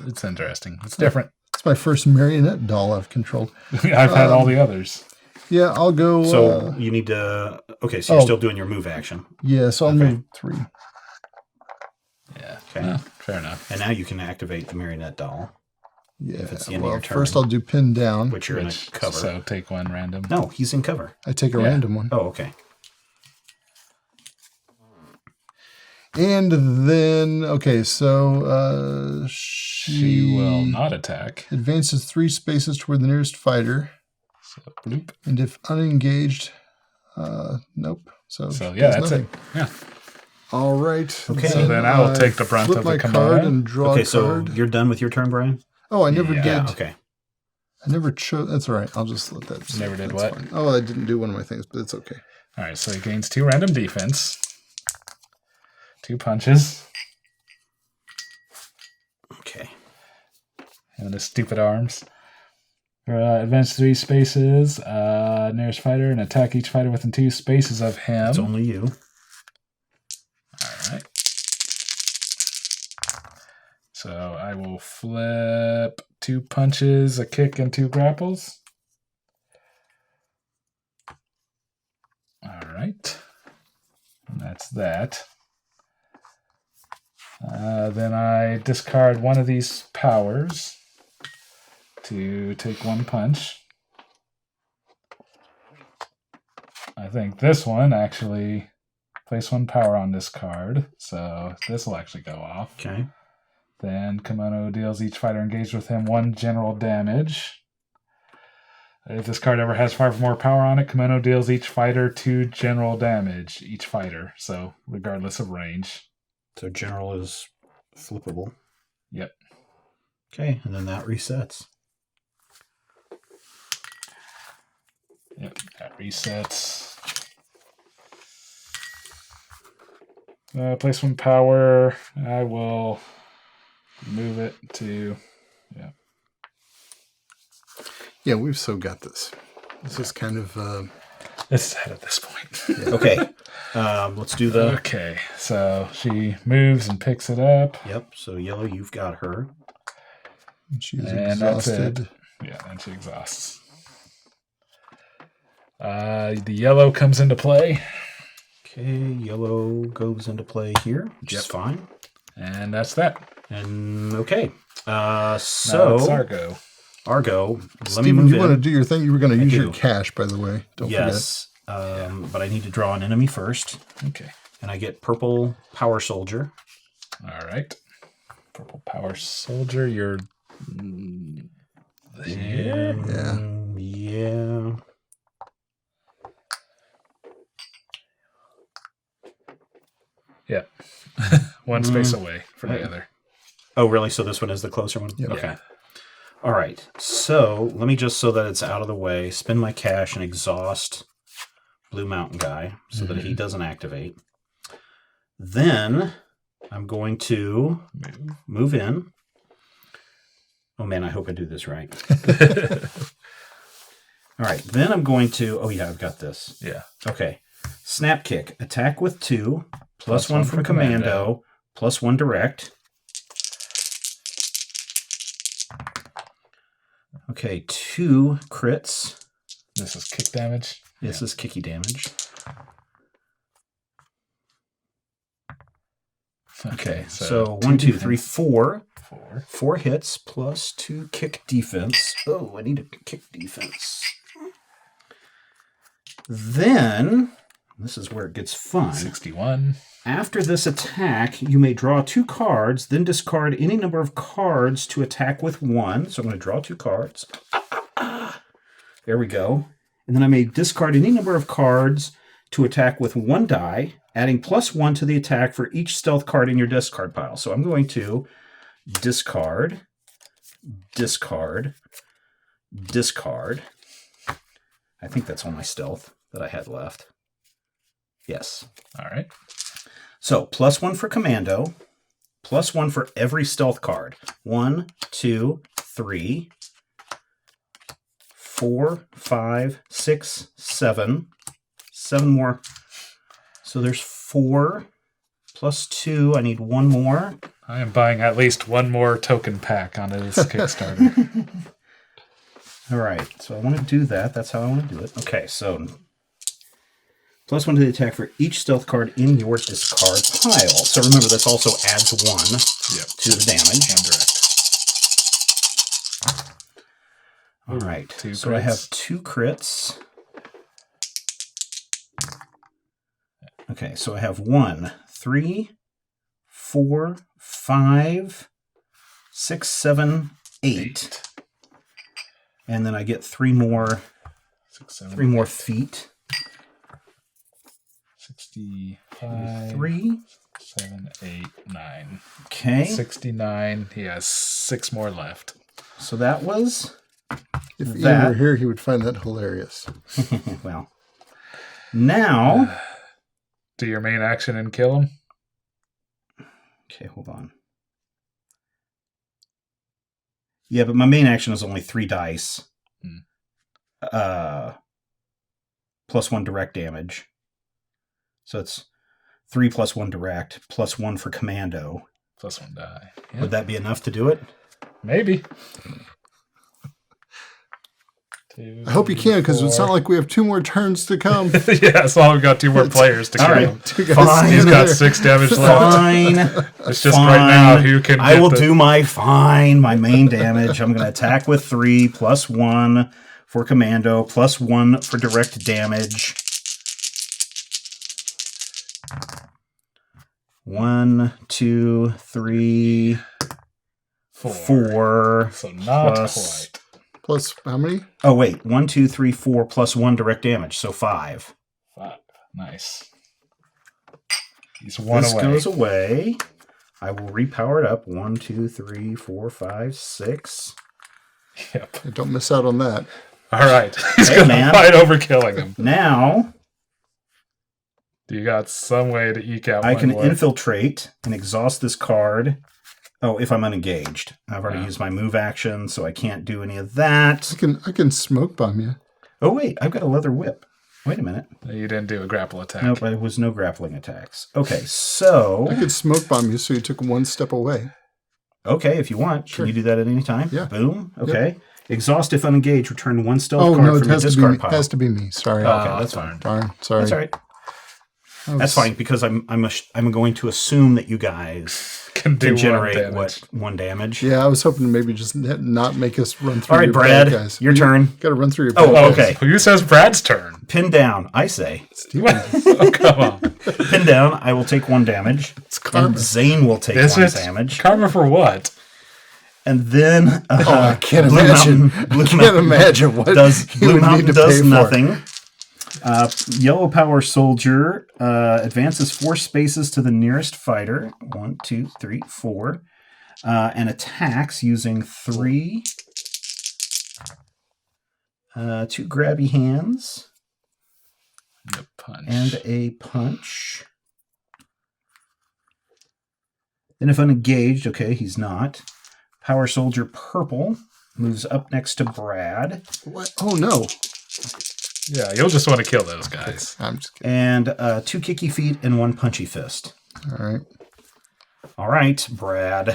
Speaker 2: It's interesting. It's different.
Speaker 3: It's my first marionette doll I've controlled.
Speaker 2: I've had all the others.
Speaker 3: Yeah, I'll go.
Speaker 1: So you need to. Okay, so you're still doing your move action,
Speaker 3: yeah, so I'll move 3.
Speaker 2: Yeah.
Speaker 1: Okay.
Speaker 2: Yeah, fair enough.
Speaker 1: and now you can activate the marionette doll,
Speaker 3: Yeah.
Speaker 1: it's the end of
Speaker 3: Well,
Speaker 1: your turn.
Speaker 3: first I'll do pin down.
Speaker 1: which you're in a
Speaker 2: Which,
Speaker 1: cover.
Speaker 2: So take one random.
Speaker 1: No, he's in cover.
Speaker 3: I take a
Speaker 2: Yeah.
Speaker 3: random one.
Speaker 1: Oh, okay.
Speaker 3: And then, okay, so
Speaker 2: She will not attack.
Speaker 3: advances 3 spaces toward the nearest fighter.
Speaker 2: So bloop.
Speaker 3: And if unengaged, nope. So,
Speaker 2: So
Speaker 3: she
Speaker 2: yeah,
Speaker 3: does
Speaker 2: that's
Speaker 3: nothing.
Speaker 2: it. Yeah.
Speaker 3: All right.
Speaker 1: Okay.
Speaker 2: So then I will take the brunt
Speaker 3: flip
Speaker 2: of the
Speaker 3: my
Speaker 2: Kemono.
Speaker 3: card and draw
Speaker 1: Okay,
Speaker 3: a
Speaker 1: so
Speaker 3: card.
Speaker 1: you're done with your turn, Brian?
Speaker 3: Oh, I never
Speaker 2: Yeah.
Speaker 3: did.
Speaker 1: Yeah, okay.
Speaker 3: I never chose. That's all right. I'll just let that. sit.
Speaker 2: Never did
Speaker 3: That's
Speaker 2: what?
Speaker 3: fine. Oh, I didn't do one of my things, but it's okay.
Speaker 2: All right, so he gains 2 random defense. 2 punches.
Speaker 1: Okay.
Speaker 2: And his stupid arms. Advance 3 spaces. Nearest fighter and attack each fighter within 2 spaces of him.
Speaker 1: It's only you.
Speaker 2: All right. So I will flip 2 punches, a kick, and 2 grapples. All right. And that's that. Then I discard one of these powers to take 1 punch. I think this one actually place 1 power on this card, so this will actually go off.
Speaker 1: Okay.
Speaker 2: Then Kemono deals each fighter engaged with him 1 general damage. If this card ever has 5 or more power on it, Kemono deals each fighter 2 general damage, each fighter, so regardless of range.
Speaker 1: So general is flippable.
Speaker 2: Yep.
Speaker 1: Okay, and then that resets.
Speaker 2: Yep, that resets. Place 1 power. I will move it to... Yeah.
Speaker 3: Yeah, we've so got this. This is kind of.
Speaker 2: It's set at this point.
Speaker 1: Okay. Let's do the.
Speaker 2: Okay, so she moves and picks it up.
Speaker 1: Yep. So yellow, you've got her.
Speaker 3: She's
Speaker 2: And that's
Speaker 3: exhausted.
Speaker 2: it. Yeah, then she exhausts. The yellow comes into play.
Speaker 1: Okay, yellow goes into play here, which is fine.
Speaker 2: And that's that.
Speaker 1: And okay.
Speaker 2: Now it's
Speaker 1: So
Speaker 2: our go.
Speaker 1: Argo, let me
Speaker 3: Steven,
Speaker 1: move
Speaker 3: you
Speaker 1: in.
Speaker 3: want to do your thing? You were going to use your
Speaker 1: do.
Speaker 3: cash, by the way. Don't
Speaker 1: Yes, but I need to draw an enemy first.
Speaker 2: Okay.
Speaker 1: And I get purple power soldier.
Speaker 2: All right. Purple power soldier, you're here?
Speaker 3: Yeah.
Speaker 1: Yeah.
Speaker 2: Yeah. One space away from the other.
Speaker 1: Oh, really? So this one is the closer one?
Speaker 3: Yep.
Speaker 1: Okay. All right. So let me just, so that it's out of the way, spend my cash and exhaust Blue Mountain guy so that he doesn't activate. Then I'm going to move in. Oh, man, I hope I do this right. All right. Then I'm going to... Oh, yeah, I've got this.
Speaker 2: Yeah.
Speaker 1: Okay. Snap kick. Attack with 2, plus 1 from commando, plus 1 direct. Okay, 2 crits.
Speaker 2: This is kick damage.
Speaker 1: This is kicky damage. Okay, so 1, 2, 3, 4. 4 hits plus 2 kick defense. Oh, I need a kick defense. Then, this is where it gets fun.
Speaker 2: 61.
Speaker 1: After this attack, you may draw 2 cards, then discard any number of cards to attack with 1. So I'm going to draw 2 cards. There we go. And then I may discard any number of cards to attack with 1 die, adding plus 1 to the attack for each stealth card in your discard pile. So I'm going to discard, discard, discard. I think that's all my stealth that I had left. Yes.
Speaker 2: All right.
Speaker 1: So plus 1 for commando, plus 1 for every stealth card. 1, 2, 3, 4, 5, 6, 7. 7 more. So there's 4 plus 2. I need 1 more.
Speaker 2: I am buying at least 1 more token pack onto this Kickstarter.
Speaker 1: All right. So I want to do that. That's how I want to do it. Okay. So plus 1 to the attack for each stealth card in your discard pile. So remember, this also adds 1 to the damage.
Speaker 2: And direct.
Speaker 1: All right.
Speaker 2: 2
Speaker 1: so
Speaker 2: crits.
Speaker 1: I have 2 crits. Okay, so I have 1, 3, 4, 5, 6, 7, 8. And then I get 3 more
Speaker 2: 6, 7,
Speaker 1: 3 more feet.
Speaker 2: 65.
Speaker 1: 3.
Speaker 2: 7, 8, 9.
Speaker 1: Okay.
Speaker 2: 69. He has 6 more left.
Speaker 1: So that was
Speaker 3: If Ian
Speaker 1: that.
Speaker 3: were here, he would find that hilarious.
Speaker 1: Well, now.
Speaker 2: Do your main action and kill him.
Speaker 1: Okay, hold on. Yeah, but my main action is only 3 dice. Plus 1 direct damage. So it's 3 plus 1 direct, plus 1 for commando.
Speaker 2: Plus 1 die. Yeah.
Speaker 1: Would that be enough to do it?
Speaker 2: Maybe.
Speaker 3: I hope you can, because it's not like we have 2 more turns to come.
Speaker 2: Yeah, so we've got 2 more players to kill.
Speaker 1: All right.
Speaker 2: Him.
Speaker 3: 2 guys
Speaker 1: Fine.
Speaker 2: He's
Speaker 3: in
Speaker 2: got
Speaker 3: there.
Speaker 2: 6 damage left.
Speaker 1: Fine.
Speaker 2: It's just right now who can
Speaker 1: I
Speaker 2: get
Speaker 1: will
Speaker 2: the-
Speaker 1: do my main damage. I'm going to attack with 3, plus 1 for commando, plus 1 for direct damage. 1, 2, 3, 4.
Speaker 2: So not
Speaker 1: plus-
Speaker 2: quite.
Speaker 3: Plus, how many?
Speaker 1: Oh, wait. 1, 2, 3, 4 plus 1 direct damage. So 5.
Speaker 2: 5. Nice. He's 1
Speaker 1: This
Speaker 2: away.
Speaker 1: goes away. I will repower it up. 1, 2, 3, 4, 5, 6.
Speaker 2: Yep.
Speaker 3: Hey, don't miss out on that.
Speaker 2: All right. He's
Speaker 1: Hey,
Speaker 2: going to
Speaker 1: man.
Speaker 2: fight over killing him.
Speaker 1: Now,
Speaker 2: You got some way to eke out
Speaker 1: I
Speaker 2: one
Speaker 1: can
Speaker 2: more.
Speaker 1: infiltrate and exhaust this card. Oh, if I'm unengaged. I've already used my move action, so I can't do any of that.
Speaker 3: I can smoke bomb you.
Speaker 1: Oh, wait. I've got a leather whip. Wait a minute.
Speaker 2: You didn't do a grapple attack.
Speaker 1: Nope, there was no grappling attacks. Okay, so...
Speaker 3: I could smoke bomb you so you took 1 step away.
Speaker 1: Okay, if you want.
Speaker 3: Sure.
Speaker 1: Can you do that at any time?
Speaker 3: Yeah.
Speaker 1: Boom. Okay. Exhaust if unengaged. Return 1 stealth
Speaker 3: Oh,
Speaker 1: card
Speaker 3: no, it
Speaker 1: from your
Speaker 3: has to,
Speaker 1: discard
Speaker 3: be,
Speaker 1: pile.
Speaker 3: has to be me. Sorry.
Speaker 1: Okay, that's fine.
Speaker 3: Darn. Sorry.
Speaker 1: That's all right. That's fine because I'm going to assume that you guys
Speaker 2: Can
Speaker 1: generate
Speaker 2: one damage.
Speaker 1: 1 damage.
Speaker 3: Yeah, I was hoping to maybe just not make us run through.
Speaker 1: All right,
Speaker 3: your
Speaker 1: Brad,
Speaker 3: bad guys.
Speaker 1: your turn.
Speaker 3: Got to run through your.
Speaker 1: Oh,
Speaker 3: bad
Speaker 1: okay.
Speaker 3: guys.
Speaker 2: Who says Brad's turn?
Speaker 1: Pin down, I say.
Speaker 2: Oh, come on.
Speaker 1: Pin down, I will take 1 damage.
Speaker 3: It's karma.
Speaker 1: And Zane will take
Speaker 2: Is
Speaker 1: 1
Speaker 2: it
Speaker 1: damage.
Speaker 2: karma for what?
Speaker 1: And then
Speaker 3: I can't
Speaker 1: Blue
Speaker 3: imagine.
Speaker 1: Blue
Speaker 3: I can't
Speaker 1: Mountain
Speaker 3: imagine what
Speaker 1: Blue
Speaker 3: would
Speaker 1: Mountain
Speaker 3: need to
Speaker 1: does
Speaker 3: pay
Speaker 1: nothing. Yellow Power Soldier advances 4 spaces to the nearest fighter. 1, 2, 3, 4. And attacks using 3. 2 grabby hands.
Speaker 2: The punch.
Speaker 1: And a punch. Then if unengaged, okay, he's not. Power Soldier Purple moves up next to Brad.
Speaker 3: What? Oh no!
Speaker 2: Yeah, you'll just want to kill those guys.
Speaker 3: I'm just kidding.
Speaker 1: And 2 kicky feet and 1 punchy fist.
Speaker 3: All right.
Speaker 1: All right, Brad.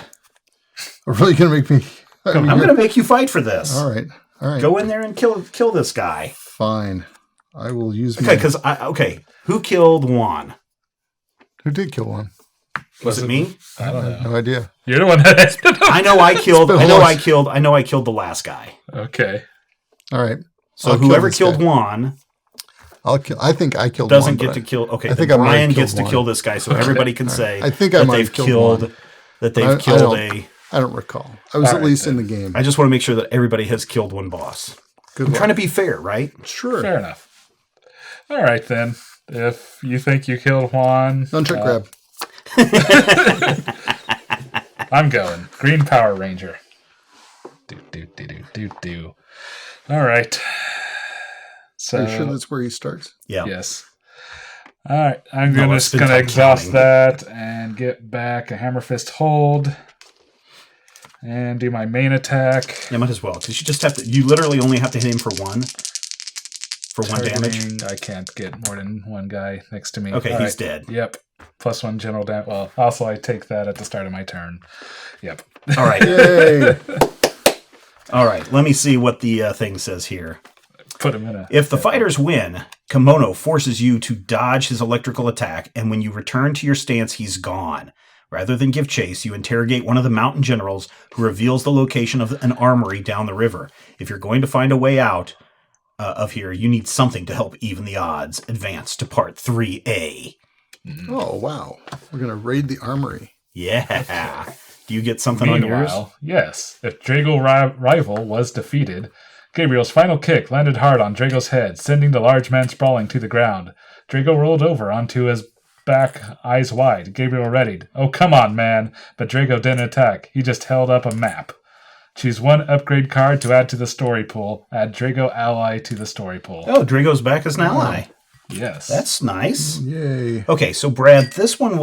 Speaker 3: Are really gonna make me?
Speaker 1: I'm going to make you fight for this.
Speaker 3: All right. All right.
Speaker 1: Go in there and kill this guy.
Speaker 3: Fine. I will use.
Speaker 1: Okay, because who killed Juan?
Speaker 3: Who did kill one?
Speaker 1: Was it me?
Speaker 2: I don't know.
Speaker 3: No idea.
Speaker 2: You're the one that.
Speaker 1: I know I killed.
Speaker 3: been a
Speaker 1: I know
Speaker 3: long-
Speaker 1: I killed the last guy.
Speaker 2: Okay.
Speaker 3: All right.
Speaker 1: So
Speaker 3: I'll kill
Speaker 1: whoever
Speaker 3: this
Speaker 1: killed
Speaker 3: guy.
Speaker 1: Juan
Speaker 3: I'll kill. I think I killed.
Speaker 1: doesn't
Speaker 3: one,
Speaker 1: get
Speaker 3: but
Speaker 1: to kill. Okay,
Speaker 3: I think
Speaker 1: then
Speaker 3: I might
Speaker 1: Brian
Speaker 3: have
Speaker 1: gets
Speaker 3: killed
Speaker 1: to kill
Speaker 3: one.
Speaker 1: this guy, so everybody can say
Speaker 3: I think I
Speaker 1: that
Speaker 3: might
Speaker 1: they've
Speaker 3: have killed
Speaker 1: killed.
Speaker 3: one.
Speaker 1: That they've
Speaker 3: I
Speaker 1: killed
Speaker 3: don't-
Speaker 1: a.
Speaker 3: I don't recall. I was
Speaker 2: All
Speaker 3: at
Speaker 2: right,
Speaker 3: least
Speaker 2: then.
Speaker 3: in the game.
Speaker 1: I just want to make sure that everybody has killed one boss.
Speaker 3: Good
Speaker 1: I'm
Speaker 3: luck.
Speaker 1: trying to be fair, right?
Speaker 3: Sure.
Speaker 2: Fair enough. All right, then. If you think you killed Juan,
Speaker 3: Nunchuck grab.
Speaker 2: I'm going. Green Power Ranger. Do. All right. So,
Speaker 3: Are you sure that's where he starts?
Speaker 1: Yeah.
Speaker 2: yes. All right. I'm
Speaker 1: No,
Speaker 2: gonna
Speaker 1: let's
Speaker 2: just
Speaker 1: spend
Speaker 2: going to
Speaker 1: time
Speaker 2: exhaust
Speaker 1: counting.
Speaker 2: that and get back a Hammer Fist hold and do my main attack.
Speaker 1: Yeah, might as well because you just have to. You literally only have to hit him for 1 damage.
Speaker 2: Targeting- I can't get more than one guy next to me.
Speaker 1: Okay,
Speaker 2: All
Speaker 1: he's
Speaker 2: right.
Speaker 1: dead.
Speaker 2: Yep. +1 general damage. Well, also I take that at the start of my turn. Yep.
Speaker 1: All right.
Speaker 3: Yay!
Speaker 1: All right. Let me see what the thing says here.
Speaker 2: Put him in a.
Speaker 1: If the fighters win, Kemono forces you to dodge his electrical attack, and when you return to your stance, he's gone. Rather than give chase, you interrogate one of the mountain generals who reveals the location of an armory down the river. If you're going to find a way out of here, you need something to help even the odds. Advance to part 3A.
Speaker 3: Oh wow! We're gonna raid the armory.
Speaker 1: Yeah. Do you get something on yours?
Speaker 2: Meanwhile, yes, if Drago rival was defeated, Gabriel's final kick landed hard on Drago's head, sending the large man sprawling to the ground. Drago rolled over onto his back, eyes wide. Gabriel readied. Oh, come on, man. But Drago didn't attack. He just held up a map. Choose 1 upgrade card to add to the story pool. Add Drago ally to the story pool.
Speaker 1: Oh, Drago's back as an ally.
Speaker 2: Yes.
Speaker 1: That's nice.
Speaker 3: Yay!
Speaker 1: Okay, so Brad, this one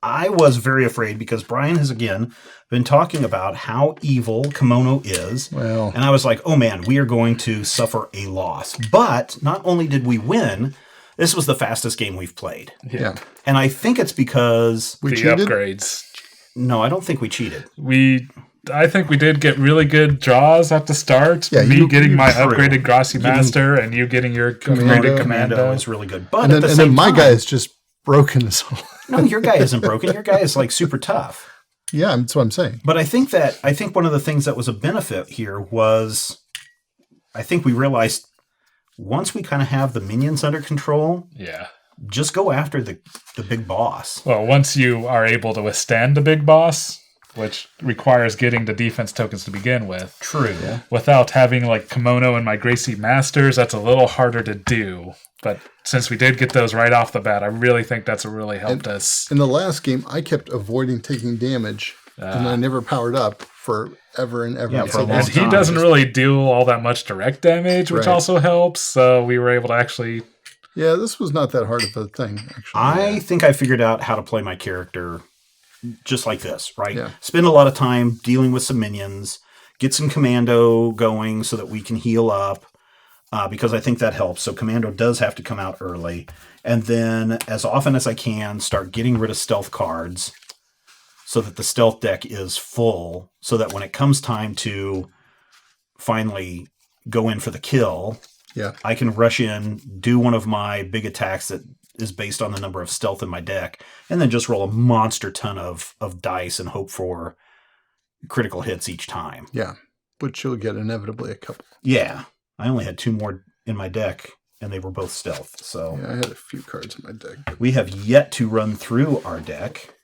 Speaker 1: I was very afraid because Brian has again been talking about how evil Kemono is.
Speaker 3: Well,
Speaker 1: And I was like, oh man, we are going to suffer a loss. But not only did we win, this was the fastest game we've played.
Speaker 3: yeah.
Speaker 1: And I think it's because,
Speaker 3: We
Speaker 2: the
Speaker 3: cheated.
Speaker 2: upgrades.
Speaker 1: no, I don't think we cheated.
Speaker 2: I think we did get really good draws at the start.
Speaker 3: Yeah,
Speaker 2: Me
Speaker 3: you-
Speaker 2: getting
Speaker 3: you
Speaker 2: my
Speaker 1: true.
Speaker 2: upgraded Grassi Master and you getting your upgraded Commando.
Speaker 1: is really good. But
Speaker 3: And
Speaker 1: at the
Speaker 3: then
Speaker 1: same
Speaker 3: my
Speaker 1: time,
Speaker 3: guy is just broken as all.
Speaker 1: no, your guy isn't broken. Your guy is like super tough.
Speaker 3: Yeah, that's what I'm saying.
Speaker 1: But I think one of the things that was a benefit here was I think we realized once we kind of have the minions under control,
Speaker 2: Yeah.
Speaker 1: just go after the big boss.
Speaker 2: Well, once you are able to withstand the big boss, which requires getting the defense tokens to begin with,
Speaker 1: True.
Speaker 2: without having like Kemono and my Gracie Masters, that's a little harder to do. But since we did get those right off the bat, I really think that's really helped us.
Speaker 3: In the last game, I kept avoiding taking damage, and I never powered up for ever and ever.
Speaker 1: Yeah,
Speaker 3: It's
Speaker 1: for a
Speaker 3: like
Speaker 1: long
Speaker 2: And
Speaker 3: this-
Speaker 2: he
Speaker 1: time.
Speaker 2: doesn't really do all that much direct damage, which
Speaker 3: Right.
Speaker 2: also helps. So we were able to actually.
Speaker 3: Yeah, this was not that hard of a thing, actually.
Speaker 1: I think I figured out how to play my character just like this, right?
Speaker 3: Yeah.
Speaker 1: Spend a lot of time dealing with some minions, get some commando going so that we can heal up, because I think that helps. So commando does have to come out early. And then as often as I can, start getting rid of stealth cards so that the stealth deck is full, so that when it comes time to finally go in for the kill,
Speaker 3: Yeah.
Speaker 1: I can rush in, do one of my big attacks that is based on the number of stealth in my deck, and then just roll a monster ton of dice and hope for critical hits each time.
Speaker 3: Yeah. Which you'll get inevitably a couple.
Speaker 1: Yeah. I only had 2 more in my deck, and they were both stealth. So
Speaker 3: Yeah, I had a few cards in my deck.
Speaker 1: we have yet to run through our deck.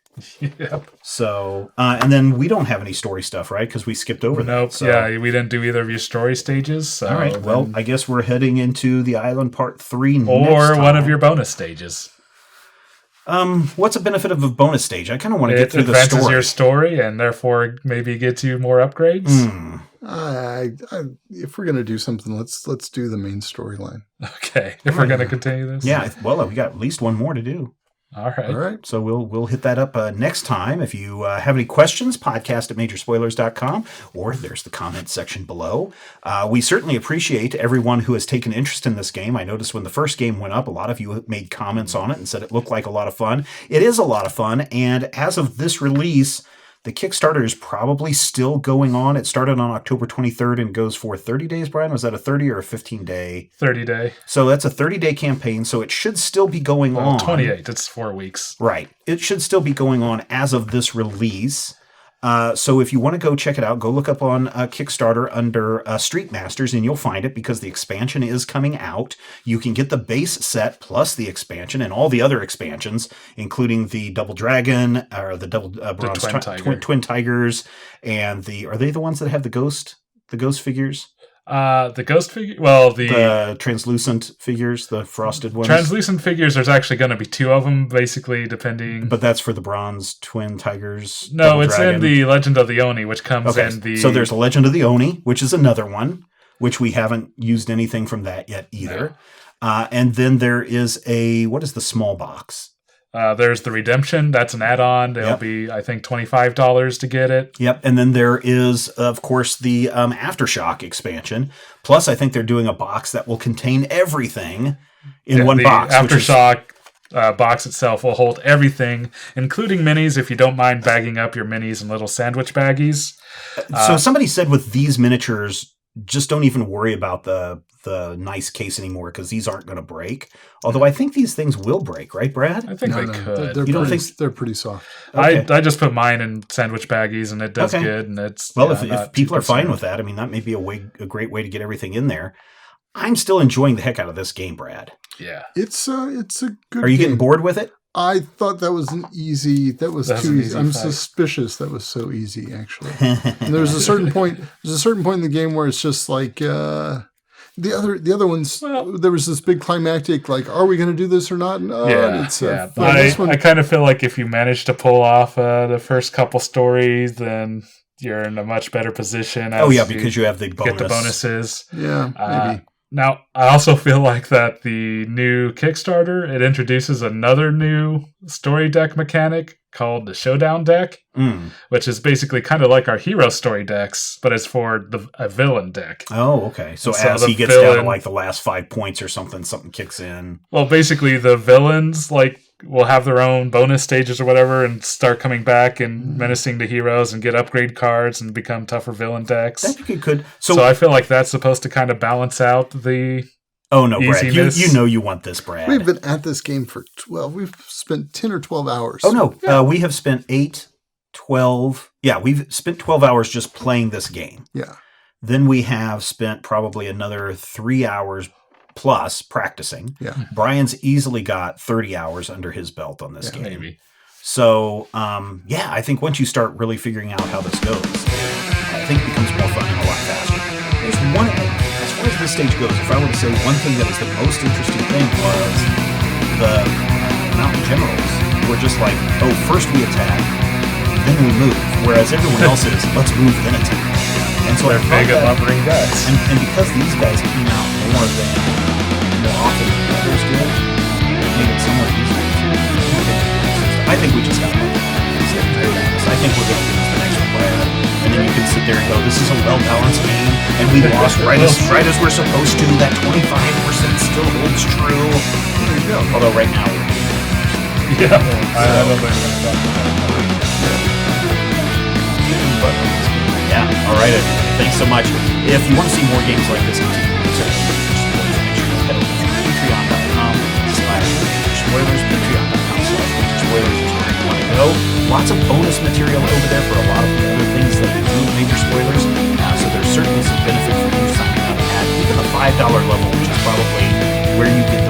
Speaker 2: Yep.
Speaker 1: So, and then we don't have any story stuff, right? Because we skipped over that.
Speaker 2: Nope.
Speaker 1: So.
Speaker 2: Yeah, we didn't do either of your story stages. So
Speaker 1: All right. Well, I guess we're heading into the island part 3 next
Speaker 2: or
Speaker 1: time.
Speaker 2: one of your bonus stages.
Speaker 1: What's a benefit of a bonus stage? I kind of want to
Speaker 2: It
Speaker 1: get through the
Speaker 2: advances
Speaker 1: story.
Speaker 2: your story and therefore maybe gets you more upgrades.
Speaker 3: If we're gonna do something, let's do the main storyline.
Speaker 2: Okay, if we're going to continue this.
Speaker 1: Yeah. Well, we got at least one more to do.
Speaker 2: All right.
Speaker 3: All right.
Speaker 1: So we'll hit that up next time. If you have any questions, podcast@majorspoilers.com, or there's the comment section below. We certainly appreciate everyone who has taken interest in this game. I noticed when the first game went up, a lot of you made comments on it and said it looked like a lot of fun. It is a lot of fun, and as of this release, the Kickstarter is probably still going on. It started on October 23rd and goes for 30 days, Brian. Was that a 30 or a 15-day?
Speaker 2: 30-day.
Speaker 1: So that's a 30-day campaign, so it should still be going on.
Speaker 2: 28. It's 4 weeks.
Speaker 1: Right. It should still be going on as of this release. So if you want to go check it out, go look up on Kickstarter under Street Masters, and you'll find it because the expansion is coming out. You can get the base set plus the expansion and all the other expansions, including the Double Dragon or the Double Bronze Twin Tigers, and are they the ones that have the ghost figures?
Speaker 2: The ghost figure? Well,
Speaker 1: the translucent figures, the frosted ones.
Speaker 2: Translucent figures, there's actually going to be 2 of them, basically, depending.
Speaker 1: But that's for the Bronze Twin Tigers.
Speaker 2: No,
Speaker 1: Double
Speaker 2: it's
Speaker 1: Dragon.
Speaker 2: in the Legend of the Oni, which comes in the...
Speaker 1: So there's a Legend of the Oni, which is another one, which we haven't used anything from that yet either. No. And then there is what is the small box?
Speaker 2: There's the Redemption. That's an add-on. It'll be, I think, $25 to get it.
Speaker 1: Yep. And then there is, of course, the Aftershock expansion. Plus, I think they're doing a box that will contain everything in one box.
Speaker 2: The Aftershock box itself will hold everything, including minis, if you don't mind bagging up your minis in little sandwich baggies.
Speaker 1: So somebody said with these miniatures, just don't even worry about the nice case anymore because these aren't going to break. Although I think these things will break, right, Brad?
Speaker 2: I think they could.
Speaker 3: They're pretty soft.
Speaker 1: Okay.
Speaker 2: I just put mine in sandwich baggies and it does good. And it's
Speaker 1: if people are fine with that, I mean that may be a great way to get everything in there. I'm still enjoying the heck out of this game, Brad.
Speaker 2: Yeah,
Speaker 3: it's a good.
Speaker 1: Are you
Speaker 3: game.
Speaker 1: getting bored with it?
Speaker 3: I thought that was too easy. I'm
Speaker 2: fight.
Speaker 3: suspicious that was so easy, actually. And there's a certain point in the game where it's just like the other ones.
Speaker 2: Well,
Speaker 3: there was this big climactic, like, are we going to do this or not? No,
Speaker 2: I kind of feel like if you manage to pull off the first couple stories, then you're in a much better position.
Speaker 1: Because you have the bonus.
Speaker 2: Get the bonuses.
Speaker 3: Yeah, maybe.
Speaker 2: Now, I also feel like that the new Kickstarter, it introduces another new story deck mechanic called the Showdown deck, which is basically kind of like our hero story decks, but it's for a villain deck.
Speaker 1: Oh, okay. So as he gets down to like the last 5 points or something kicks in.
Speaker 2: Well, basically the villains will have their own bonus stages or whatever and start coming back and menacing the heroes and get upgrade cards and become tougher villain decks.
Speaker 1: I think it could.
Speaker 2: So I feel like that's supposed to kind of balance out the
Speaker 1: Oh, no, Brad.
Speaker 2: easiness.
Speaker 1: You know you want this, Brad.
Speaker 3: We've been at this game for 12. We've spent 10 or 12 hours.
Speaker 1: Oh, no. We have spent 8, 12. Yeah, we've spent 12 hours just playing this game.
Speaker 3: Yeah.
Speaker 1: Then we have spent probably another 3 hours plus practicing.
Speaker 3: Yeah.
Speaker 1: Brian's easily got 30 hours under his belt on this game.
Speaker 2: Maybe.
Speaker 1: So, I think once you start really figuring out how this goes, I think it becomes more fun and a lot faster. There's one, as far as this stage goes, if I were to say one thing that was the most interesting thing was the mountain generals were just like, oh, first we attack, then we move. Whereas everyone else is, let's move then attack. And so
Speaker 2: they're big and lumbering guys.
Speaker 1: And because these guys came out more often than the others did, it made it somewhat easier to I think we just got lucky. I think we're going to lose the next one, Brad. And then you can sit there and go, this is a well-balanced game, and we lost right as we're supposed to. That 25% still holds true. There you go. Although right now we're
Speaker 2: I don't think we're going to talk about
Speaker 1: yeah, all right. Thanks so much. If you want to see more games like this, continue to Spoilers, patreon.com/Major Spoilers is where you want to go. Lots of bonus material over there for a lot of the other things that we do Major Spoilers. So there's certainly some benefit for you signing up at even the $5 level, which is probably where you get